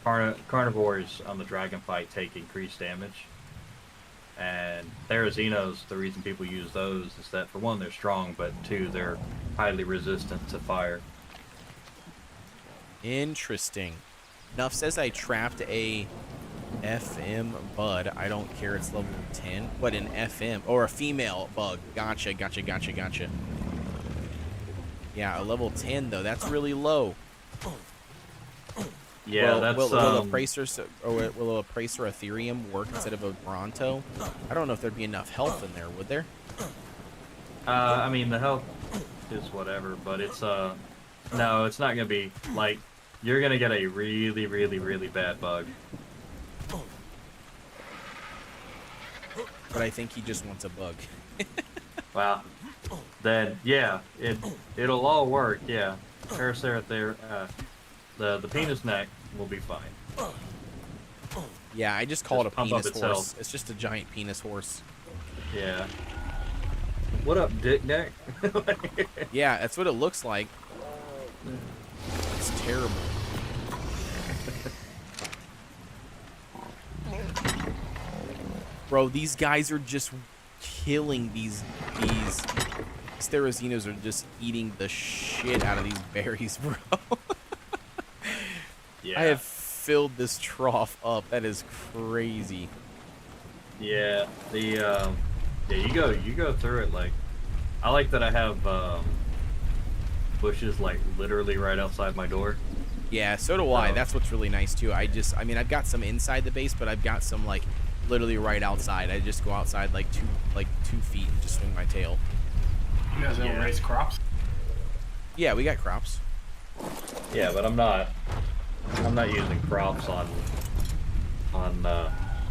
carnivores on the dragon fight take increased damage. And Therazinos, the reason people use those is that, for one, they're strong, but 2, they're highly resistant to fire. Interesting. Nuff says I trapped a FM bud. I don't care, it's level 10. What, an FM? Or a female bug. Gotcha. Yeah, a level 10, though. That's really low. Yeah, will a Pracer Ethereum work instead of a Bronto? I don't know if there'd be enough health in there, would there? I mean, the health is whatever, but it's no, it's not gonna be, like, you're gonna get a really, really, really bad bug. But I think he just wants a bug. Wow. Then yeah, it'll all work. Yeah, Paracerath there. The penis neck will be fine. Yeah, I just call it a penis horse. Itself. It's just a giant penis horse. Yeah. What up, dick neck? Yeah, that's what it looks like. It's terrible. Bro, these guys are just killing these Therazinos are just eating the shit out of these berries, bro. I have filled this trough up. That is crazy. Yeah, you go through it. Like, I like that I have bushes like literally right outside my door. Yeah, so do I. That's what's really nice too. I mean, I've got some inside the base, but I've got some like literally right outside. I just go outside like 2 feet and just swing my tail. You guys don't raise crops? Yeah, we got crops. Yeah, but I'm not using crops on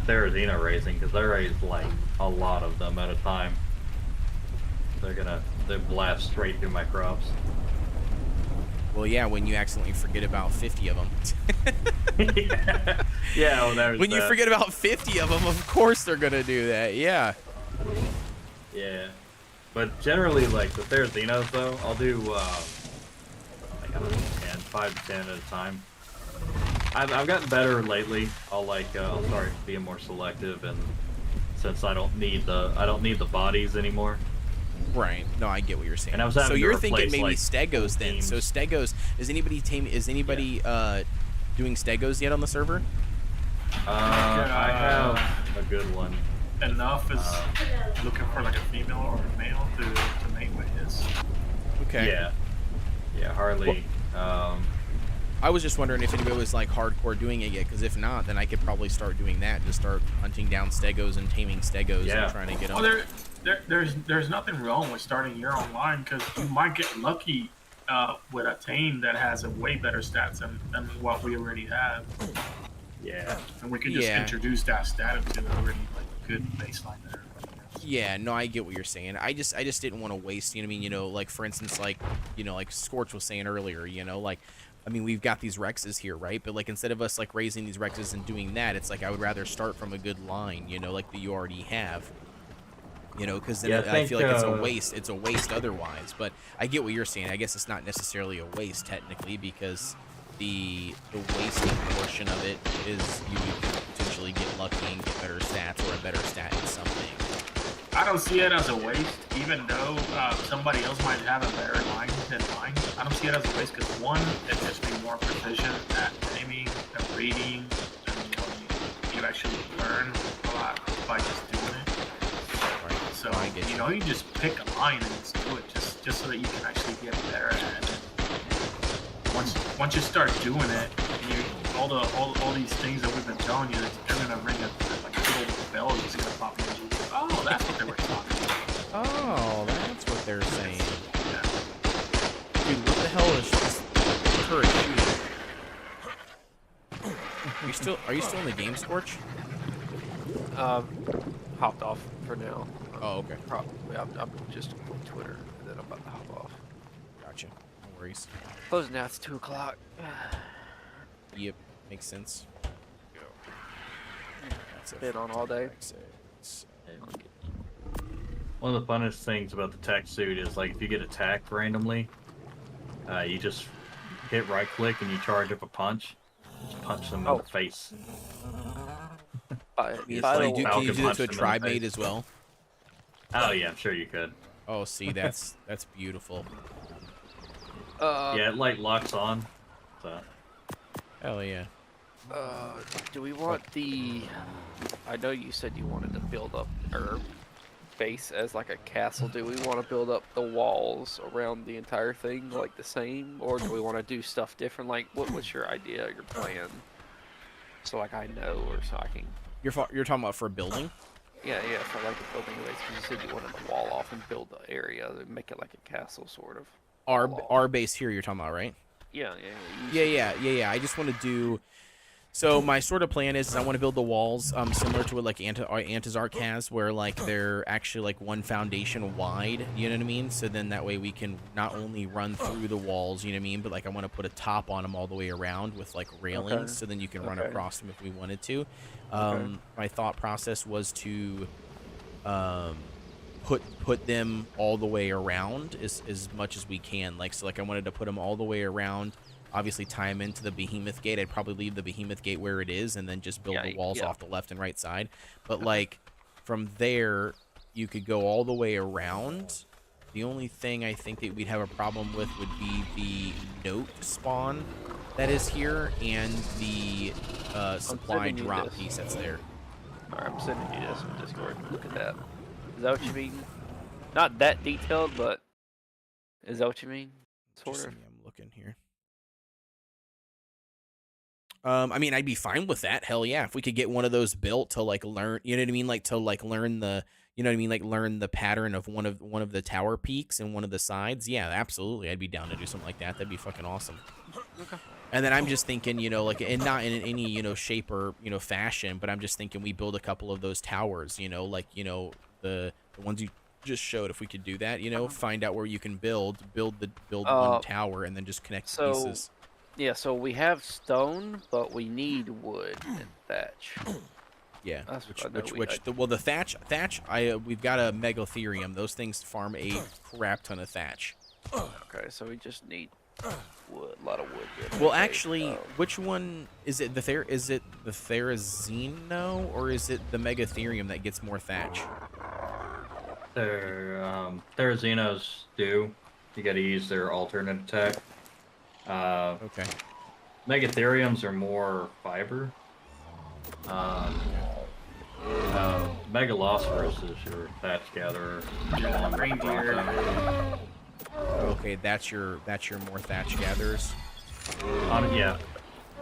Therizino raising, because they raise like a lot of them at a time. They blast straight through my crops. Well, yeah, when you accidentally forget about 50 of them. Yeah, well, there's when you forget about 50 of them, of course they're gonna do that. Yeah. Yeah, but generally, like the Therizinos, though, I'll do like, I don't know, 5 to 10 at a time. I've gotten better lately. I'll start being more selective, and since I don't need the bodies anymore. Right. No, I get what you're saying. And I was so you're replace, thinking maybe like, Stegos then. teams. So Stegos, is anybody doing Stegos yet on the server? I have a good one. Enough is looking for like a female or a male to mate with his. Okay. Yeah, Harley. I was just wondering if anybody was like hardcore doing it yet, because if not, then I could probably start doing that. Just start hunting down Stegos and taming Stegos and trying to get them. Well, there's nothing wrong with starting your own line, because you might get lucky with a tame that has a way better stats than what we already have. Yeah. And we can just introduce that stat into already like a good baseline there. Yeah, no, I get what you're saying. I just didn't want to waste, you know what I mean? You know, like for instance, like, you know, like Scorch was saying earlier, you know, like, I mean, we've got these Rexes here, right? But like instead of us like raising these Rexes and doing that, it's like I would rather start from a good line, you know, like that you already have. You know, because then I feel like it's a waste. It's a waste otherwise. But I get what you're saying. I guess it's not necessarily a waste technically, because the wasting portion of it is you could potentially get lucky and get better stats or a better stat in something. I don't see it as a waste, even though somebody else might have a better line than mine. I don't see it as a waste because one, it's just be more proficient at aiming and reading, and you actually learn a lot by just doing it. So, you know, you just pick a line and just do it, just so that you can actually get better at it. Once you start doing it, all these things that we've been telling you, they're gonna ring a little bell is just gonna pop in. Oh, that's what they were talking about. Oh, that's what they're saying. Yeah. Dude, what the hell is this turret shooting? Are you still in the game, Scorch? Hopped off for now. Oh, okay. Probably. I'm just on Twitter, and then I'm about to hop off. Gotcha. No worries. Closing now. It's 2 o'clock. Yep, makes sense. That's been on all day. One of the funnest things about the tech suit is like if you get attacked randomly, you just hit right click and you charge up a punch. Just punch them in the face. Can you do that to a tribe mate as well? Oh yeah, I'm sure you could. Oh, see, that's beautiful. Yeah, it like locks on. So. Hell yeah. Do we want the? I know you said you wanted to build up our base as like a castle. Do we want to build up the walls around the entire thing like the same, or do we want to do stuff different? Like, what's your idea, your plan? So like I know, or so I can. You're talking about for a building? Yeah, for like a building base. Because you said you wanted to wall off and build the area and make it like a castle, sort of. Our base here, you're talking about, right? Yeah. I just want to do. So my sort of plan is I want to build the walls similar to what like Antizarch has, where like they're actually like one foundation wide, you know what I mean? So then that way we can not only run through the walls, you know what I mean, but like I want to put a top on them all the way around with like railings, so then you can run across them if we wanted to. My thought process was to put them all the way around as much as we can. Like, so like I wanted to put them all the way around. Obviously tie them into the Behemoth Gate. I'd probably leave the Behemoth Gate where it is and then just build the walls off the left and right side. But like from there, you could go all the way around. The only thing I think that we'd have a problem with would be the note spawn that is here and the supply drop piece that's there. Alright, I'm sending you this on Discord. Look at that. Is that what you mean? Not that detailed, but is that what you mean? Sort of. I'm looking here. I mean, I'd be fine with that. Hell yeah, if we could get one of those built to like learn, you know what I mean, like to like learn the, you know what I mean, like learn the pattern of one of the tower peaks and one of the sides. Yeah, absolutely, I'd be down to do something like that. That'd be fucking awesome. Okay. And then I'm just thinking, you know, like, and not in any, you know, shape or, you know, fashion, but I'm just thinking we build a couple of those towers, you know, like, you know, the ones you just showed. If we could do that, you know, find out where you can build one tower and then just connect the pieces. Yeah, so we have stone, but we need wood and thatch. Yeah, the thatch. We've got a megatherium. Those things farm a crap ton of thatch. Okay, so we just need wood, a lot of wood. Here. Well, actually, which one is it? Is it the Therizino or is it the megatherium that gets more thatch? Therizinos do. You got to use their alternate attack. Okay. Megatheriums are more fiber. Megalosaurus is your thatch gatherer. Reindeer. Okay, that's your more thatch gatherers. Yeah.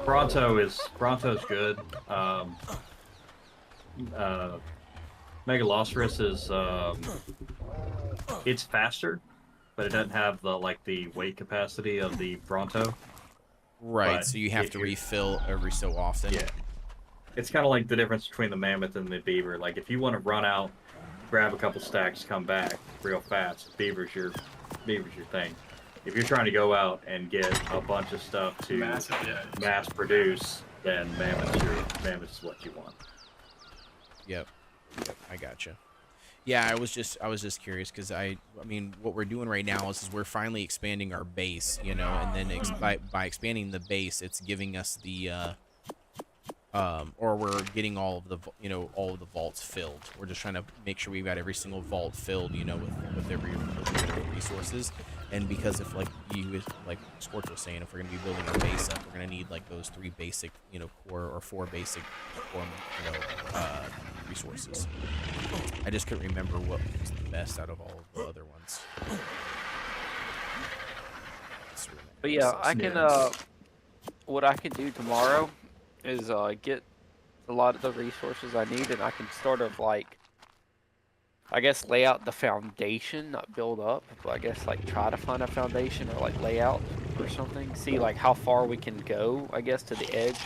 Bronto's good. Megalosaurus is it's faster, but it doesn't have the weight capacity of the Bronto. Right, but so you have to refill every so often. Yeah. It's kind of like the difference between the mammoth and the beaver. Like, if you want to run out, grab a couple stacks, come back real fast, beaver's your thing. If you're trying to go out and get a bunch of stuff to mass produce, then mammoth is what you want. Yep, I gotcha. Yeah, I was just curious because I mean, what we're doing right now is we're finally expanding our base, you know, and then by expanding the base, it's giving us the or we're getting all of the vaults filled. We're just trying to make sure we've got every single vault filled, you know, with every resources. And because if like Scorch was saying, if we're gonna be building our base up, we're gonna need like those 3 basic, you know, core or 4 basic core, you know, resources. I just couldn't remember what was the best out of all of the other ones. But yeah, I can what I can do tomorrow is get a lot of the resources I need, and I can sort of like, I guess, lay out the foundation, not build up, but I guess like try to find a foundation or like layout or something. See like how far we can go, I guess, to the edge.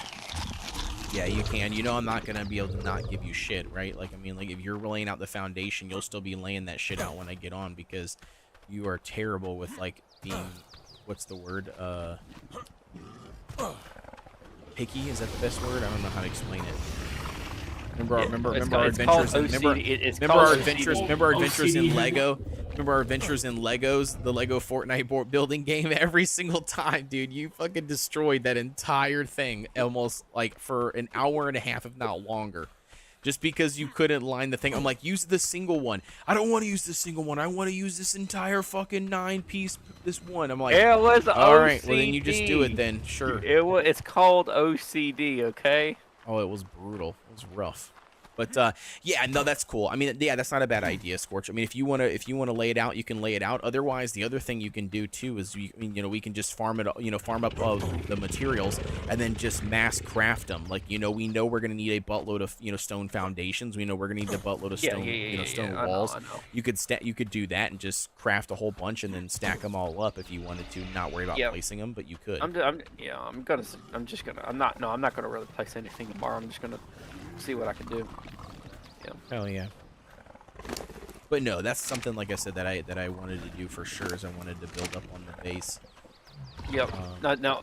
Yeah, you can. You know, I'm not gonna be able to not give you shit, right? Like, I mean, like if you're laying out the foundation, you'll still be laying that shit out when I get on because you are terrible with like being, what's the word? Picky, is that the best word? I don't know how to explain it. Remember our adventures in Lego? Remember our adventures in Legos, the Lego Fortnite building game? Every single time, dude, you fucking destroyed that entire thing almost like for an hour and a half, if not longer. Just because you couldn't line the thing. I'm like, use the single one. I don't want to use the single one. I want to use this entire fucking 9-piece, this one. I'm like, it was all OCD. right, well then you just do it then, sure. It's called OCD, okay? Oh, it was brutal. It was rough. But yeah, no, that's cool. I mean, yeah, that's not a bad idea, Scorch. I mean, if you wanna lay it out, you can lay it out. Otherwise, the other thing you can do too is we can just farm it, farm up the materials and then just mass craft them. Like, we know we're gonna need a buttload of stone foundations. We know we're gonna need a buttload of stone stone walls. I know. You could do that and just craft a whole bunch and then stack them all up if you wanted to. Not worry about placing them, but you could. I'm not gonna really place anything tomorrow. I'm just gonna see what I can do. Yeah. Hell yeah. But no, that's something, like I said, that I wanted to do for sure, is I wanted to build up on the base. Yep.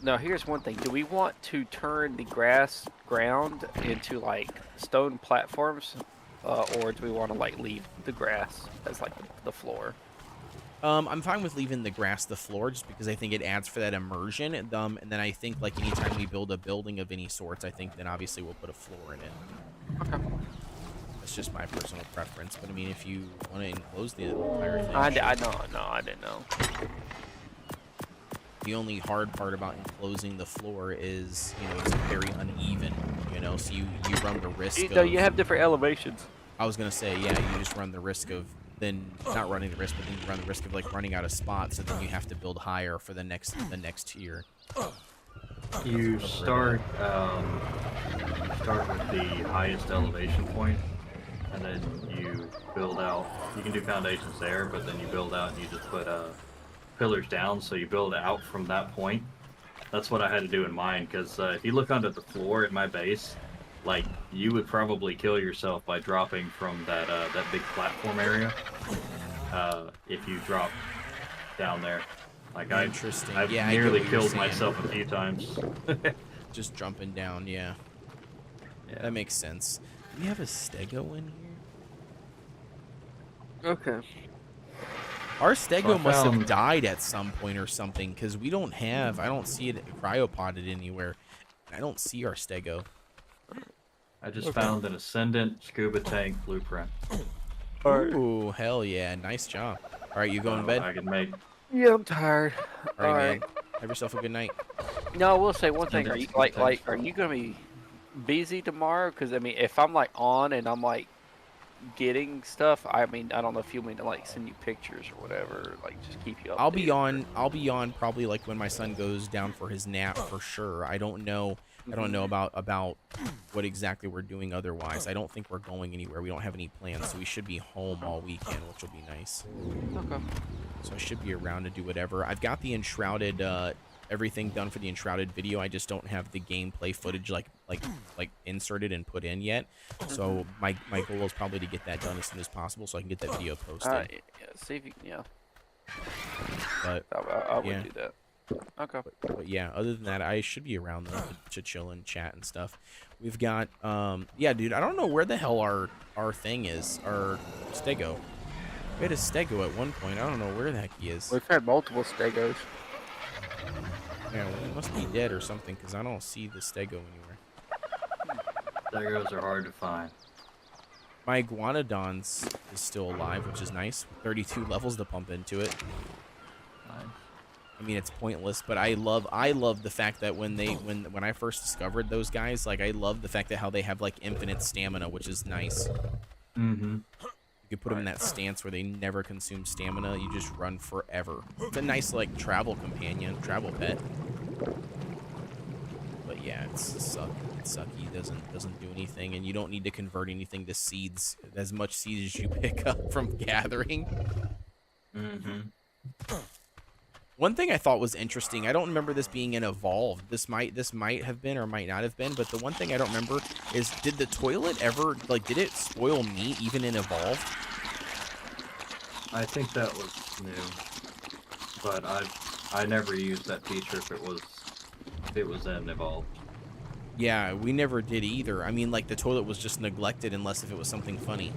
Now here's one thing. Do we want to turn the grass ground into like stone platforms, or do we want to like leave the grass as like the floor? I'm fine with leaving the grass the floor, just because I think it adds for that immersion. And then I think like anytime we build a building of any sorts, I think then obviously we'll put a floor in it. Okay. That's just my personal preference. But I mean, if you want to enclose the entire thing, I didn't know. The only hard part about enclosing the floor is, you know, it's very uneven, you know, so you run the risk of... No, you have different elevations. I was going to say, yeah, you just run the risk of then not running the risk, but then you run the risk of like running out of spots, so then you have to build higher for the next tier. You start with the highest elevation point, and then you build out. You can do foundations there, but then you build out and you just put pillars down, so you build out from that point. That's what I had to do in mine, because if you look onto the floor at my base, like, you would probably kill yourself by dropping from that big platform area if you drop down there. Like, I've nearly killed myself a few times. Just jumping down, yeah. That makes sense. Do we have a stego in here? Okay. Our stego must have died at some point or something, because we don't have... I don't see it cryopotted anywhere. I don't see our stego. I just found an Ascendant scuba tank blueprint. Ooh, hell yeah. Nice job. All right, you going to bed? I can make... Yeah, I'm tired. All right, man. Have yourself a good night. No, I will say one thing. Are you are you gonna be busy tomorrow? Because I mean, if I'm like on and I'm like getting stuff, I mean, I don't know if you mean to like send you pictures or whatever, like just keep you updated. I'll be on probably like when my son goes down for his nap for sure. I don't know about what exactly we're doing otherwise. I don't think we're going anywhere. We don't have any plans, so we should be home all weekend, which will be nice. Okay. So I should be around to do whatever. I've got the Enshrouded, everything done for the Enshrouded video. I just don't have the gameplay footage like inserted and put in yet. So my goal is probably to get that done as soon as possible so I can get that video posted. Yeah, see if you can, yeah. But I would do that. Okay. But yeah, other than that, I should be around though to chill and chat and stuff. We've got, yeah, dude, I don't know where the hell our thing is, our stego. We had a stego at one point. I don't know where the heck he is. We've had multiple stegos. Yeah, well, he must be dead or something because I don't see the stego anywhere. Stegos are hard to find. My Iguanodons is still alive, which is nice. 32 levels to pump into it. Nice. I mean, it's pointless, but I love the fact that when I first discovered those guys, like I love the fact that how they have like infinite stamina, which is nice. Mm-hmm. You could put them in that stance where they never consume stamina. You just run forever. It's a nice like travel companion, travel pet. But yeah, it's sucky. It doesn't do anything, and you don't need to convert anything to seeds. As much seeds as you pick up from gathering. Mm-hmm. One thing I thought was interesting, I don't remember this being in Evolved. This might have been or might not have been, but the one thing I don't remember is, did the toilet ever, like, did it spoil meat even in Evolved? I think that was new, but I never used that feature if it was in Evolved. Yeah, we never did either. I mean, like, the toilet was just neglected unless if it was something funny.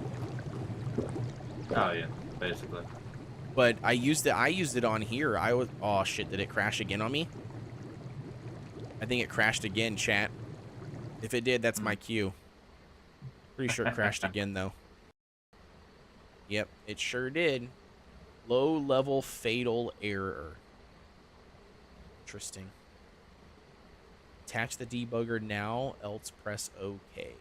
Oh yeah, basically. But I used it on here. Oh shit, did it crash again on me? I think it crashed again, chat. If it did, that's my cue. Pretty sure it crashed again though. Yep, it sure did. Low level fatal error. Interesting. Attach the debugger now, else press OK.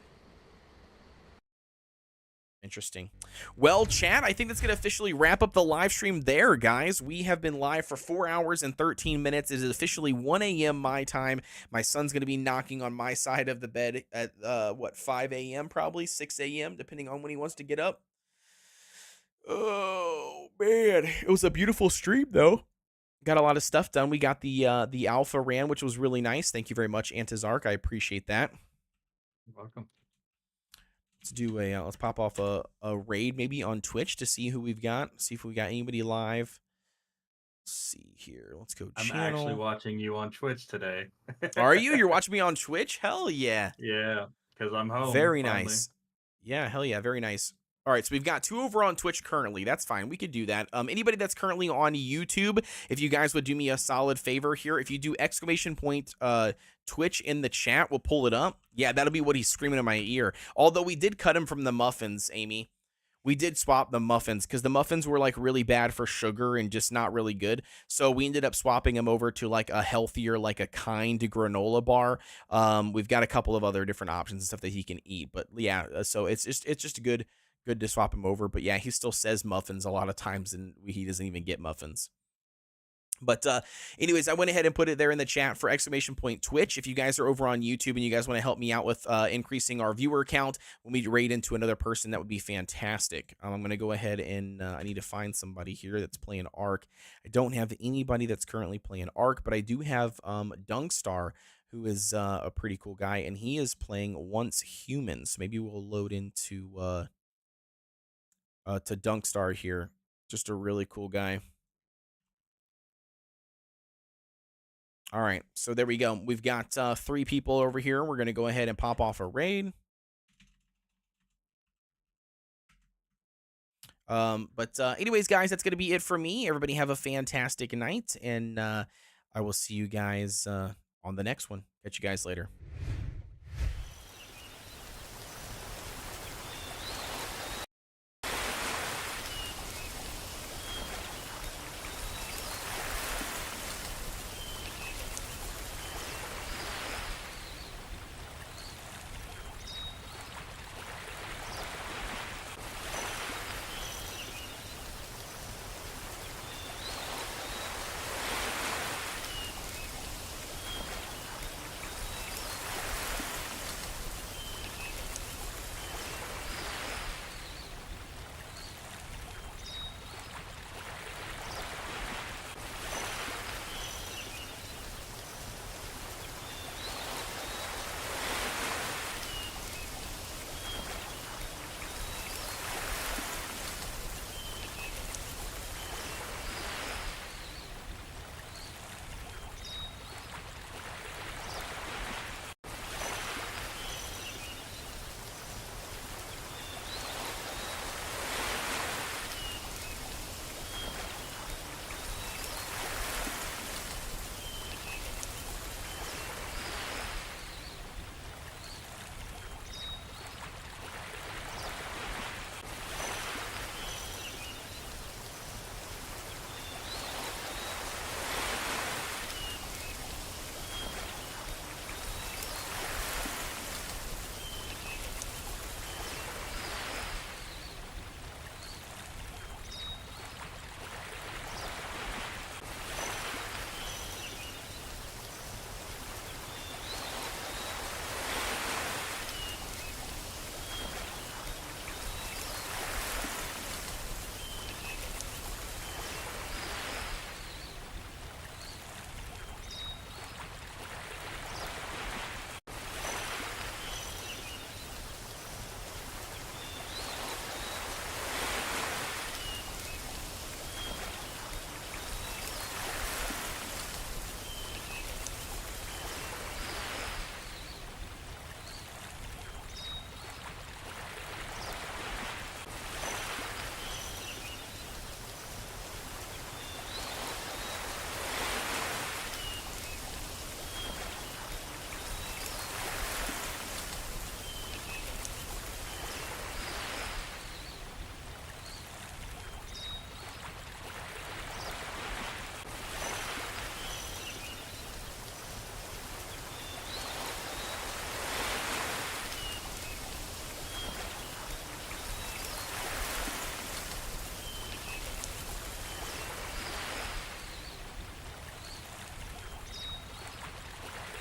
Interesting. Well, chat, I think that's going to officially wrap up the live stream there, guys. We have been live for 4 hours and 13 minutes. It is officially 1 a.m. my time. My son's going to be knocking on my side of the bed at, 5 a.m. probably, 6 a.m., depending on when he wants to get up. Oh, man. It was a beautiful stream, though. Got a lot of stuff done. We got the Alpha ran, which was really nice. Thank you very much, Antizark. I appreciate that. You're welcome. Let's do let's pop off a raid maybe on Twitch to see who we've got. See if we got anybody live. Let's see here. Let's go channel. I'm actually watching you on Twitch today. Are you? You're watching me on Twitch? Hell yeah. Yeah, because I'm home. Very finally. nice. Yeah, hell yeah. Very nice. All right, so we've got 2 over on Twitch currently. That's fine. We could do that. Anybody that's currently on YouTube, if you guys would do me a solid favor here, if you do ! Twitch in the chat, we'll pull it up. Yeah, that'll be what he's screaming in my ear. Although we did cut him from the muffins, Amy. We did swap the muffins because the muffins were like really bad for sugar and just not really good. So we ended up swapping them over to like a healthier, like a kind granola bar. We've got a couple of other different options and stuff that he can eat. But yeah, so it's just good to swap him over. But yeah, he still says muffins a lot of times, and he doesn't even get muffins. But anyways, I went ahead and put it there in the chat for !Twitch. If you guys are over on YouTube and you guys want to help me out with increasing our viewer count when we raid into another person, that would be fantastic. I'm going to go ahead and I need to find somebody here that's playing Ark. I don't have anybody that's currently playing Ark, but I do have Dunkstar, who is a pretty cool guy, and he is playing Once Human. So maybe we'll load into to Dunkstar here. Just a really cool guy. All right, so there we go. We've got 3 people over here. We're going to go ahead and pop off a raid. Anyways, guys, that's going to be it for me. Everybody have a fantastic night, and I will see you guys on the next one. Catch you guys later.